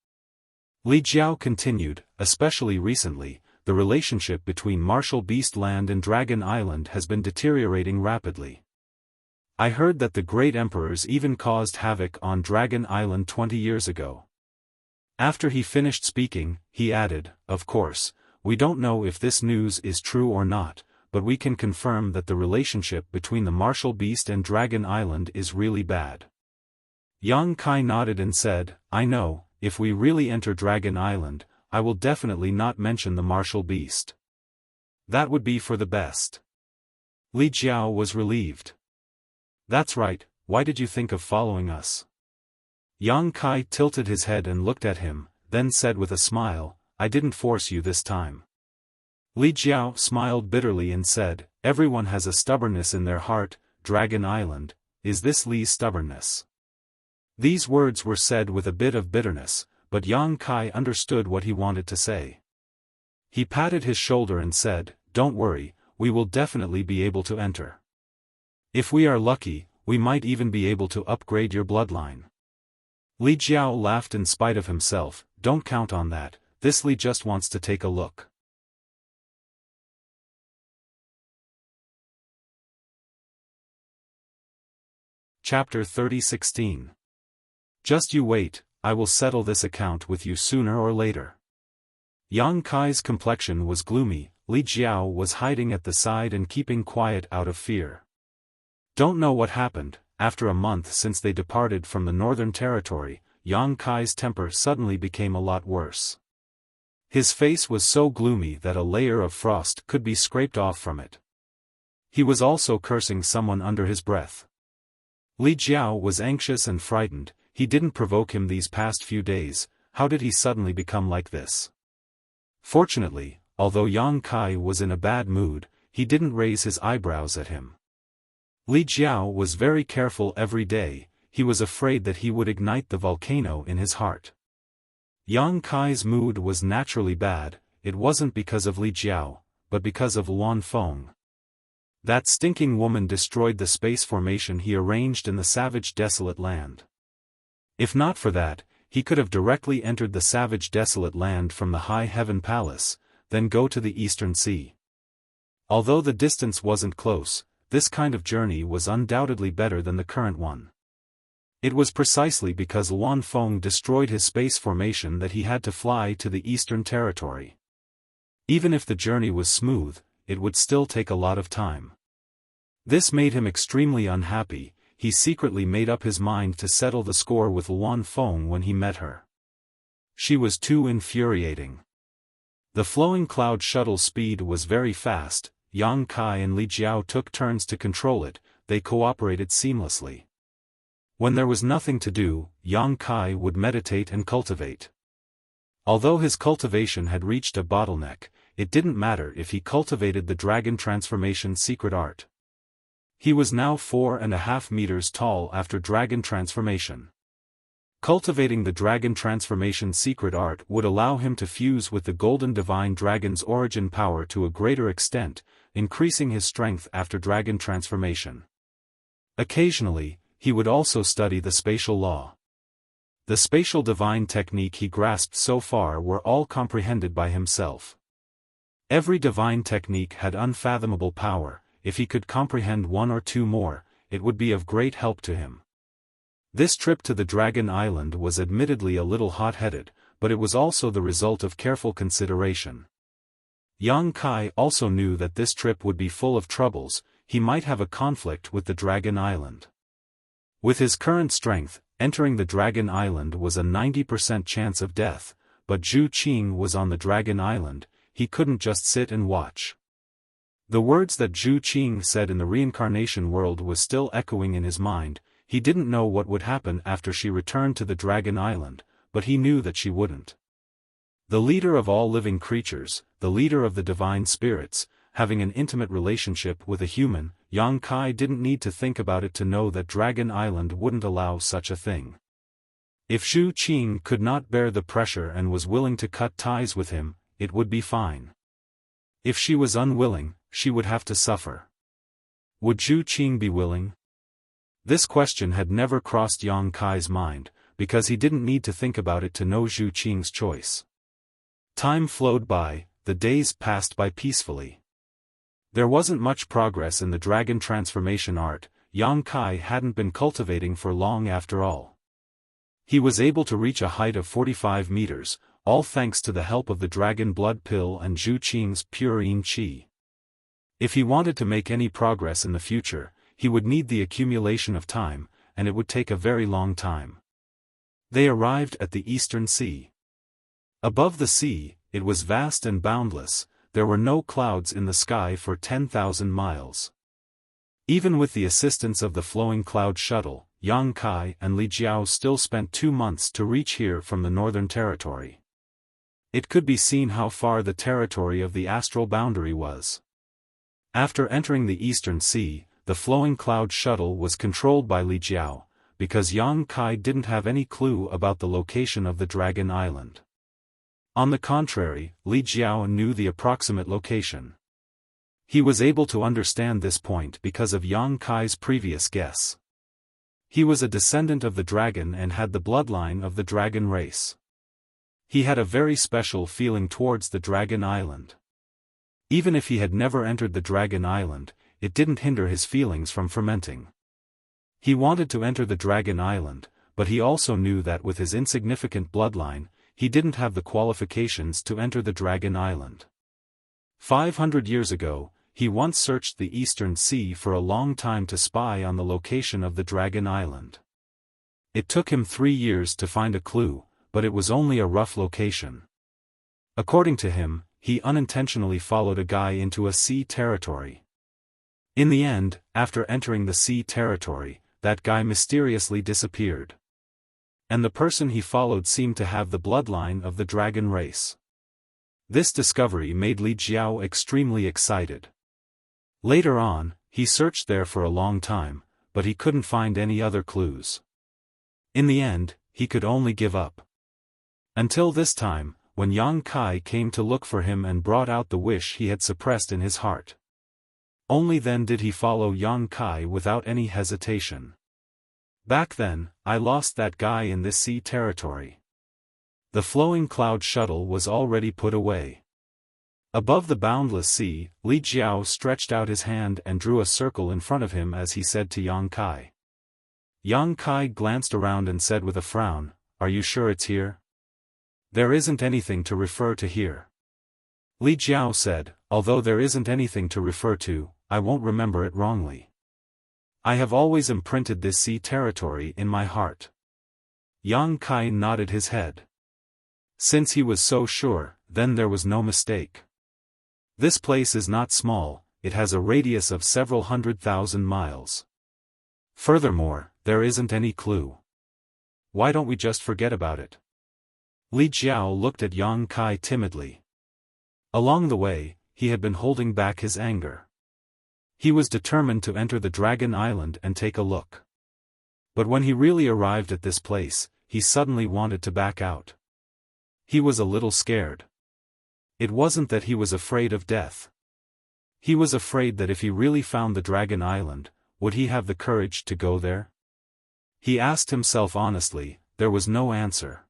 Li Jiao continued, especially recently, the relationship between Martial Beast Land and Dragon Island has been deteriorating rapidly. I heard that the great emperors even caused havoc on Dragon Island 20 years ago. After he finished speaking, he added, of course, we don't know if this news is true or not, but we can confirm that the relationship between the Martial Beast and Dragon Island is really bad. Yang Kai nodded and said, I know, if we really enter Dragon Island, I will definitely not mention the Martial Beast. That would be for the best. Li Jiao was relieved. That's right, why did you think of following us? Yang Kai tilted his head and looked at him, then said with a smile, I didn't force you this time. Li Jiao smiled bitterly and said, everyone has a stubbornness in their heart, Dragon Island, is this Li's stubbornness? These words were said with a bit of bitterness, but Yang Kai understood what he wanted to say. He patted his shoulder and said, don't worry, we will definitely be able to enter. If we are lucky, we might even be able to upgrade your bloodline. Li Jiao laughed in spite of himself, don't count on that, this Li just wants to take a look. Chapter 30:16. Just you wait, I will settle this account with you sooner or later. Yang Kai's complexion was gloomy, Li Jiao was hiding at the side and keeping quiet out of fear. Don't know what happened, after a month since they departed from the Northern Territory, Yang Kai's temper suddenly became a lot worse. His face was so gloomy that a layer of frost could be scraped off from it. He was also cursing someone under his breath. Li Jiao was anxious and frightened, he didn't provoke him these past few days, how did he suddenly become like this? Fortunately, although Yang Kai was in a bad mood, he didn't raise his eyebrows at him. Li Jiao was very careful every day, he was afraid that he would ignite the volcano in his heart. Yang Kai's mood was naturally bad, it wasn't because of Li Jiao, but because of Luan Feng. That stinking woman destroyed the space formation he arranged in the savage desolate land. If not for that, he could have directly entered the savage desolate land from the High Heaven Palace, then go to the Eastern Sea. Although the distance wasn't close, this kind of journey was undoubtedly better than the current one. It was precisely because Luan Feng destroyed his space formation that he had to fly to the Eastern Territory. Even if the journey was smooth, it would still take a lot of time. This made him extremely unhappy, he secretly made up his mind to settle the score with Luan Feng when he met her. She was too infuriating. The flowing cloud shuttle speed was very fast, Yang Kai and Li Jiao took turns to control it, they cooperated seamlessly. When there was nothing to do, Yang Kai would meditate and cultivate. Although his cultivation had reached a bottleneck, it didn't matter if he cultivated the dragon transformation secret art. He was now 4.5 meters tall after dragon transformation. Cultivating the dragon transformation secret art would allow him to fuse with the golden divine dragon's origin power to a greater extent, increasing his strength after dragon transformation. Occasionally, he would also study the spatial law. The spatial divine technique he grasped so far were all comprehended by himself. Every divine technique had unfathomable power. If he could comprehend one or two more, it would be of great help to him. This trip to the Dragon Island was admittedly a little hot-headed, but it was also the result of careful consideration. Yang Kai also knew that this trip would be full of troubles. He might have a conflict with the Dragon Island. With his current strength, entering the Dragon Island was a 90% chance of death, but Zhu Qing was on the Dragon Island. He couldn't just sit and watch. The words that Zhu Qing said in the reincarnation world was still echoing in his mind. He didn't know what would happen after she returned to the Dragon Island, but he knew that she wouldn't. The leader of all living creatures, the leader of the divine spirits, having an intimate relationship with a human, Yang Kai didn't need to think about it to know that Dragon Island wouldn't allow such a thing. If Zhu Qing could not bear the pressure and was willing to cut ties with him, it would be fine. If she was unwilling, she would have to suffer. Would Zhu Qing be willing? This question had never crossed Yang Kai's mind, because he didn't need to think about it to know Zhu Qing's choice. Time flowed by, the days passed by peacefully. There wasn't much progress in the dragon transformation art. Yang Kai hadn't been cultivating for long after all. He was able to reach a height of 45 meters, all thanks to the help of the dragon blood pill and Zhu Qing's pure yin qi. If he wanted to make any progress in the future, he would need the accumulation of time, and it would take a very long time. They arrived at the Eastern Sea. Above the sea, it was vast and boundless. There were no clouds in the sky for 10,000 miles. Even with the assistance of the flowing cloud shuttle, Yang Kai and Li Jiao still spent 2 months to reach here from the northern territory. It could be seen how far the territory of the astral boundary was. After entering the Eastern Sea, the flowing cloud shuttle was controlled by Li Jiao, because Yang Kai didn't have any clue about the location of the Dragon Island. On the contrary, Li Jiao knew the approximate location. He was able to understand this point because of Yang Kai's previous guess. He was a descendant of the dragon and had the bloodline of the dragon race. He had a very special feeling towards the Dragon Island. Even if he had never entered the Dragon Island, it didn't hinder his feelings from fermenting. He wanted to enter the Dragon Island, but he also knew that with his insignificant bloodline, he didn't have the qualifications to enter the Dragon Island. 500 years ago, he once searched the Eastern Sea for a long time to spy on the location of the Dragon Island. It took him 3 years to find a clue, but it was only a rough location. According to him, he unintentionally followed a guy into a sea territory. In the end, after entering the sea territory, that guy mysteriously disappeared. And the person he followed seemed to have the bloodline of the dragon race. This discovery made Li Jiao extremely excited. Later on, he searched there for a long time, but he couldn't find any other clues. In the end, he could only give up. Until this time, when Yang Kai came to look for him and brought out the wish he had suppressed in his heart. Only then did he follow Yang Kai without any hesitation. Back then, I lost that guy in this sea territory. The flowing cloud shuttle was already put away. Above the boundless sea, Li Jiao stretched out his hand and drew a circle in front of him as he said to Yang Kai. Yang Kai glanced around and said with a frown, "Are you sure it's here? There isn't anything to refer to here." Li Jiao said, "Although there isn't anything to refer to, I won't remember it wrongly. I have always imprinted this sea territory in my heart." Yang Kai nodded his head. Since he was so sure, then there was no mistake. This place is not small, it has a radius of several 100,000 miles. Furthermore, there isn't any clue. Why don't we just forget about it? Li Jiao looked at Yang Kai timidly. Along the way, he had been holding back his anger. He was determined to enter the Dragon Island and take a look. But when he really arrived at this place, he suddenly wanted to back out. He was a little scared. It wasn't that he was afraid of death. He was afraid that if he really found the Dragon Island, would he have the courage to go there? He asked himself honestly. There was no answer.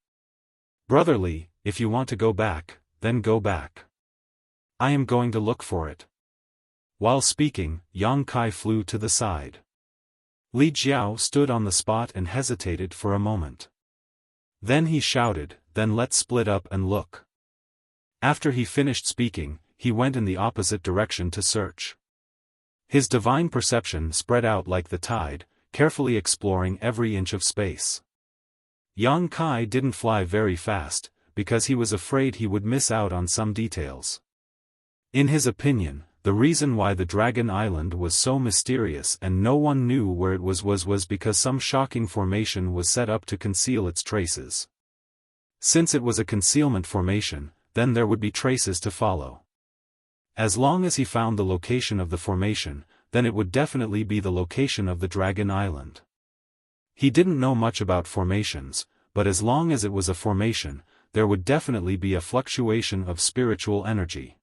Brotherly, if you want to go back, then go back. I am going to look for it. While speaking, Yang Kai flew to the side. Li Jiao stood on the spot and hesitated for a moment. Then he shouted, then let's split up and look. After he finished speaking, he went in the opposite direction to search. His divine perception spread out like the tide, carefully exploring every inch of space. Yang Kai didn't fly very fast, because he was afraid he would miss out on some details. In his opinion, the reason why the Dragon Island was so mysterious and no one knew where it was because some shocking formation was set up to conceal its traces. Since it was a concealment formation, then there would be traces to follow. As long as he found the location of the formation, then it would definitely be the location of the Dragon Island. He didn't know much about formations, but as long as it was a formation, there would definitely be a fluctuation of spiritual energy.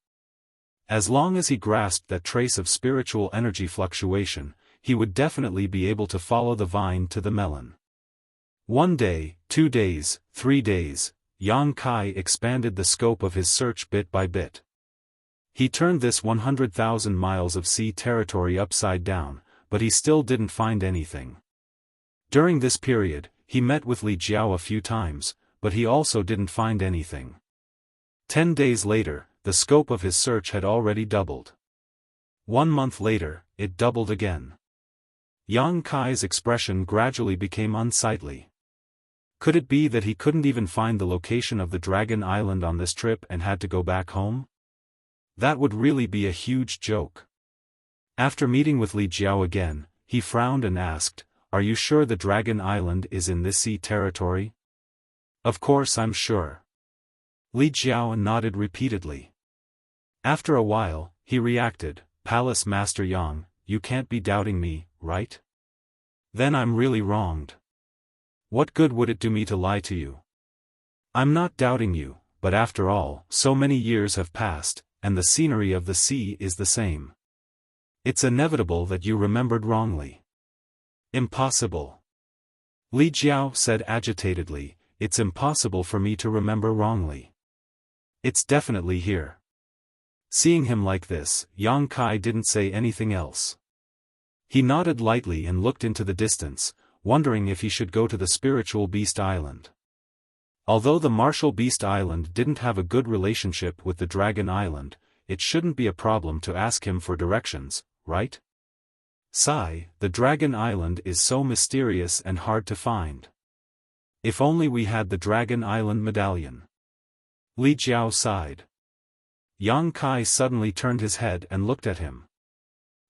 As long as he grasped that trace of spiritual energy fluctuation, he would definitely be able to follow the vine to the melon. 1 day, 2 days, 3 days, Yang Kai expanded the scope of his search bit by bit. He turned this 100,000 miles of sea territory upside down, but he still didn't find anything. During this period, he met with Li Jiao a few times, but he also didn't find anything. 10 days later, the scope of his search had already doubled. 1 month later, it doubled again. Yang Kai's expression gradually became unsightly. Could it be that he couldn't even find the location of the Dragon Island on this trip and had to go back home? That would really be a huge joke. After meeting with Li Jiao again, he frowned and asked, "Are you sure the Dragon Island is in this sea territory?" "Of course I'm sure." Li Jiao nodded repeatedly. After a while, he reacted, "Palace Master Yang, you can't be doubting me, right? Then I'm really wronged. What good would it do me to lie to you? I'm not doubting you, but after all, so many years have passed, and the scenery of the sea is the same. It's inevitable that you remembered wrongly." "Impossible." Li Jiao said agitatedly, "It's impossible for me to remember wrongly. It's definitely here." Seeing him like this, Yang Kai didn't say anything else. He nodded lightly and looked into the distance, wondering if he should go to the Spiritual Beast Island. Although the Martial Beast Island didn't have a good relationship with the Dragon Island, it shouldn't be a problem to ask him for directions, right? Sigh, the Dragon Island is so mysterious and hard to find. If only we had the Dragon Island medallion. Li Jiao sighed. Yang Kai suddenly turned his head and looked at him.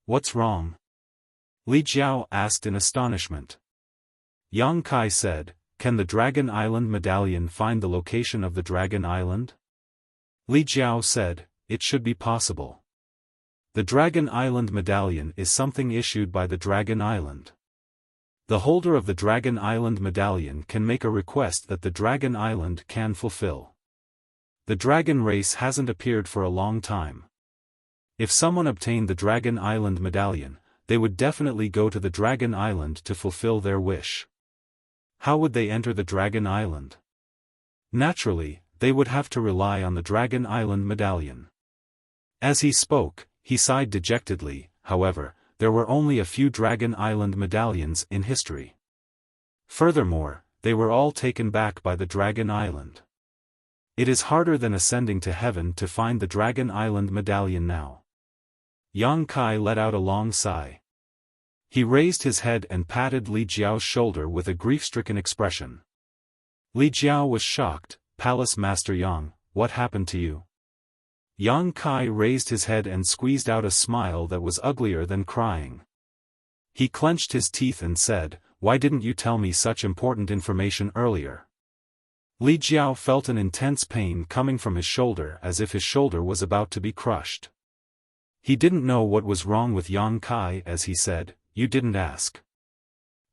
"What's wrong?" Li Jiao asked in astonishment. Yang Kai said, "Can the Dragon Island medallion find the location of the Dragon Island?" Li Jiao said, "It should be possible. The Dragon Island medallion is something issued by the Dragon Island. The holder of the Dragon Island medallion can make a request that the Dragon Island can fulfill. The dragon race hasn't appeared for a long time. If someone obtained the Dragon Island medallion, they would definitely go to the Dragon Island to fulfill their wish. How would they enter the Dragon Island? Naturally, they would have to rely on the Dragon Island medallion." As he spoke, he sighed dejectedly. However, there were only a few Dragon Island medallions in history. Furthermore, they were all taken back by the Dragon Island. It is harder than ascending to heaven to find the Dragon Island medallion now. Yang Kai let out a long sigh. He raised his head and patted Li Jiao's shoulder with a grief-stricken expression. Li Jiao was shocked. "Palace Master Yang, what happened to you?" Yang Kai raised his head and squeezed out a smile that was uglier than crying. He clenched his teeth and said, "Why didn't you tell me such important information earlier?" Li Jiao felt an intense pain coming from his shoulder as if his shoulder was about to be crushed. He didn't know what was wrong with Yang Kai as he said, "You didn't ask."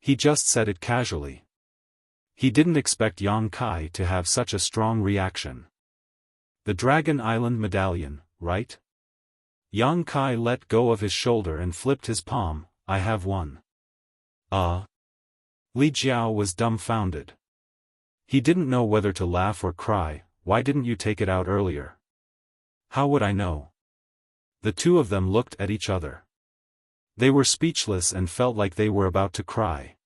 He just said it casually. He didn't expect Yang Kai to have such a strong reaction. The Dragon Island medallion, right? Yang Kai let go of his shoulder and flipped his palm. "I have one." Li Jiao was dumbfounded. He didn't know whether to laugh or cry. "Why didn't you take it out earlier?" "How would I know?" The two of them looked at each other. They were speechless and felt like they were about to cry.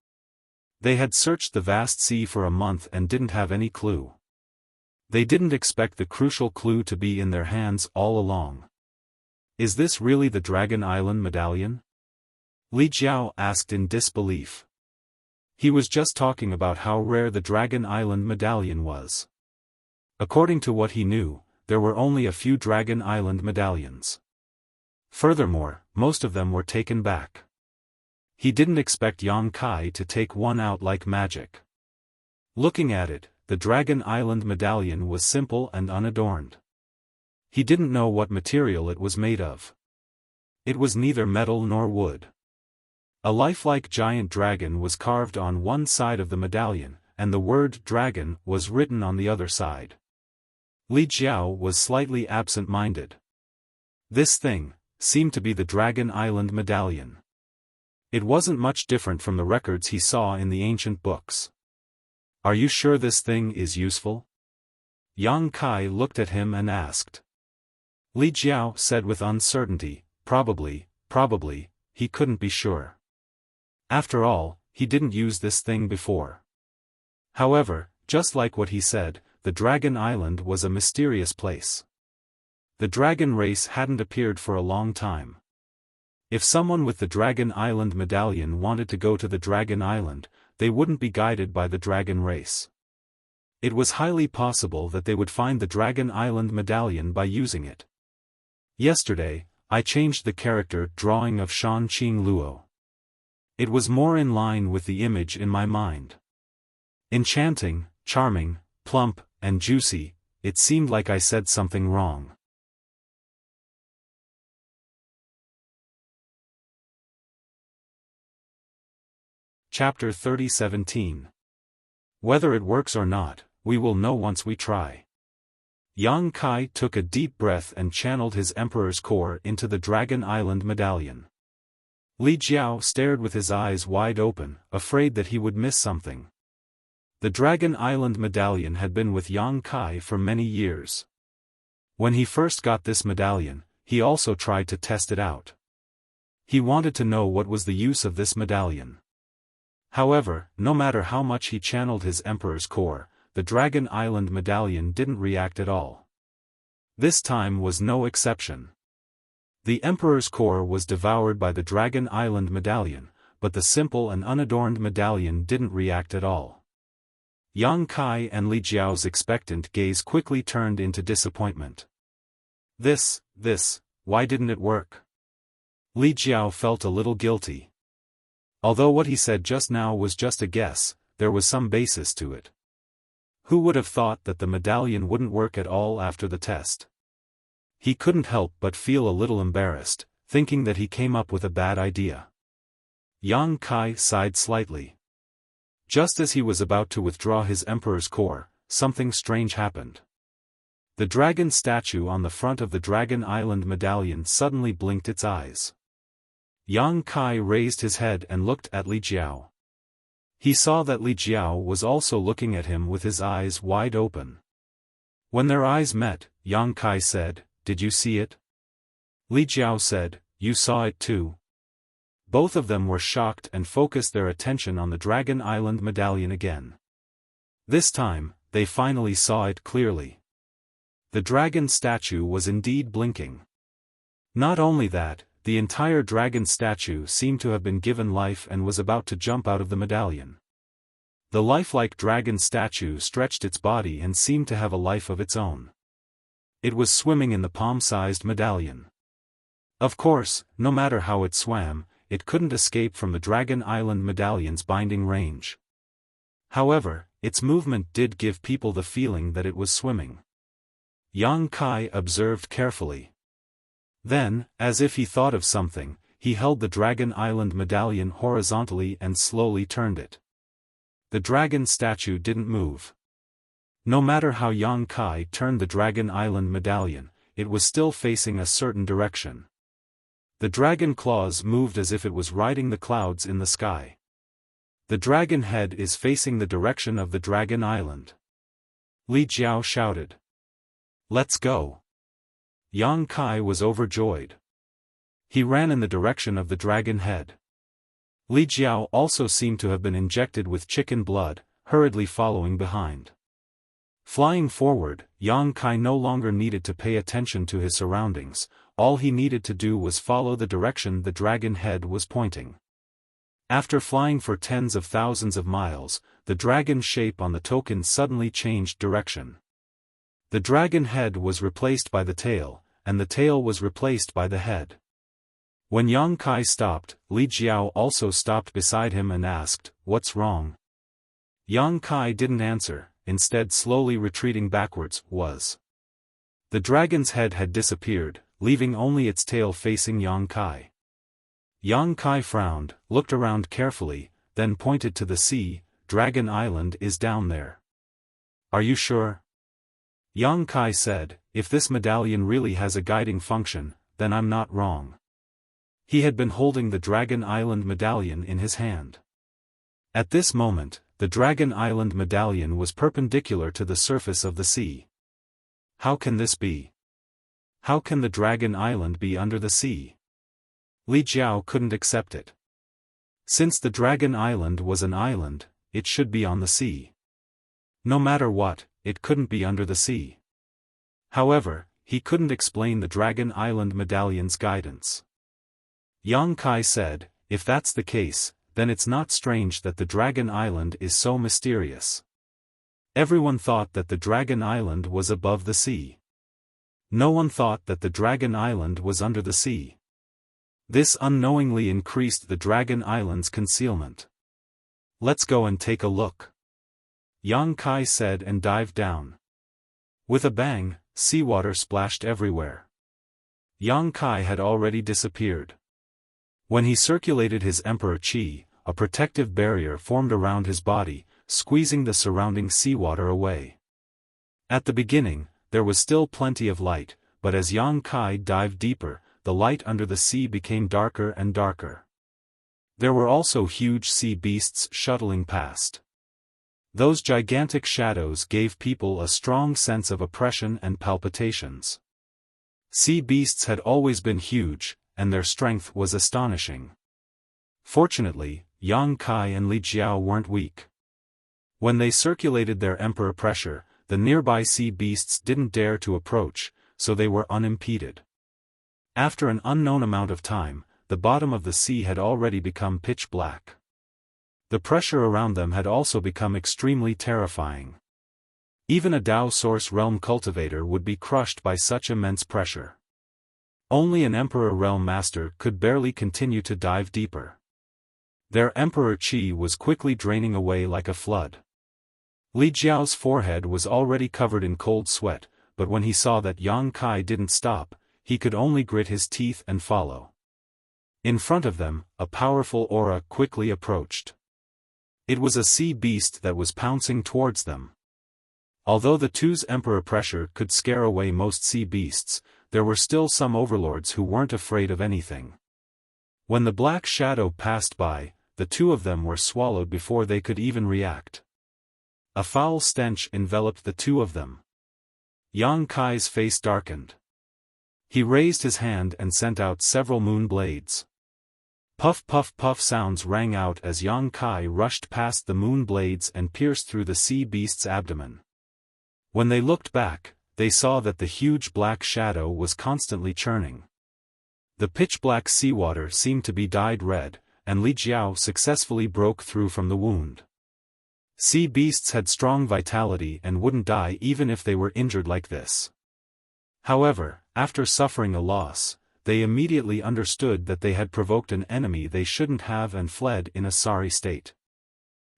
They had searched the vast sea for a month and didn't have any clue. They didn't expect the crucial clue to be in their hands all along. "Is this really the Dragon Island medallion?" Li Jiao asked in disbelief. He was just talking about how rare the Dragon Island medallion was. According to what he knew, there were only a few Dragon Island medallions. Furthermore, most of them were taken back. He didn't expect Yang Kai to take one out like magic. Looking at it, the Dragon Island medallion was simple and unadorned. He didn't know what material it was made of. It was neither metal nor wood. A lifelike giant dragon was carved on one side of the medallion, and the word dragon was written on the other side. Li Jiao was slightly absent-minded. This thing seemed to be the Dragon Island medallion. It wasn't much different from the records he saw in the ancient books. "Are you sure this thing is useful?" Yang Kai looked at him and asked. Li Jiao said with uncertainty, Probably, he couldn't be sure. After all, he didn't use this thing before. However, just like what he said, the Dragon Island was a mysterious place. The dragon race hadn't appeared for a long time. If someone with the Dragon Island medallion wanted to go to the Dragon Island, they wouldn't be guided by the dragon race. It was highly possible that they would find the Dragon Island medallion by using it. Yesterday, I changed the character drawing of Shan Qing Luo. It was more in line with the image in my mind. Enchanting, charming, plump, and juicy, it seemed like I said something wrong. Chapter 30:17. Whether it works or not, we will know once we try. Yang Kai took a deep breath and channeled his Emperor's core into the Dragon Island medallion. Li Jiao stared with his eyes wide open, afraid that he would miss something. The Dragon Island medallion had been with Yang Kai for many years. When he first got this medallion, he also tried to test it out. He wanted to know what was the use of this medallion. However, no matter how much he channeled his Emperor's core, the Dragon Island medallion didn't react at all. This time was no exception. The Emperor's core was devoured by the Dragon Island medallion, but the simple and unadorned medallion didn't react at all. Yang Kai and Li Jiao's expectant gaze quickly turned into disappointment. This, why didn't it work? Li Jiao felt a little guilty. Although what he said just now was just a guess, there was some basis to it. Who would have thought that the medallion wouldn't work at all after the test? He couldn't help but feel a little embarrassed, thinking that he came up with a bad idea. Yang Kai sighed slightly. Just as he was about to withdraw his Emperor's core, something strange happened. The dragon statue on the front of the Dragon Island medallion suddenly blinked its eyes. Yang Kai raised his head and looked at Li Jiao. He saw that Li Jiao was also looking at him with his eyes wide open. When their eyes met, Yang Kai said, "Did you see it?" Li Jiao said, "You saw it too?" Both of them were shocked and focused their attention on the Dragon Island medallion again. This time, they finally saw it clearly. The dragon statue was indeed blinking. Not only that, the entire dragon statue seemed to have been given life and was about to jump out of the medallion. The lifelike dragon statue stretched its body and seemed to have a life of its own. It was swimming in the palm-sized medallion. Of course, no matter how it swam, it couldn't escape from the Dragon Island medallion's binding range. However, its movement did give people the feeling that it was swimming. Yang Kai observed carefully. Then, as if he thought of something, he held the Dragon Island medallion horizontally and slowly turned it. The dragon statue didn't move. No matter how Yang Kai turned the Dragon Island medallion, it was still facing a certain direction. The dragon claws moved as if it was riding the clouds in the sky. The dragon head is facing the direction of the Dragon Island. Li Jiao shouted. Let's go. Yang Kai was overjoyed. He ran in the direction of the dragon head. Li Jiao also seemed to have been injected with chicken blood, hurriedly following behind. Flying forward, Yang Kai no longer needed to pay attention to his surroundings, all he needed to do was follow the direction the dragon head was pointing. After flying for tens of thousands of miles, the dragon shape on the token suddenly changed direction. The dragon head was replaced by the tail, and the tail was replaced by the head. When Yang Kai stopped, Li Jiao also stopped beside him and asked, "What's wrong?" Yang Kai didn't answer, instead slowly retreating backwards, was. The dragon's head had disappeared, leaving only its tail facing Yang Kai. Yang Kai frowned, looked around carefully, then pointed to the sea. "Dragon Island is down there." "Are you sure?" Yang Kai said, "If this medallion really has a guiding function, then I'm not wrong." He had been holding the Dragon Island medallion in his hand. At this moment, the Dragon Island medallion was perpendicular to the surface of the sea. How can this be? How can the Dragon Island be under the sea? Li Jiao couldn't accept it. Since the Dragon Island was an island, it should be on the sea. No matter what, it couldn't be under the sea. However, he couldn't explain the Dragon Island medallion's guidance. Yang Kai said, "If that's the case, then it's not strange that the Dragon Island is so mysterious." Everyone thought that the Dragon Island was above the sea. No one thought that the Dragon Island was under the sea. This unknowingly increased the Dragon Island's concealment. "Let's go and take a look," Yang Kai said and dived down. With a bang, seawater splashed everywhere. Yang Kai had already disappeared. When he circulated his Emperor Qi, a protective barrier formed around his body, squeezing the surrounding seawater away. At the beginning, there was still plenty of light, but as Yang Kai dived deeper, the light under the sea became darker and darker. There were also huge sea beasts shuttling past. Those gigantic shadows gave people a strong sense of oppression and palpitations. Sea beasts had always been huge, and their strength was astonishing. Fortunately, Yang Kai and Li Jiao weren't weak. When they circulated their emperor pressure, the nearby sea beasts didn't dare to approach, so they were unimpeded. After an unknown amount of time, the bottom of the sea had already become pitch black. The pressure around them had also become extremely terrifying. Even a Dao Source Realm cultivator would be crushed by such immense pressure. Only an Emperor Realm Master could barely continue to dive deeper. Their Emperor Qi was quickly draining away like a flood. Li Jiao's forehead was already covered in cold sweat, but when he saw that Yang Kai didn't stop, he could only grit his teeth and follow. In front of them, a powerful aura quickly approached. It was a sea beast that was pouncing towards them. Although the two's emperor pressure could scare away most sea beasts, there were still some overlords who weren't afraid of anything. When the black shadow passed by, the two of them were swallowed before they could even react. A foul stench enveloped the two of them. Yang Kai's face darkened. He raised his hand and sent out several moon blades. Puff puff puff sounds rang out as Yang Kai rushed past the moon blades and pierced through the sea beast's abdomen. When they looked back, they saw that the huge black shadow was constantly churning. The pitch-black seawater seemed to be dyed red, and Li Jiao successfully broke through from the wound. Sea beasts had strong vitality and wouldn't die even if they were injured like this. However, after suffering a loss, they immediately understood that they had provoked an enemy they shouldn't have and fled in a sorry state.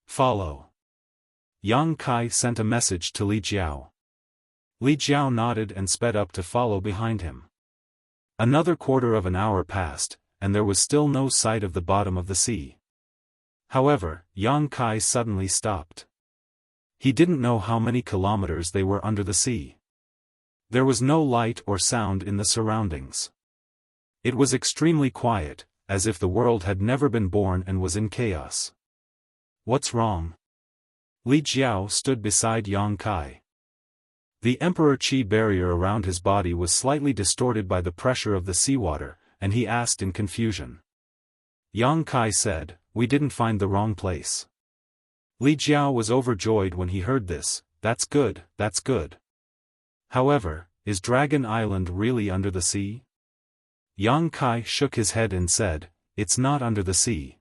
Follow. Yang Kai sent a message to Li Jiao. Li Jiao nodded and sped up to follow behind him. Another quarter of an hour passed, and there was still no sight of the bottom of the sea. However, Yang Kai suddenly stopped. He didn't know how many kilometers they were under the sea. There was no light or sound in the surroundings. It was extremely quiet, as if the world had never been born and was in chaos. What's wrong? Li Jiao stood beside Yang Kai. The Emperor Qi barrier around his body was slightly distorted by the pressure of the seawater, and he asked in confusion. Yang Kai said, "We didn't find the wrong place." Li Jiao was overjoyed when he heard this. That's good, that's good. However, is Dragon Island really under the sea? Yang Kai shook his head and said, "It's not under the sea."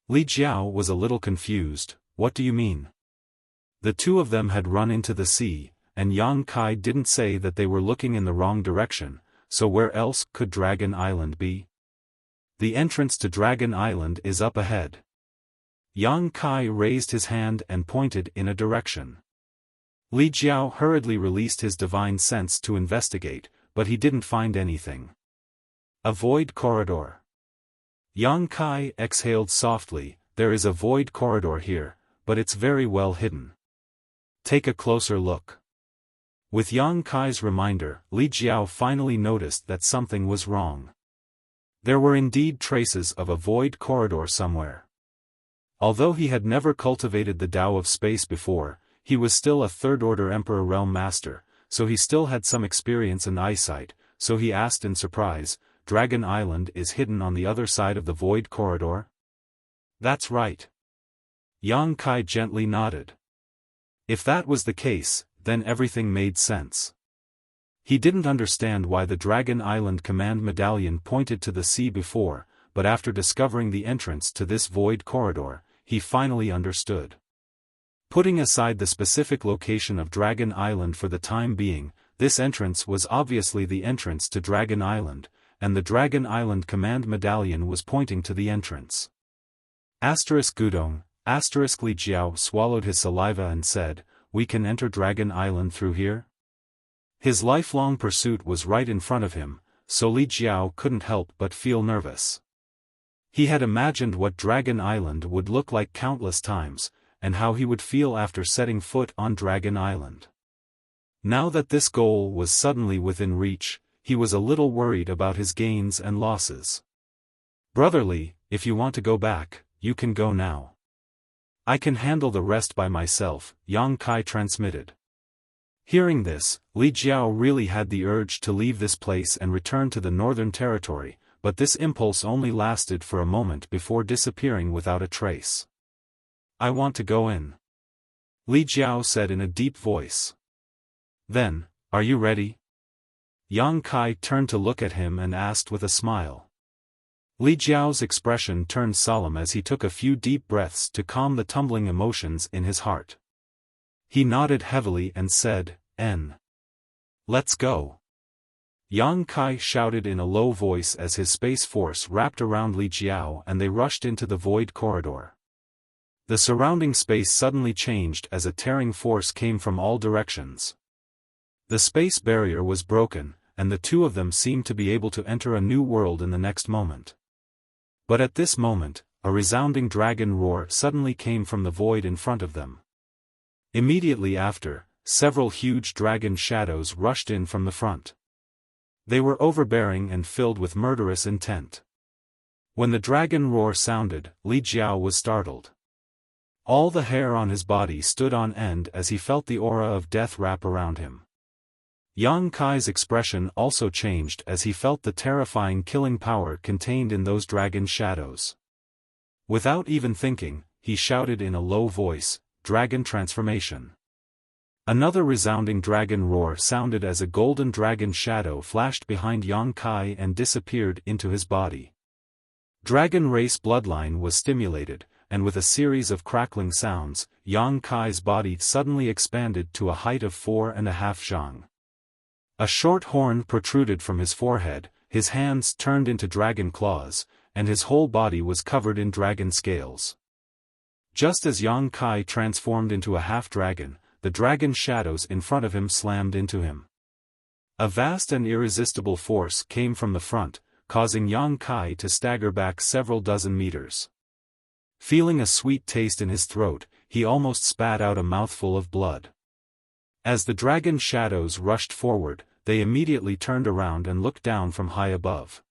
Li Jiao was a little confused. What do you mean? The two of them had run into the sea, and Yang Kai didn't say that they were looking in the wrong direction, so where else could Dragon Island be? The entrance to Dragon Island is up ahead. Yang Kai raised his hand and pointed in a direction. Li Jiao hurriedly released his divine sense to investigate, but he didn't find anything. A void corridor. Yang Kai exhaled softly. There is a void corridor here, but it's very well hidden. Take a closer look. With Yang Kai's reminder, Li Jiao finally noticed that something was wrong. There were indeed traces of a void corridor somewhere. Although he had never cultivated the Tao of space before, he was still a third-order Emperor Realm Master, so he still had some experience and eyesight, so he asked in surprise, "Dragon Island is hidden on the other side of the void corridor?" "That's right." Yang Kai gently nodded. If that was the case, then everything made sense. He didn't understand why the Dragon Island command medallion pointed to the sea before, but after discovering the entrance to this void corridor, he finally understood. Putting aside the specific location of Dragon Island for the time being, this entrance was obviously the entrance to Dragon Island, and the Dragon Island command medallion was pointing to the entrance. Gudong, Li Jiao swallowed his saliva and said, "We can enter Dragon Island through here?" His lifelong pursuit was right in front of him, so Li Jiao couldn't help but feel nervous. He had imagined what Dragon Island would look like countless times, and how he would feel after setting foot on Dragon Island. Now that this goal was suddenly within reach, he was a little worried about his gains and losses. "Brotherly, if you want to go back, you can go now. I can handle the rest by myself," Yang Kai transmitted. Hearing this, Li Jiao really had the urge to leave this place and return to the Northern Territory, but this impulse only lasted for a moment before disappearing without a trace. "I want to go in," Li Jiao said in a deep voice. "Then, are you ready?" Yang Kai turned to look at him and asked with a smile. Li Jiao's expression turned solemn as he took a few deep breaths to calm the tumbling emotions in his heart. He nodded heavily and said, Let's go." Yang Kai shouted in a low voice as his space force wrapped around Li Jiao and they rushed into the void corridor. The surrounding space suddenly changed as a tearing force came from all directions. The space barrier was broken, and the two of them seemed to be able to enter a new world in the next moment. But at this moment, a resounding dragon roar suddenly came from the void in front of them. Immediately after, several huge dragon shadows rushed in from the front. They were overbearing and filled with murderous intent. When the dragon roar sounded, Li Jiao was startled. All the hair on his body stood on end as he felt the aura of death wrap around him. Yang Kai's expression also changed as he felt the terrifying killing power contained in those dragon shadows. Without even thinking, he shouted in a low voice, "Dragon transformation." Another resounding dragon roar sounded as a golden dragon shadow flashed behind Yang Kai and disappeared into his body. Dragon race bloodline was stimulated, and with a series of crackling sounds, Yang Kai's body suddenly expanded to a height of 4.5 zhang. A short horn protruded from his forehead, his hands turned into dragon claws, and his whole body was covered in dragon scales. Just as Yang Kai transformed into a half-dragon, the dragon shadows in front of him slammed into him. A vast and irresistible force came from the front, causing Yang Kai to stagger back several dozen meters. Feeling a sweet taste in his throat, he almost spat out a mouthful of blood. As the dragon shadows rushed forward, they immediately turned around and looked down from high above.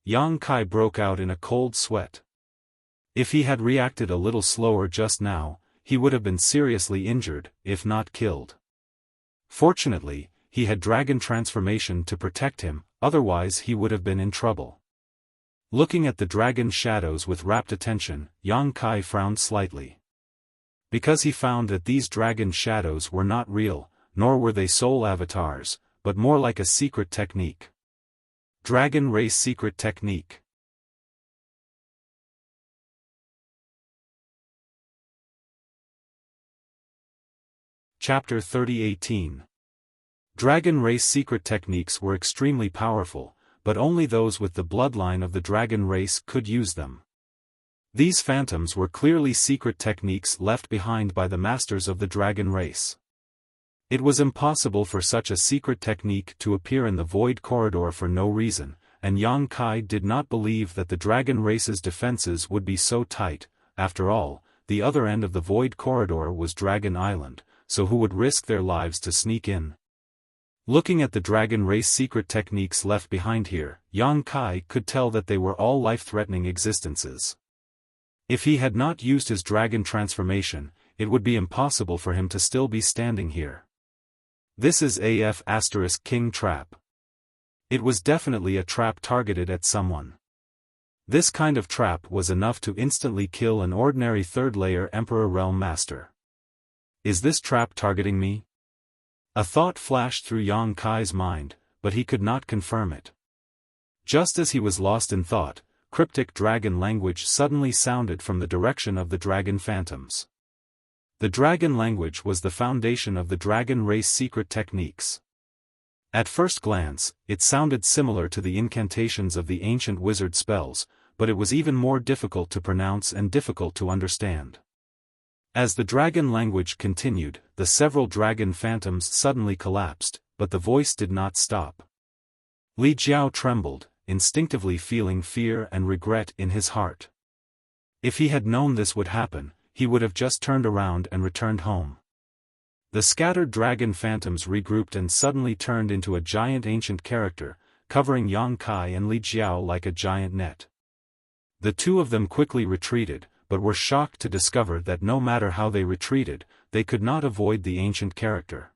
Yang Kai broke out in a cold sweat. If he had reacted a little slower just now, he would have been seriously injured, if not killed. Fortunately, he had dragon transformation to protect him, otherwise he would have been in trouble. Looking at the dragon shadows with rapt attention, Yang Kai frowned slightly. Because he found that these dragon shadows were not real, nor were they soul avatars, but more like a secret technique. Dragon Race Secret Technique. Chapter 30:18. Dragon Race Secret Techniques were extremely powerful, but only those with the bloodline of the dragon race could use them. These phantoms were clearly secret techniques left behind by the masters of the dragon race. It was impossible for such a secret technique to appear in the void corridor for no reason, and Yang Kai did not believe that the dragon race's defenses would be so tight. After all, the other end of the void corridor was Dragon Island, so who would risk their lives to sneak in? Looking at the dragon race secret techniques left behind here, Yang Kai could tell that they were all life-threatening existences. If he had not used his dragon transformation, it would be impossible for him to still be standing here. This is King trap. It was definitely a trap targeted at someone. This kind of trap was enough to instantly kill an ordinary third-layer Emperor Realm Master. Is this trap targeting me? A thought flashed through Yang Kai's mind, but he could not confirm it. Just as he was lost in thought, cryptic dragon language suddenly sounded from the direction of the dragon phantoms. The dragon language was the foundation of the dragon race secret techniques. At first glance, it sounded similar to the incantations of the ancient wizard spells, but it was even more difficult to pronounce and difficult to understand. As the dragon language continued, the several dragon phantoms suddenly collapsed, but the voice did not stop. Li Jiao trembled, instinctively feeling fear and regret in his heart. If he had known this would happen, he would have just turned around and returned home. The scattered dragon phantoms regrouped and suddenly turned into a giant ancient character, covering Yang Kai and Li Jiao like a giant net. The two of them quickly retreated, but were shocked to discover that no matter how they retreated, they could not avoid the ancient character.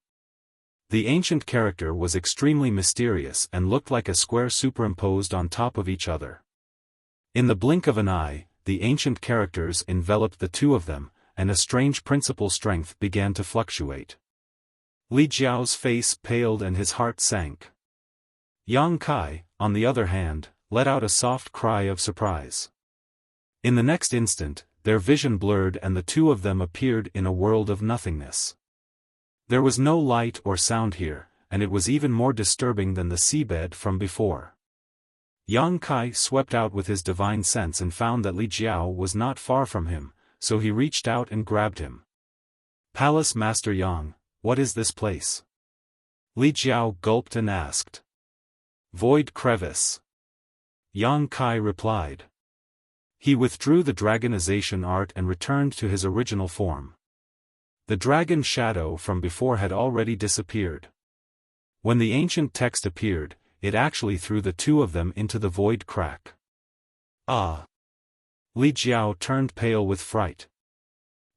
The ancient character was extremely mysterious and looked like a square superimposed on top of each other. In the blink of an eye, the ancient characters enveloped the two of them, and a strange principal strength began to fluctuate. Li Jiao's face paled and his heart sank. Yang Kai, on the other hand, let out a soft cry of surprise. In the next instant, their vision blurred and the two of them appeared in a world of nothingness. There was no light or sound here, and it was even more disturbing than the seabed from before. Yang Kai swept out with his divine sense and found that Li Jiao was not far from him, so he reached out and grabbed him. "Palace Master Yang, what is this place?" Li Jiao gulped and asked. "Void Crevice." Yang Kai replied. He withdrew the dragonization art and returned to his original form. The dragon shadow from before had already disappeared. When the ancient text appeared, it actually threw the two of them into the void crack. Ah! Li Jiao turned pale with fright.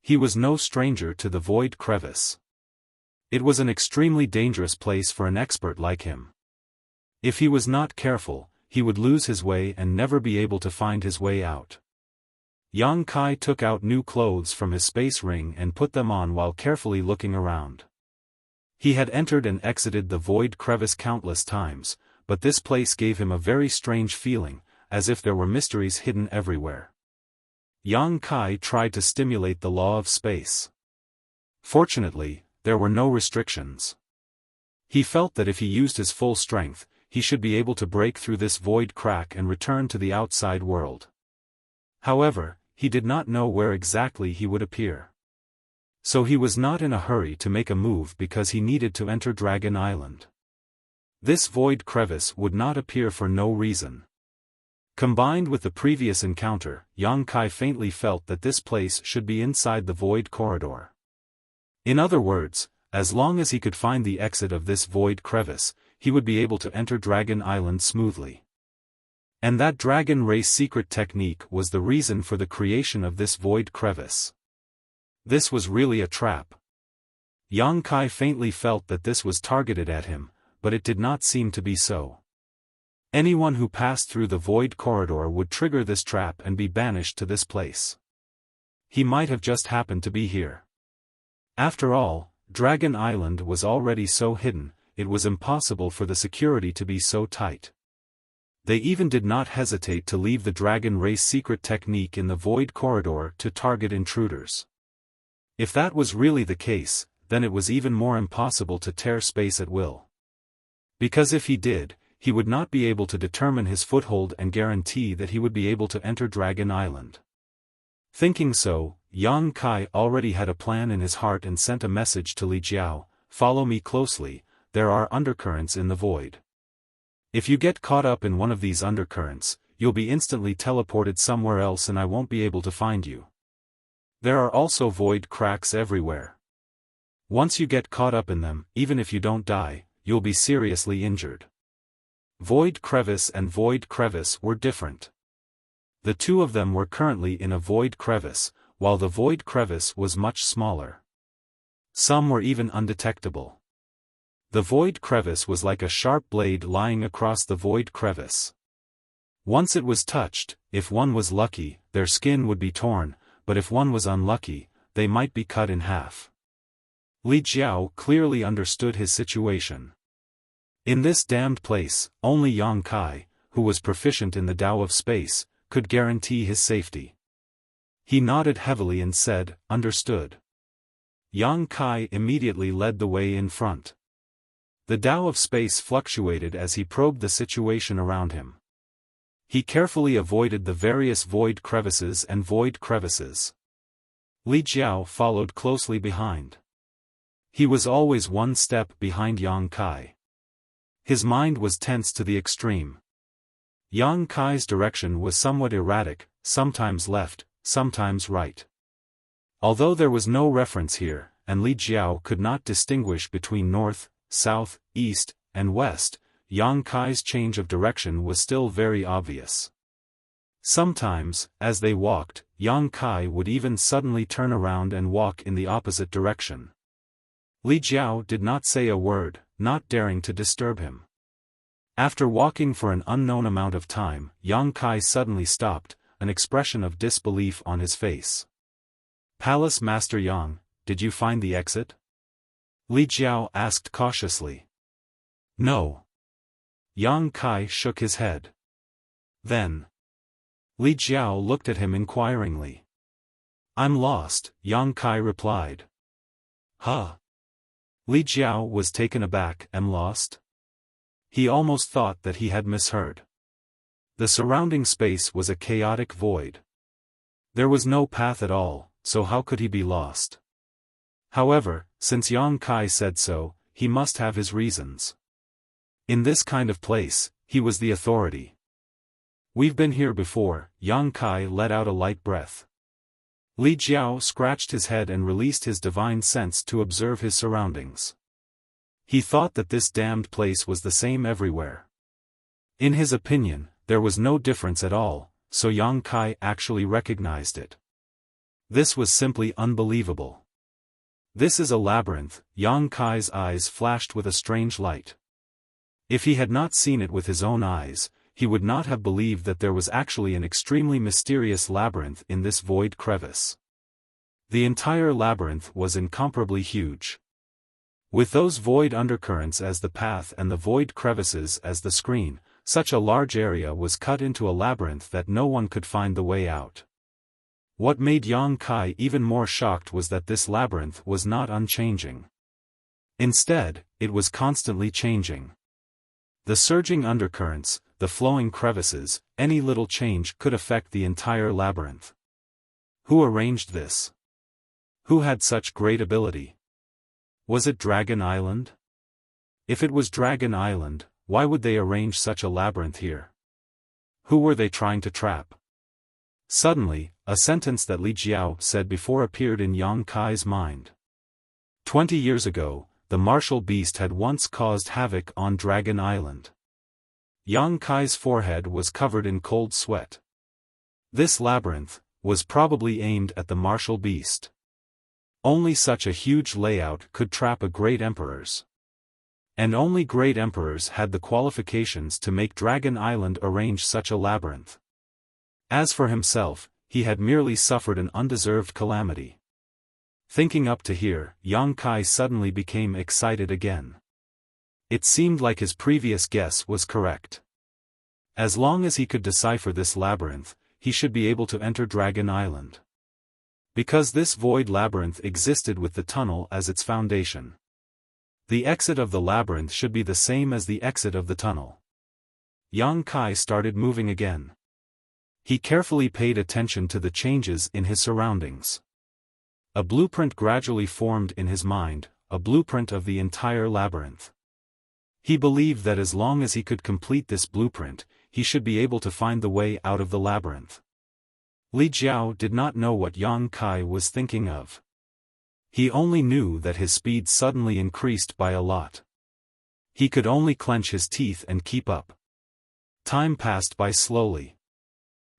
He was no stranger to the void crevice. It was an extremely dangerous place for an expert like him. If he was not careful, he would lose his way and never be able to find his way out. Yang Kai took out new clothes from his space ring and put them on while carefully looking around. He had entered and exited the void crevice countless times, but this place gave him a very strange feeling, as if there were mysteries hidden everywhere. Yang Kai tried to stimulate the law of space. Fortunately, there were no restrictions. He felt that if he used his full strength, he should be able to break through this void crack and return to the outside world. However, he did not know where exactly he would appear. So he was not in a hurry to make a move because he needed to enter Dragon Island. This void crevice would not appear for no reason. Combined with the previous encounter, Yang Kai faintly felt that this place should be inside the void corridor. In other words, as long as he could find the exit of this void crevice, he would be able to enter Dragon Island smoothly. And that dragon race secret technique was the reason for the creation of this void crevice. This was really a trap. Yang Kai faintly felt that this was targeted at him, but it did not seem to be so. Anyone who passed through the void corridor would trigger this trap and be banished to this place. He might have just happened to be here. After all, Dragon Island was already so hidden, it was impossible for the security to be so tight. They even did not hesitate to leave the dragon race secret technique in the void corridor to target intruders. If that was really the case, then it was even more impossible to tear space at will. Because if he did, he would not be able to determine his foothold and guarantee that he would be able to enter Dragon Island. Thinking so, Yang Kai already had a plan in his heart and sent a message to Li Jiao, "Follow me closely, there are undercurrents in the void. If you get caught up in one of these undercurrents, you'll be instantly teleported somewhere else and I won't be able to find you. There are also void cracks everywhere. Once you get caught up in them, even if you don't die, you'll be seriously injured." Void crevice and void crevice were different. The two of them were currently in a void crevice, while the void crevice was much smaller. Some were even undetectable. The void crevice was like a sharp blade lying across the void crevice. Once it was touched, if one was lucky, their skin would be torn, but if one was unlucky, they might be cut in half. Li Jiao clearly understood his situation. In this damned place, only Yang Kai, who was proficient in the Tao of space, could guarantee his safety. He nodded heavily and said, "Understood." Yang Kai immediately led the way in front. The Tao of space fluctuated as he probed the situation around him. He carefully avoided the various void crevices and void crevices. Li Jiao followed closely behind. He was always one step behind Yang Kai. His mind was tense to the extreme. Yang Kai's direction was somewhat erratic, sometimes left, sometimes right. Although there was no reference here, and Li Jiao could not distinguish between north, south, east, and west, Yang Kai's change of direction was still very obvious. Sometimes, as they walked, Yang Kai would even suddenly turn around and walk in the opposite direction. Li Jiao did not say a word, not daring to disturb him. After walking for an unknown amount of time, Yang Kai suddenly stopped, an expression of disbelief on his face. "Palace Master Yang, did you find the exit?" Li Jiao asked cautiously. "No." Yang Kai shook his head. "Then." Li Jiao looked at him inquiringly. "I'm lost," Yang Kai replied. "Huh?" Li Jiao was taken aback. "Am lost?" He almost thought that he had misheard. The surrounding space was a chaotic void. There was no path at all, so how could he be lost? However, since Yang Kai said so, he must have his reasons. In this kind of place, he was the authority. "We've been here before," Yang Kai let out a light breath. Li Jiao scratched his head and released his divine sense to observe his surroundings. He thought that this damned place was the same everywhere. In his opinion, there was no difference at all, so Yang Kai actually recognized it. This was simply unbelievable. "This is a labyrinth," Yang Kai's eyes flashed with a strange light. If he had not seen it with his own eyes, he would not have believed that there was actually an extremely mysterious labyrinth in this void crevice. The entire labyrinth was incomparably huge. With those void undercurrents as the path and the void crevices as the screen, such a large area was cut into a labyrinth that no one could find the way out. What made Yang Kai even more shocked was that this labyrinth was not unchanging. Instead, it was constantly changing. The surging undercurrents, the flowing crevices, any little change could affect the entire labyrinth. Who arranged this? Who had such great ability? Was it Dragon Island? If it was Dragon Island, why would they arrange such a labyrinth here? Who were they trying to trap? Suddenly, a sentence that Li Jiao said before appeared in Yang Kai's mind. 20 years ago, the martial beast had once caused havoc on Dragon Island. Yang Kai's forehead was covered in cold sweat. This labyrinth was probably aimed at the martial beast. Only such a huge layout could trap a great emperor's. And only great emperors had the qualifications to make Dragon Island arrange such a labyrinth. As for himself, he had merely suffered an undeserved calamity. Thinking up to here, Yang Kai suddenly became excited again. It seemed like his previous guess was correct. As long as he could decipher this labyrinth, he should be able to enter Dragon Island. Because this void labyrinth existed with the tunnel as its foundation. The exit of the labyrinth should be the same as the exit of the tunnel. Yang Kai started moving again. He carefully paid attention to the changes in his surroundings. A blueprint gradually formed in his mind, a blueprint of the entire labyrinth. He believed that as long as he could complete this blueprint, he should be able to find the way out of the labyrinth. Li Jiao did not know what Yang Kai was thinking of. He only knew that his speed suddenly increased by a lot. He could only clench his teeth and keep up. Time passed by slowly.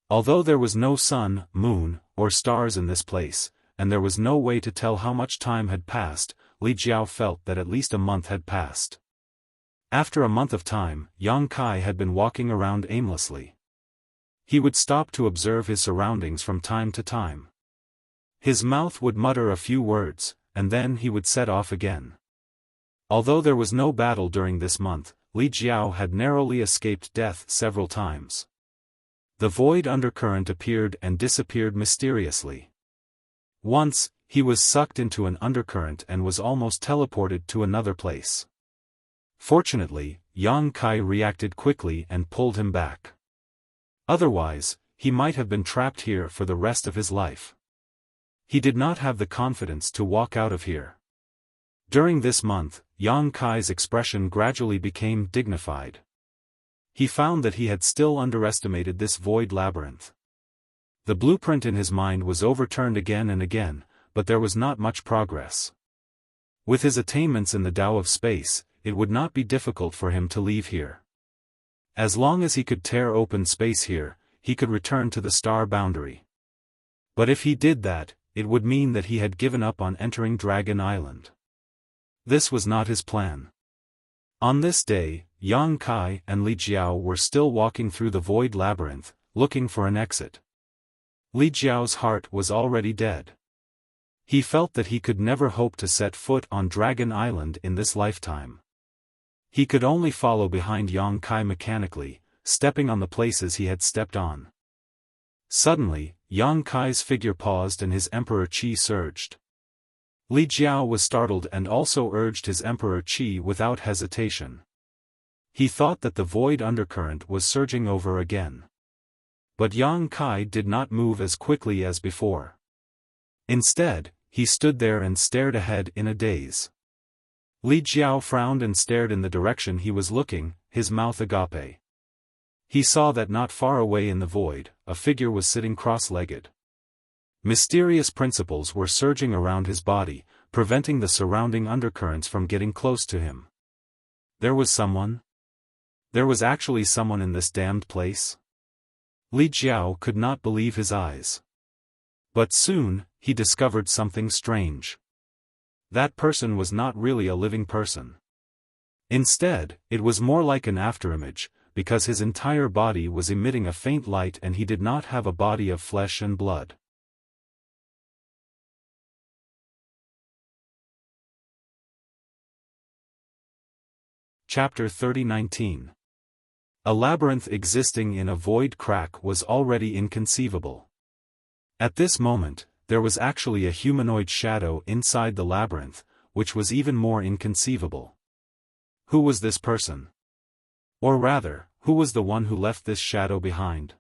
Although there was no sun, moon, or stars in this place, and there was no way to tell how much time had passed, Li Jiao felt that at least a month had passed. After a month of time, Yang Kai had been walking around aimlessly. He would stop to observe his surroundings from time to time. His mouth would mutter a few words, and then he would set off again. Although there was no battle during this month, Li Jiao had narrowly escaped death several times. The void undercurrent appeared and disappeared mysteriously. Once, he was sucked into an undercurrent and was almost teleported to another place. Fortunately, Yang Kai reacted quickly and pulled him back. Otherwise, he might have been trapped here for the rest of his life. He did not have the confidence to walk out of here. During this month, Yang Kai's expression gradually became dignified. He found that he had still underestimated this void labyrinth. The blueprint in his mind was overturned again and again, but there was not much progress. With his attainments in the Tao of space, it would not be difficult for him to leave here. As long as he could tear open space here, he could return to the star boundary. But if he did that, it would mean that he had given up on entering Dragon Island. This was not his plan. On this day, Yang Kai and Li Jiao were still walking through the void labyrinth, looking for an exit. Li Jiao's heart was already dead. He felt that he could never hope to set foot on Dragon Island in this lifetime. He could only follow behind Yang Kai mechanically, stepping on the places he had stepped on. Suddenly, Yang Kai's figure paused and his Emperor Qi surged. Li Jiao was startled and also urged his Emperor Qi without hesitation. He thought that the void undercurrent was surging over again. But Yang Kai did not move as quickly as before. Instead, he stood there and stared ahead in a daze. Li Jiao frowned and stared in the direction he was looking, his mouth agape. He saw that not far away in the void, a figure was sitting cross-legged. Mysterious principles were surging around his body, preventing the surrounding undercurrents from getting close to him. There was someone? There was actually someone in this damned place? Li Jiao could not believe his eyes. But soon, he discovered something strange. That person was not really a living person. Instead, it was more like an afterimage, because his entire body was emitting a faint light and he did not have a body of flesh and blood. Chapter 30:19. A labyrinth existing in a void crack was already inconceivable. At this moment, there was actually a humanoid shadow inside the labyrinth, which was even more inconceivable. Who was this person? Or rather, who was the one who left this shadow behind?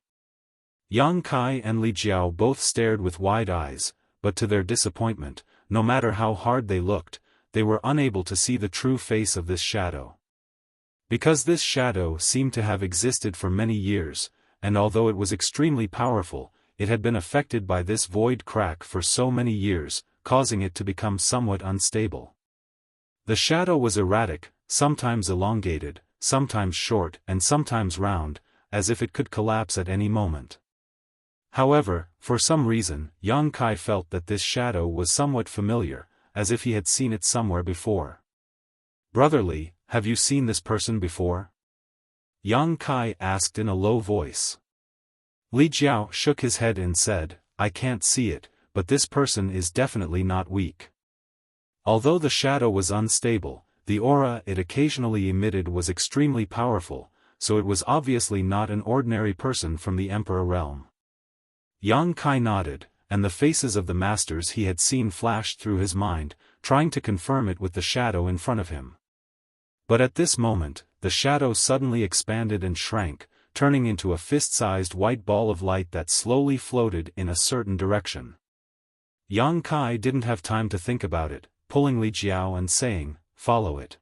Yang Kai and Li Jiao both stared with wide eyes, but to their disappointment, no matter how hard they looked, they were unable to see the true face of this shadow. Because this shadow seemed to have existed for many years, and although it was extremely powerful, it had been affected by this void crack for so many years, causing it to become somewhat unstable. The shadow was erratic, sometimes elongated, sometimes short and sometimes round, as if it could collapse at any moment. However, for some reason, Yang Kai felt that this shadow was somewhat familiar, as if he had seen it somewhere before. "Brotherly, have you seen this person before?" Yang Kai asked in a low voice. Li Jiao shook his head and said, "I can't see it, but this person is definitely not weak." Although the shadow was unstable, the aura it occasionally emitted was extremely powerful, so it was obviously not an ordinary person from the Emperor realm. Yang Kai nodded, and the faces of the masters he had seen flashed through his mind, trying to confirm it with the shadow in front of him. But at this moment, the shadow suddenly expanded and shrank, turning into a fist-sized white ball of light that slowly floated in a certain direction. Yang Kai didn't have time to think about it, pulling Li Jiao and saying, "Follow it."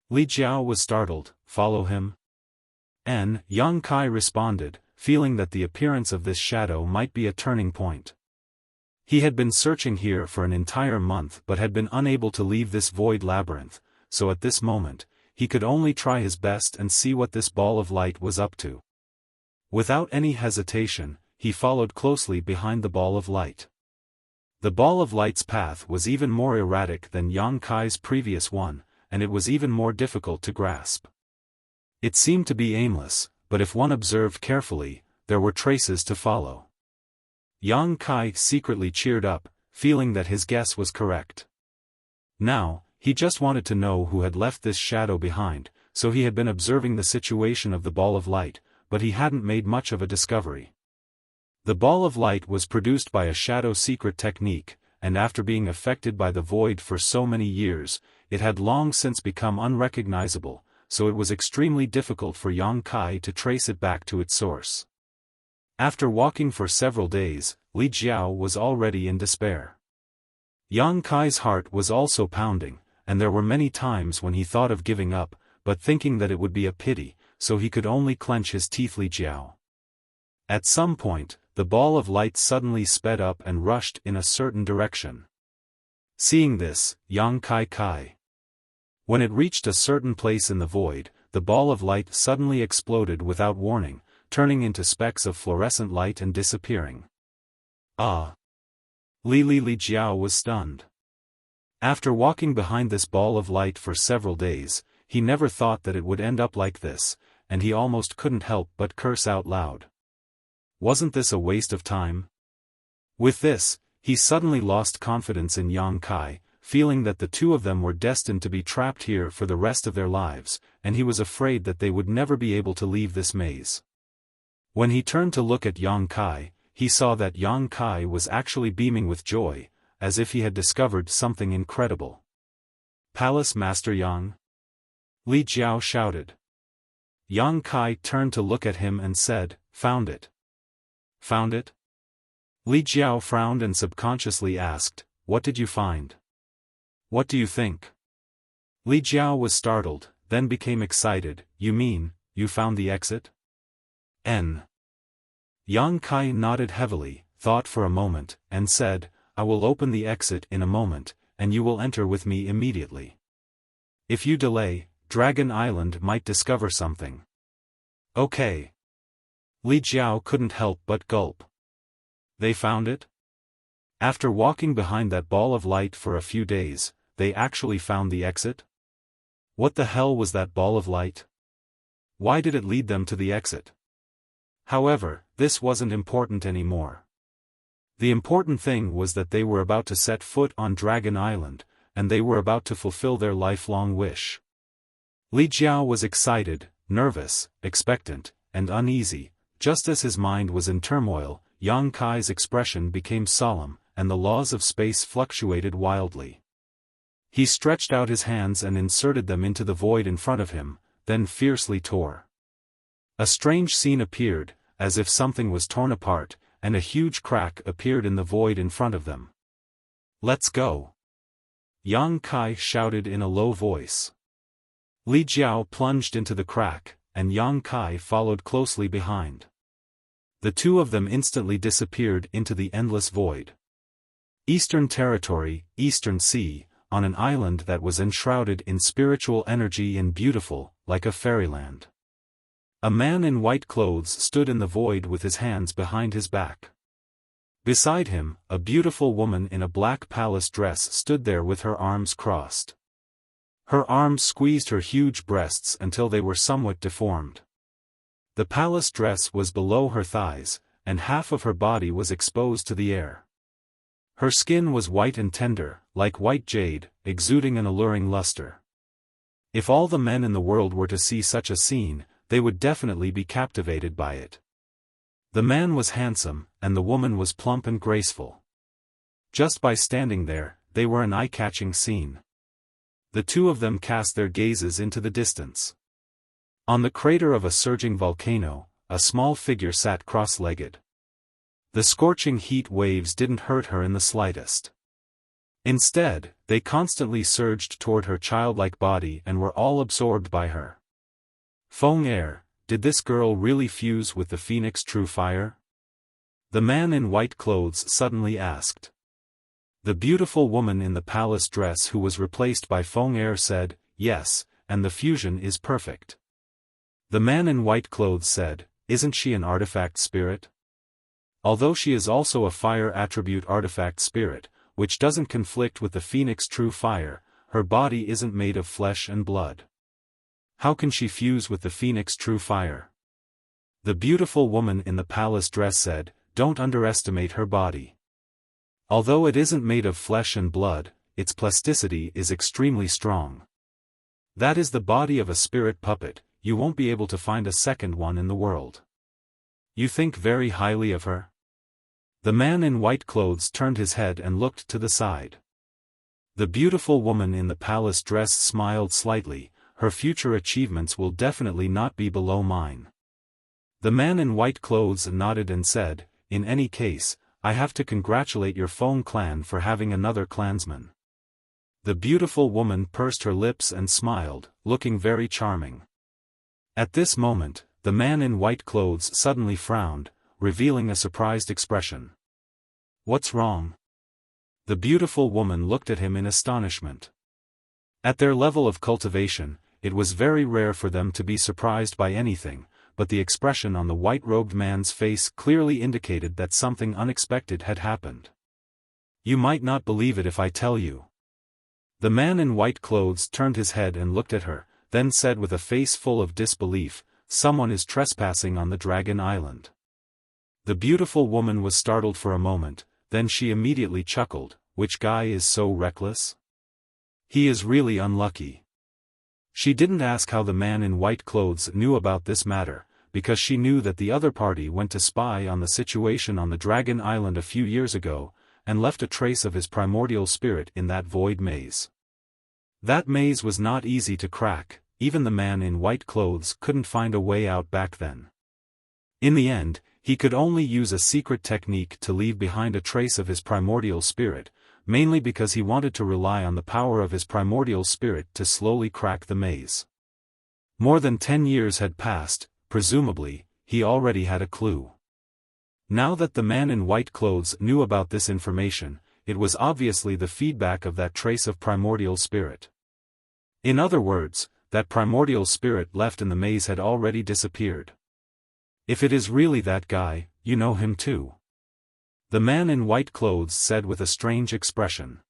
Li Jiao was startled, "Follow him?" Yang Kai responded, feeling that the appearance of this shadow might be a turning point. He had been searching here for an entire month but had been unable to leave this void labyrinth, so at this moment, he could only try his best and see what this ball of light was up to. Without any hesitation, he followed closely behind the ball of light. The ball of light's path was even more erratic than Yang Kai's previous one, and it was even more difficult to grasp. It seemed to be aimless, but if one observed carefully, there were traces to follow. Yang Kai secretly cheered up, feeling that his guess was correct. Now, he just wanted to know who had left this shadow behind, so he had been observing the situation of the ball of light, but he hadn't made much of a discovery. The ball of light was produced by a shadow secret technique, and after being affected by the void for so many years, it had long since become unrecognizable, so it was extremely difficult for Yang Kai to trace it back to its source. After walking for several days, Li Jiao was already in despair. Yang Kai's heart was also pounding, and there were many times when he thought of giving up, but thinking that it would be a pity, so he could only clench his teeth. Li Jiao. At some point, the ball of light suddenly sped up and rushed in a certain direction. Seeing this, Yang Kai. When it reached a certain place in the void, the ball of light suddenly exploded without warning, turning into specks of fluorescent light and disappearing. Ah! Li Jiao was stunned. After walking behind this ball of light for several days, he never thought that it would end up like this, and he almost couldn't help but curse out loud. Wasn't this a waste of time? With this, he suddenly lost confidence in Yang Kai, feeling that the two of them were destined to be trapped here for the rest of their lives, and he was afraid that they would never be able to leave this maze. When he turned to look at Yang Kai, he saw that Yang Kai was actually beaming with joy, as if he had discovered something incredible. "Palace Master Yang?" Li Jiao shouted. Yang Kai turned to look at him and said, "Found it." "Found it?" Li Jiao frowned and subconsciously asked, "What did you find? What do you think?" Li Jiao was startled, then became excited. "You mean, you found the exit?" Yang Kai nodded heavily, thought for a moment, and said, "I will open the exit in a moment, and you will enter with me immediately. If you delay, Dragon Island might discover something." "Okay." Li Jiao couldn't help but gulp. They found it? After walking behind that ball of light for a few days, they actually found the exit? What the hell was that ball of light? Why did it lead them to the exit? However, this wasn't important anymore. The important thing was that they were about to set foot on Dragon Island, and they were about to fulfill their lifelong wish. Li Jiao was excited, nervous, expectant, and uneasy. Just as his mind was in turmoil, Yang Kai's expression became solemn, and the laws of space fluctuated wildly. He stretched out his hands and inserted them into the void in front of him, then fiercely tore. A strange scene appeared, as if something was torn apart, and a huge crack appeared in the void in front of them. "Let's go!" Yang Kai shouted in a low voice. Li Jiao plunged into the crack, and Yang Kai followed closely behind. The two of them instantly disappeared into the endless void. Eastern Territory, Eastern Sea, on an island that was enshrouded in spiritual energy and beautiful, like a fairyland. A man in white clothes stood in the void with his hands behind his back. Beside him, a beautiful woman in a black palace dress stood there with her arms crossed. Her arms squeezed her huge breasts until they were somewhat deformed. The palace dress was below her thighs, and half of her body was exposed to the air. Her skin was white and tender, like white jade, exuding an alluring luster. If all the men in the world were to see such a scene, they would definitely be captivated by it. The man was handsome, and the woman was plump and graceful. Just by standing there, they were an eye-catching scene. The two of them cast their gazes into the distance. On the crater of a surging volcano, a small figure sat cross-legged. The scorching heat waves didn't hurt her in the slightest. Instead, they constantly surged toward her childlike body and were all absorbed by her. Feng Er, did this girl really fuse with the Phoenix True Fire? The man in white clothes suddenly asked. The beautiful woman in the palace dress who was replaced by Feng Er said, "Yes, and the fusion is perfect." The man in white clothes said, "Isn't she an artifact spirit?" Although she is also a fire attribute artifact spirit, which doesn't conflict with the Phoenix True Fire, her body isn't made of flesh and blood. How can she fuse with the Phoenix True Fire? The beautiful woman in the palace dress said, "Don't underestimate her body. Although it isn't made of flesh and blood, its plasticity is extremely strong. That is the body of a spirit puppet, you won't be able to find a second one in the world. You think very highly of her?" The man in white clothes turned his head and looked to the side. The beautiful woman in the palace dress smiled slightly. "Her future achievements will definitely not be below mine." The man in white clothes nodded and said, "In any case, I have to congratulate your Feng clan for having another clansman." The beautiful woman pursed her lips and smiled, looking very charming. At this moment, the man in white clothes suddenly frowned, revealing a surprised expression. "What's wrong?" The beautiful woman looked at him in astonishment. At their level of cultivation, it was very rare for them to be surprised by anything, but the expression on the white-robed man's face clearly indicated that something unexpected had happened. "You might not believe it if I tell you." The man in white clothes turned his head and looked at her, then said with a face full of disbelief, "Someone is trespassing on the Dragon Island." The beautiful woman was startled for a moment, then she immediately chuckled, "Which guy is so reckless? He is really unlucky." She didn't ask how the man in white clothes knew about this matter, because she knew that the other party went to spy on the situation on the Dragon Island a few years ago, and left a trace of his primordial spirit in that void maze. That maze was not easy to crack, even the man in white clothes couldn't find a way out back then. In the end, he could only use a secret technique to leave behind a trace of his primordial spirit, mainly because he wanted to rely on the power of his primordial spirit to slowly crack the maze. More than 10 years had passed, presumably, he already had a clue. Now that the man in white clothes knew about this information, it was obviously the feedback of that trace of primordial spirit. In other words, that primordial spirit left in the maze had already disappeared. "If it is really that guy, you know him too?" The man in white clothes said with a strange expression.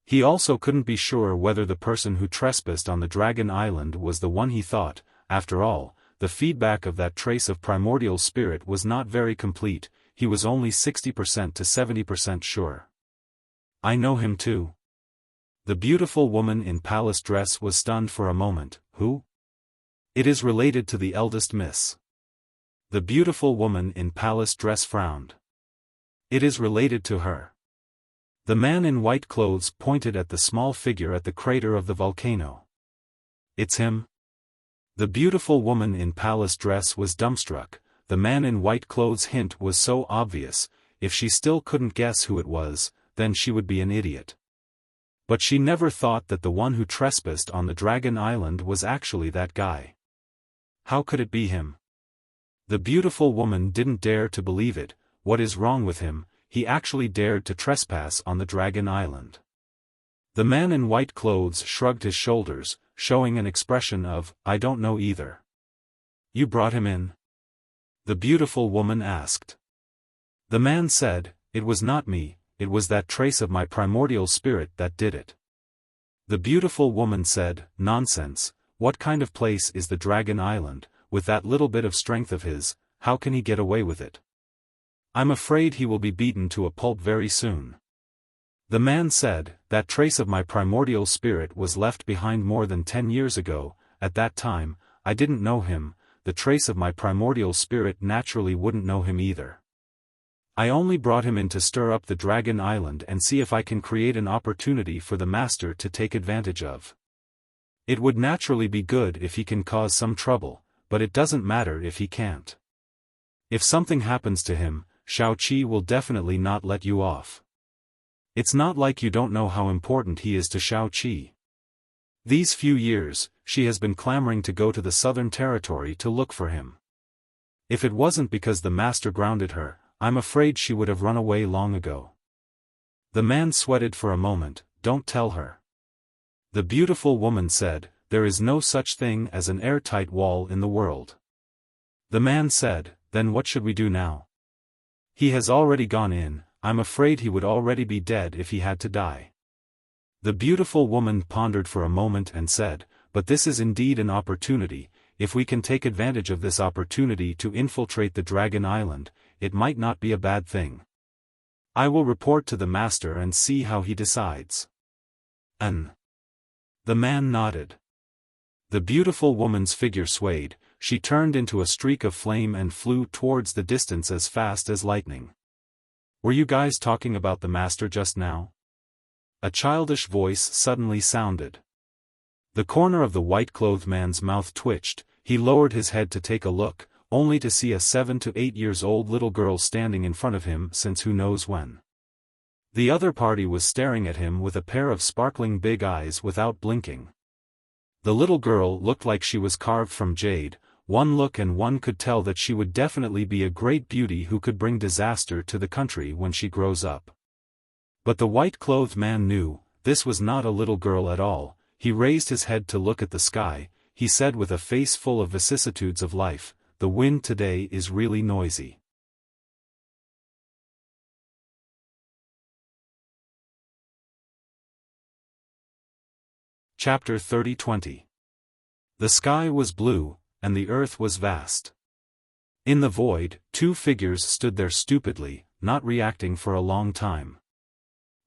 He also couldn't be sure whether the person who trespassed on the Dragon Island was the one he thought. After all, the feedback of that trace of primordial spirit was not very complete, he was only 60% to 70% sure. "I know him too." The beautiful woman in palace dress was stunned for a moment. "Who?" "It is related to the eldest miss." The beautiful woman in palace dress frowned. "It is related to her." The man in white clothes pointed at the small figure at the crater of the volcano. "It's him?" The beautiful woman in palace dress was dumbstruck. the man in white clothes' hint was so obvious. If she still couldn't guess who it was, then she would be an idiot. But she never thought that the one who trespassed on the Dragon Island was actually that guy. How could it be him? The beautiful woman didn't dare to believe it. What is wrong with him? He actually dared to trespass on the Dragon Island. The man in white clothes shrugged his shoulders, showing an expression of, "I don't know either." "You brought him in?" the beautiful woman asked. The man said, "It was not me, it was that trace of my primordial spirit that did it." The beautiful woman said, "Nonsense, what kind of place is the Dragon Island? With that little bit of strength of his, how can he get away with it? I'm afraid he will be beaten to a pulp very soon." The man said, "That trace of my primordial spirit was left behind more than 10 years ago. At that time, I didn't know him. The trace of my primordial spirit naturally wouldn't know him either. I only brought him in to stir up the Dragon Island and see if I can create an opportunity for the master to take advantage of. It would naturally be good if he can cause some trouble, but it doesn't matter if he can't. If something happens to him, Xiaoqi will definitely not let you off. It's not like you don't know how important he is to Xiaoqi. These few years, she has been clamoring to go to the southern territory to look for him. If it wasn't because the master grounded her, I'm afraid she would have run away long ago." The man sweated for a moment. "Don't tell her." The beautiful woman said, "There is no such thing as an airtight wall in the world." The man said, "Then what should we do now? He has already gone in. I'm afraid he would already be dead if he had to die." The beautiful woman pondered for a moment and said, "But this is indeed an opportunity. If we can take advantage of this opportunity to infiltrate the Dragon Island, it might not be a bad thing. I will report to the master and see how he decides." The man nodded. The beautiful woman's figure swayed. She turned into a streak of flame and flew towards the distance as fast as lightning. "Were you guys talking about the master just now?" a childish voice suddenly sounded. The corner of the white-clothed man's mouth twitched. He lowered his head to take a look, only to see a 7 to 8 years old little girl standing in front of him since who knows when. The other party was staring at him with a pair of sparkling big eyes without blinking. The little girl looked like she was carved from jade. One look and one could tell that she would definitely be a great beauty who could bring disaster to the country when she grows up. But the white-clothed man knew, this was not a little girl at all. He raised his head to look at the sky. He said with a face full of vicissitudes of life, "The wind today is really noisy." Chapter 30-20. The sky was blue, and the earth was vast. In the void, two figures stood there stupidly, not reacting for a long time.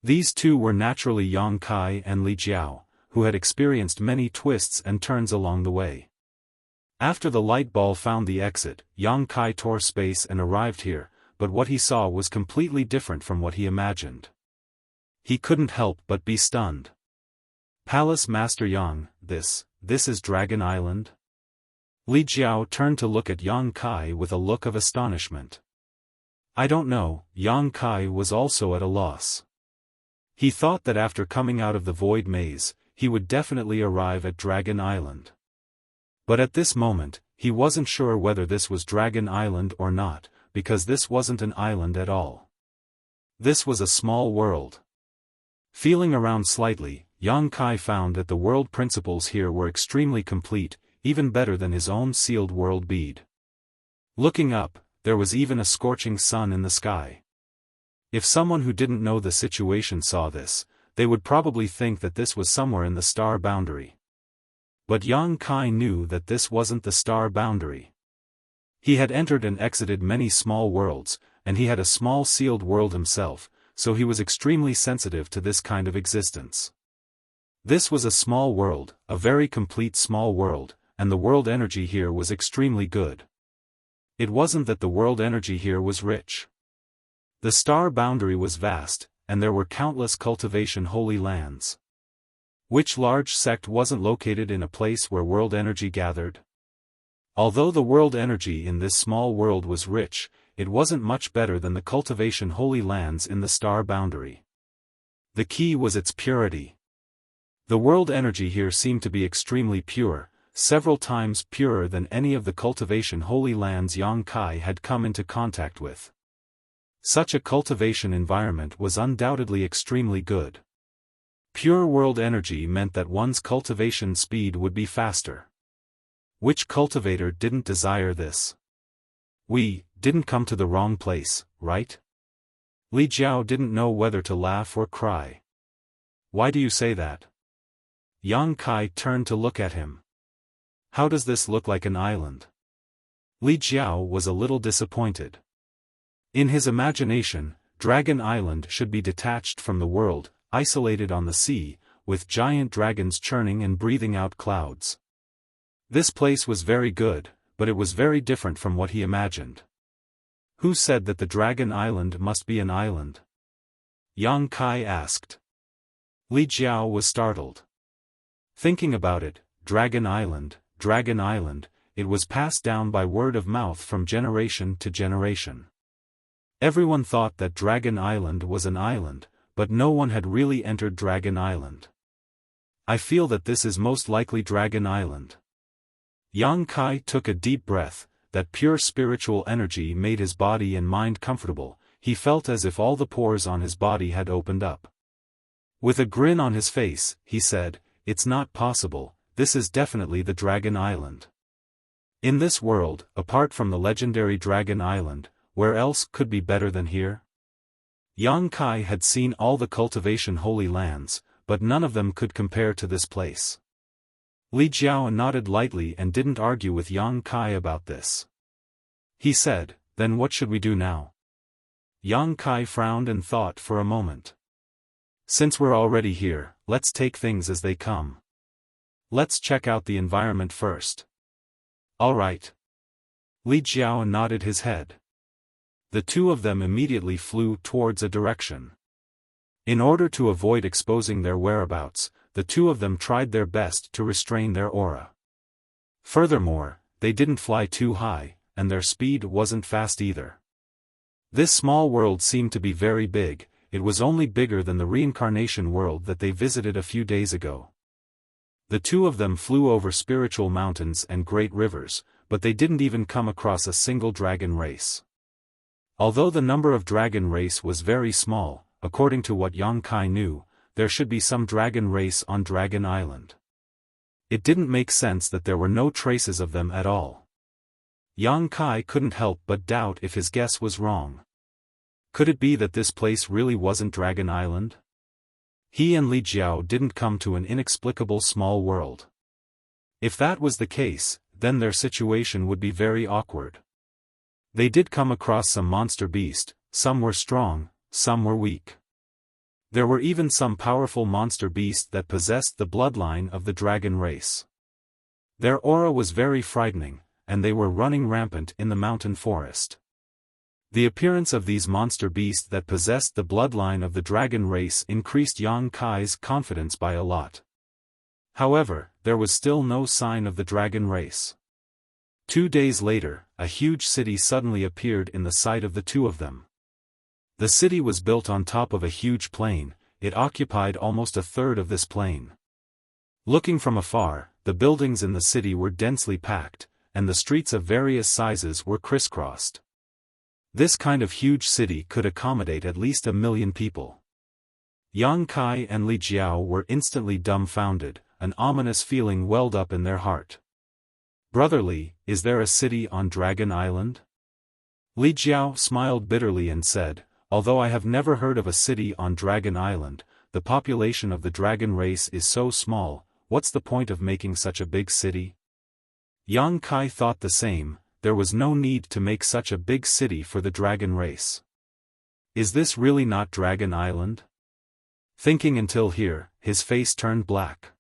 These two were naturally Yang Kai and Li Jiao, who had experienced many twists and turns along the way. After the light ball found the exit, Yang Kai tore space and arrived here, but what he saw was completely different from what he imagined. He couldn't help but be stunned. "Palace Master Yang, this is Dragon Island?" Li Jiao turned to look at Yang Kai with a look of astonishment. "I don't know." Yang Kai was also at a loss. He thought that after coming out of the void maze, he would definitely arrive at Dragon Island. But at this moment, he wasn't sure whether this was Dragon Island or not, because this wasn't an island at all. This was a small world. Feeling around slightly, Yang Kai found that the world principles here were extremely complete, even better than his own sealed world bead. Looking up, there was even a scorching sun in the sky. If someone who didn't know the situation saw this, they would probably think that this was somewhere in the star boundary. But Yang Kai knew that this wasn't the star boundary. He had entered and exited many small worlds, and he had a small sealed world himself, so he was extremely sensitive to this kind of existence. This was a small world, a very complete small world, and the world energy here was extremely good. It wasn't that the world energy here was rich. The star boundary was vast, and there were countless cultivation holy lands. Which large sect wasn't located in a place where world energy gathered? Although the world energy in this small world was rich, it wasn't much better than the cultivation holy lands in the star boundary. The key was its purity. The world energy here seemed to be extremely pure, several times purer than any of the cultivation holy lands Yang Kai had come into contact with. Such a cultivation environment was undoubtedly extremely good. Pure world energy meant that one's cultivation speed would be faster. Which cultivator didn't desire this? We didn't come to the wrong place, right? Li Jiao didn't know whether to laugh or cry. Why do you say that? Yang Kai turned to look at him. How does this look like an island? Li Jiao was a little disappointed. In his imagination, Dragon Island should be detached from the world, isolated on the sea, with giant dragons churning and breathing out clouds. This place was very good, but it was very different from what he imagined. Who said that the Dragon Island must be an island? Yang Kai asked. Li Jiao was startled. Thinking about it, Dragon Island, it was passed down by word of mouth from generation to generation. Everyone thought that Dragon Island was an island, but no one had really entered Dragon Island. I feel that this is most likely Dragon Island. Yang Kai took a deep breath. That pure spiritual energy made his body and mind comfortable. He felt as if all the pores on his body had opened up. With a grin on his face, he said, "It's not possible, this is definitely the Dragon Island. In this world, apart from the legendary Dragon Island, where else could be better than here?" Yang Kai had seen all the cultivation holy lands, but none of them could compare to this place. Li Jiao nodded lightly and didn't argue with Yang Kai about this. He said, "Then what should we do now?" Yang Kai frowned and thought for a moment. "Since we're already here, let's take things as they come. Let's check out the environment first." "All right." Li Jiao nodded his head. The two of them immediately flew towards a direction. In order to avoid exposing their whereabouts, the two of them tried their best to restrain their aura. Furthermore, they didn't fly too high, and their speed wasn't fast either. This small world seemed to be very big. It was only bigger than the reincarnation world that they visited a few days ago. The two of them flew over spiritual mountains and great rivers, but they didn't even come across a single dragon race. Although the number of dragon race was very small, according to what Yang Kai knew, there should be some dragon race on Dragon Island. It didn't make sense that there were no traces of them at all. Yang Kai couldn't help but doubt if his guess was wrong. Could it be that this place really wasn't Dragon Island? He and Li Jiao didn't come to an inexplicable small world. If that was the case, then their situation would be very awkward. They did come across some monster beast, some were strong, some were weak. There were even some powerful monster beasts that possessed the bloodline of the dragon race. Their aura was very frightening, and they were running rampant in the mountain forest. The appearance of these monster beasts that possessed the bloodline of the dragon race increased Yang Kai's confidence by a lot. However, there was still no sign of the dragon race. 2 days later, a huge city suddenly appeared in the sight of the two of them. The city was built on top of a huge plain. It occupied almost a third of this plain. Looking from afar, the buildings in the city were densely packed, and the streets of various sizes were crisscrossed. This kind of huge city could accommodate at least 1 million people. Yang Kai and Li Jiao were instantly dumbfounded. An ominous feeling welled up in their heart. "Brother Li, is there a city on Dragon Island?" Li Jiao smiled bitterly and said, "Although I have never heard of a city on Dragon Island, the population of the dragon race is so small, what's the point of making such a big city?" Yang Kai thought the same. There was no need to make such a big city for the dragon race. Is this really not Dragon Island? Thinking until here, his face turned black.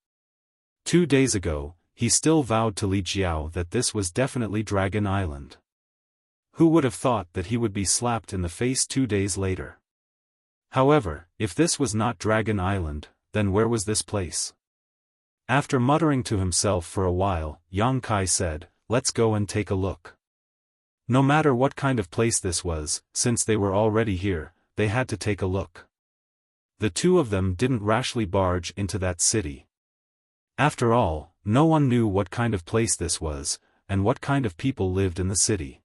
2 days ago, he still vowed to Li Jiao that this was definitely Dragon Island. Who would have thought that he would be slapped in the face 2 days later? However, if this was not Dragon Island, then where was this place? After muttering to himself for a while, Yang Kai said, let's go and take a look. No matter what kind of place this was, since they were already here, they had to take a look. The two of them didn't rashly barge into that city. After all, no one knew what kind of place this was, and what kind of people lived in the city.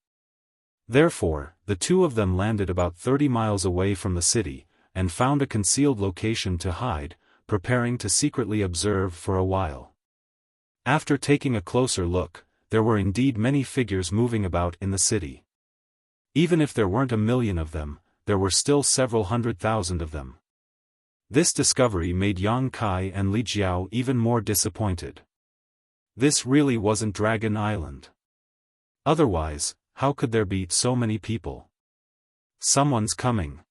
Therefore, the two of them landed about 30 miles away from the city, and found a concealed location to hide, preparing to secretly observe for a while. After taking a closer look, there were indeed many figures moving about in the city. Even if there weren't 1,000,000 of them, there were still several 100,000 of them. This discovery made Yang Kai and Li Jiao even more disappointed. This really wasn't Dragon Island. Otherwise, how could there be so many people? Someone's coming.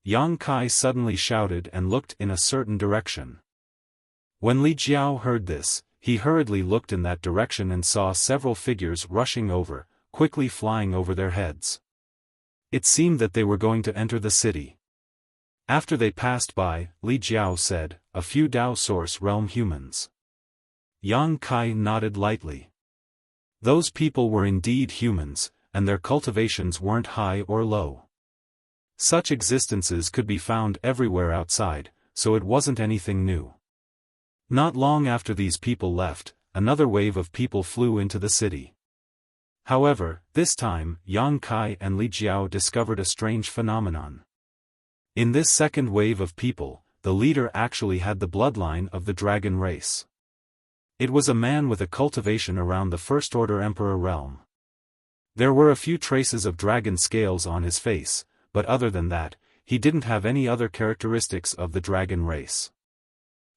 Yang Kai suddenly shouted and looked in a certain direction. When Li Jiao heard this, he hurriedly looked in that direction and saw several figures rushing over, quickly flying over their heads. It seemed that they were going to enter the city. After they passed by, Li Jiao said, "A few Dao Source Realm humans." Yang Kai nodded lightly. Those people were indeed humans, and their cultivations weren't high or low. Such existences could be found everywhere outside, so it wasn't anything new. Not long after these people left, another wave of people flew into the city. However, this time, Yang Kai and Li Jiao discovered a strange phenomenon. In this second wave of people, the leader actually had the bloodline of the dragon race. It was a man with a cultivation around the First Order Emperor realm. There were a few traces of dragon scales on his face, but other than that, he didn't have any other characteristics of the dragon race.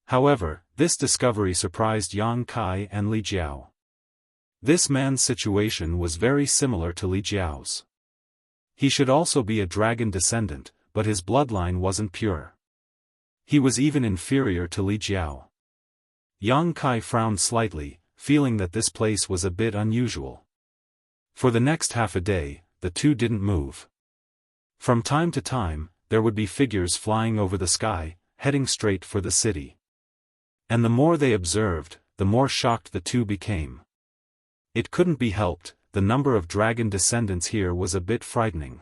However, this discovery surprised Yang Kai and Li Jiao. This man's situation was very similar to Li Jiao's. He should also be a dragon descendant, but his bloodline wasn't pure. He was even inferior to Li Jiao. Yang Kai frowned slightly, feeling that this place was a bit unusual. For the next half a day, the two didn't move. From time to time, there would be figures flying over the sky, heading straight for the city. And the more they observed, the more shocked the two became. It couldn't be helped, the number of dragon descendants here was a bit frightening.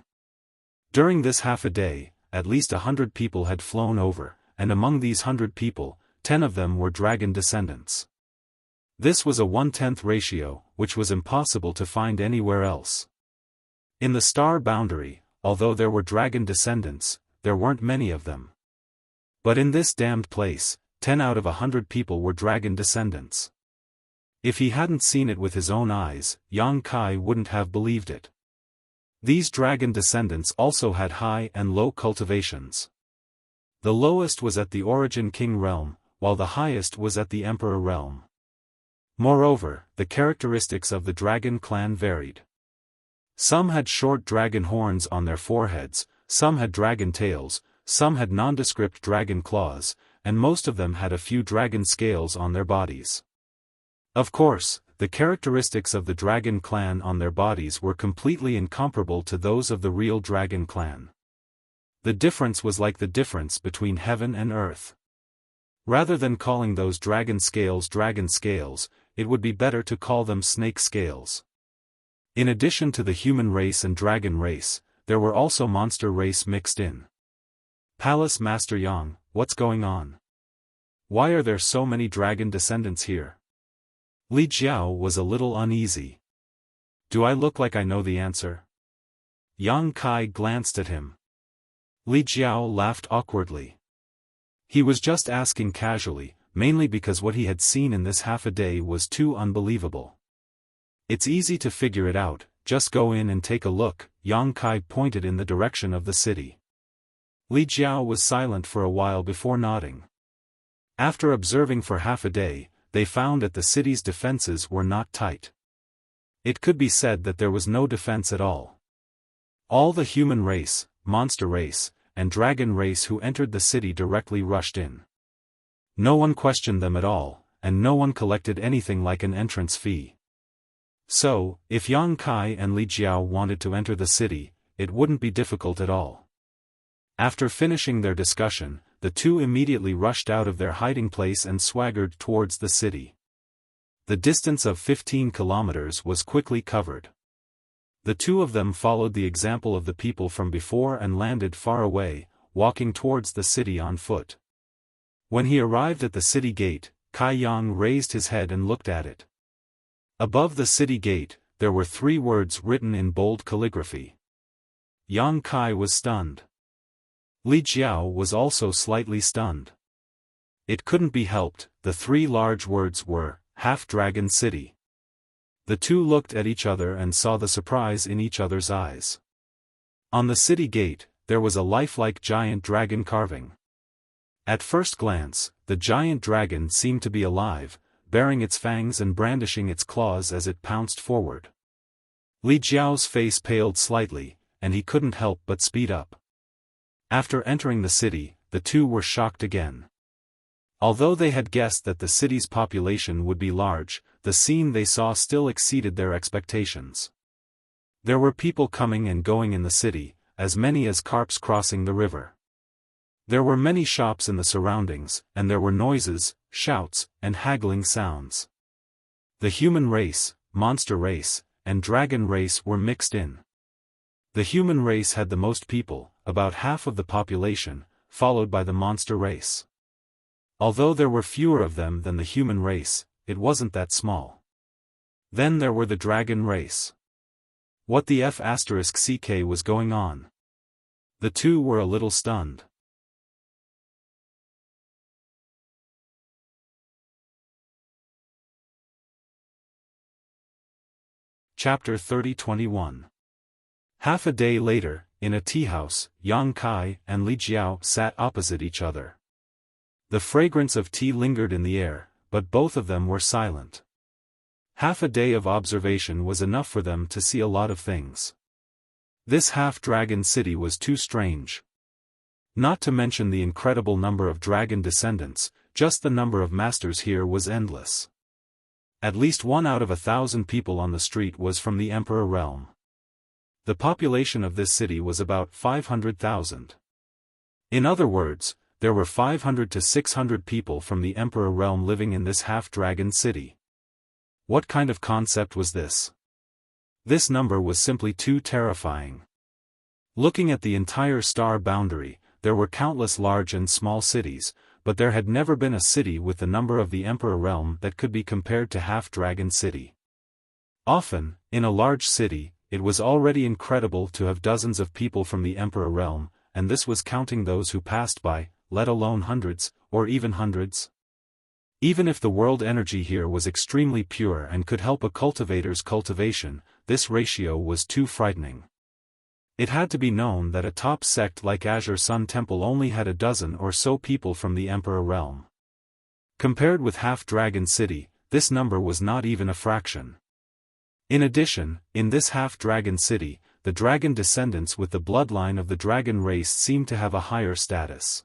During this half a day, at least 100 people had flown over, and among these 100 people, 10 of them were dragon descendants. This was a 1/10 ratio, which was impossible to find anywhere else. In the star boundary, although there were dragon descendants, there weren't many of them. But in this damned place, 10 out of 100 people were dragon descendants. If he hadn't seen it with his own eyes, Yang Kai wouldn't have believed it. These dragon descendants also had high and low cultivations. The lowest was at the Origin King realm, while the highest was at the Emperor realm. Moreover, the characteristics of the dragon clan varied. Some had short dragon horns on their foreheads, some had dragon tails, some had nondescript dragon claws, and most of them had a few dragon scales on their bodies. Of course, the characteristics of the dragon clan on their bodies were completely incomparable to those of the real dragon clan. The difference was like the difference between heaven and earth. Rather than calling those dragon scales, it would be better to call them snake scales. In addition to the human race and dragon race, there were also monster race mixed in. Palace Master Yang, what's going on? Why are there so many dragon descendants here? Li Jiao was a little uneasy. Do I look like I know the answer? Yang Kai glanced at him. Li Jiao laughed awkwardly. He was just asking casually, mainly because what he had seen in this half a day was too unbelievable. It's easy to figure it out, just go in and take a look. Yang Kai pointed in the direction of the city. Li Jiao was silent for a while before nodding. After observing for half a day, they found that the city's defenses were not tight. It could be said that there was no defense at all. All the human race, monster race, and dragon race who entered the city directly rushed in. No one questioned them at all, and no one collected anything like an entrance fee. So, if Yang Kai and Li Jiao wanted to enter the city, it wouldn't be difficult at all. After finishing their discussion, the two immediately rushed out of their hiding place and swaggered towards the city. The distance of 15 kilometers was quickly covered. The two of them followed the example of the people from before and landed far away, walking towards the city on foot. When he arrived at the city gate, Kai Yang raised his head and looked at it. Above the city gate, there were 3 words written in bold calligraphy. Yang Kai was stunned. Li Jiao was also slightly stunned. It couldn't be helped, the 3 large words were, Half-Dragon City. The two looked at each other and saw the surprise in each other's eyes. On the city gate, there was a lifelike giant dragon carving. At first glance, the giant dragon seemed to be alive, baring its fangs and brandishing its claws as it pounced forward. Li Jiao's face paled slightly, and he couldn't help but speed up. After entering the city, the two were shocked again. Although they had guessed that the city's population would be large, the scene they saw still exceeded their expectations. There were people coming and going in the city, as many as carps crossing the river. There were many shops in the surroundings, and there were noises, shouts, and haggling sounds. The human race, monster race, and dragon race were mixed in. The human race had the most people, about half of the population, followed by the monster race. Although there were fewer of them than the human race, it wasn't that small. Then there were the dragon race. What the F***ck was going on? The two were a little stunned. Chapter 30-21. Half a day later, in a tea-house, Yang Kai and Li Jiao sat opposite each other. The fragrance of tea lingered in the air, but both of them were silent. Half a day of observation was enough for them to see a lot of things. This half-dragon city was too strange. Not to mention the incredible number of dragon descendants, just the number of masters here was endless. At least 1 out of 1,000 people on the street was from the Emperor realm. The population of this city was about 500,000. In other words, there were 500 to 600 people from the Emperor realm living in this half-dragon city. What kind of concept was this? This number was simply too terrifying. Looking at the entire star boundary, there were countless large and small cities, but there had never been a city with the number of the Emperor realm that could be compared to Half-Dragon City. Often, in a large city, it was already incredible to have dozens of people from the Emperor realm, and this was counting those who passed by, let alone hundreds, or even hundreds. Even if the world energy here was extremely pure and could help a cultivator's cultivation, this ratio was too frightening. It had to be known that a top sect like Azure Sun Temple only had a dozen or so people from the Emperor realm. Compared with Half-Dragon City, this number was not even a fraction. In addition, in this Half-Dragon City, the dragon descendants with the bloodline of the dragon race seemed to have a higher status.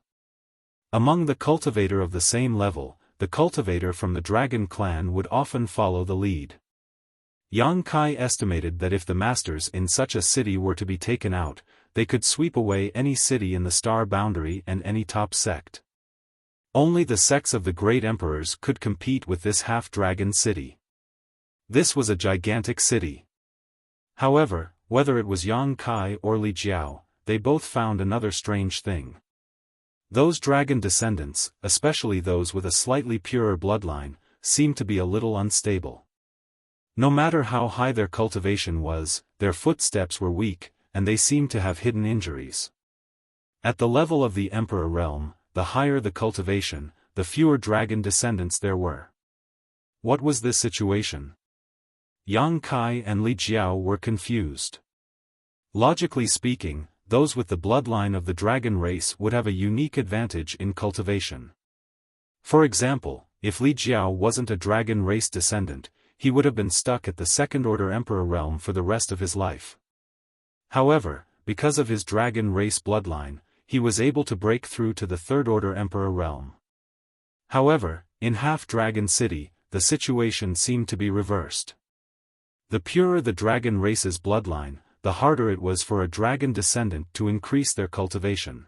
Among the cultivator of the same level, the cultivator from the dragon clan would often follow the lead. Yang Kai estimated that if the masters in such a city were to be taken out, they could sweep away any city in the star boundary and any top sect. Only the sects of the great emperors could compete with this half-dragon city. This was a gigantic city. However, whether it was Yang Kai or Li Jiao, they both found another strange thing. Those dragon descendants, especially those with a slightly purer bloodline, seemed to be a little unstable. No matter how high their cultivation was, their footsteps were weak, and they seemed to have hidden injuries. At the level of the Emperor realm, the higher the cultivation, the fewer dragon descendants there were. What was this situation? Yang Kai and Li Jiao were confused. Logically speaking, those with the bloodline of the dragon race would have a unique advantage in cultivation. For example, if Li Jiao wasn't a dragon race descendant, he would have been stuck at the second-order Emperor realm for the rest of his life. However, because of his dragon race bloodline, he was able to break through to the third-order Emperor realm. However, in Half-Dragon City, the situation seemed to be reversed. The purer the dragon race's bloodline, the harder it was for a dragon descendant to increase their cultivation.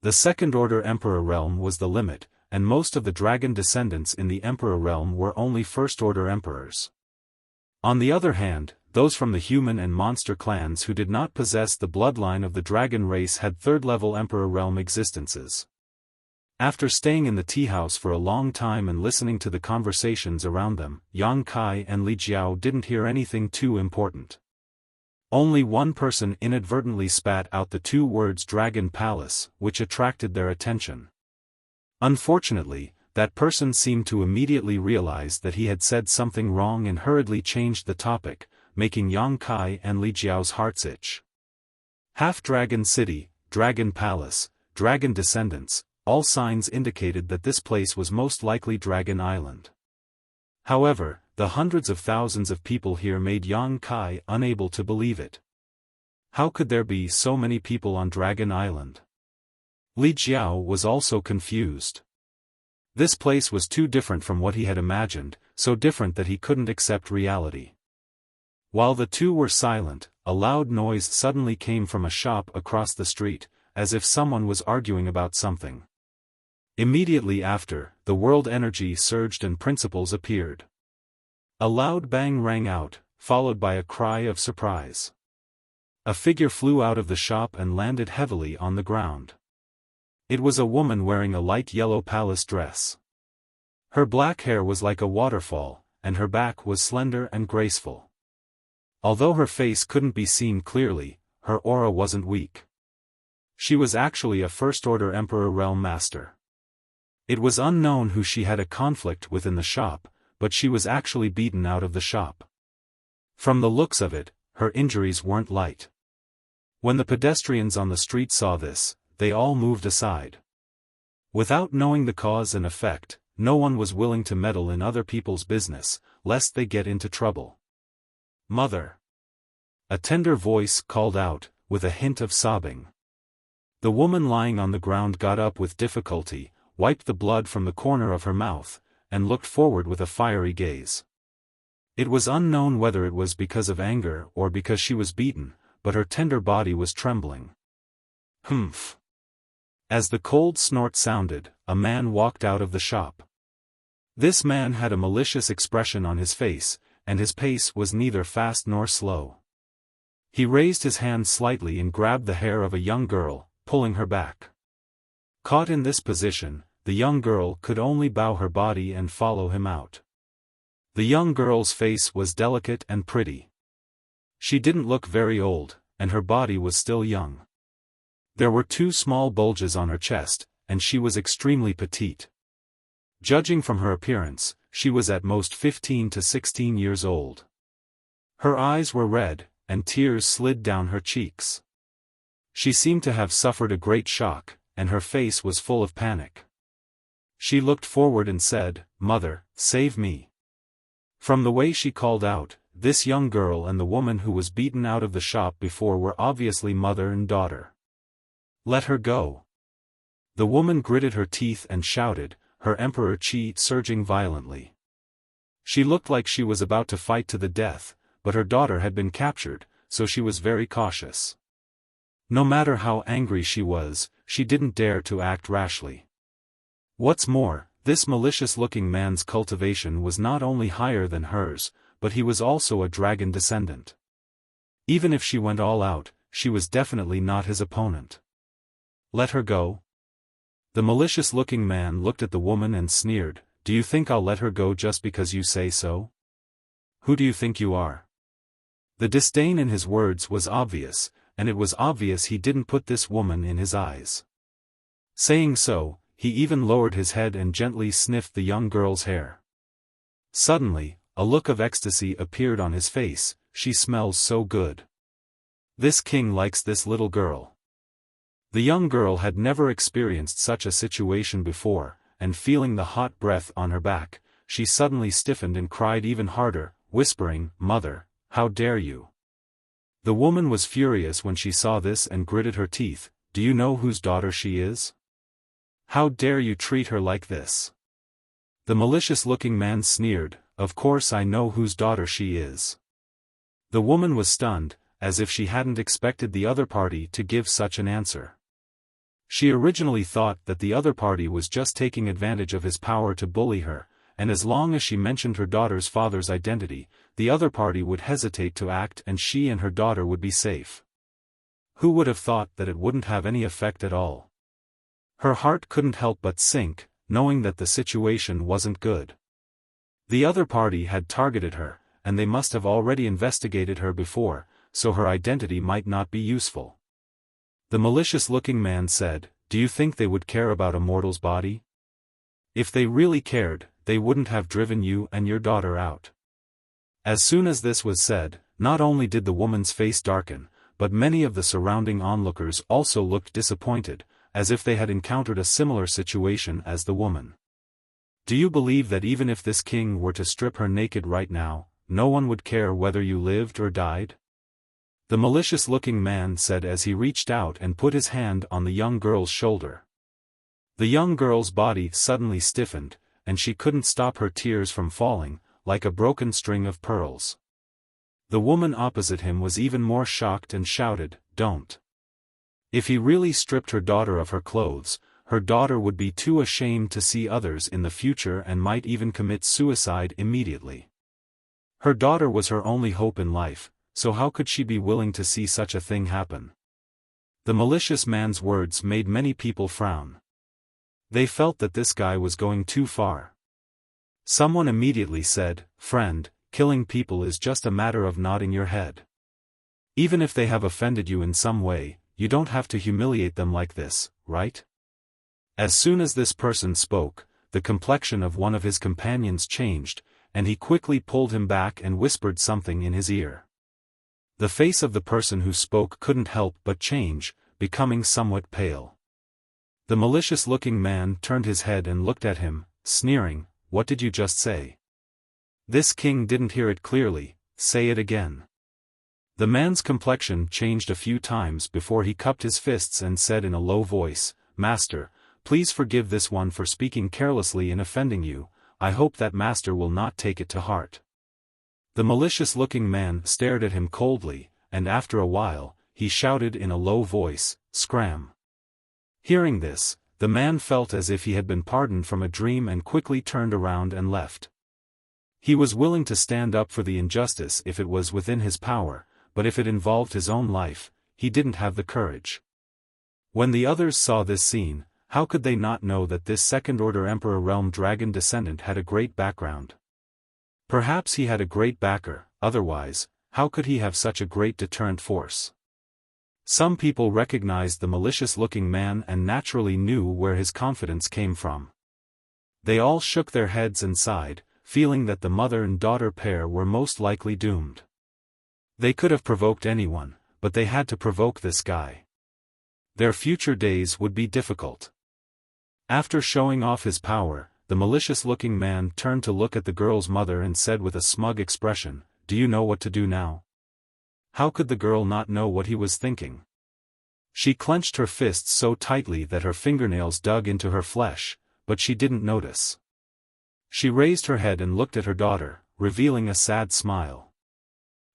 The second-order Emperor realm was the limit, and most of the dragon descendants in the Emperor realm were only first-order emperors. On the other hand, those from the human and monster clans who did not possess the bloodline of the dragon race had third-level Emperor realm existences. After staying in the tea house for a long time and listening to the conversations around them, Yang Kai and Li Jiao didn't hear anything too important. Only one person inadvertently spat out the two words Dragon Palace, which attracted their attention. Unfortunately, that person seemed to immediately realize that he had said something wrong and hurriedly changed the topic, making Yang Kai and Li Jiao's hearts itch. Half-Dragon City, Dragon Palace, Dragon Descendants, all signs indicated that this place was most likely Dragon Island. However, the hundreds of thousands of people here made Yang Kai unable to believe it. How could there be so many people on Dragon Island? Li Jiao was also confused. This place was too different from what he had imagined, so different that he couldn't accept reality. While the two were silent, a loud noise suddenly came from a shop across the street, as if someone was arguing about something. Immediately after, the world energy surged and principles appeared. A loud bang rang out, followed by a cry of surprise. A figure flew out of the shop and landed heavily on the ground. It was a woman wearing a light yellow palace dress. Her black hair was like a waterfall, and her back was slender and graceful. Although her face couldn't be seen clearly, her aura wasn't weak. She was actually a first-order Emperor Realm Master. It was unknown who she had a conflict with in the shop, but she was actually beaten out of the shop. From the looks of it, her injuries weren't light. When the pedestrians on the street saw this, they all moved aside. Without knowing the cause and effect, no one was willing to meddle in other people's business, lest they get into trouble. "Mother!" A tender voice called out, with a hint of sobbing. The woman lying on the ground got up with difficulty, wiped the blood from the corner of her mouth, and looked forward with a fiery gaze. It was unknown whether it was because of anger or because she was beaten, but her tender body was trembling. "Humph!" As the cold snort sounded, a man walked out of the shop. This man had a malicious expression on his face, and his pace was neither fast nor slow. He raised his hand slightly and grabbed the hair of a young girl, pulling her back. Caught in this position, the young girl could only bow her body and follow him out. The young girl's face was delicate and pretty. She didn't look very old, and her body was still young. There were two small bulges on her chest, and she was extremely petite. Judging from her appearance, she was at most 15 to 16 years old. Her eyes were red, and tears slid down her cheeks. She seemed to have suffered a great shock, and her face was full of panic. She looked forward and said, "Mother, save me." From the way she called out, this young girl and the woman who was beaten out of the shop before were obviously mother and daughter. "Let her go." The woman gritted her teeth and shouted, her emperor chi surging violently. She looked like she was about to fight to the death, but her daughter had been captured, so she was very cautious. No matter how angry she was, she didn't dare to act rashly. What's more, this malicious-looking man's cultivation was not only higher than hers, but he was also a dragon descendant. Even if she went all out, she was definitely not his opponent. "Let her go?" The malicious-looking man looked at the woman and sneered, "Do you think I'll let her go just because you say so? Who do you think you are?" The disdain in his words was obvious, and it was obvious he didn't put this woman in his eyes. Saying so, he even lowered his head and gently sniffed the young girl's hair. Suddenly, a look of ecstasy appeared on his face. "She smells so good. This king likes this little girl." The young girl had never experienced such a situation before, and feeling the hot breath on her back, she suddenly stiffened and cried even harder, whispering, "Mother, how dare you!" The woman was furious when she saw this and gritted her teeth. "Do you know whose daughter she is? How dare you treat her like this?" The malicious-looking man sneered, "Of course I know whose daughter she is." The woman was stunned, as if she hadn't expected the other party to give such an answer. She originally thought that the other party was just taking advantage of his power to bully her, and as long as she mentioned her daughter's father's identity, the other party would hesitate to act and she and her daughter would be safe. Who would have thought that it wouldn't have any effect at all? Her heart couldn't help but sink, knowing that the situation wasn't good. The other party had targeted her, and they must have already investigated her before, so her identity might not be useful. The malicious-looking man said, "Do you think they would care about a mortal's body? If they really cared, they wouldn't have driven you and your daughter out." As soon as this was said, not only did the woman's face darken, but many of the surrounding onlookers also looked disappointed, as if they had encountered a similar situation as the woman. "Do you believe that even if this king were to strip her naked right now, no one would care whether you lived or died?" The malicious-looking man said as he reached out and put his hand on the young girl's shoulder. The young girl's body suddenly stiffened, and she couldn't stop her tears from falling, like a broken string of pearls. The woman opposite him was even more shocked and shouted, "Don't." If he really stripped her daughter of her clothes, her daughter would be too ashamed to see others in the future and might even commit suicide immediately. Her daughter was her only hope in life, so how could she be willing to see such a thing happen? The malicious man's words made many people frown. They felt that this guy was going too far. Someone immediately said, "Friend, killing people is just a matter of nodding your head. Even if they have offended you in some way, you don't have to humiliate them like this, right?" As soon as this person spoke, the complexion of one of his companions changed, and he quickly pulled him back and whispered something in his ear. The face of the person who spoke couldn't help but change, becoming somewhat pale. The malicious-looking man turned his head and looked at him, sneering, "What did you just say?" This king didn't hear it clearly. "Say it again." The man's complexion changed a few times before he cupped his fists and said in a low voice, "Master, please forgive this one for speaking carelessly and offending you. I hope that master will not take it to heart." The malicious-looking man stared at him coldly, and after a while, he shouted in a low voice, "Scram." Hearing this, the man felt as if he had been pardoned from a dream and quickly turned around and left. He was willing to stand up for the injustice if it was within his power, but if it involved his own life, he didn't have the courage. When the others saw this scene, how could they not know that this second-order Emperor Realm Dragon descendant had a great background? Perhaps he had a great backer, otherwise, how could he have such a great deterrent force? Some people recognized the malicious-looking man and naturally knew where his confidence came from. They all shook their heads and sighed, feeling that the mother and daughter pair were most likely doomed. They could have provoked anyone, but they had to provoke this guy. Their future days would be difficult. After showing off his power, the malicious-looking man turned to look at the girl's mother and said with a smug expression, "Do you know what to do now?" How could the girl not know what he was thinking? She clenched her fists so tightly that her fingernails dug into her flesh, but she didn't notice. She raised her head and looked at her daughter, revealing a sad smile.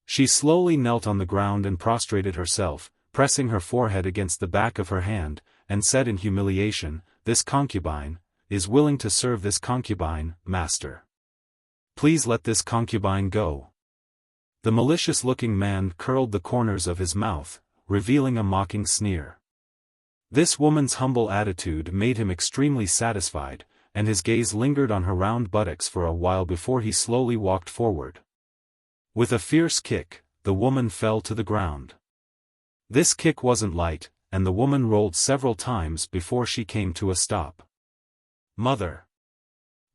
She slowly knelt on the ground and prostrated herself, pressing her forehead against the back of her hand, and said in humiliation, "This concubine is willing to serve this concubine, master. Please let this concubine go." The malicious-looking man curled the corners of his mouth, revealing a mocking sneer. This woman's humble attitude made him extremely satisfied, and his gaze lingered on her round buttocks for a while before he slowly walked forward. With a fierce kick, the woman fell to the ground. This kick wasn't light, and the woman rolled several times before she came to a stop. "Mother!"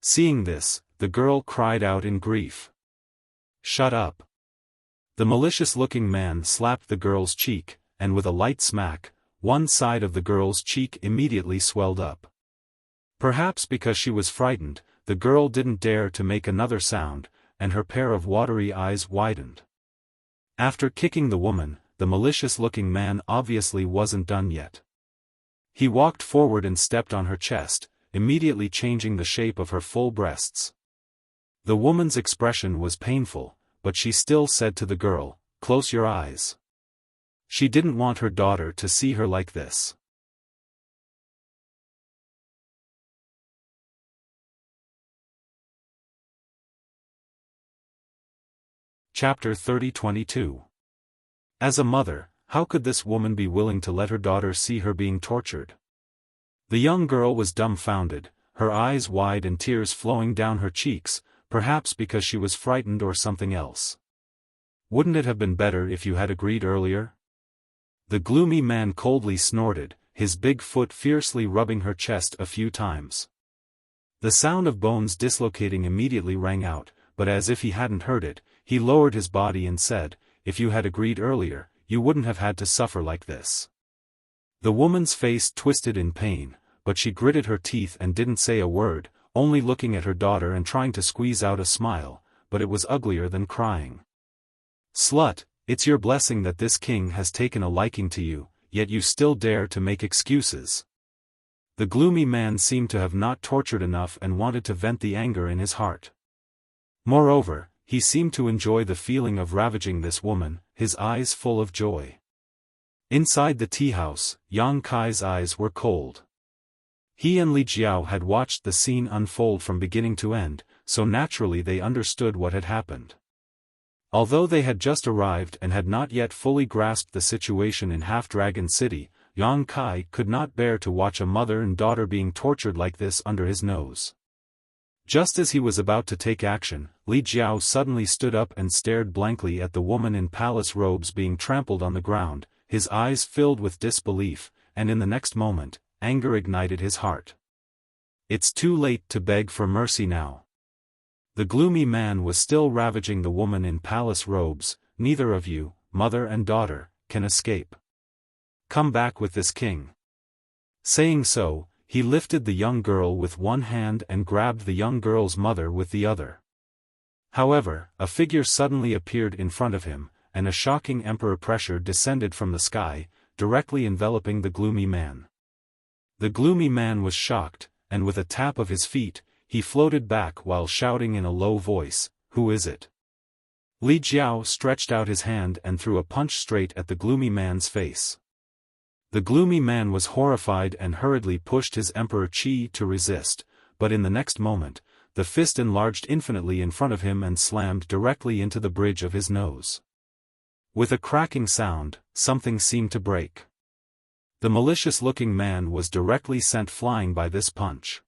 Seeing this, the girl cried out in grief. "Shut up!" The malicious-looking man slapped the girl's cheek, and with a light smack, one side of the girl's cheek immediately swelled up. Perhaps because she was frightened, the girl didn't dare to make another sound, and her pair of watery eyes widened. After kicking the woman, the malicious-looking man obviously wasn't done yet. He walked forward and stepped on her chest, immediately changing the shape of her full breasts. The woman's expression was painful, but she still said to the girl, "Close your eyes." She didn't want her daughter to see her like this. Chapter 30-22. As a mother, how could this woman be willing to let her daughter see her being tortured? The young girl was dumbfounded, her eyes wide and tears flowing down her cheeks, perhaps because she was frightened or something else. Wouldn't it have been better if you had agreed earlier? The gloomy man coldly snorted, his big foot fiercely rubbing her chest a few times. The sound of bones dislocating immediately rang out, but as if he hadn't heard it, he lowered his body and said, "If you had agreed earlier, you wouldn't have had to suffer like this." The woman's face twisted in pain, but she gritted her teeth and didn't say a word, only looking at her daughter and trying to squeeze out a smile, but it was uglier than crying. "Slut, it's your blessing that this king has taken a liking to you, yet you still dare to make excuses." The gloomy man seemed to have not tortured enough and wanted to vent the anger in his heart. Moreover, he seemed to enjoy the feeling of ravaging this woman, his eyes full of joy. Inside the tea house, Yang Kai's eyes were cold. He and Li Jiao had watched the scene unfold from beginning to end, so naturally they understood what had happened. Although they had just arrived and had not yet fully grasped the situation in Half-Dragon City, Yang Kai could not bear to watch a mother and daughter being tortured like this under his nose. Just as he was about to take action, Li Jiao suddenly stood up and stared blankly at the woman in palace robes being trampled on the ground, his eyes filled with disbelief, and in the next moment, anger ignited his heart. "It's too late to beg for mercy now. The gloomy man was still ravaging the woman in palace robes. Neither of you, mother and daughter, can escape. Come back with this king." Saying so, he lifted the young girl with one hand and grabbed the young girl's mother with the other. However, a figure suddenly appeared in front of him, and a shocking emperor pressure descended from the sky, directly enveloping the gloomy man. The gloomy man was shocked, and with a tap of his feet, he floated back while shouting in a low voice, "Who is it?" Li Jiao stretched out his hand and threw a punch straight at the gloomy man's face. The gloomy man was horrified and hurriedly pushed his Emperor Qi to resist, but in the next moment, the fist enlarged infinitely in front of him and slammed directly into the bridge of his nose. With a cracking sound, something seemed to break. The malicious-looking man was directly sent flying by this punch.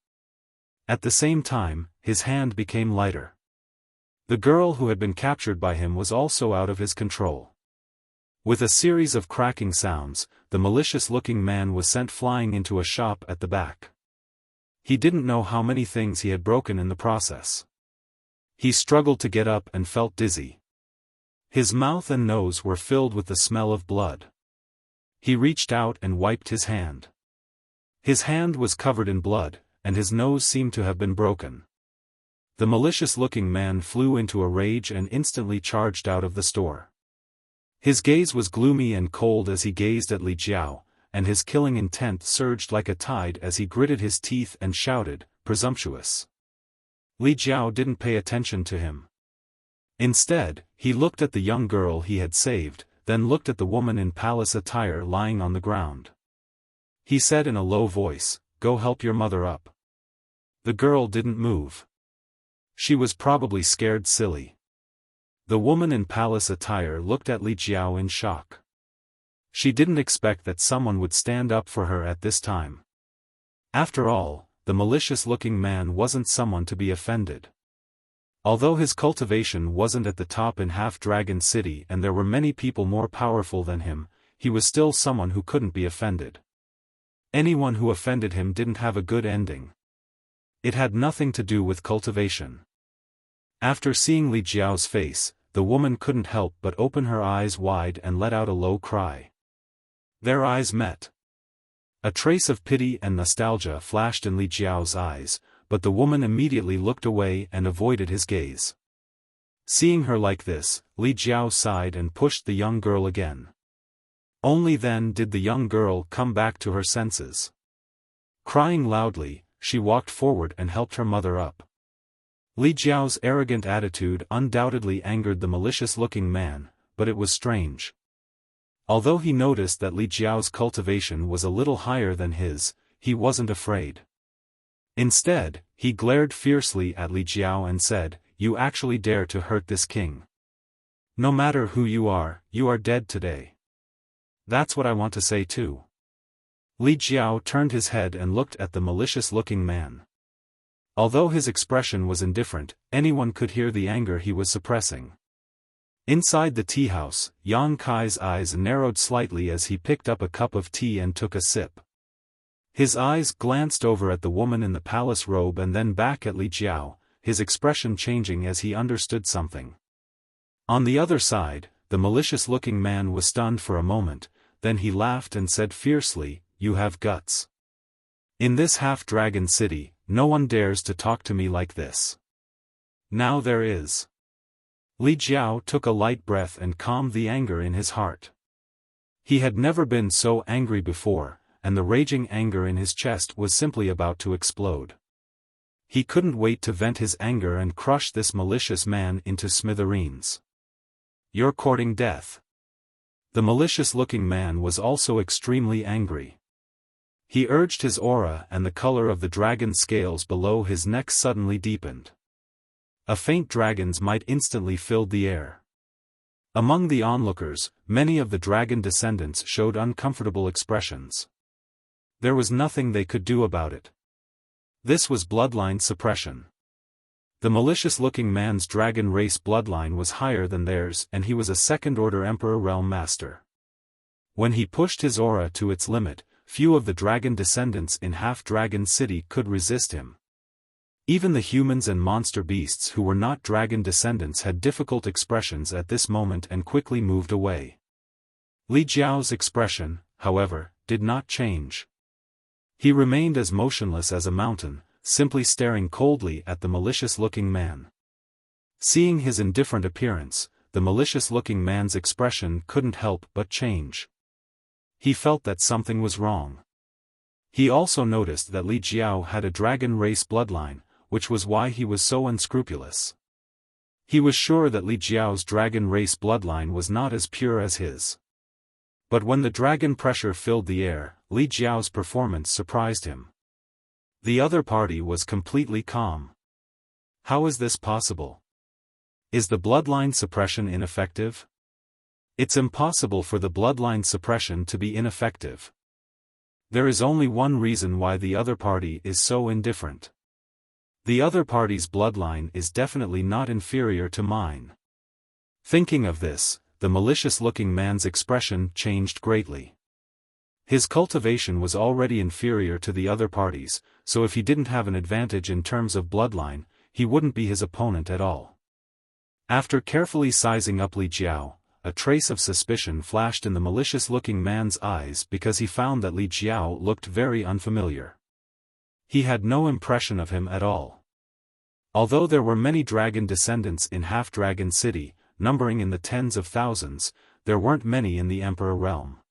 At the same time, his hand became lighter. The girl who had been captured by him was also out of his control. With a series of cracking sounds, the malicious-looking man was sent flying into a shop at the back. He didn't know how many things he had broken in the process. He struggled to get up and felt dizzy. His mouth and nose were filled with the smell of blood. He reached out and wiped his hand. His hand was covered in blood, and his nose seemed to have been broken. The malicious-looking man flew into a rage and instantly charged out of the store. His gaze was gloomy and cold as he gazed at Li Jiao, and his killing intent surged like a tide as he gritted his teeth and shouted, "Presumptuous!" Li Jiao didn't pay attention to him. Instead, he looked at the young girl he had saved, then looked at the woman in palace attire lying on the ground. He said in a low voice, "Go help your mother up." The girl didn't move. She was probably scared silly. The woman in palace attire looked at Li Jiao in shock. She didn't expect that someone would stand up for her at this time. After all, the malicious-looking man wasn't someone to be offended. Although his cultivation wasn't at the top in Half-Dragon City and there were many people more powerful than him, he was still someone who couldn't be offended. Anyone who offended him didn't have a good ending. It had nothing to do with cultivation. After seeing Li Jiao's face, the woman couldn't help but open her eyes wide and let out a low cry. Their eyes met. A trace of pity and nostalgia flashed in Li Jiao's eyes, but the woman immediately looked away and avoided his gaze. Seeing her like this, Li Jiao sighed and pushed the young girl again. Only then did the young girl come back to her senses. Crying loudly, she walked forward and helped her mother up. Li Jiao's arrogant attitude undoubtedly angered the malicious-looking man, but it was strange. Although he noticed that Li Jiao's cultivation was a little higher than his, he wasn't afraid. Instead, he glared fiercely at Li Jiao and said, "You actually dare to hurt this king?" No matter who you are dead today. That's what I want to say too. Li Jiao turned his head and looked at the malicious-looking man. Although his expression was indifferent, anyone could hear the anger he was suppressing. Inside the tea house, Yang Kai's eyes narrowed slightly as he picked up a cup of tea and took a sip. His eyes glanced over at the woman in the palace robe and then back at Li Jiao, his expression changing as he understood something. On the other side, the malicious-looking man was stunned for a moment, then he laughed and said fiercely, "You have guts. In this half-dragon city, no one dares to talk to me like this. Now there is." Li Jiao took a light breath and calmed the anger in his heart. He had never been so angry before, and the raging anger in his chest was simply about to explode. He couldn't wait to vent his anger and crush this malicious man into smithereens. "You're courting death." The malicious-looking man was also extremely angry. He urged his aura and the color of the dragon's scales below his neck suddenly deepened. A faint dragon's might instantly filled the air. Among the onlookers, many of the dragon descendants showed uncomfortable expressions. There was nothing they could do about it. This was bloodline suppression. The malicious-looking man's dragon race bloodline was higher than theirs and he was a second-order Emperor Realm Master. When he pushed his aura to its limit, few of the dragon descendants in Half-Dragon City could resist him. Even the humans and monster beasts who were not dragon descendants had difficult expressions at this moment and quickly moved away. Li Jiao's expression, however, did not change. He remained as motionless as a mountain, simply staring coldly at the malicious-looking man. Seeing his indifferent appearance, the malicious-looking man's expression couldn't help but change. He felt that something was wrong. He also noticed that Li Jiao had a dragon race bloodline, which was why he was so unscrupulous. He was sure that Li Jiao's dragon race bloodline was not as pure as his. But when the dragon pressure filled the air, Li Jiao's performance surprised him. The other party was completely calm. How is this possible? Is the bloodline suppression ineffective? It's impossible for the bloodline suppression to be ineffective. There is only one reason why the other party is so indifferent. The other party's bloodline is definitely not inferior to mine. Thinking of this, the malicious-looking man's expression changed greatly. His cultivation was already inferior to the other parties, so if he didn't have an advantage in terms of bloodline, he wouldn't be his opponent at all. After carefully sizing up Li Jiao, a trace of suspicion flashed in the malicious-looking man's eyes because he found that Li Jiao looked very unfamiliar. He had no impression of him at all. Although there were many dragon descendants in Half-Dragon City, numbering in the tens of thousands, there weren't many in the Emperor Realm.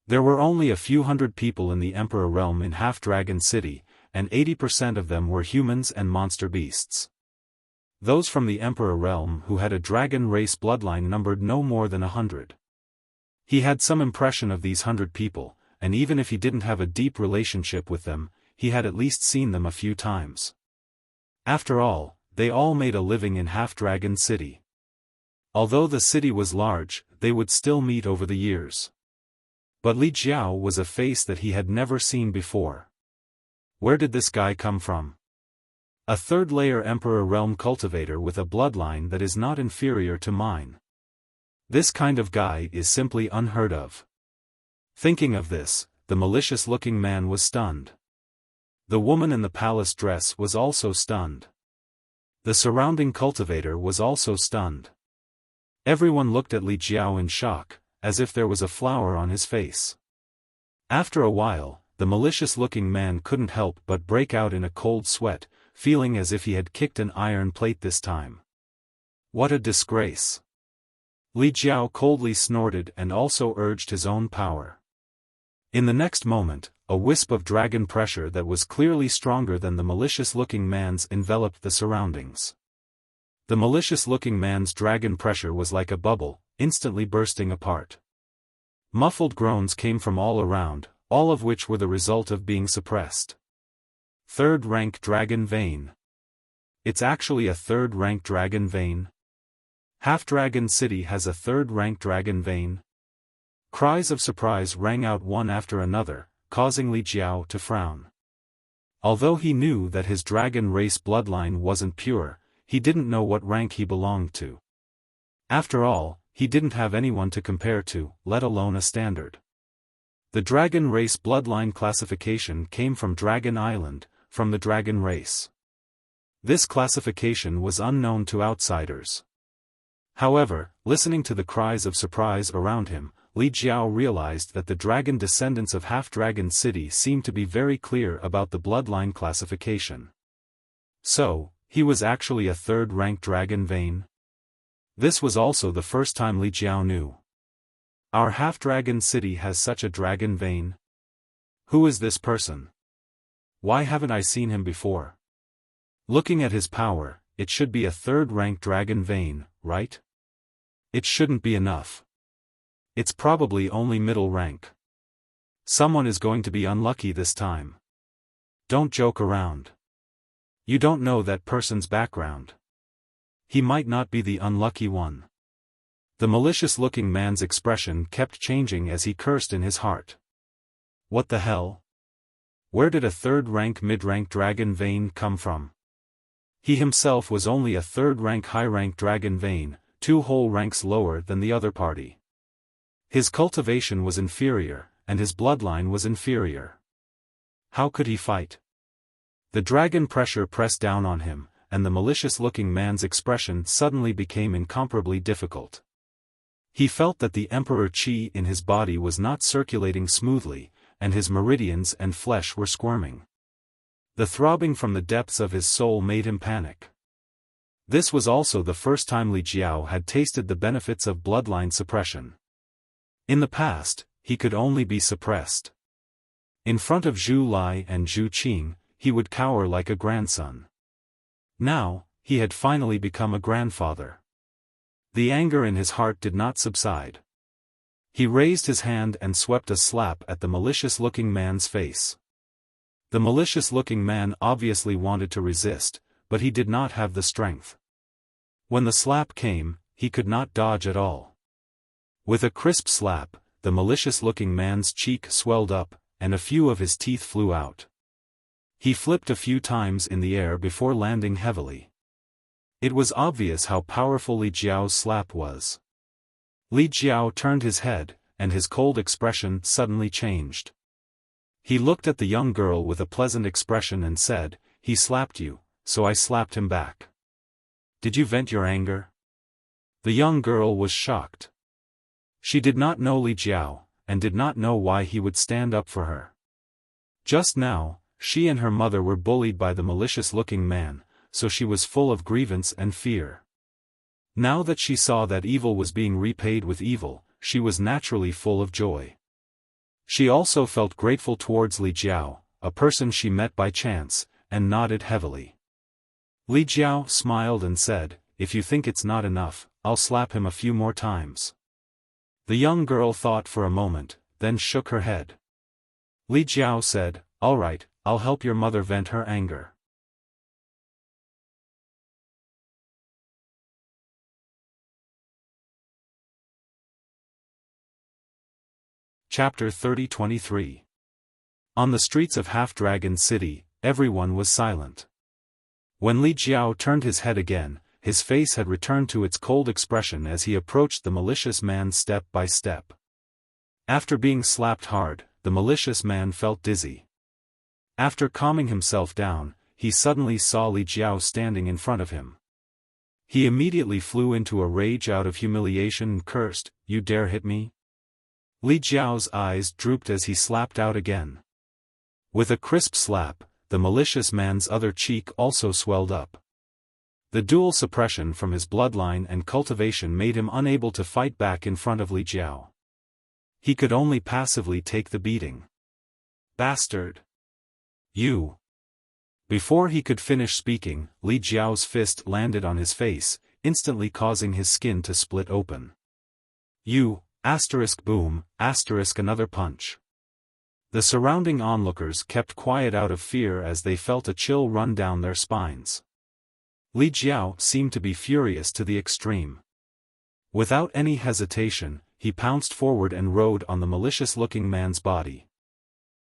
There were only a few hundred people in the Emperor Realm in Half-Dragon City, and 80% of them were humans and monster beasts. Those from the Emperor Realm who had a dragon race bloodline numbered no more than 100. He had some impression of these 100 people, and even if he didn't have a deep relationship with them, he had at least seen them a few times. After all, they all made a living in Half-Dragon City. Although the city was large, they would still meet over the years. But Li Jiao was a face that he had never seen before. Where did this guy come from? A third-layer Emperor Realm cultivator with a bloodline that is not inferior to mine. This kind of guy is simply unheard of. Thinking of this, the malicious-looking man was stunned. The woman in the palace dress was also stunned. The surrounding cultivator was also stunned. Everyone looked at Li Jiao in shock, as if there was a flower on his face. After a while, the malicious-looking man couldn't help but break out in a cold sweat, feeling as if he had kicked an iron plate this time. What a disgrace! Li Jiao coldly snorted and also urged his own power. In the next moment, a wisp of dragon pressure that was clearly stronger than the malicious-looking man's enveloped the surroundings. The malicious-looking man's dragon pressure was like a bubble, instantly bursting apart. Muffled groans came from all around, all of which were the result of being suppressed. Third-rank dragon vein. It's actually a third-rank dragon vein? Half-Dragon City has a third-rank dragon vein? Cries of surprise rang out one after another, causing Li Jiao to frown. Although he knew that his dragon race bloodline wasn't pure, he didn't know what rank he belonged to. After all, he didn't have anyone to compare to, let alone a standard. The dragon race bloodline classification came from Dragon Island, from the dragon race. This classification was unknown to outsiders. However, listening to the cries of surprise around him, Li Jiao realized that the dragon descendants of Half-Dragon City seemed to be very clear about the bloodline classification. So, he was actually a third-rank dragon vein? This was also the first time Li Jiao knew. Our Half-Dragon City has such a dragon vein? Who is this person? Why haven't I seen him before? Looking at his power, it should be a third-rank dragon vein, right? It shouldn't be enough. It's probably only middle rank. Someone is going to be unlucky this time. Don't joke around. You don't know that person's background. He might not be the unlucky one. The malicious-looking man's expression kept changing as he cursed in his heart. What the hell? Where did a third-rank mid-rank dragon vein come from? He himself was only a third-rank high-rank dragon vein, 2 whole ranks lower than the other party. His cultivation was inferior, and his bloodline was inferior. How could he fight? The dragon pressure pressed down on him, and the malicious-looking man's expression suddenly became incomparably difficult. He felt that the emperor qi in his body was not circulating smoothly, and his meridians and flesh were squirming. The throbbing from the depths of his soul made him panic. This was also the first time Li Jiao had tasted the benefits of bloodline suppression. In the past, he could only be suppressed. In front of Zhu Lai and Zhu Qing, he would cower like a grandson. Now, he had finally become a grandfather. The anger in his heart did not subside. He raised his hand and swept a slap at the malicious-looking man's face. The malicious-looking man obviously wanted to resist, but he did not have the strength. When the slap came, he could not dodge at all. With a crisp slap, the malicious-looking man's cheek swelled up, and a few of his teeth flew out. He flipped a few times in the air before landing heavily. It was obvious how powerful Li Jiao's slap was. Li Jiao turned his head, and his cold expression suddenly changed. He looked at the young girl with a pleasant expression and said, "He slapped you, so I slapped him back. Did you vent your anger?" The young girl was shocked. She did not know Li Jiao, and did not know why he would stand up for her. Just now, she and her mother were bullied by the malicious-looking man, so she was full of grievance and fear. Now that she saw that evil was being repaid with evil, she was naturally full of joy. She also felt grateful towards Li Jiao, a person she met by chance, and nodded heavily. Li Jiao smiled and said, "If you think it's not enough, I'll slap him a few more times." The young girl thought for a moment, then shook her head. Li Jiao said, "All right, I'll help your mother vent her anger." Chapter 30-23. On the streets of Half-Dragon City, everyone was silent. When Li Jiao turned his head again, his face had returned to its cold expression as he approached the malicious man step by step. After being slapped hard, the malicious man felt dizzy. After calming himself down, he suddenly saw Li Jiao standing in front of him. He immediately flew into a rage out of humiliation and cursed, "You dare hit me?" Li Jiao's eyes drooped as he slapped out again. With a crisp slap, the malicious man's other cheek also swelled up. The dual suppression from his bloodline and cultivation made him unable to fight back in front of Li Jiao. He could only passively take the beating. "Bastard! You!" Before he could finish speaking, Li Jiao's fist landed on his face, instantly causing his skin to split open. "You, boom, another punch." The surrounding onlookers kept quiet out of fear as they felt a chill run down their spines. Li Jiao seemed to be furious to the extreme. Without any hesitation, he pounced forward and rode on the malicious-looking man's body.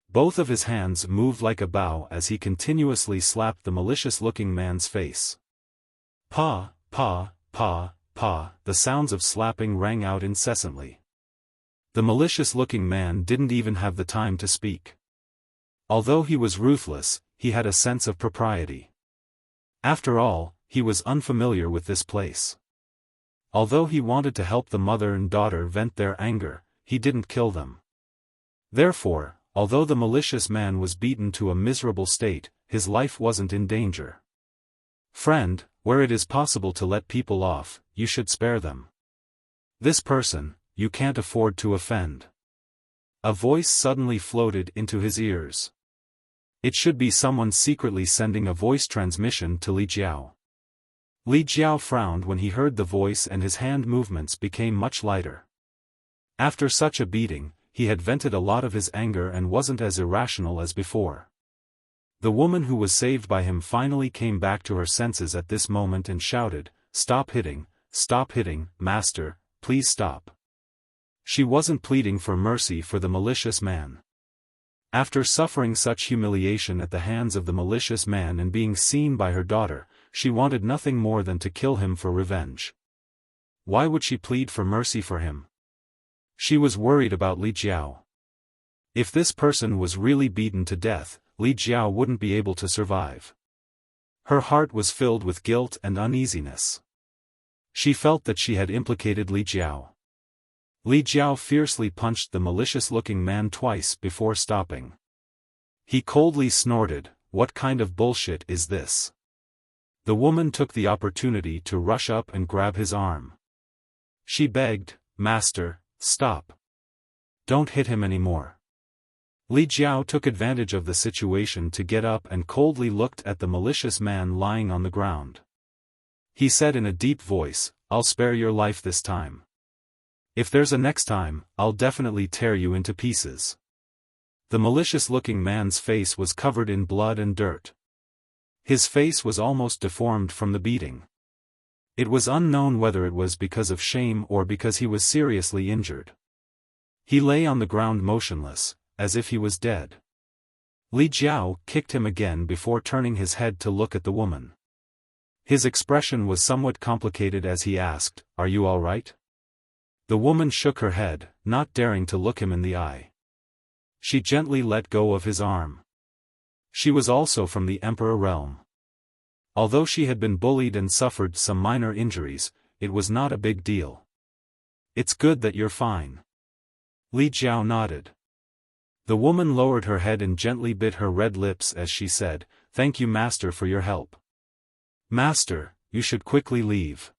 Both of his hands moved like a bow as he continuously slapped the malicious-looking man's face. Pa, pa, pa, pa, the sounds of slapping rang out incessantly. The malicious-looking man didn't even have the time to speak. Although he was ruthless, he had a sense of propriety. After all, he was unfamiliar with this place. Although he wanted to help the mother and daughter vent their anger, he didn't kill them. Therefore, although the malicious man was beaten to a miserable state, his life wasn't in danger. Friend, where it is possible to let people off, you should spare them. This person, you can't afford to offend. A voice suddenly floated into his ears. It should be someone secretly sending a voice transmission to Li Jiao. Li Jiao frowned when he heard the voice and his hand movements became much lighter. After such a beating, he had vented a lot of his anger and wasn't as irrational as before. The woman who was saved by him finally came back to her senses at this moment and shouted, stop hitting, master, please stop." She wasn't pleading for mercy for the malicious man. After suffering such humiliation at the hands of the malicious man and being seen by her daughter, she wanted nothing more than to kill him for revenge. Why would she plead for mercy for him? She was worried about Li Jiao. If this person was really beaten to death, Li Jiao wouldn't be able to survive. Her heart was filled with guilt and uneasiness. She felt that she had implicated Li Jiao. Li Jiao fiercely punched the malicious-looking man twice before stopping. He coldly snorted, "What kind of bullshit is this?" The woman took the opportunity to rush up and grab his arm. She begged, "Master, stop. Don't hit him anymore." Li Jiao took advantage of the situation to get up and coldly looked at the malicious man lying on the ground. He said in a deep voice, "I'll spare your life this time. If there's a next time, I'll definitely tear you into pieces." The malicious-looking man's face was covered in blood and dirt. His face was almost deformed from the beating. It was unknown whether it was because of shame or because he was seriously injured. He lay on the ground motionless, as if he was dead. Li Jiao kicked him again before turning his head to look at the woman. His expression was somewhat complicated as he asked, "Are you all right?" The woman shook her head, not daring to look him in the eye. She gently let go of his arm. She was also from the Emperor realm. Although she had been bullied and suffered some minor injuries, it was not a big deal. "It's good that you're fine." Li Jiao nodded. The woman lowered her head and gently bit her red lips as she said, "Thank you, Master, for your help. Master, you should quickly leave.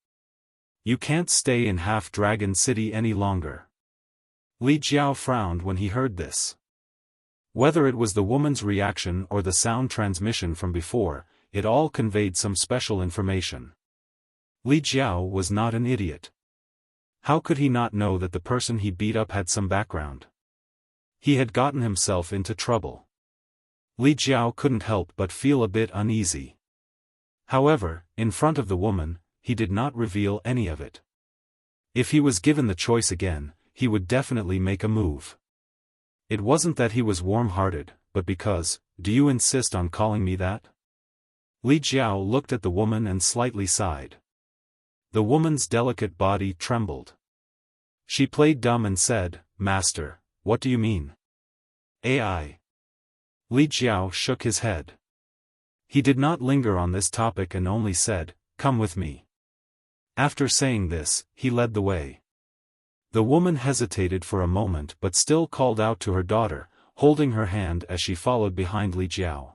You can't stay in Half-Dragon City any longer." Li Jiao frowned when he heard this. Whether it was the woman's reaction or the sound transmission from before, it all conveyed some special information. Li Jiao was not an idiot. How could he not know that the person he beat up had some background? He had gotten himself into trouble. Li Jiao couldn't help but feel a bit uneasy. However, in front of the woman, he did not reveal any of it. If he was given the choice again, he would definitely make a move. It wasn't that he was warm-hearted, but because, "Do you insist on calling me that?" Li Jiao looked at the woman and slightly sighed. The woman's delicate body trembled. She played dumb and said, "Master, what do you mean?" "AI." Li Jiao shook his head. He did not linger on this topic and only said, "Come with me." After saying this, he led the way. The woman hesitated for a moment but still called out to her daughter, holding her hand as she followed behind Li Jiao.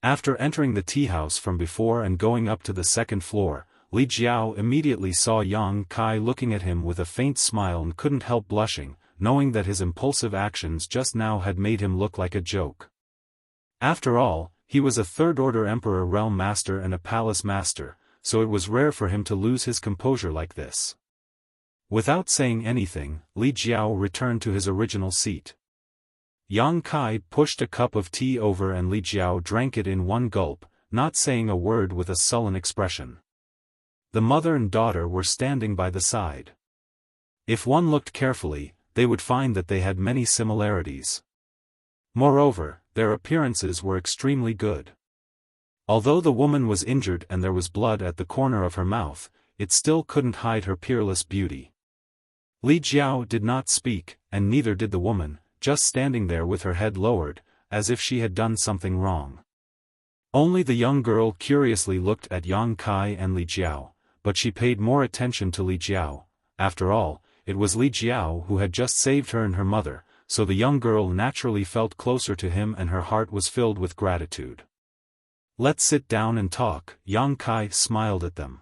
After entering the tea house from before and going up to the second floor, Li Jiao immediately saw Yang Kai looking at him with a faint smile and couldn't help blushing, knowing that his impulsive actions just now had made him look like a joke. After all, he was a third-order Emperor Realm Master and a Palace Master, so it was rare for him to lose his composure like this. Without saying anything, Li Jiao returned to his original seat. Yang Kai pushed a cup of tea over and Li Jiao drank it in one gulp, not saying a word with a sullen expression. The mother and daughter were standing by the side. If one looked carefully, they would find that they had many similarities. Moreover, their appearances were extremely good. Although the woman was injured and there was blood at the corner of her mouth, it still couldn't hide her peerless beauty. Li Jiao did not speak, and neither did the woman, just standing there with her head lowered, as if she had done something wrong. Only the young girl curiously looked at Yang Kai and Li Jiao, but she paid more attention to Li Jiao. After all, it was Li Jiao who had just saved her and her mother, so the young girl naturally felt closer to him and her heart was filled with gratitude. "Let's sit down and talk," Yang Kai smiled at them.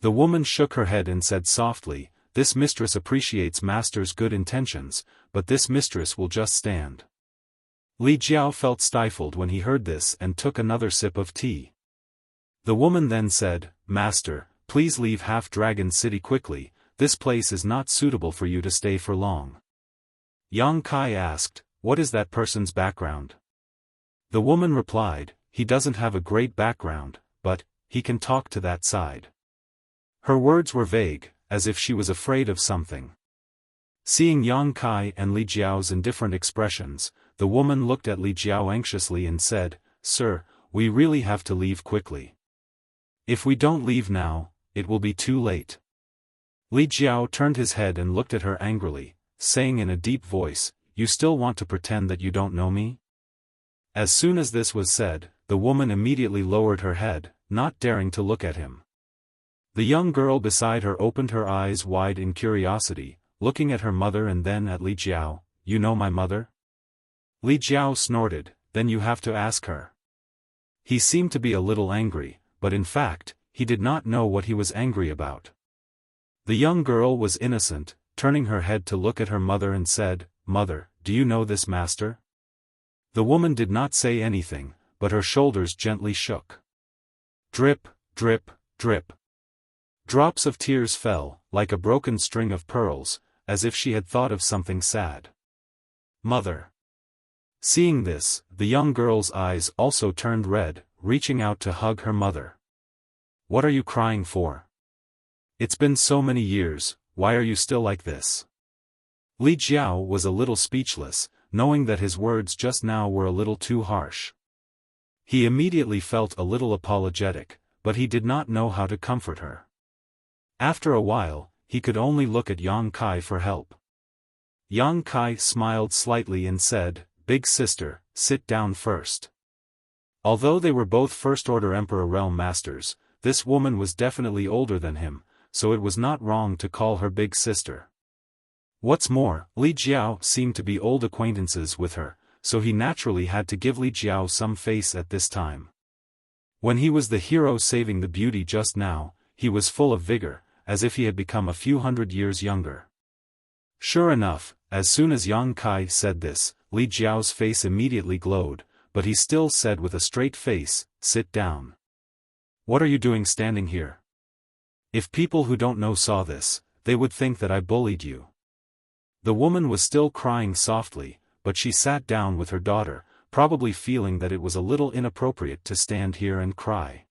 The woman shook her head and said softly, "This mistress appreciates master's good intentions, but this mistress will just stand." Li Jiao felt stifled when he heard this and took another sip of tea. The woman then said, "Master, please leave Half-Dragon City quickly, this place is not suitable for you to stay for long." Yang Kai asked, "What is that person's background?" The woman replied, "He doesn't have a great background, but he can talk to that side." Her words were vague, as if she was afraid of something. Seeing Yang Kai and Li Jiao's indifferent expressions, the woman looked at Li Jiao anxiously and said, "Sir, we really have to leave quickly. If we don't leave now, it will be too late." Li Jiao turned his head and looked at her angrily, saying in a deep voice, "You still want to pretend that you don't know me?" As soon as this was said, the woman immediately lowered her head, not daring to look at him. The young girl beside her opened her eyes wide in curiosity, looking at her mother and then at Li Jiao. "You know my mother?" Li Jiao snorted, "Then you have to ask her." He seemed to be a little angry, but in fact, he did not know what he was angry about. The young girl was innocent, turning her head to look at her mother and said, "Mother, do you know this master?" The woman did not say anything, but her shoulders gently shook. Drip, drip, drip. Drops of tears fell, like a broken string of pearls, as if she had thought of something sad. "Mother." Seeing this, the young girl's eyes also turned red, reaching out to hug her mother. "What are you crying for? It's been so many years, why are you still like this?" Li Jiao was a little speechless, knowing that his words just now were a little too harsh. He immediately felt a little apologetic, but he did not know how to comfort her. After a while, he could only look at Yang Kai for help. Yang Kai smiled slightly and said, "Big sister, sit down first." Although they were both first-order Emperor Realm Masters, this woman was definitely older than him, so it was not wrong to call her big sister. What's more, Li Jiao seemed to be old acquaintances with her, so he naturally had to give Li Jiao some face at this time. When he was the hero saving the beauty just now, he was full of vigor, as if he had become a few hundred years younger. Sure enough, as soon as Yang Kai said this, Li Jiao's face immediately glowed, but he still said with a straight face, "Sit down. What are you doing standing here? If people who don't know saw this, they would think that I bullied you." The woman was still crying softly, but she sat down with her daughter, probably feeling that it was a little inappropriate to stand here and cry.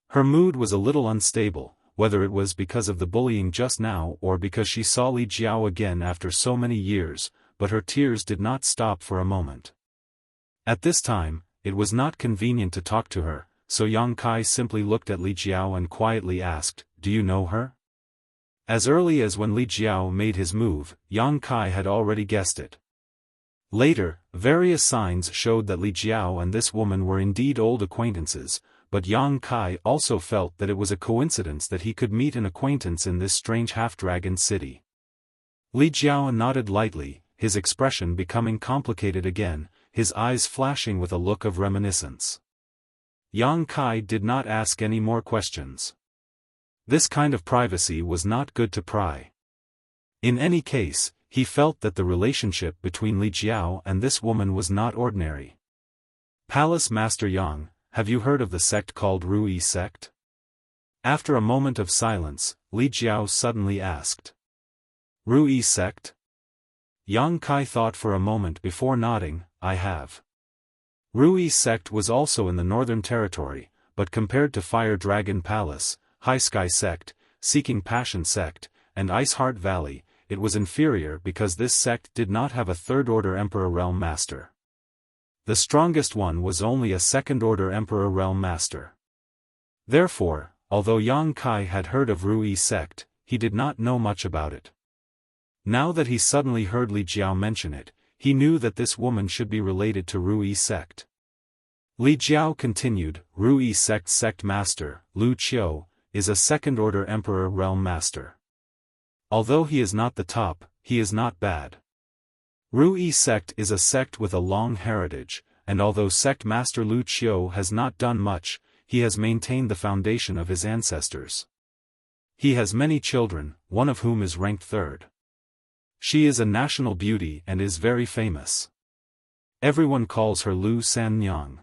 Her mood was a little unstable, whether it was because of the bullying just now or because she saw Li Jiao again after so many years, but her tears did not stop for a moment. At this time, it was not convenient to talk to her, so Yang Kai simply looked at Li Jiao and quietly asked, "Do you know her?" As early as when Li Jiao made his move, Yang Kai had already guessed it. Later, various signs showed that Li Jiao and this woman were indeed old acquaintances, but Yang Kai also felt that it was a coincidence that he could meet an acquaintance in this strange half-dragon city. Li Jiao nodded lightly, his expression becoming complicated again, his eyes flashing with a look of reminiscence. Yang Kai did not ask any more questions. This kind of privacy was not good to pry. In any case, he felt that the relationship between Li Jiao and this woman was not ordinary. "Palace Master Yang, have you heard of the sect called Rui sect?" After a moment of silence, Li Jiao suddenly asked. "Rui sect?" Yang Kai thought for a moment before nodding, "I have." Rui sect was also in the Northern Territory, but compared to Fire Dragon Palace, High Sky sect, Seeking Passion sect, and Ice Heart Valley, it was inferior because this sect did not have a third-order Emperor Realm Master. The strongest one was only a second-order Emperor Realm Master. Therefore, although Yang Kai had heard of Rui sect, he did not know much about it. Now that he suddenly heard Li Jiao mention it, he knew that this woman should be related to Rui sect. Li Jiao continued, Rui sect master, Lu Qiu, is a second-order Emperor Realm Master. Although he is not the top, he is not bad. Rui sect is a sect with a long heritage, and although sect master Lu Qiu has not done much, he has maintained the foundation of his ancestors. He has many children, one of whom is ranked third. She is a national beauty and is very famous. Everyone calls her Lu Sanyang.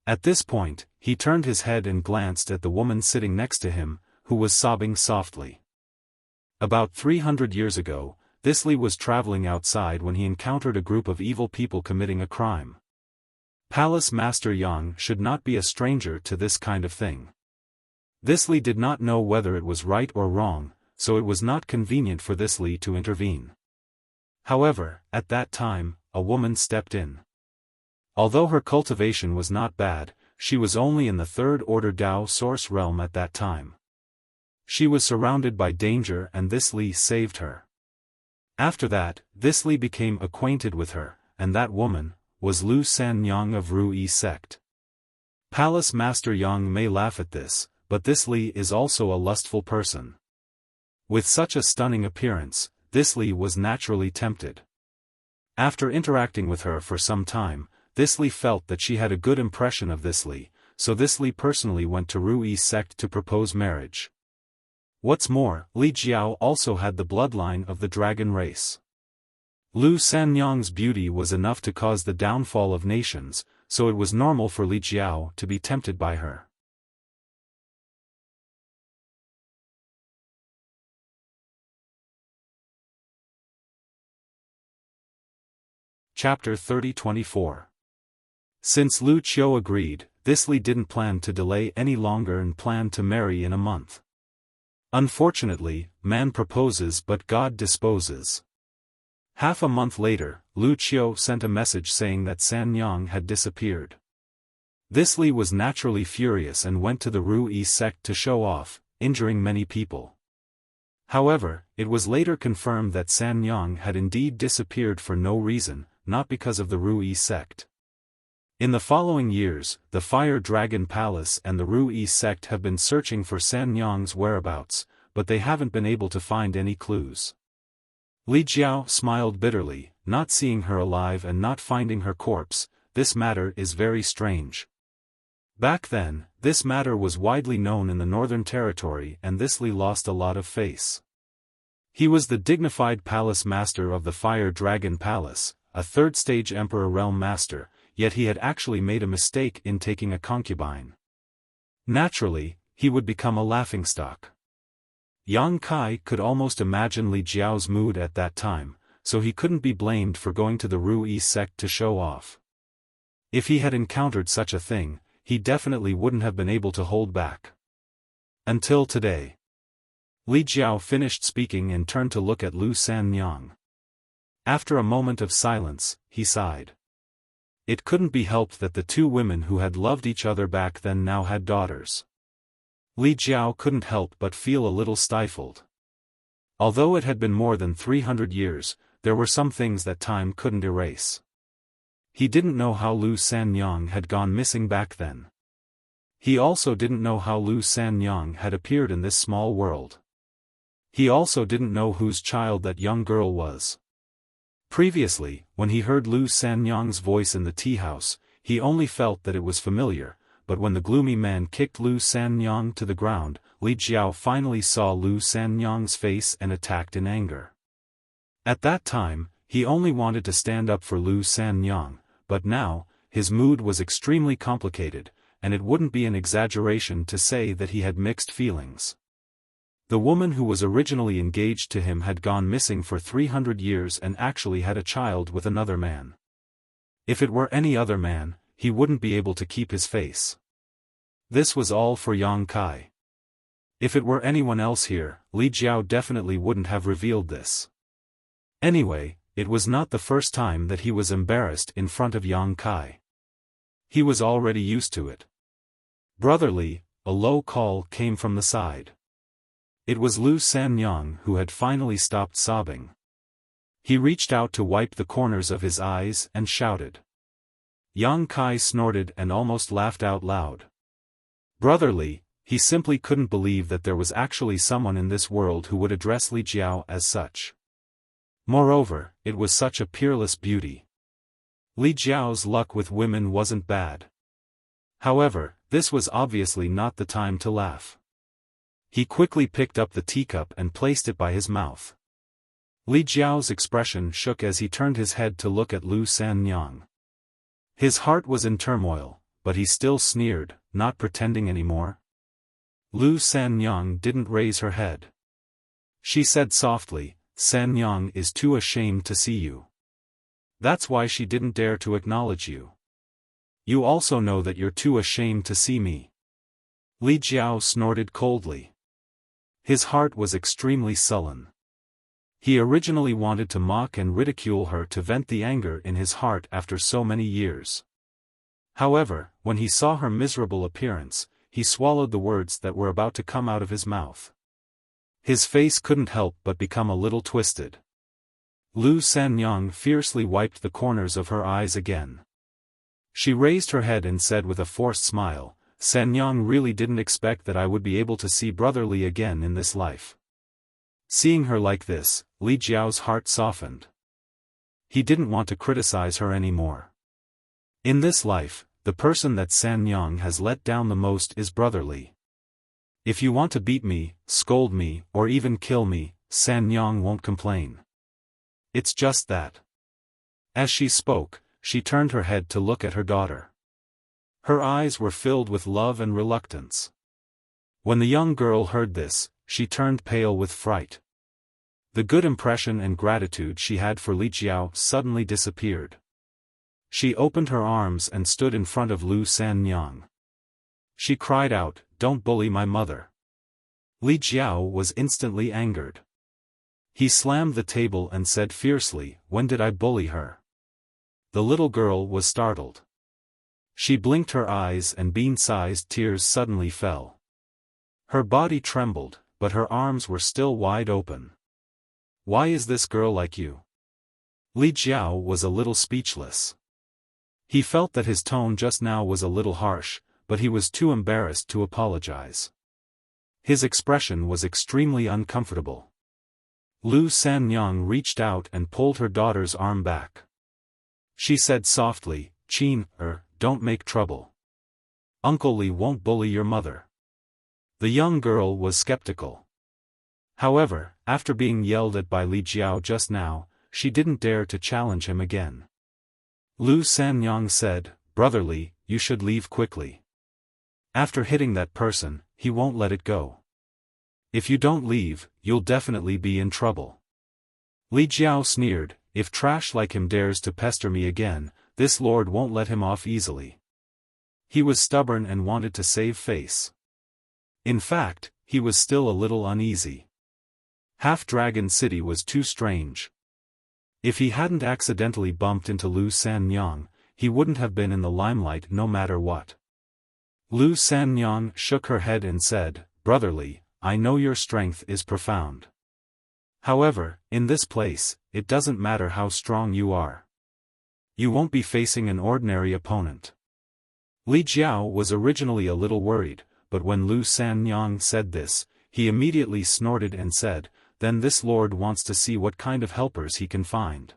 At this point, he turned his head and glanced at the woman sitting next to him, who was sobbing softly. About 300 years ago, this Li was traveling outside when he encountered a group of evil people committing a crime. Palace Master Yang should not be a stranger to this kind of thing. This Li did not know whether it was right or wrong, so it was not convenient for this Li to intervene. However, at that time, a woman stepped in. Although her cultivation was not bad, she was only in the third-order Dao source realm at that time. She was surrounded by danger and this Li saved her. After that, this Li became acquainted with her, and that woman was Lu Sanyang of Rui sect. Palace Master Yang may laugh at this, but this Li is also a lustful person. With such a stunning appearance, this Li was naturally tempted. After interacting with her for some time, this Li felt that she had a good impression of this Li, so this Li personally went to Rui sect to propose marriage. What's more, Li Jiao also had the bloodline of the dragon race. Lu Sanyang's beauty was enough to cause the downfall of nations, so it was normal for Li Jiao to be tempted by her. Chapter 30-24. Since Lu Qiu agreed, this Li didn't plan to delay any longer and planned to marry in a month. Unfortunately, man proposes but God disposes. Half a month later, Lu Qiu sent a message saying that Sanyang had disappeared. This Li was naturally furious and went to the Rui sect to show off, injuring many people. However, it was later confirmed that Sanyang had indeed disappeared for no reason, not because of the Rui sect. In the following years, the Fire Dragon Palace and the Rui sect have been searching for Sanyang's whereabouts, but they haven't been able to find any clues. Li Jiao smiled bitterly, not seeing her alive and not finding her corpse. This matter is very strange. Back then, this matter was widely known in the Northern Territory and this Li lost a lot of face. He was the dignified palace master of the Fire Dragon Palace, a third-stage Emperor Realm Master, yet he had actually made a mistake in taking a concubine. Naturally, he would become a laughingstock. Yang Kai could almost imagine Li Jiao's mood at that time, so he couldn't be blamed for going to the Rui sect to show off. If he had encountered such a thing, he definitely wouldn't have been able to hold back. Until today. Li Jiao finished speaking and turned to look at Lu Sanyang. After a moment of silence, he sighed. It couldn't be helped that the two women who had loved each other back then now had daughters. Li Jiao couldn't help but feel a little stifled. Although it had been more than 300 years, there were some things that time couldn't erase. He didn't know how Lu Sanyang had gone missing back then. He also didn't know how Lu Sanyang had appeared in this small world. He also didn't know whose child that young girl was. Previously, when he heard Lu Sanyang's voice in the tea house, he only felt that it was familiar, but when the gloomy man kicked Lu Sanyang to the ground, Li Jiao finally saw Lu Sanyang's face and attacked in anger. At that time, he only wanted to stand up for Lu Sanyang, but now, his mood was extremely complicated, and it wouldn't be an exaggeration to say that he had mixed feelings. The woman who was originally engaged to him had gone missing for 300 years and actually had a child with another man. If it were any other man, he wouldn't be able to keep his face. This was all for Yang Kai. If it were anyone else here, Li Jiao definitely wouldn't have revealed this. Anyway, it was not the first time that he was embarrassed in front of Yang Kai. He was already used to it. Brotherly, a low call came from the side. It was Lu Sanyang who had finally stopped sobbing. He reached out to wipe the corners of his eyes and shouted. Yang Kai snorted and almost laughed out loud. Brotherly, he simply couldn't believe that there was actually someone in this world who would address Li Jiao as such. Moreover, it was such a peerless beauty. Li Jiao's luck with women wasn't bad. However, this was obviously not the time to laugh. He quickly picked up the teacup and placed it by his mouth. Li Jiao's expression shook as he turned his head to look at Lu Sanyang. His heart was in turmoil, but he still sneered, not pretending anymore. Lu Sanyang didn't raise her head. She said softly, Sanyang is too ashamed to see you. That's why she didn't dare to acknowledge you. You also know that you're too ashamed to see me. Li Jiao snorted coldly. His heart was extremely sullen. He originally wanted to mock and ridicule her to vent the anger in his heart after so many years. However, when he saw her miserable appearance, he swallowed the words that were about to come out of his mouth. His face couldn't help but become a little twisted. Lu Sanyang fiercely wiped the corners of her eyes again. She raised her head and said with a forced smile, Sanyang really didn't expect that I would be able to see Brotherly again in this life. Seeing her like this, Li Jiao's heart softened. He didn't want to criticize her anymore. In this life, the person that Sanyang has let down the most is Brotherly. If you want to beat me, scold me, or even kill me, Sanyang won't complain. It's just that. As she spoke, she turned her head to look at her daughter. Her eyes were filled with love and reluctance. When the young girl heard this, she turned pale with fright. The good impression and gratitude she had for Li Jiao suddenly disappeared. She opened her arms and stood in front of Lu Sanyang. She cried out, "Don't bully my mother." Li Jiao was instantly angered. He slammed the table and said fiercely, "When did I bully her?" The little girl was startled. She blinked her eyes and bean-sized tears suddenly fell. Her body trembled, but her arms were still wide open. "Why is this girl like you?" Li Jiao was a little speechless. He felt that his tone just now was a little harsh, but he was too embarrassed to apologize. His expression was extremely uncomfortable. Lu Sanyang reached out and pulled her daughter's arm back. She said softly, "Qin, don't make trouble. Uncle Li won't bully your mother." The young girl was skeptical. However, after being yelled at by Li Jiao just now, she didn't dare to challenge him again. Lu Sanyang said, "Brotherly, you should leave quickly. After hitting that person, he won't let it go. If you don't leave, you'll definitely be in trouble." Li Jiao sneered, "If trash like him dares to pester me again, this lord won't let him off easily." He was stubborn and wanted to save face. In fact, he was still a little uneasy. Half-Dragon City was too strange. If he hadn't accidentally bumped into Lu Sanyang, he wouldn't have been in the limelight no matter what. Lu Sanyang shook her head and said, "Brotherly, I know your strength is profound. However, in this place, it doesn't matter how strong you are. You won't be facing an ordinary opponent." Li Jiao was originally a little worried, but when Lu Sanyang said this, he immediately snorted and said, "Then this lord wants to see what kind of helpers he can find."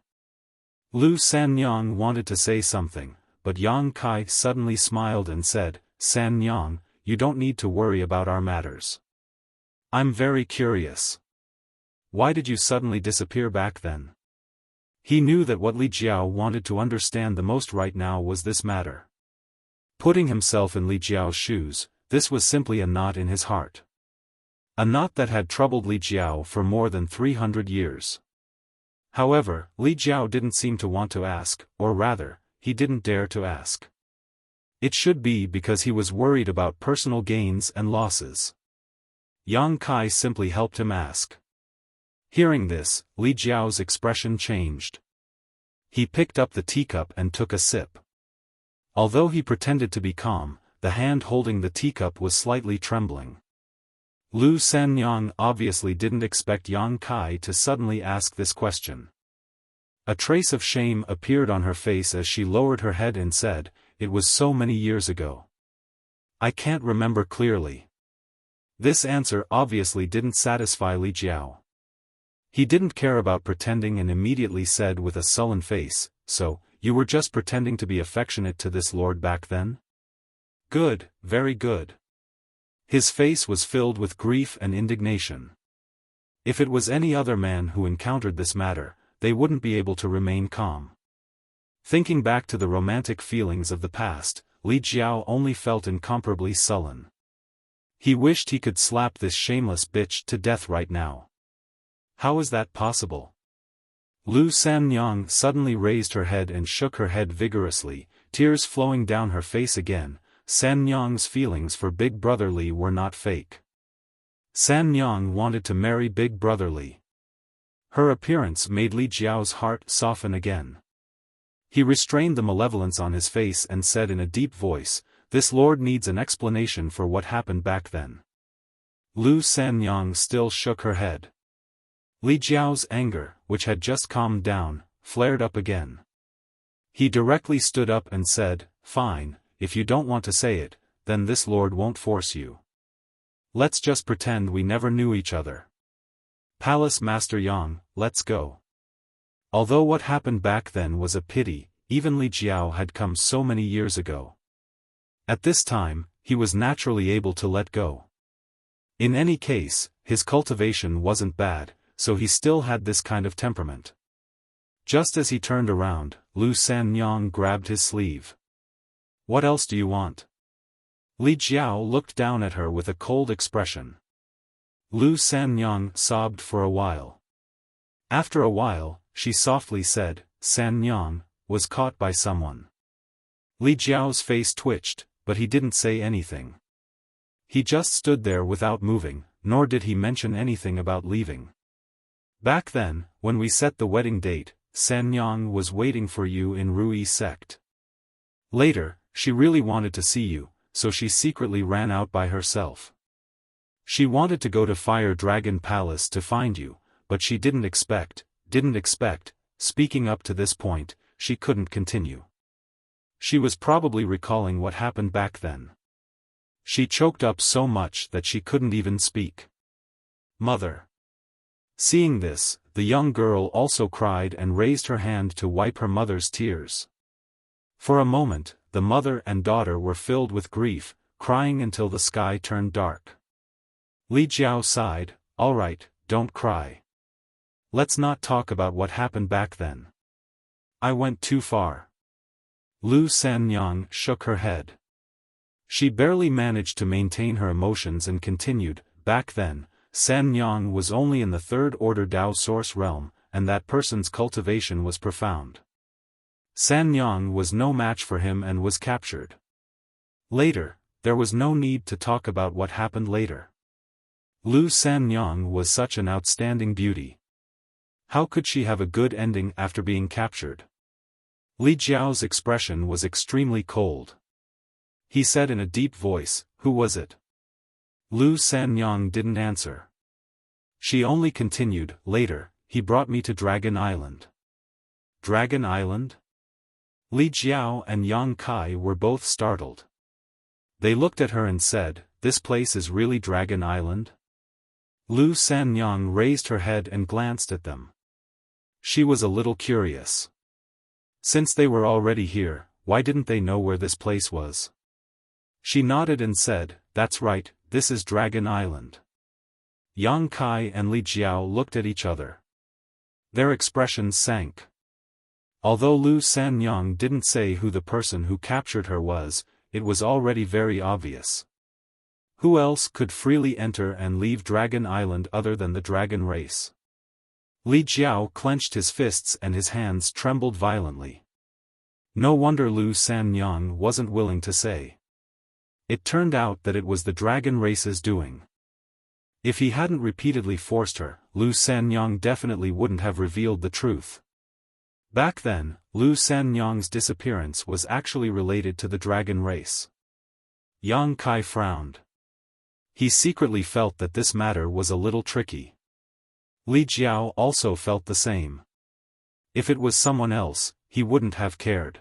Lu Sanyang wanted to say something, but Yang Kai suddenly smiled and said, "Sanyang, you don't need to worry about our matters. I'm very curious. Why did you suddenly disappear back then?" He knew that what Li Jiao wanted to understand the most right now was this matter. Putting himself in Li Jiao's shoes, this was simply a knot in his heart. A knot that had troubled Li Jiao for more than 300 years. However, Li Jiao didn't seem to want to ask, or rather, he didn't dare to ask. It should be because he was worried about personal gains and losses. Yang Kai simply helped him ask. Hearing this, Li Jiao's expression changed. He picked up the teacup and took a sip. Although he pretended to be calm, the hand holding the teacup was slightly trembling. Lu Sanyang obviously didn't expect Yang Kai to suddenly ask this question. A trace of shame appeared on her face as she lowered her head and said, "It was so many years ago. I can't remember clearly." This answer obviously didn't satisfy Li Jiao. He didn't care about pretending and immediately said with a sullen face, "So, you were just pretending to be affectionate to this lord back then?" "Good, very good." His face was filled with grief and indignation. If it was any other man who encountered this matter, they wouldn't be able to remain calm. Thinking back to the romantic feelings of the past, Li Jiao only felt incomparably sullen. He wished he could slap this shameless bitch to death right now. How is that possible? Lu Sanyang suddenly raised her head and shook her head vigorously, tears flowing down her face again. Sanyang's feelings for Big Brother Li were not fake. Sanyang wanted to marry Big Brother Li. Her appearance made Li Jiao's heart soften again. He restrained the malevolence on his face and said in a deep voice, "This lord needs an explanation for what happened back then." Lu Sanyang still shook her head. Li Jiao's anger, which had just calmed down, flared up again. He directly stood up and said, "Fine, if you don't want to say it, then this lord won't force you. Let's just pretend we never knew each other. Palace Master Yang, let's go." Although what happened back then was a pity, even Li Jiao had come so many years ago. At this time, he was naturally able to let go. In any case, his cultivation wasn't bad, so he still had this kind of temperament. Just as he turned around, Lu Sanyang grabbed his sleeve. "What else do you want?" Li Jiao looked down at her with a cold expression. Lu Sanyang sobbed for a while. After a while, she softly said, "Sanyang was caught by someone." Li Jiao's face twitched, but he didn't say anything. He just stood there without moving, nor did he mention anything about leaving. "Back then, when we set the wedding date, Sanyang was waiting for you in Rui sect. Later, she really wanted to see you, so she secretly ran out by herself. She wanted to go to Fire Dragon Palace to find you, but she didn't expect, speaking up to this point, she couldn't continue. She was probably recalling what happened back then. She choked up so much that she couldn't even speak. Mother." Seeing this, the young girl also cried and raised her hand to wipe her mother's tears. For a moment, the mother and daughter were filled with grief, crying until the sky turned dark. Li Jiao sighed, "All right, don't cry. Let's not talk about what happened back then. I went too far." Lu Sanyang shook her head. She barely managed to maintain her emotions and continued, "Back then, Sanyang was only in the third-order Dao source realm, and that person's cultivation was profound. Sanyang was no match for him and was captured. Later, there was no need to talk about what happened later. Lu Sanyang was such an outstanding beauty. How could she have a good ending after being captured?" Li Jiao's expression was extremely cold. He said in a deep voice, "Who was it?" Lu Sanyang didn't answer. She only continued, "Later, he brought me to Dragon Island." Dragon Island? Li Jiao and Yang Kai were both startled. They looked at her and said, "This place is really Dragon Island?" Lu Sanyang raised her head and glanced at them. She was a little curious. Since they were already here, why didn't they know where this place was? She nodded and said, "That's right, this is Dragon Island." Yang Kai and Li Jiao looked at each other. Their expressions sank. Although Lu Sanyang didn't say who the person who captured her was, it was already very obvious. Who else could freely enter and leave Dragon Island other than the dragon race? Li Jiao clenched his fists and his hands trembled violently. No wonder Lu Sanyang wasn't willing to say. It turned out that it was the dragon race's doing. If he hadn't repeatedly forced her, Lu Sanyang definitely wouldn't have revealed the truth. Back then, Lu Sanyang's disappearance was actually related to the dragon race. Yang Kai frowned. He secretly felt that this matter was a little tricky. Li Jiao also felt the same. If it was someone else, he wouldn't have cared.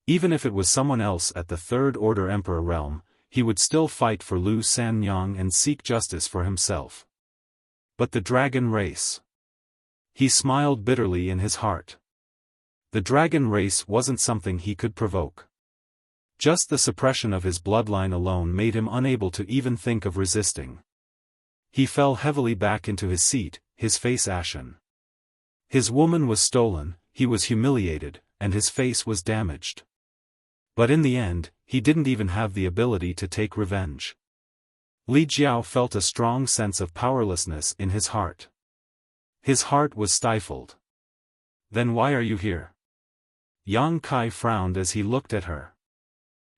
Even if it was someone else at the Third Order Emperor realm, he would still fight for Lu Sanyang and seek justice for himself. But the dragon race. He smiled bitterly in his heart. The dragon race wasn't something he could provoke. Just the suppression of his bloodline alone made him unable to even think of resisting. He fell heavily back into his seat, his face ashen. His woman was stolen, he was humiliated, and his face was damaged. But in the end, he didn't even have the ability to take revenge. Li Jiao felt a strong sense of powerlessness in his heart. His heart was stifled. Then why are you here? Yang Kai frowned as he looked at her.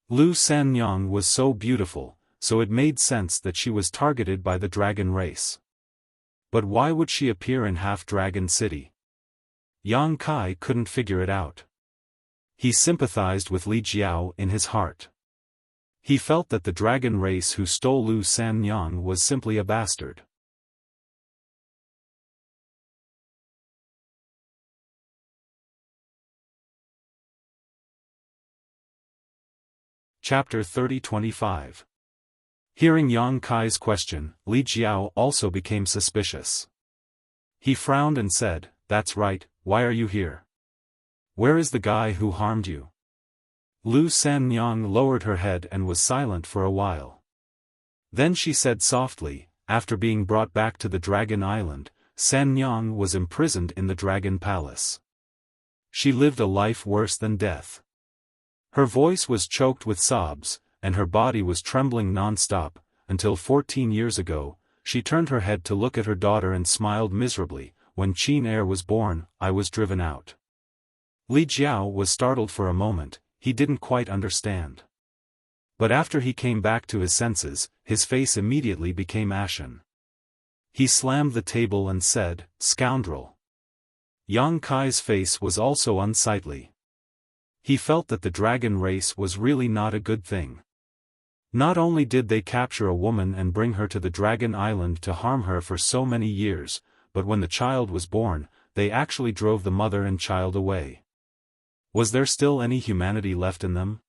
Lu Sanyang was so beautiful, so it made sense that she was targeted by the dragon race. But why would she appear in Half-Dragon City? Yang Kai couldn't figure it out. He sympathized with Li Jiao in his heart. He felt that the dragon race who stole Lu Sanyang was simply a bastard. Chapter 30-25. Hearing Yang Kai's question, Li Jiao also became suspicious. He frowned and said, "That's right, why are you here? Where is the guy who harmed you?" Lu Sanyang lowered her head and was silent for a while. Then she said softly, "After being brought back to the Dragon Island, Sanyang was imprisoned in the Dragon Palace. She lived a life worse than death." Her voice was choked with sobs, and her body was trembling non-stop, until 14 years ago, she turned her head to look at her daughter and smiled miserably. "When Qin Er was born, I was driven out." Li Jiao was startled for a moment, he didn't quite understand. But after he came back to his senses, his face immediately became ashen. He slammed the table and said, "Scoundrel." Yang Kai's face was also unsightly. He felt that the dragon race was really not a good thing. Not only did they capture a woman and bring her to the Dragon Island to harm her for so many years, but when the child was born, they actually drove the mother and child away. Was there still any humanity left in them?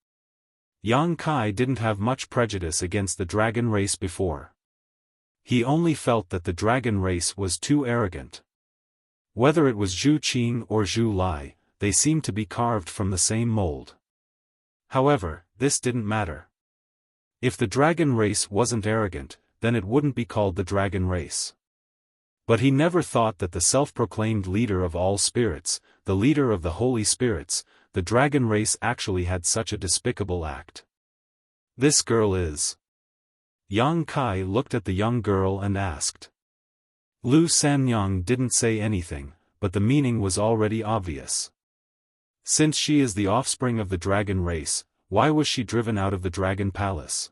Yang Kai didn't have much prejudice against the dragon race before. He only felt that the dragon race was too arrogant. Whether it was Zhu Qing or Zhu Lai, they seemed to be carved from the same mold. However, this didn't matter. If the dragon race wasn't arrogant, then it wouldn't be called the dragon race. But he never thought that the self-proclaimed leader of all spirits, the leader of the holy spirits, the dragon race actually had such a despicable act. "This girl is..." Yang Kai looked at the young girl and asked. Lu Sanyang didn't say anything, but the meaning was already obvious. Since she is the offspring of the dragon race, why was she driven out of the dragon palace?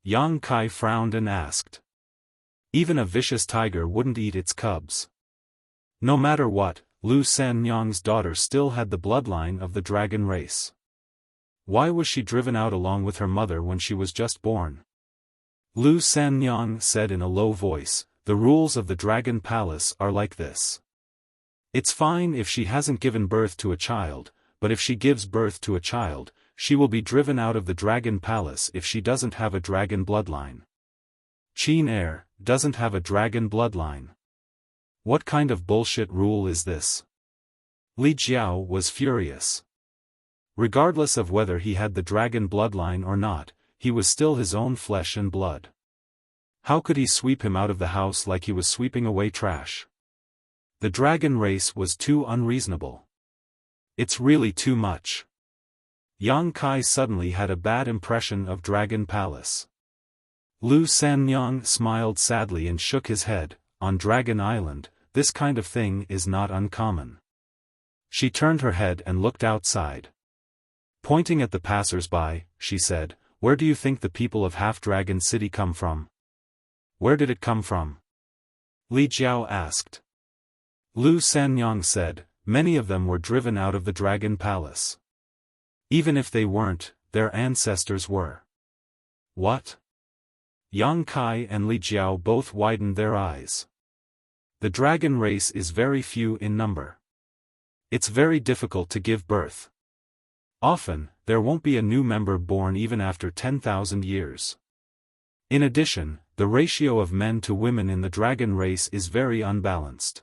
Yang Kai frowned and asked. Even a vicious tiger wouldn't eat its cubs. No matter what, Lu Sanyang's daughter still had the bloodline of the dragon race. Why was she driven out along with her mother when she was just born? Lu Sanyang said in a low voice, "The rules of the dragon palace are like this. It's fine if she hasn't given birth to a child, but if she gives birth to a child, she will be driven out of the dragon palace if she doesn't have a dragon bloodline. Qin Er doesn't have a dragon bloodline. What kind of bullshit rule is this?" Li Jiao was furious. Regardless of whether he had the dragon bloodline or not, he was still his own flesh and blood. How could he sweep him out of the house like he was sweeping away trash? The dragon race was too unreasonable. It's really too much. Yang Kai suddenly had a bad impression of Dragon Palace. Lu Sanyang smiled sadly and shook his head. "On Dragon Island, this kind of thing is not uncommon." She turned her head and looked outside. Pointing at the passers-by, she said, "Where do you think the people of Half-Dragon City come from? Where did it come from? Li Jiao asked. Lu Sanyang said, many of them were driven out of the Dragon Palace. Even if they weren't, their ancestors were. What? Yang Kai and Li Jiao both widened their eyes. The dragon race is very few in number. It's very difficult to give birth. Often, there won't be a new member born even after 10,000 years. In addition, the ratio of men to women in the dragon race is very unbalanced.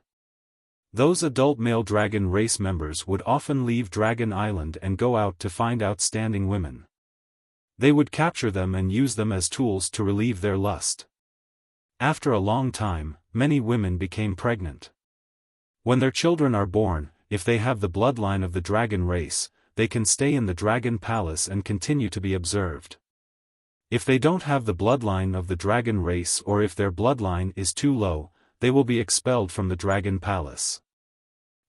Those adult male dragon race members would often leave Dragon Island and go out to find outstanding women. They would capture them and use them as tools to relieve their lust. After a long time, many women became pregnant. When their children are born, if they have the bloodline of the dragon race, they can stay in the Dragon Palace and continue to be observed. If they don't have the bloodline of the dragon race or if their bloodline is too low, they will be expelled from the Dragon Palace.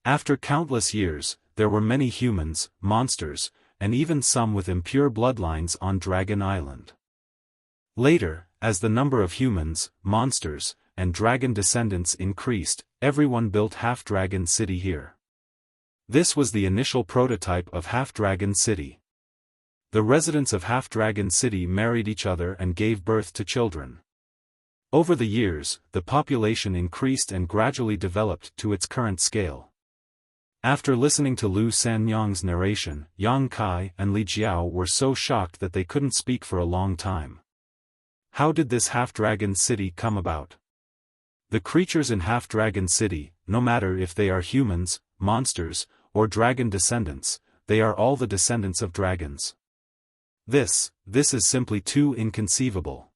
After countless years, there were many humans, monsters, and even some with impure bloodlines on Dragon Island. Later, as the number of humans, monsters, and dragon descendants increased, everyone built Half-Dragon City here. This was the initial prototype of Half-Dragon City. The residents of Half-Dragon City married each other and gave birth to children. Over the years, the population increased and gradually developed to its current scale. After listening to Lu Sanyang's narration, Yang Kai and Li Jiao were so shocked that they couldn't speak for a long time. How did this Half-Dragon City come about? The creatures in Half-Dragon City, no matter if they are humans, monsters, or dragon descendants, they are all the descendants of dragons. This is simply too inconceivable.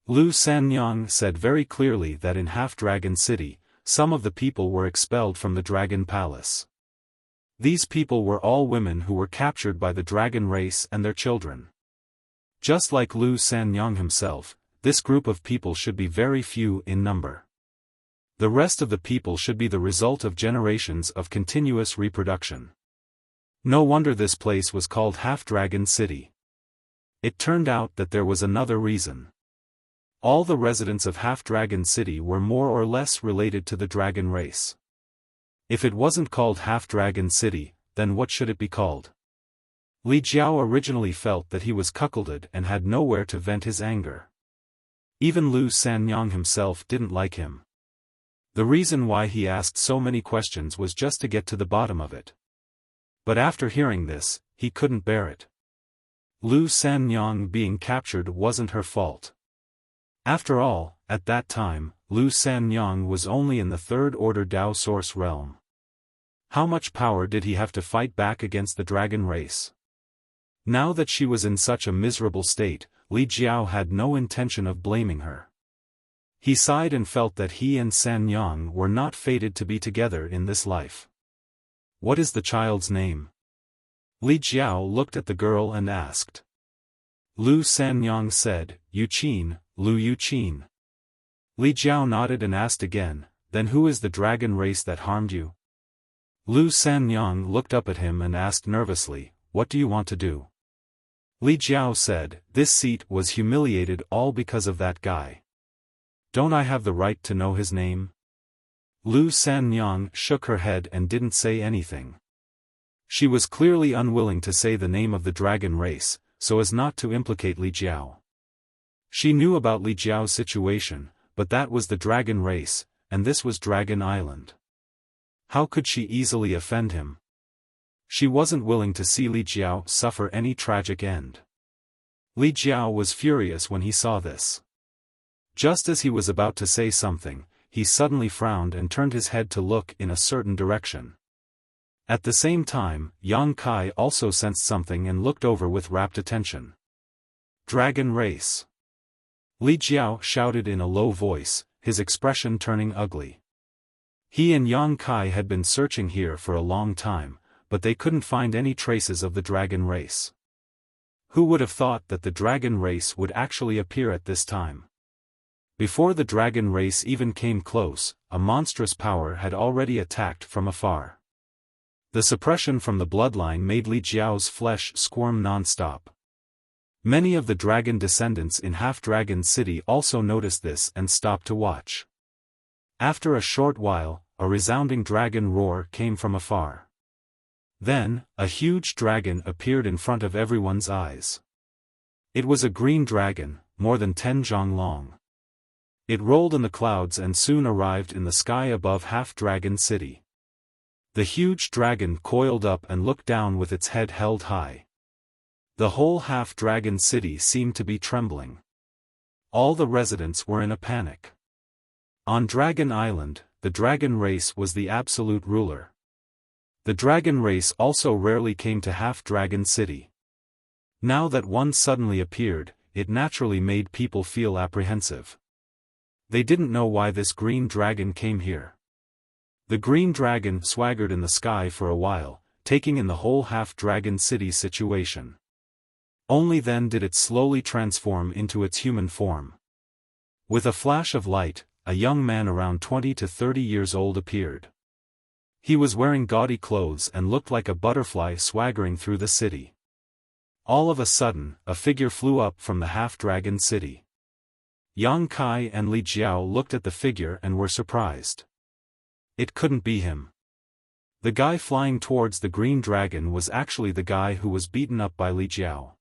Lu Sanyang said very clearly that in Half-Dragon City, some of the people were expelled from the Dragon Palace. These people were all women who were captured by the dragon race and their children. Just like Lu Sanyang himself, this group of people should be very few in number. The rest of the people should be the result of generations of continuous reproduction. No wonder this place was called Half-Dragon City. It turned out that there was another reason. All the residents of Half-Dragon City were more or less related to the dragon race. If it wasn't called Half-Dragon City, then what should it be called? Li Jiao originally felt that he was cuckolded and had nowhere to vent his anger. Even Lu Sanyang himself didn't like him. The reason why he asked so many questions was just to get to the bottom of it. But after hearing this, he couldn't bear it. Lu Sanyang being captured wasn't her fault. After all, at that time, Lu Sanyang was only in the third-order Dao Source realm. How much power did he have to fight back against the dragon race? Now that she was in such a miserable state, Li Jiao had no intention of blaming her. He sighed and felt that he and Sanyang were not fated to be together in this life. What is the child's name? Li Jiao looked at the girl and asked. Lu Sanyang said, Yuqin, Lu Yuqin. Li Jiao nodded and asked again, then who is the dragon race that harmed you? Lu Sanyang looked up at him and asked nervously, what do you want to do? Li Jiao said, this seat was humiliated all because of that guy. Don't I have the right to know his name? Lu Sanyang shook her head and didn't say anything. She was clearly unwilling to say the name of the dragon race, so as not to implicate Li Jiao. She knew about Li Jiao's situation, but that was the dragon race, and this was Dragon Island. How could she easily offend him? She wasn't willing to see Li Jiao suffer any tragic end. Li Jiao was furious when he saw this. Just as he was about to say something, he suddenly frowned and turned his head to look in a certain direction. At the same time, Yang Kai also sensed something and looked over with rapt attention. Dragon race. Li Jiao shouted in a low voice, his expression turning ugly. He and Yang Kai had been searching here for a long time, but they couldn't find any traces of the dragon race. Who would have thought that the dragon race would actually appear at this time? Before the dragon race even came close, a monstrous power had already attacked from afar. The suppression from the bloodline made Li Jiao's flesh squirm non-stop. Many of the dragon descendants in Half-Dragon City also noticed this and stopped to watch. After a short while, a resounding dragon roar came from afar. Then, a huge dragon appeared in front of everyone's eyes. It was a green dragon, more than 10 zhang long. It rolled in the clouds and soon arrived in the sky above Half-Dragon City. The huge dragon coiled up and looked down with its head held high. The whole Half-Dragon City seemed to be trembling. All the residents were in a panic. On Dragon Island, the dragon race was the absolute ruler. The dragon race also rarely came to Half-Dragon City. Now that one suddenly appeared, it naturally made people feel apprehensive. They didn't know why this green dragon came here. The green dragon swaggered in the sky for a while, taking in the whole Half-Dragon City situation. Only then did it slowly transform into its human form. With a flash of light, a young man around 20 to 30 years old appeared. He was wearing gaudy clothes and looked like a butterfly swaggering through the city. All of a sudden, a figure flew up from the Half-Dragon City. Yang Kai and Li Jiao looked at the figure and were surprised. It couldn't be him. The guy flying towards the green dragon was actually the guy who was beaten up by Li Jiao.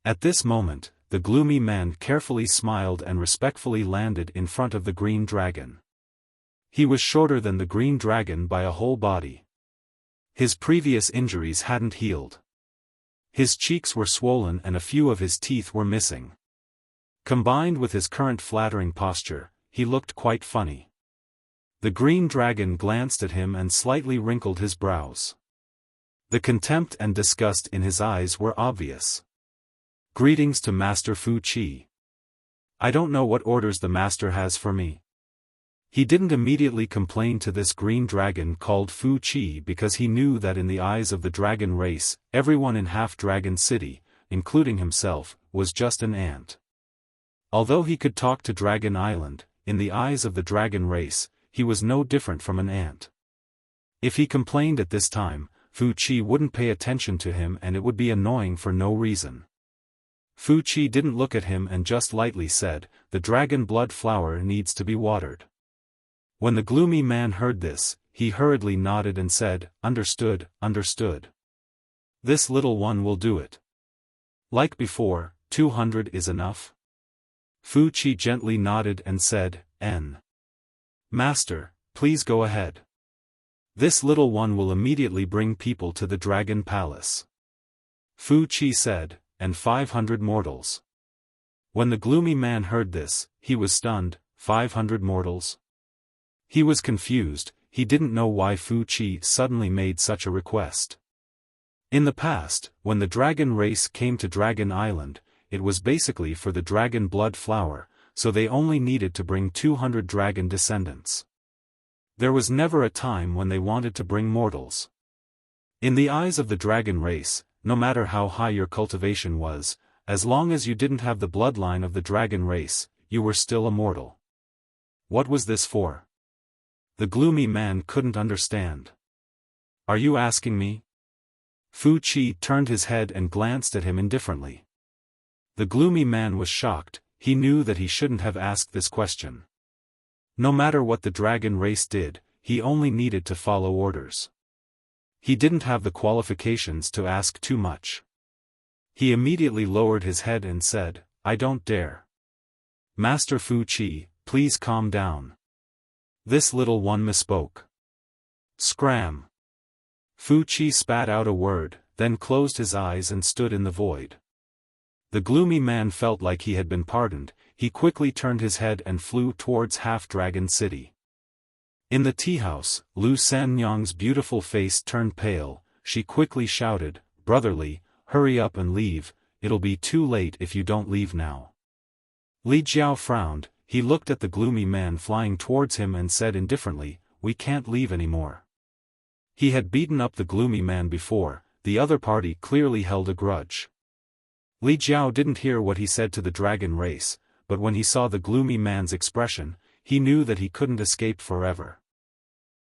At this moment, the gloomy man carefully smiled and respectfully landed in front of the green dragon. He was shorter than the green dragon by a whole body. His previous injuries hadn't healed. His cheeks were swollen and a few of his teeth were missing. Combined with his current flattering posture, he looked quite funny. The green dragon glanced at him and slightly wrinkled his brows. The contempt and disgust in his eyes were obvious. Greetings to Master Fu Qi. I don't know what orders the master has for me. He didn't immediately complain to this green dragon called Fu Qi because he knew that in the eyes of the dragon race, everyone in Half-Dragon City, including himself, was just an ant. Although he could talk to Dragon Island, in the eyes of the dragon race, he was no different from an ant. If he complained at this time, Fu Qi wouldn't pay attention to him and it would be annoying for no reason. Fu Qi didn't look at him and just lightly said, "The dragon blood flower needs to be watered." When the gloomy man heard this, he hurriedly nodded and said, "Understood, understood. This little one will do it." Like before, 200 is enough? Fu Qi gently nodded and said, "N. Master, please go ahead. This little one will immediately bring people to the Dragon Palace." Fu Qi said, "And 500 mortals." When the gloomy man heard this, he was stunned. 500 mortals? He was confused, he didn't know why Fu Qi suddenly made such a request. In the past, when the dragon race came to Dragon Island, it was basically for the dragon blood flower, so they only needed to bring 200 dragon descendants. There was never a time when they wanted to bring mortals. In the eyes of the dragon race, no matter how high your cultivation was, as long as you didn't have the bloodline of the dragon race, you were still a mortal. What was this for? The gloomy man couldn't understand. "Are you asking me?" Fu Qi turned his head and glanced at him indifferently. The gloomy man was shocked, he knew that he shouldn't have asked this question. No matter what the dragon race did, he only needed to follow orders. He didn't have the qualifications to ask too much. He immediately lowered his head and said, "I don't dare. Master Fu Qi, please calm down. This little one misspoke." Scram. Fu Qi spat out a word, then closed his eyes and stood in the void. The gloomy man felt like he had been pardoned, he quickly turned his head and flew towards Half-Dragon City. In the tea house, Lu Sanyang's beautiful face turned pale, she quickly shouted, "Brotherly, hurry up and leave, it'll be too late if you don't leave now." Li Jiao frowned, he looked at the gloomy man flying towards him and said indifferently, "We can't leave anymore." He had beaten up the gloomy man before, the other party clearly held a grudge. Li Jiao didn't hear what he said to the dragon race, but when he saw the gloomy man's expression, he knew that he couldn't escape forever.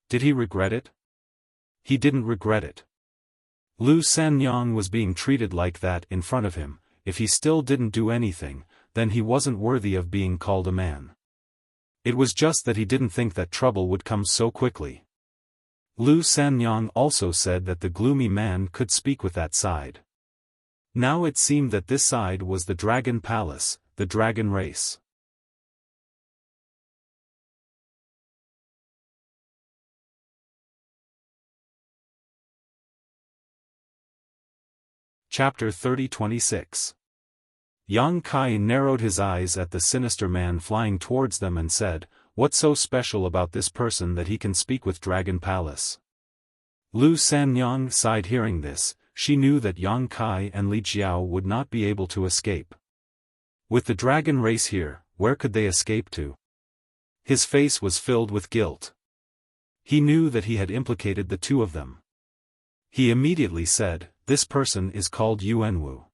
Did he regret it? He didn't regret it. Lu Sanyang was being treated like that in front of him, if he still didn't do anything, then he wasn't worthy of being called a man. It was just that he didn't think that trouble would come so quickly. Lu Sanyang also said that the gloomy man could speak with that side. Now it seemed that this side was the Dragon Palace, the dragon race. Chapter 30-26. Yang Kai narrowed his eyes at the sinister man flying towards them and said, "What's so special about this person that he can speak with Dragon Palace?" Lu Sanyang sighed hearing this. She knew that Yang Kai and Li Jiao would not be able to escape. With the dragon race here, where could they escape to? His face was filled with guilt. He knew that he had implicated the two of them. He immediately said, "This person is called Yuanwu.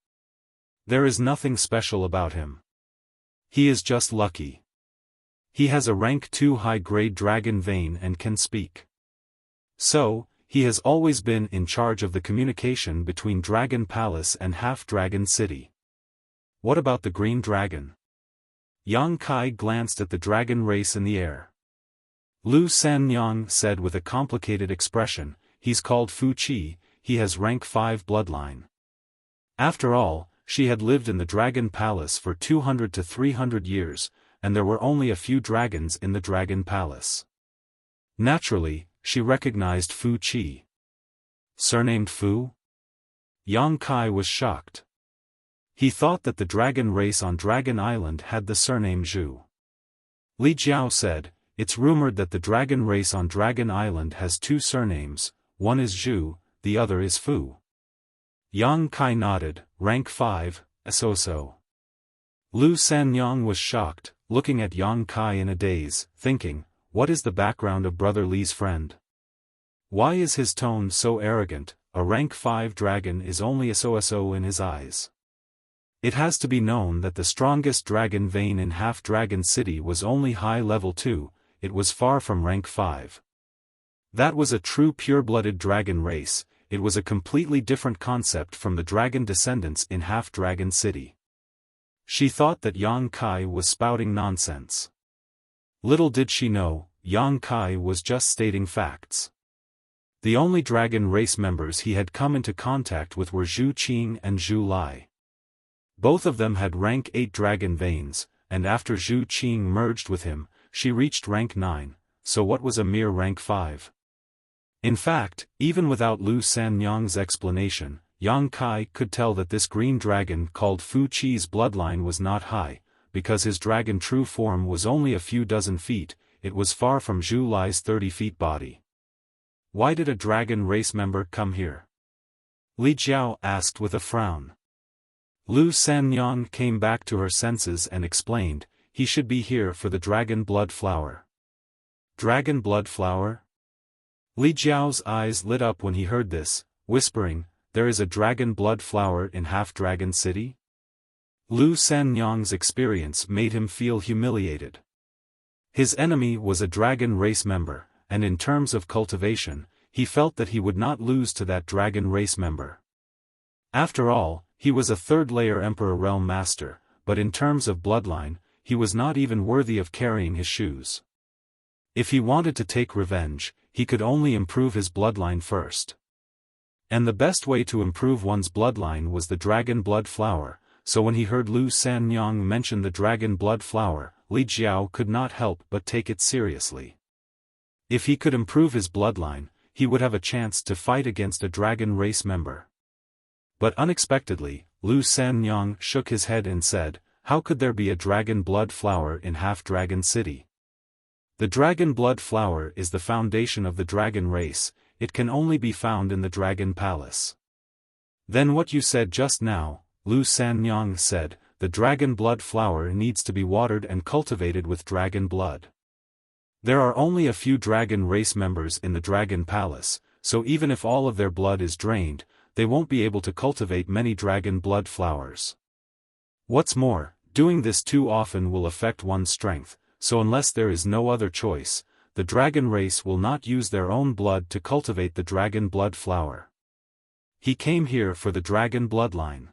There is nothing special about him. He is just lucky. He has a rank 2 high-grade dragon vein and can speak. So, he has always been in charge of the communication between Dragon Palace and Half-Dragon City." What about the green dragon? Yang Kai glanced at the dragon race in the air. Lu Sanyang said with a complicated expression, "He's called Fu Qi, he has rank 5 bloodline." After all, she had lived in the Dragon Palace for 200 to 300 years, and there were only a few dragons in the Dragon Palace. Naturally, she recognized Fu Qi. Surnamed Fu? Yang Kai was shocked. He thought that the dragon race on Dragon Island had the surname Zhu. Li Jiao said, "It's rumored that the dragon race on Dragon Island has 2 surnames, one is Zhu, the other is Fu." Yang Kai nodded, rank 5, so. Lu Sanyang was shocked, looking at Yang Kai in a daze, thinking, what is the background of Brother Li's friend? Why is his tone so arrogant? A rank 5 dragon is only a so in his eyes. It has to be known that the strongest dragon vein in Half-Dragon City was only high level 2, it was far from rank 5. That was a true pure-blooded dragon race, it was a completely different concept from the dragon descendants in Half-Dragon City. She thought that Yang Kai was spouting nonsense. Little did she know, Yang Kai was just stating facts. The only dragon race members he had come into contact with were Zhu Qing and Zhu Lai. Both of them had rank 8 dragon veins, and after Zhu Qing merged with him, she reached rank 9, so what was a mere rank 5? In fact, even without Lu Sanyang's explanation, Yang Kai could tell that this green dragon called Fu Qi's bloodline was not high, because his dragon true form was only a few dozen feet, it was far from Zhu Lai's 30 feet body. Why did a dragon race member come here? Li Jiao asked with a frown. Lu Sanyang came back to her senses and explained, he should be here for the dragon blood flower. Dragon blood flower? Li Jiao's eyes lit up when he heard this, whispering, there is a dragon blood flower in Half-Dragon City? Lu Sanyang's experience made him feel humiliated. His enemy was a dragon race member, and in terms of cultivation, he felt that he would not lose to that dragon race member. After all, he was a third-layer Emperor Realm Master, but in terms of bloodline, he was not even worthy of carrying his shoes. If he wanted to take revenge, he could only improve his bloodline first. And the best way to improve one's bloodline was the dragon blood flower, so when he heard Lu Sanyang mention the dragon blood flower, Li Jiao could not help but take it seriously. If he could improve his bloodline, he would have a chance to fight against a dragon race member. But unexpectedly, Lu Sanyang shook his head and said, how could there be a dragon blood flower in Half-Dragon City? The dragon blood flower is the foundation of the dragon race, it can only be found in the Dragon Palace. Then what you said just now, Lu Sanyang said, the dragon blood flower needs to be watered and cultivated with dragon blood. There are only a few dragon race members in the Dragon Palace, so even if all of their blood is drained, they won't be able to cultivate many dragon blood flowers. What's more, doing this too often will affect one's strength, so unless there is no other choice, the dragon race will not use their own blood to cultivate the dragon blood flower. He came here for the dragon bloodline.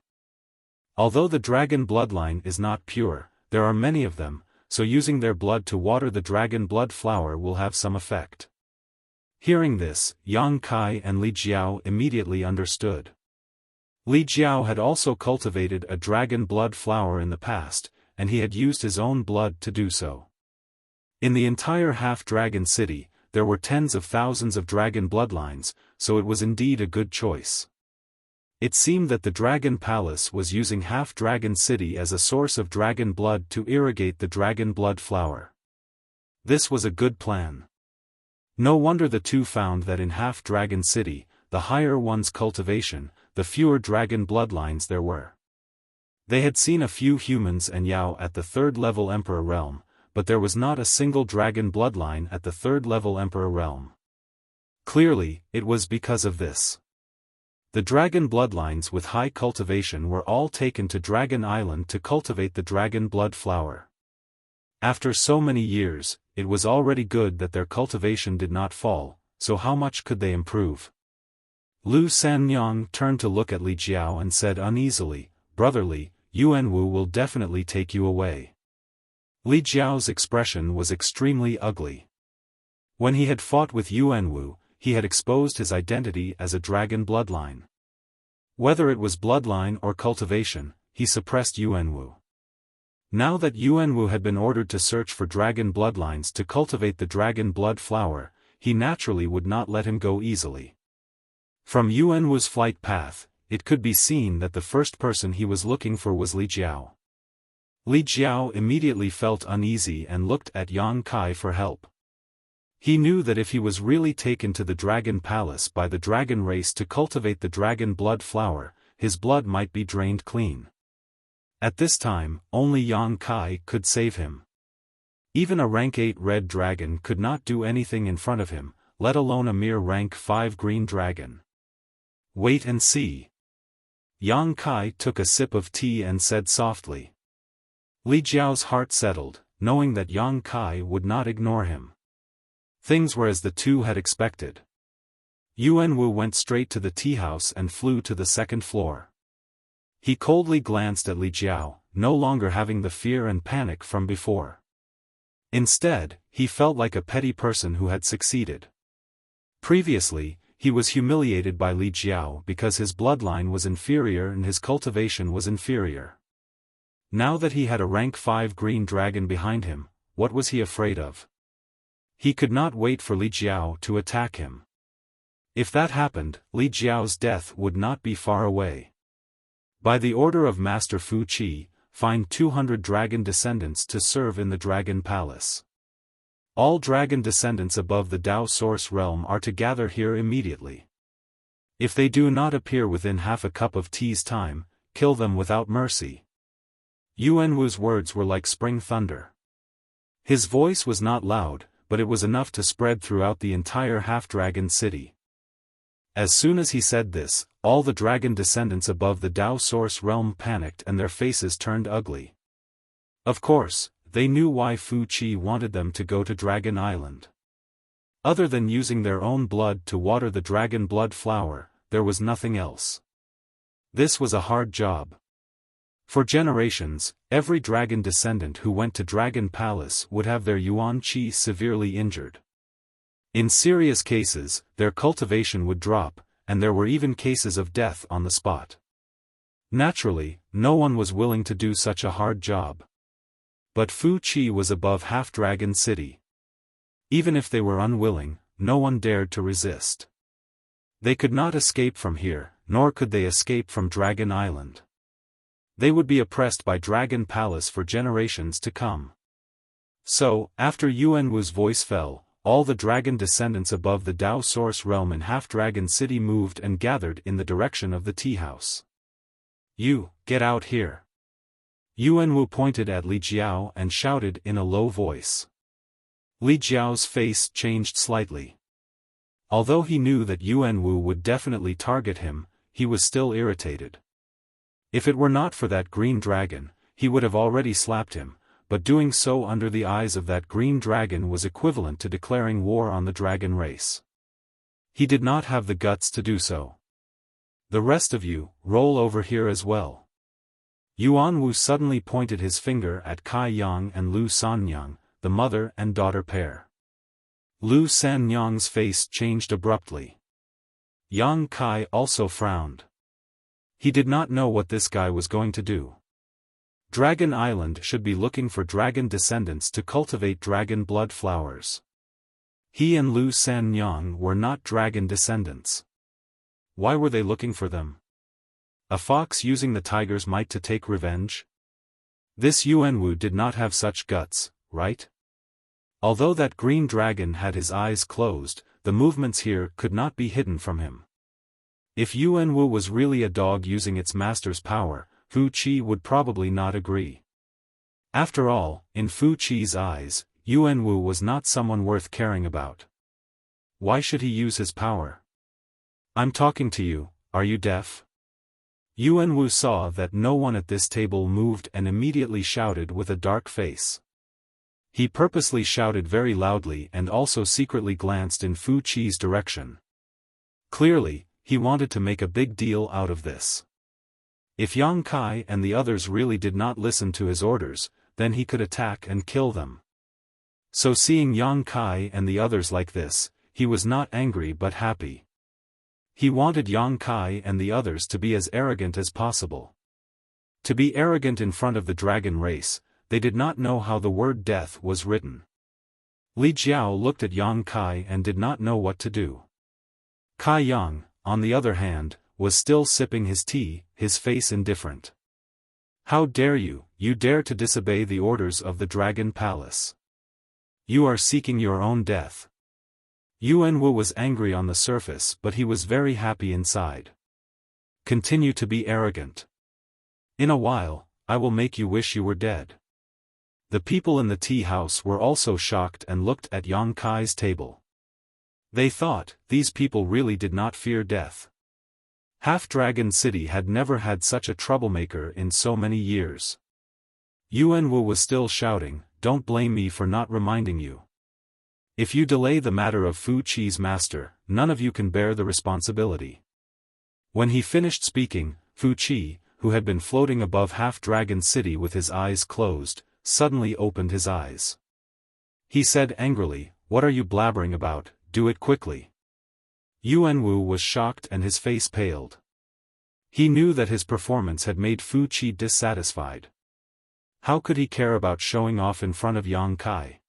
Although the dragon bloodline is not pure, there are many of them, so using their blood to water the dragon blood flower will have some effect. Hearing this, Yang Kai and Li Jiao immediately understood. Li Jiao had also cultivated a dragon blood flower in the past, and he had used his own blood to do so. In the entire half-dragon city, there were tens of thousands of dragon bloodlines, so it was indeed a good choice. It seemed that the Dragon Palace was using half-dragon city as a source of dragon blood to irrigate the dragon blood flower. This was a good plan. No wonder the two found that in half-dragon city, the higher one's cultivation, the fewer dragon bloodlines there were. They had seen a few humans and Yao at the third-level Emperor realm, but there was not a single dragon bloodline at the third-level Emperor realm. Clearly, it was because of this. The dragon bloodlines with high cultivation were all taken to Dragon Island to cultivate the dragon blood flower. After so many years, it was already good that their cultivation did not fall, so how much could they improve? Lu Sanyang turned to look at Li Jiao and said uneasily, "Brotherly, Yuanwu will definitely take you away." Li Jiao's expression was extremely ugly. When he had fought with Yuanwu, he had exposed his identity as a dragon bloodline. Whether it was bloodline or cultivation, he suppressed Yuanwu. Now that Yuanwu had been ordered to search for dragon bloodlines to cultivate the dragon blood flower, he naturally would not let him go easily. From Yuanwu's flight path, it could be seen that the first person he was looking for was Li Jiao. Li Jiao immediately felt uneasy and looked at Yang Kai for help. He knew that if he was really taken to the Dragon Palace by the dragon race to cultivate the dragon blood flower, his blood might be drained clean. At this time, only Yang Kai could save him. Even a rank 8 red dragon could not do anything in front of him, let alone a mere rank 5 green dragon. Wait and see. Yang Kai took a sip of tea and said softly. Li Jiao's heart settled, knowing that Yang Kai would not ignore him. Things were as the two had expected. Yuanwu went straight to the tea house and flew to the second floor. He coldly glanced at Li Jiao, no longer having the fear and panic from before. Instead, he felt like a petty person who had succeeded. Previously, he was humiliated by Li Jiao because his bloodline was inferior and his cultivation was inferior. Now that he had a rank 5 green dragon behind him, what was he afraid of? He could not wait for Li Jiao to attack him. If that happened, Li Jiao's death would not be far away. By the order of Master Fu Qi, find 200 dragon descendants to serve in the Dragon Palace. All dragon descendants above the Dao Source realm are to gather here immediately. If they do not appear within half a cup of tea's time, kill them without mercy. Yuanwu's words were like spring thunder. His voice was not loud, but it was enough to spread throughout the entire half-dragon city. As soon as he said this, all the dragon descendants above the Dao Source realm panicked and their faces turned ugly. Of course, they knew why Fu Qi wanted them to go to Dragon Island. Other than using their own blood to water the dragon blood flower, there was nothing else. This was a hard job. For generations, every dragon descendant who went to Dragon Palace would have their yuan qi severely injured. In serious cases, their cultivation would drop, and there were even cases of death on the spot. Naturally, no one was willing to do such a hard job. But Fu Qi was above half-dragon city. Even if they were unwilling, no one dared to resist. They could not escape from here, nor could they escape from Dragon Island. They would be oppressed by Dragon Palace for generations to come. So, after Yuanwu's voice fell, all the dragon descendants above the Dao Source realm in Half-Dragon City moved and gathered in the direction of the tea house. "You, get out here." Yuanwu pointed at Li Jiao and shouted in a low voice. Li Jiao's face changed slightly. Although he knew that Yuanwu would definitely target him, he was still irritated. If it were not for that green dragon, he would have already slapped him, but doing so under the eyes of that green dragon was equivalent to declaring war on the dragon race. He did not have the guts to do so. "The rest of you, roll over here as well." Yuanwu suddenly pointed his finger at Kai Yang and Lu Sanyang, the mother and daughter pair. Lu Sanyang's face changed abruptly. Yang Kai also frowned. He did not know what this guy was going to do. Dragon Island should be looking for dragon descendants to cultivate dragon blood flowers. He and Lu Sanyang were not dragon descendants. Why were they looking for them? A fox using the tiger's might to take revenge? This Yuanwu did not have such guts, right? Although that green dragon had his eyes closed, the movements here could not be hidden from him. If Yuanwu was really a dog using its master's power, Fu Qi would probably not agree. After all, in Fu Qi's eyes, Yuanwu was not someone worth caring about. Why should he use his power? I'm talking to you, are you deaf? Yuanwu saw that no one at this table moved and immediately shouted with a dark face. He purposely shouted very loudly and also secretly glanced in Fu Qi's direction. Clearly, he wanted to make a big deal out of this. If Yang Kai and the others really did not listen to his orders, then he could attack and kill them. So seeing Yang Kai and the others like this, he was not angry but happy. He wanted Yang Kai and the others to be as arrogant as possible. To be arrogant in front of the dragon race, they did not know how the word death was written. Li Jiao looked at Yang Kai and did not know what to do. Kai Yang, on the other hand, was still sipping his tea, his face indifferent. How dare you dare to disobey the orders of the Dragon Palace. You are seeking your own death. Yuanwu was angry on the surface but he was very happy inside. Continue to be arrogant. In a while, I will make you wish you were dead. The people in the tea house were also shocked and looked at Yang Kai's table. They thought, these people really did not fear death. Half-Dragon City had never had such a troublemaker in so many years. Yuanwu was still shouting, don't blame me for not reminding you. If you delay the matter of Fu Qi's master, none of you can bear the responsibility. When he finished speaking, Fu Qi, who had been floating above Half-Dragon City with his eyes closed, suddenly opened his eyes. He said angrily, what are you blabbering about, do it quickly. Yuanwu was shocked and his face paled. He knew that his performance had made Fu Qi dissatisfied. How could he care about showing off in front of Yang Kai?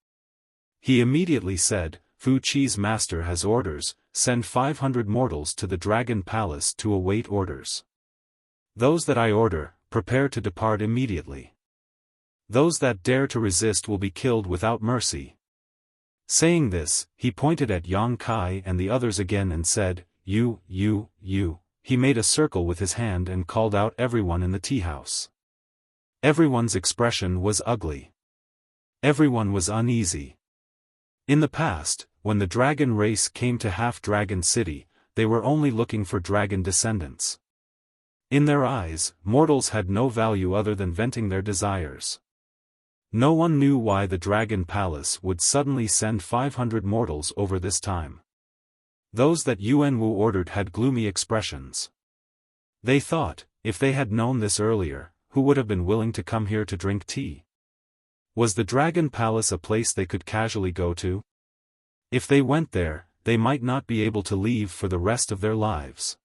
He immediately said, Fu Qi's master has orders, send 500 mortals to the Dragon Palace to await orders. Those that I order, prepare to depart immediately. Those that dare to resist will be killed without mercy. Saying this, he pointed at Yang Kai and the others again and said, you. He made a circle with his hand and called out everyone in the tea house. Everyone's expression was ugly. Everyone was uneasy. In the past, when the dragon race came to Half-Dragon City, they were only looking for dragon descendants. In their eyes, mortals had no value other than venting their desires. No one knew why the Dragon Palace would suddenly send 500 mortals over this time. Those that Yuanwu ordered had gloomy expressions. They thought, if they had known this earlier, who would have been willing to come here to drink tea? Was the Dragon Palace a place they could casually go to? If they went there, they might not be able to leave for the rest of their lives.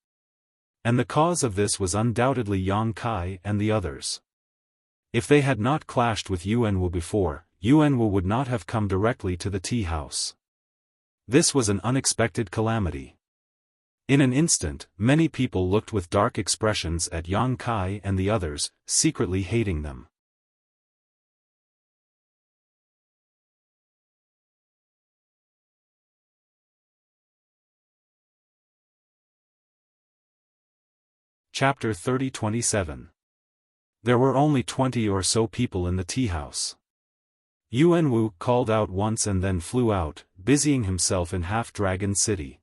And the cause of this was undoubtedly Yang Kai and the others. If they had not clashed with Yuanwu before, Yuanwu would not have come directly to the tea house. This was an unexpected calamity. In an instant, many people looked with dark expressions at Yang Kai and the others, secretly hating them. Chapter 30-27. There were only 20 or so people in the tea house. Yuanwu called out once and then flew out, busying himself in Half-Dragon City.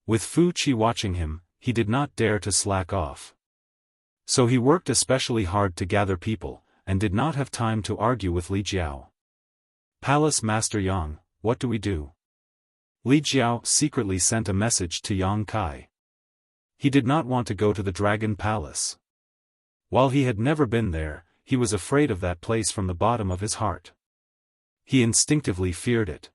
With Fu Qi watching him, he did not dare to slack off. So he worked especially hard to gather people, and did not have time to argue with Li Jiao. Palace Master Yang, what do we do? Li Jiao secretly sent a message to Yang Kai. He did not want to go to the Dragon Palace. While he had never been there, he was afraid of that place from the bottom of his heart. He instinctively feared it.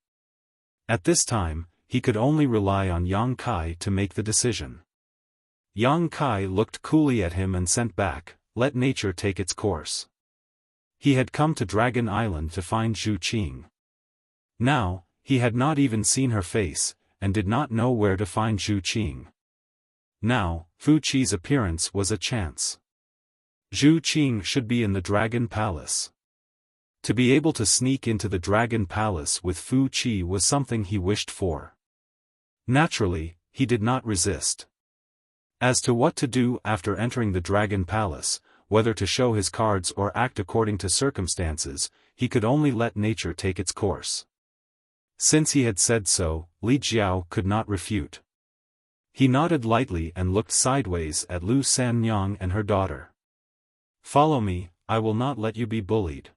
At this time, he could only rely on Yang Kai to make the decision. Yang Kai looked coolly at him and sent back, "Let nature take its course." He had come to Dragon Island to find Zhu Qing. Now, he had not even seen her face, and did not know where to find Zhu Qing. Now, Fu Qi's appearance was a chance. Zhu Qing should be in the Dragon Palace. To be able to sneak into the Dragon Palace with Fu Qi was something he wished for. Naturally, he did not resist. As to what to do after entering the Dragon Palace, whether to show his cards or act according to circumstances, he could only let nature take its course. Since he had said so, Li Jiao could not refute. He nodded lightly and looked sideways at Lu Sanyang and her daughter. "Follow me, I will not let you be bullied."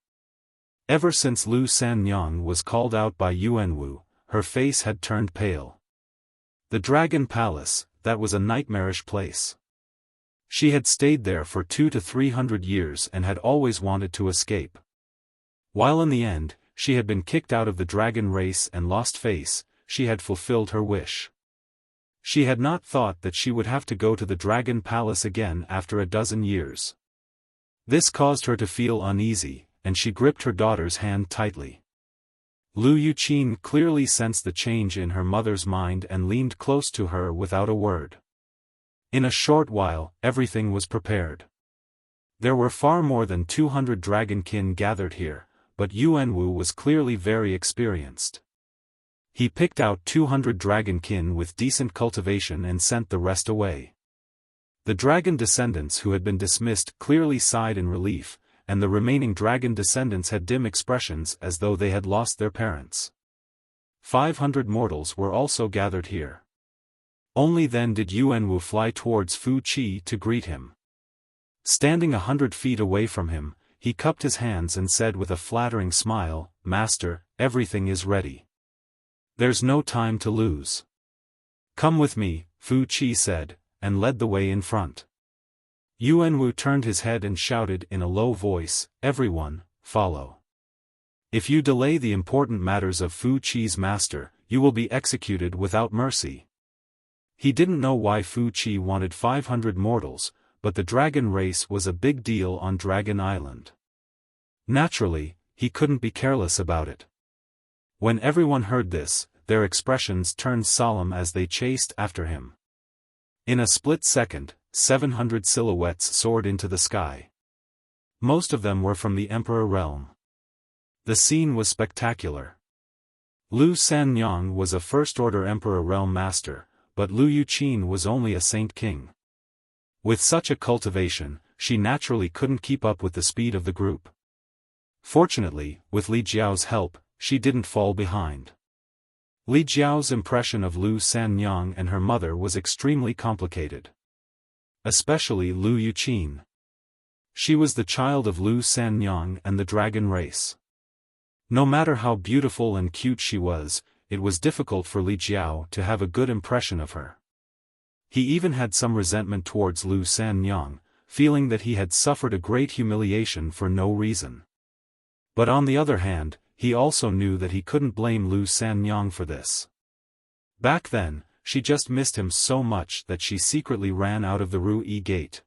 Ever since Lu Sanyang was called out by Yuanwu, her face had turned pale. The Dragon Palace, that was a nightmarish place. She had stayed there for 200 to 300 years and had always wanted to escape. While in the end, she had been kicked out of the dragon race and lost face, she had fulfilled her wish. She had not thought that she would have to go to the Dragon Palace again after a dozen years. This caused her to feel uneasy, and she gripped her daughter's hand tightly. Lu Yuqin clearly sensed the change in her mother's mind and leaned close to her without a word. In a short while, everything was prepared. There were far more than 200 dragonkin gathered here, but Yuanwu was clearly very experienced. He picked out 200 dragonkin with decent cultivation and sent the rest away. The dragon descendants who had been dismissed clearly sighed in relief, and the remaining dragon descendants had dim expressions as though they had lost their parents. 500 mortals were also gathered here. Only then did Yuanwu fly towards Fu Qi to greet him. Standing 100 feet away from him, he cupped his hands and said with a flattering smile, "Master, everything is ready. There's no time to lose." "Come with me," Fu Qi said, and led the way in front. Yuanwu turned his head and shouted in a low voice, "Everyone, follow. If you delay the important matters of Fu Qi's master, you will be executed without mercy." He didn't know why Fu Qi wanted 500 mortals, but the dragon race was a big deal on Dragon Island. Naturally, he couldn't be careless about it. When everyone heard this, their expressions turned solemn as they chased after him. In a split second, 700 silhouettes soared into the sky. Most of them were from the Emperor realm. The scene was spectacular. Lu Sanyang was a first-order Emperor realm master, but Lu Yuqin was only a saint king. With such a cultivation, she naturally couldn't keep up with the speed of the group. Fortunately, with Li Jiao's help, she didn't fall behind. Li Jiao's impression of Lu Sanyang and her mother was extremely complicated. Especially Lu Yuqin. She was the child of Lu Sanyang and the dragon race. No matter how beautiful and cute she was, it was difficult for Li Jiao to have a good impression of her. He even had some resentment towards Lu Sanyang, feeling that he had suffered a great humiliation for no reason. But on the other hand, he also knew that he couldn't blame Lu Sanyang for this. Back then, she just missed him so much that she secretly ran out of the Ruyi Gate.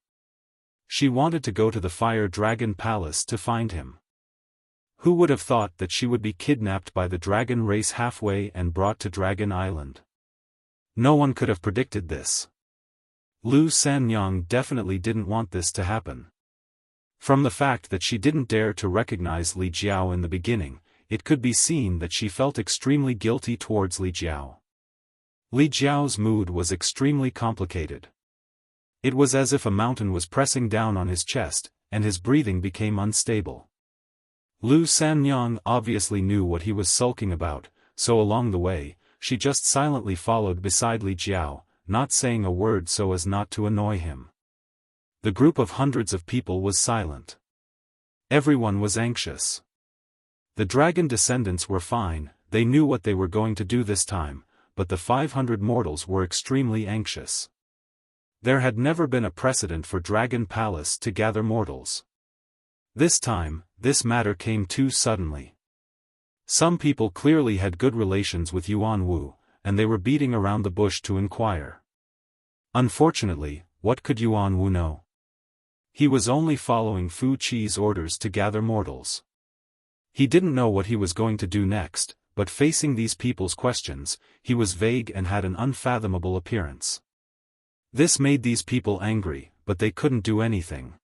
She wanted to go to the Fire Dragon Palace to find him. Who would have thought that she would be kidnapped by the dragon race halfway and brought to Dragon Island? No one could have predicted this. Lu Sanyang definitely didn't want this to happen. From the fact that she didn't dare to recognize Li Jiao in the beginning, it could be seen that she felt extremely guilty towards Li Jiao. Li Jiao's mood was extremely complicated. It was as if a mountain was pressing down on his chest, and his breathing became unstable. Lu Sanyang obviously knew what he was sulking about, so along the way, she just silently followed beside Li Jiao, not saying a word so as not to annoy him. The group of hundreds of people was silent. Everyone was anxious. The dragon descendants were fine, they knew what they were going to do this time, but the 500 mortals were extremely anxious. There had never been a precedent for Dragon Palace to gather mortals. This time, this matter came too suddenly. Some people clearly had good relations with Yuan Wu, and they were beating around the bush to inquire. Unfortunately, what could Yuan Wu know? He was only following Fu Qi's orders to gather mortals. He didn't know what he was going to do next, but facing these people's questions, he was vague and had an unfathomable appearance. This made these people angry, but they couldn't do anything.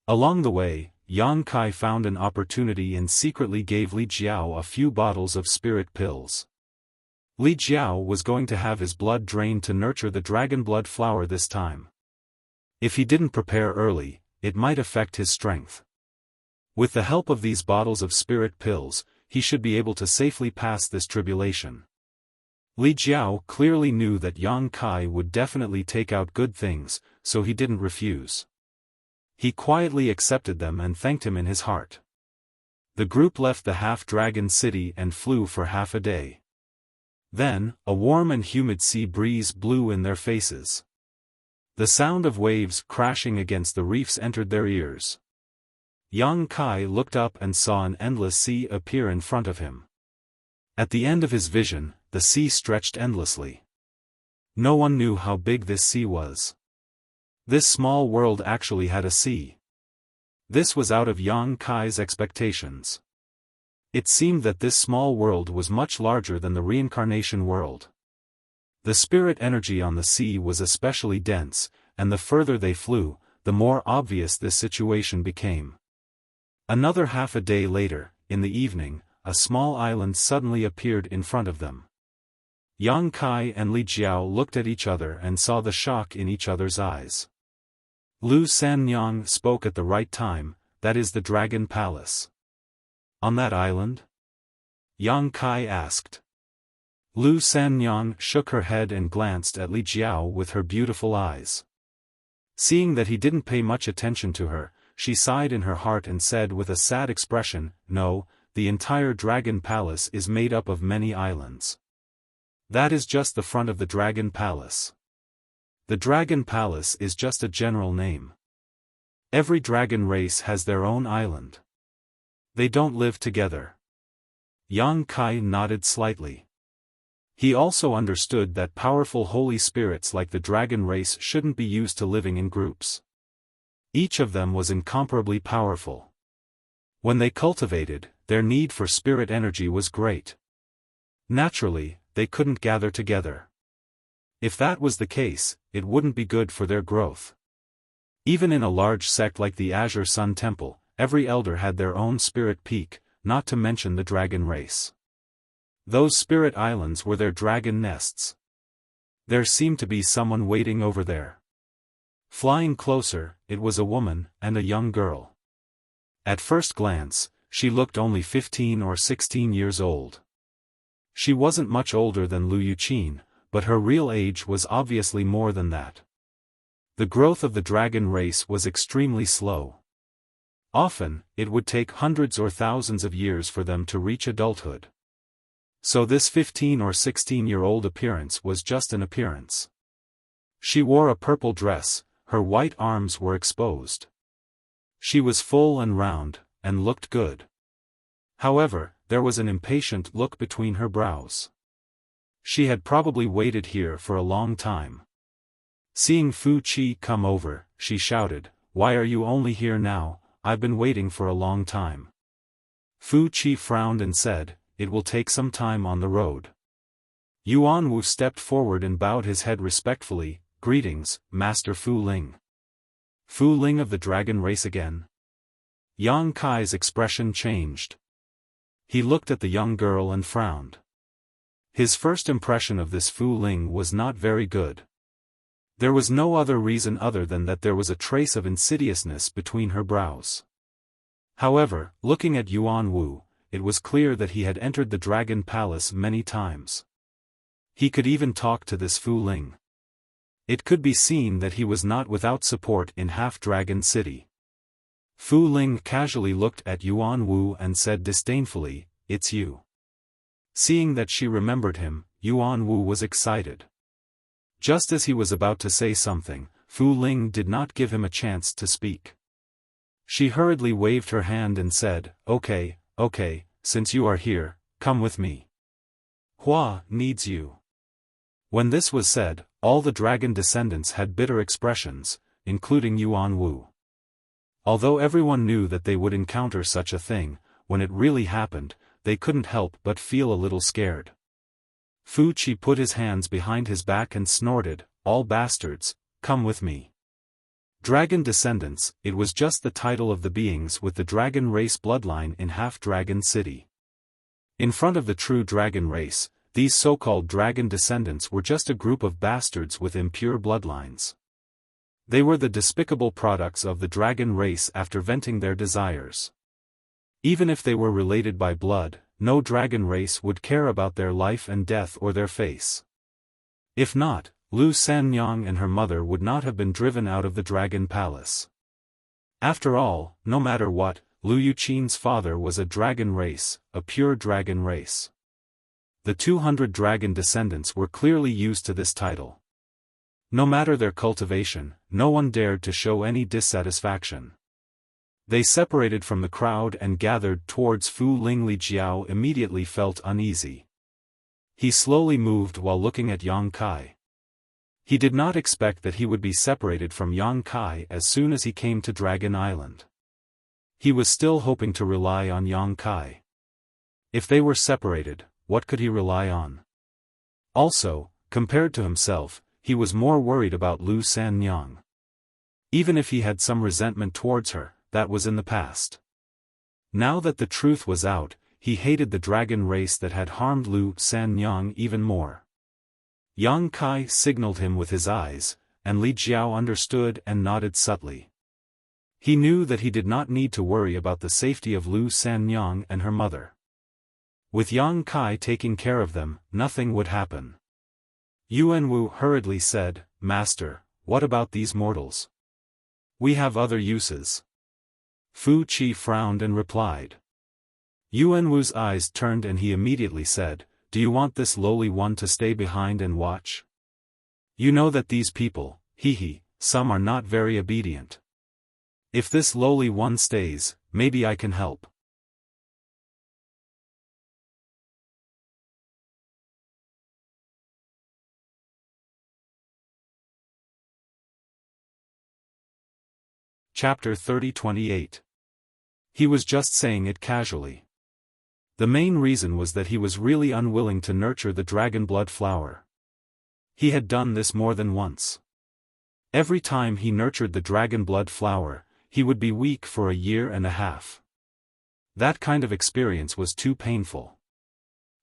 Along the way, Yang Kai found an opportunity and secretly gave Li Jiao a few bottles of spirit pills. Li Jiao was going to have his blood drained to nurture the dragon blood flower this time. If he didn't prepare early, it might affect his strength. With the help of these bottles of spirit pills, he should be able to safely pass this tribulation. Li Jiao clearly knew that Yang Kai would definitely take out good things, so he didn't refuse. He quietly accepted them and thanked him in his heart. The group left the half-dragon city and flew for half a day. Then, a warm and humid sea breeze blew in their faces. The sound of waves crashing against the reefs entered their ears. Yang Kai looked up and saw an endless sea appear in front of him. At the end of his vision, the sea stretched endlessly. No one knew how big this sea was. This small world actually had a sea. This was out of Yang Kai's expectations. It seemed that this small world was much larger than the reincarnation world. The spirit energy on the sea was especially dense, and the further they flew, the more obvious this situation became. Another half a day later, in the evening, a small island suddenly appeared in front of them. Yang Kai and Li Jiao looked at each other and saw the shock in each other's eyes. Lu Sanyang spoke at the right time, that is the Dragon Palace. On that island? Yang Kai asked. Lu Sanyang shook her head and glanced at Li Jiao with her beautiful eyes. Seeing that he didn't pay much attention to her, she sighed in her heart and said with a sad expression, "No, the entire Dragon Palace is made up of many islands. That is just the front of the Dragon Palace. The Dragon Palace is just a general name. Every dragon race has their own island. They don't live together." Yang Kai nodded slightly. He also understood that powerful holy spirits like the dragon race shouldn't be used to living in groups. Each of them was incomparably powerful. When they cultivated, their need for spirit energy was great. Naturally, they couldn't gather together. If that was the case, it wouldn't be good for their growth. Even in a large sect like the Azure Sun Temple, every elder had their own spirit peak, not to mention the dragon race. Those spirit islands were their dragon nests. There seemed to be someone waiting over there. Flying closer, it was a woman and a young girl. At first glance, she looked only 15 or 16 years old. She wasn't much older than Lu Yuqin, but her real age was obviously more than that. The growth of the dragon race was extremely slow. Often, it would take hundreds or thousands of years for them to reach adulthood. So this 15 or 16-year-old appearance was just an appearance. She wore a purple dress, her white arms were exposed. She was full and round, and looked good. However, there was an impatient look between her brows. She had probably waited here for a long time. Seeing Fu Qi come over, she shouted, "Why are you only here now? I've been waiting for a long time." Fu Qi frowned and said, "It will take some time on the road." Yuan Wu stepped forward and bowed his head respectfully, "Greetings, Master Fu Ling." "Fu Ling of the dragon race again?" Yang Kai's expression changed. He looked at the young girl and frowned. His first impression of this Fu Ling was not very good. There was no other reason other than that there was a trace of insidiousness between her brows. However, looking at Yuan Wu, it was clear that he had entered the Dragon Palace many times. He could even talk to this Fu Ling. It could be seen that he was not without support in Half-Dragon City. Fu Ling casually looked at Yuan Wu and said disdainfully, "It's you." Seeing that she remembered him, Yuan Wu was excited. Just as he was about to say something, Fu Ling did not give him a chance to speak. She hurriedly waved her hand and said, "Okay, okay, since you are here, come with me. Hua needs you." When this was said, all the dragon descendants had bitter expressions, including Yuan Wu. Although everyone knew that they would encounter such a thing, when it really happened, they couldn't help but feel a little scared. Fu Qi put his hands behind his back and snorted, "All bastards, come with me." Dragon descendants, it was just the title of the beings with the dragon race bloodline in Half-Dragon City. In front of the true dragon race, these so-called dragon descendants were just a group of bastards with impure bloodlines. They were the despicable products of the dragon race after venting their desires. Even if they were related by blood, no dragon race would care about their life and death or their face. If not, Lu Sanyang and her mother would not have been driven out of the dragon palace. After all, no matter what, Lu Yuqin's father was a dragon race, a pure dragon race. The 200 dragon descendants were clearly used to this title. No matter their cultivation, no one dared to show any dissatisfaction. They separated from the crowd and gathered towards Fu Ling. Li Jiao immediately felt uneasy. He slowly moved while looking at Yang Kai. He did not expect that he would be separated from Yang Kai as soon as he came to Dragon Island. He was still hoping to rely on Yang Kai. If they were separated, what could he rely on? Also, compared to himself, he was more worried about Lu Sanyang. Even if he had some resentment towards her, that was in the past. Now that the truth was out, he hated the dragon race that had harmed Lu Sanyang even more. Yang Kai signaled him with his eyes, and Li Jiao understood and nodded subtly. He knew that he did not need to worry about the safety of Lu Sanyang and her mother. With Yang Kai taking care of them, nothing would happen. Yuan Wu hurriedly said, "Master, what about these mortals? We have other uses." Fu Qi frowned and replied. Yuan Wu's eyes turned and he immediately said, "Do you want this lowly one to stay behind and watch? You know that these people, some are not very obedient. If this lowly one stays, maybe I can help." Chapter 30-28. He was just saying it casually. The main reason was that he was really unwilling to nurture the dragon blood flower. He had done this more than once. Every time he nurtured the dragon blood flower, he would be weak for a year and a half. That kind of experience was too painful.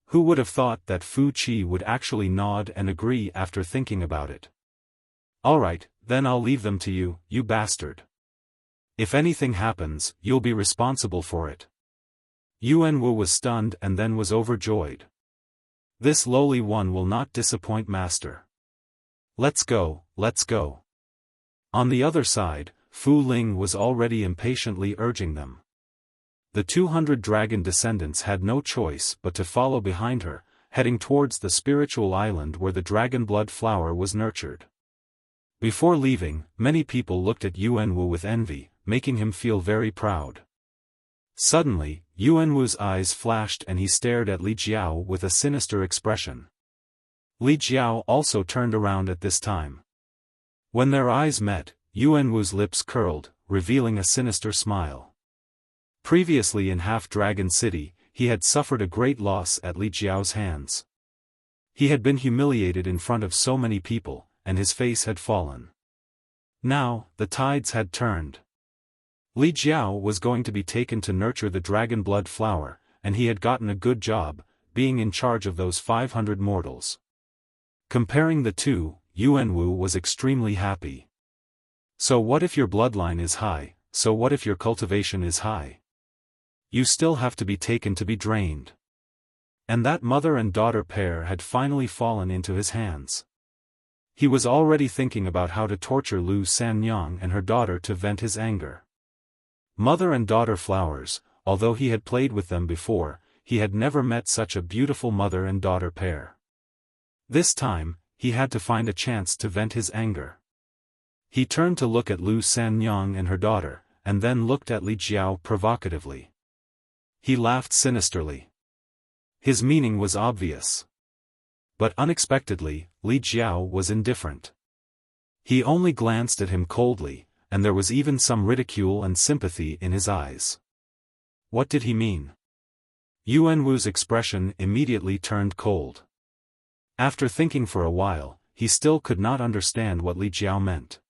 Who would have thought that Fu Qi would actually nod and agree after thinking about it? "Alright, then I'll leave them to you, you bastard. If anything happens, you'll be responsible for it." Yuan Wu was stunned and then was overjoyed. "This lowly one will not disappoint master. Let's go, let's go." On the other side, Fu Ling was already impatiently urging them. The 200 dragon descendants had no choice but to follow behind her, heading towards the spiritual island where the dragon blood flower was nurtured. Before leaving, many people looked at Yuan Wu with envy, making him feel very proud. Suddenly, Yuan Wu's eyes flashed and he stared at Li Jiao with a sinister expression. Li Jiao also turned around at this time. When their eyes met, Yuan Wu's lips curled, revealing a sinister smile. Previously in Half-Dragon City, he had suffered a great loss at Li Jiao's hands. He had been humiliated in front of so many people, and his face had fallen. Now, the tides had turned. Li Jiao was going to be taken to nurture the dragon blood flower, and he had gotten a good job, being in charge of those 500 mortals. Comparing the two, Yuan Wu was extremely happy. So what if your bloodline is high, so what if your cultivation is high? You still have to be taken to be drained. And that mother and daughter pair had finally fallen into his hands. He was already thinking about how to torture Lu Sanyang and her daughter to vent his anger. Mother and daughter flowers, although he had played with them before, he had never met such a beautiful mother and daughter pair. This time, he had to find a chance to vent his anger. He turned to look at Lu Sanyang and her daughter, and then looked at Li Jiao provocatively. He laughed sinisterly. His meaning was obvious. But unexpectedly, Li Jiao was indifferent. He only glanced at him coldly, and there was even some ridicule and sympathy in his eyes. What did he mean? Yuan Wu's expression immediately turned cold. After thinking for a while, he still could not understand what Li Jiao meant.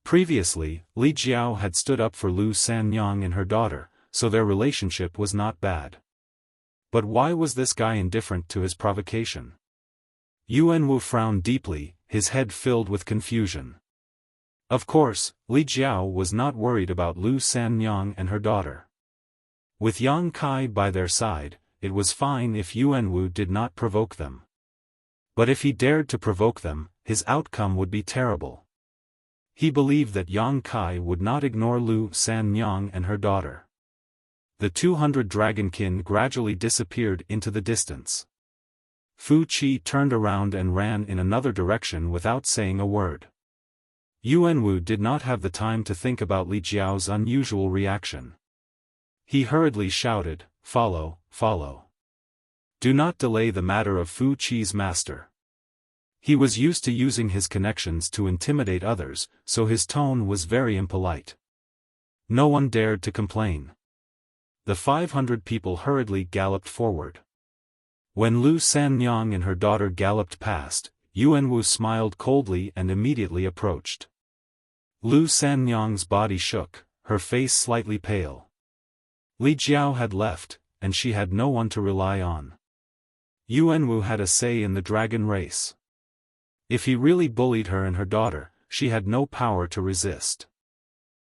Previously, Li Jiao had stood up for Lu Sanyang and her daughter, so their relationship was not bad. But why was this guy indifferent to his provocation? Yuan Wu frowned deeply, his head filled with confusion. Of course, Li Jiao was not worried about Lu Sanyang and her daughter. With Yang Kai by their side, it was fine if Yuan Wu did not provoke them. But if he dared to provoke them, his outcome would be terrible. He believed that Yang Kai would not ignore Lu Sanyang and her daughter. The 200 dragonkin gradually disappeared into the distance. Fu Qi turned around and ran in another direction without saying a word. Yuan Wu did not have the time to think about Li Jiao's unusual reaction. He hurriedly shouted, "Follow, follow. Do not delay the matter of Fu Qi's master." He was used to using his connections to intimidate others, so his tone was very impolite. No one dared to complain. The 500 people hurriedly galloped forward. When Lu Sanyang and her daughter galloped past, Yuan Wu smiled coldly and immediately approached. Lu Sanyang's body shook, her face slightly pale. Li Jiao had left, and she had no one to rely on. Yuan Wu had a say in the dragon race. If he really bullied her and her daughter, she had no power to resist.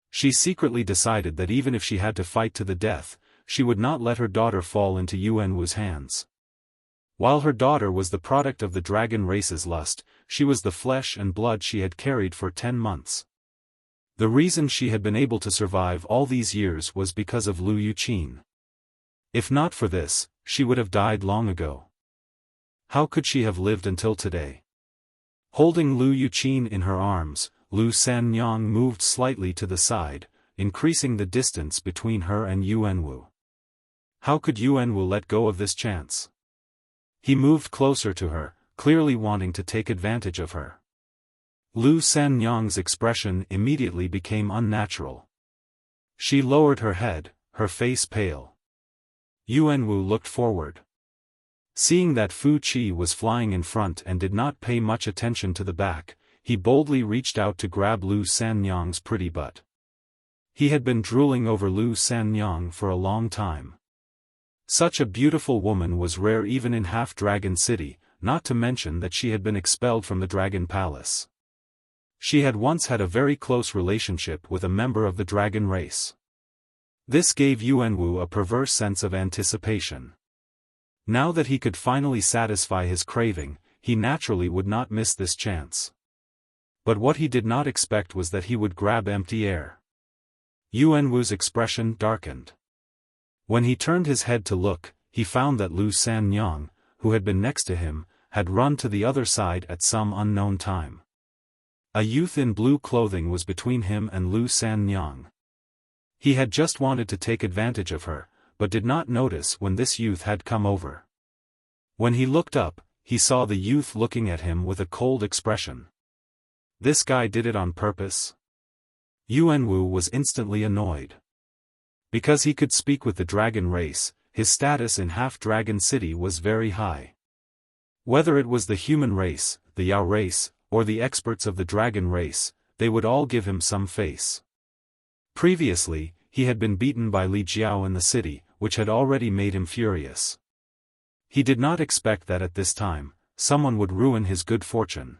She secretly decided that even if she had to fight to the death, she would not let her daughter fall into Yuan Wu's hands. While her daughter was the product of the dragon race's lust, she was the flesh and blood she had carried for 10 months. The reason she had been able to survive all these years was because of Lu Yuqin. If not for this, she would have died long ago. How could she have lived until today? Holding Lu Yuqin in her arms, Lu Sanyang moved slightly to the side, increasing the distance between her and Yuan Wu. How could Yuan Wu let go of this chance? He moved closer to her, clearly wanting to take advantage of her. Lu Sanyang's expression immediately became unnatural. She lowered her head, her face pale. Yuan Wu looked forward. Seeing that Fu Qi was flying in front and did not pay much attention to the back, he boldly reached out to grab Lu Sanyang's pretty butt. He had been drooling over Lu Sanyang for a long time. Such a beautiful woman was rare even in Half-Dragon City, not to mention that she had been expelled from the Dragon Palace. She had once had a very close relationship with a member of the dragon race. This gave Yuan Wu a perverse sense of anticipation. Now that he could finally satisfy his craving, he naturally would not miss this chance. But what he did not expect was that he would grab empty air. Yuan Wu's expression darkened. When he turned his head to look, he found that Lu Sanyang, who had been next to him, had run to the other side at some unknown time. A youth in blue clothing was between him and Lu Sanyang. He had just wanted to take advantage of her, but did not notice when this youth had come over. When he looked up, he saw the youth looking at him with a cold expression. This guy did it on purpose? Yuan Wu was instantly annoyed. Because he could speak with the dragon race, his status in Half-Dragon City was very high. Whether it was the human race, the Yao race, or the experts of the dragon race, they would all give him some face. Previously, he had been beaten by Li Jiao in the city, which had already made him furious. He did not expect that at this time, someone would ruin his good fortune.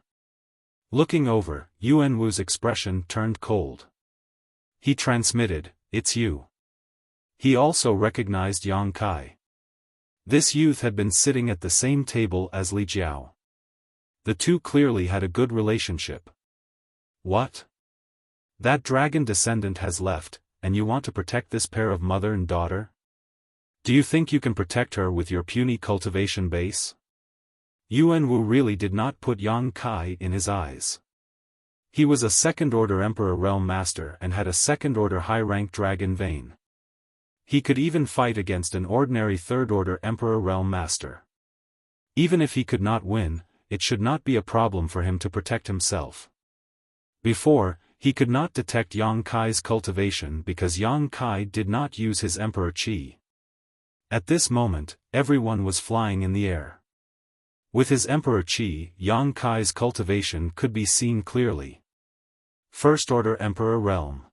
Looking over, Yuan Wu's expression turned cold. He transmitted, "It's you." He also recognized Yang Kai. This youth had been sitting at the same table as Li Jiao. The two clearly had a good relationship. What? That dragon descendant has left, and you want to protect this pair of mother and daughter? Do you think you can protect her with your puny cultivation base? Yuan Wu really did not put Yang Kai in his eyes. He was a second-order Emperor Realm Master and had a second-order high-rank dragon vein. He could even fight against an ordinary third-order Emperor Realm Master. Even if he could not win, it should not be a problem for him to protect himself. Before, he could not detect Yang Kai's cultivation because Yang Kai did not use his Emperor Qi. At this moment, everyone was flying in the air. With his Emperor Qi, Yang Kai's cultivation could be seen clearly. First-order Emperor Realm.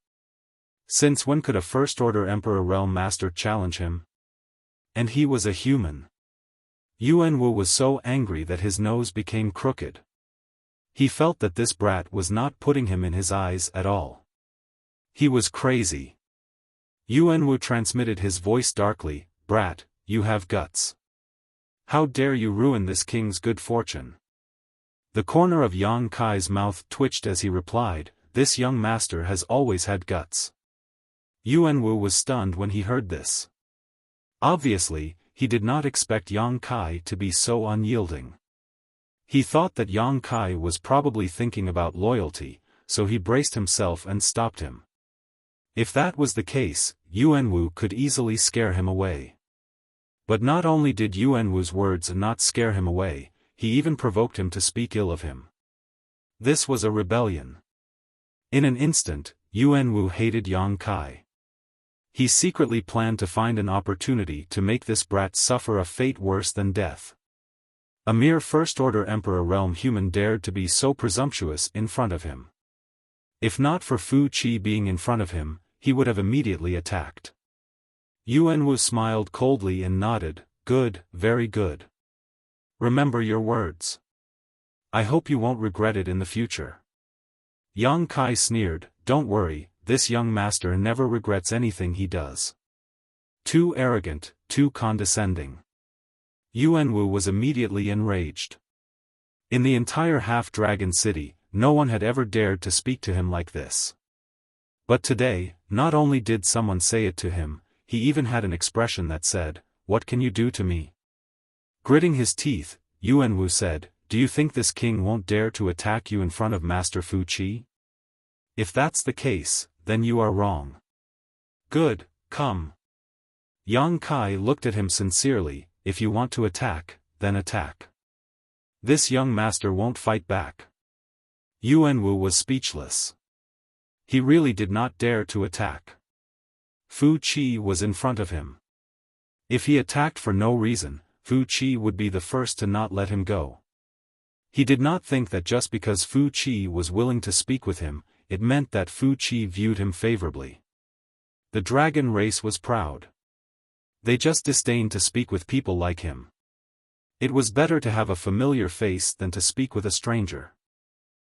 Since when could a first-order Emperor Realm Master challenge him? And he was a human. Yuan Wu was so angry that his nose became crooked. He felt that this brat was not putting him in his eyes at all. He was crazy. Yuan Wu transmitted his voice darkly, "Brat, you have guts. How dare you ruin this king's good fortune?" The corner of Yang Kai's mouth twitched as he replied, "This young master has always had guts." Yuan Wu was stunned when he heard this. Obviously, he did not expect Yang Kai to be so unyielding. He thought that Yang Kai was probably thinking about loyalty, so he braced himself and stopped him. If that was the case, Yuan Wu could easily scare him away. But not only did Yuan Wu's words not scare him away, he even provoked him to speak ill of him. This was a rebellion. In an instant, Yuan Wu hated Yang Kai. He secretly planned to find an opportunity to make this brat suffer a fate worse than death. A mere first-order Emperor Realm human dared to be so presumptuous in front of him. If not for Fu Qi being in front of him, he would have immediately attacked. Yuan Wu smiled coldly and nodded, "Good, very good. Remember your words. I hope you won't regret it in the future." Yang Kai sneered, "Don't worry, this young master never regrets anything he does. Too arrogant, too condescending." Yuan Wu was immediately enraged. In the entire half-dragon city, no one had ever dared to speak to him like this. But today, not only did someone say it to him, he even had an expression that said, "What can you do to me?" Gritting his teeth, Yuan Wu said, "Do you think this king won't dare to attack you in front of Master Fu Qi? If that's the case, then you are wrong. Good, come." Yang Kai looked at him sincerely, "If you want to attack, then attack. This young master won't fight back." Yuan Wu was speechless. He really did not dare to attack. Fu Qi was in front of him. If he attacked for no reason, Fu Qi would be the first to not let him go. He did not think that just because Fu Qi was willing to speak with him, it meant that Fu Qi viewed him favorably. The dragon race was proud. They just disdained to speak with people like him. It was better to have a familiar face than to speak with a stranger.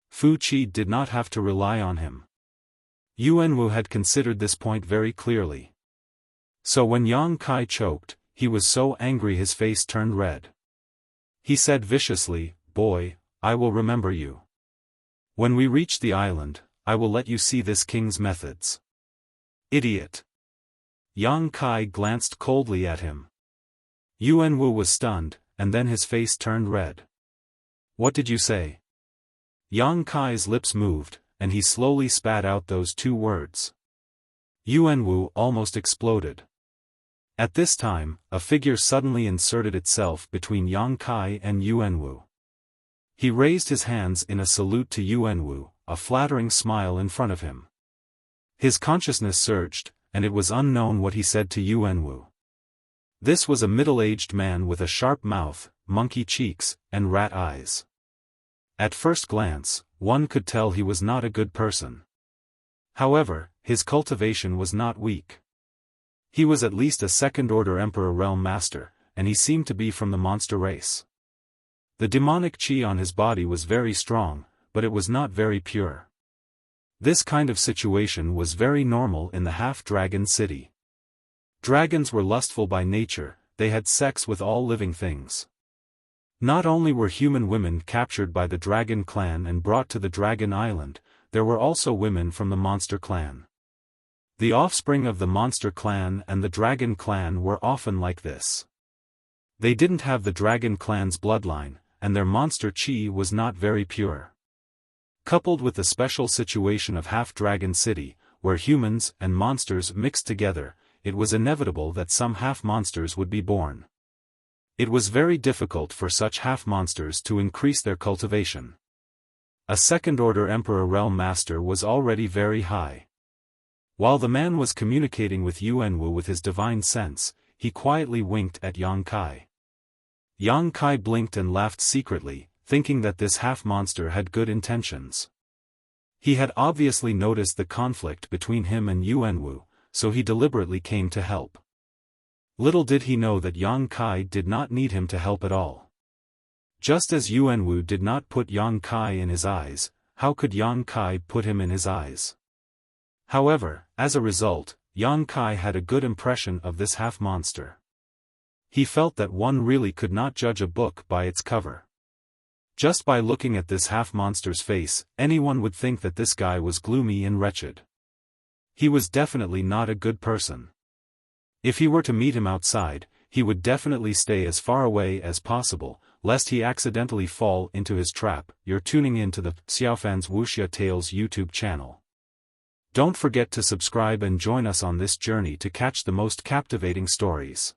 Fu Qi did not have to rely on him. Yuan Wu had considered this point very clearly. So when Yang Kai choked, he was so angry his face turned red. He said viciously, "Boy, I will remember you. When we reach the island, I will let you see this king's methods." "Idiot." Yang Kai glanced coldly at him. Yuan Wu was stunned, and then his face turned red. "What did you say?" Yang Kai's lips moved, and he slowly spat out those two words. Yuan Wu almost exploded. At this time, a figure suddenly inserted itself between Yang Kai and Yuan Wu. He raised his hands in a salute to Yuan Wu, a flattering smile in front of him. His consciousness surged, and it was unknown what he said to Yuan Wu. This was a middle-aged man with a sharp mouth, monkey cheeks, and rat eyes. At first glance, one could tell he was not a good person. However, his cultivation was not weak. He was at least a second-order Emperor Realm Master, and he seemed to be from the monster race. The demonic qi on his body was very strong, but it was not very pure. This kind of situation was very normal in the half-dragon city. Dragons were lustful by nature, they had sex with all living things. Not only were human women captured by the dragon clan and brought to the dragon island, there were also women from the monster clan. The offspring of the monster clan and the dragon clan were often like this. They didn't have the dragon clan's bloodline, and their monster chi was not very pure. Coupled with the special situation of Half-Dragon City, where humans and monsters mixed together, it was inevitable that some half-monsters would be born. It was very difficult for such half-monsters to increase their cultivation. A second-order Emperor Realm Master was already very high. While the man was communicating with Yuanwu with his divine sense, he quietly winked at Yang Kai. Yang Kai blinked and laughed secretly, thinking that this half-monster had good intentions. He had obviously noticed the conflict between him and Yuanwu, so he deliberately came to help. Little did he know that Yang Kai did not need him to help at all. Just as Yuanwu did not put Yang Kai in his eyes, how could Yang Kai put him in his eyes? However, as a result, Yang Kai had a good impression of this half-monster. He felt that one really could not judge a book by its cover. Just by looking at this half-monster's face, anyone would think that this guy was gloomy and wretched. He was definitely not a good person. If he were to meet him outside, he would definitely stay as far away as possible, lest he accidentally fall into his trap. You're tuning in to the Xiaofan's Wuxia Tales YouTube channel. Don't forget to subscribe and join us on this journey to catch the most captivating stories.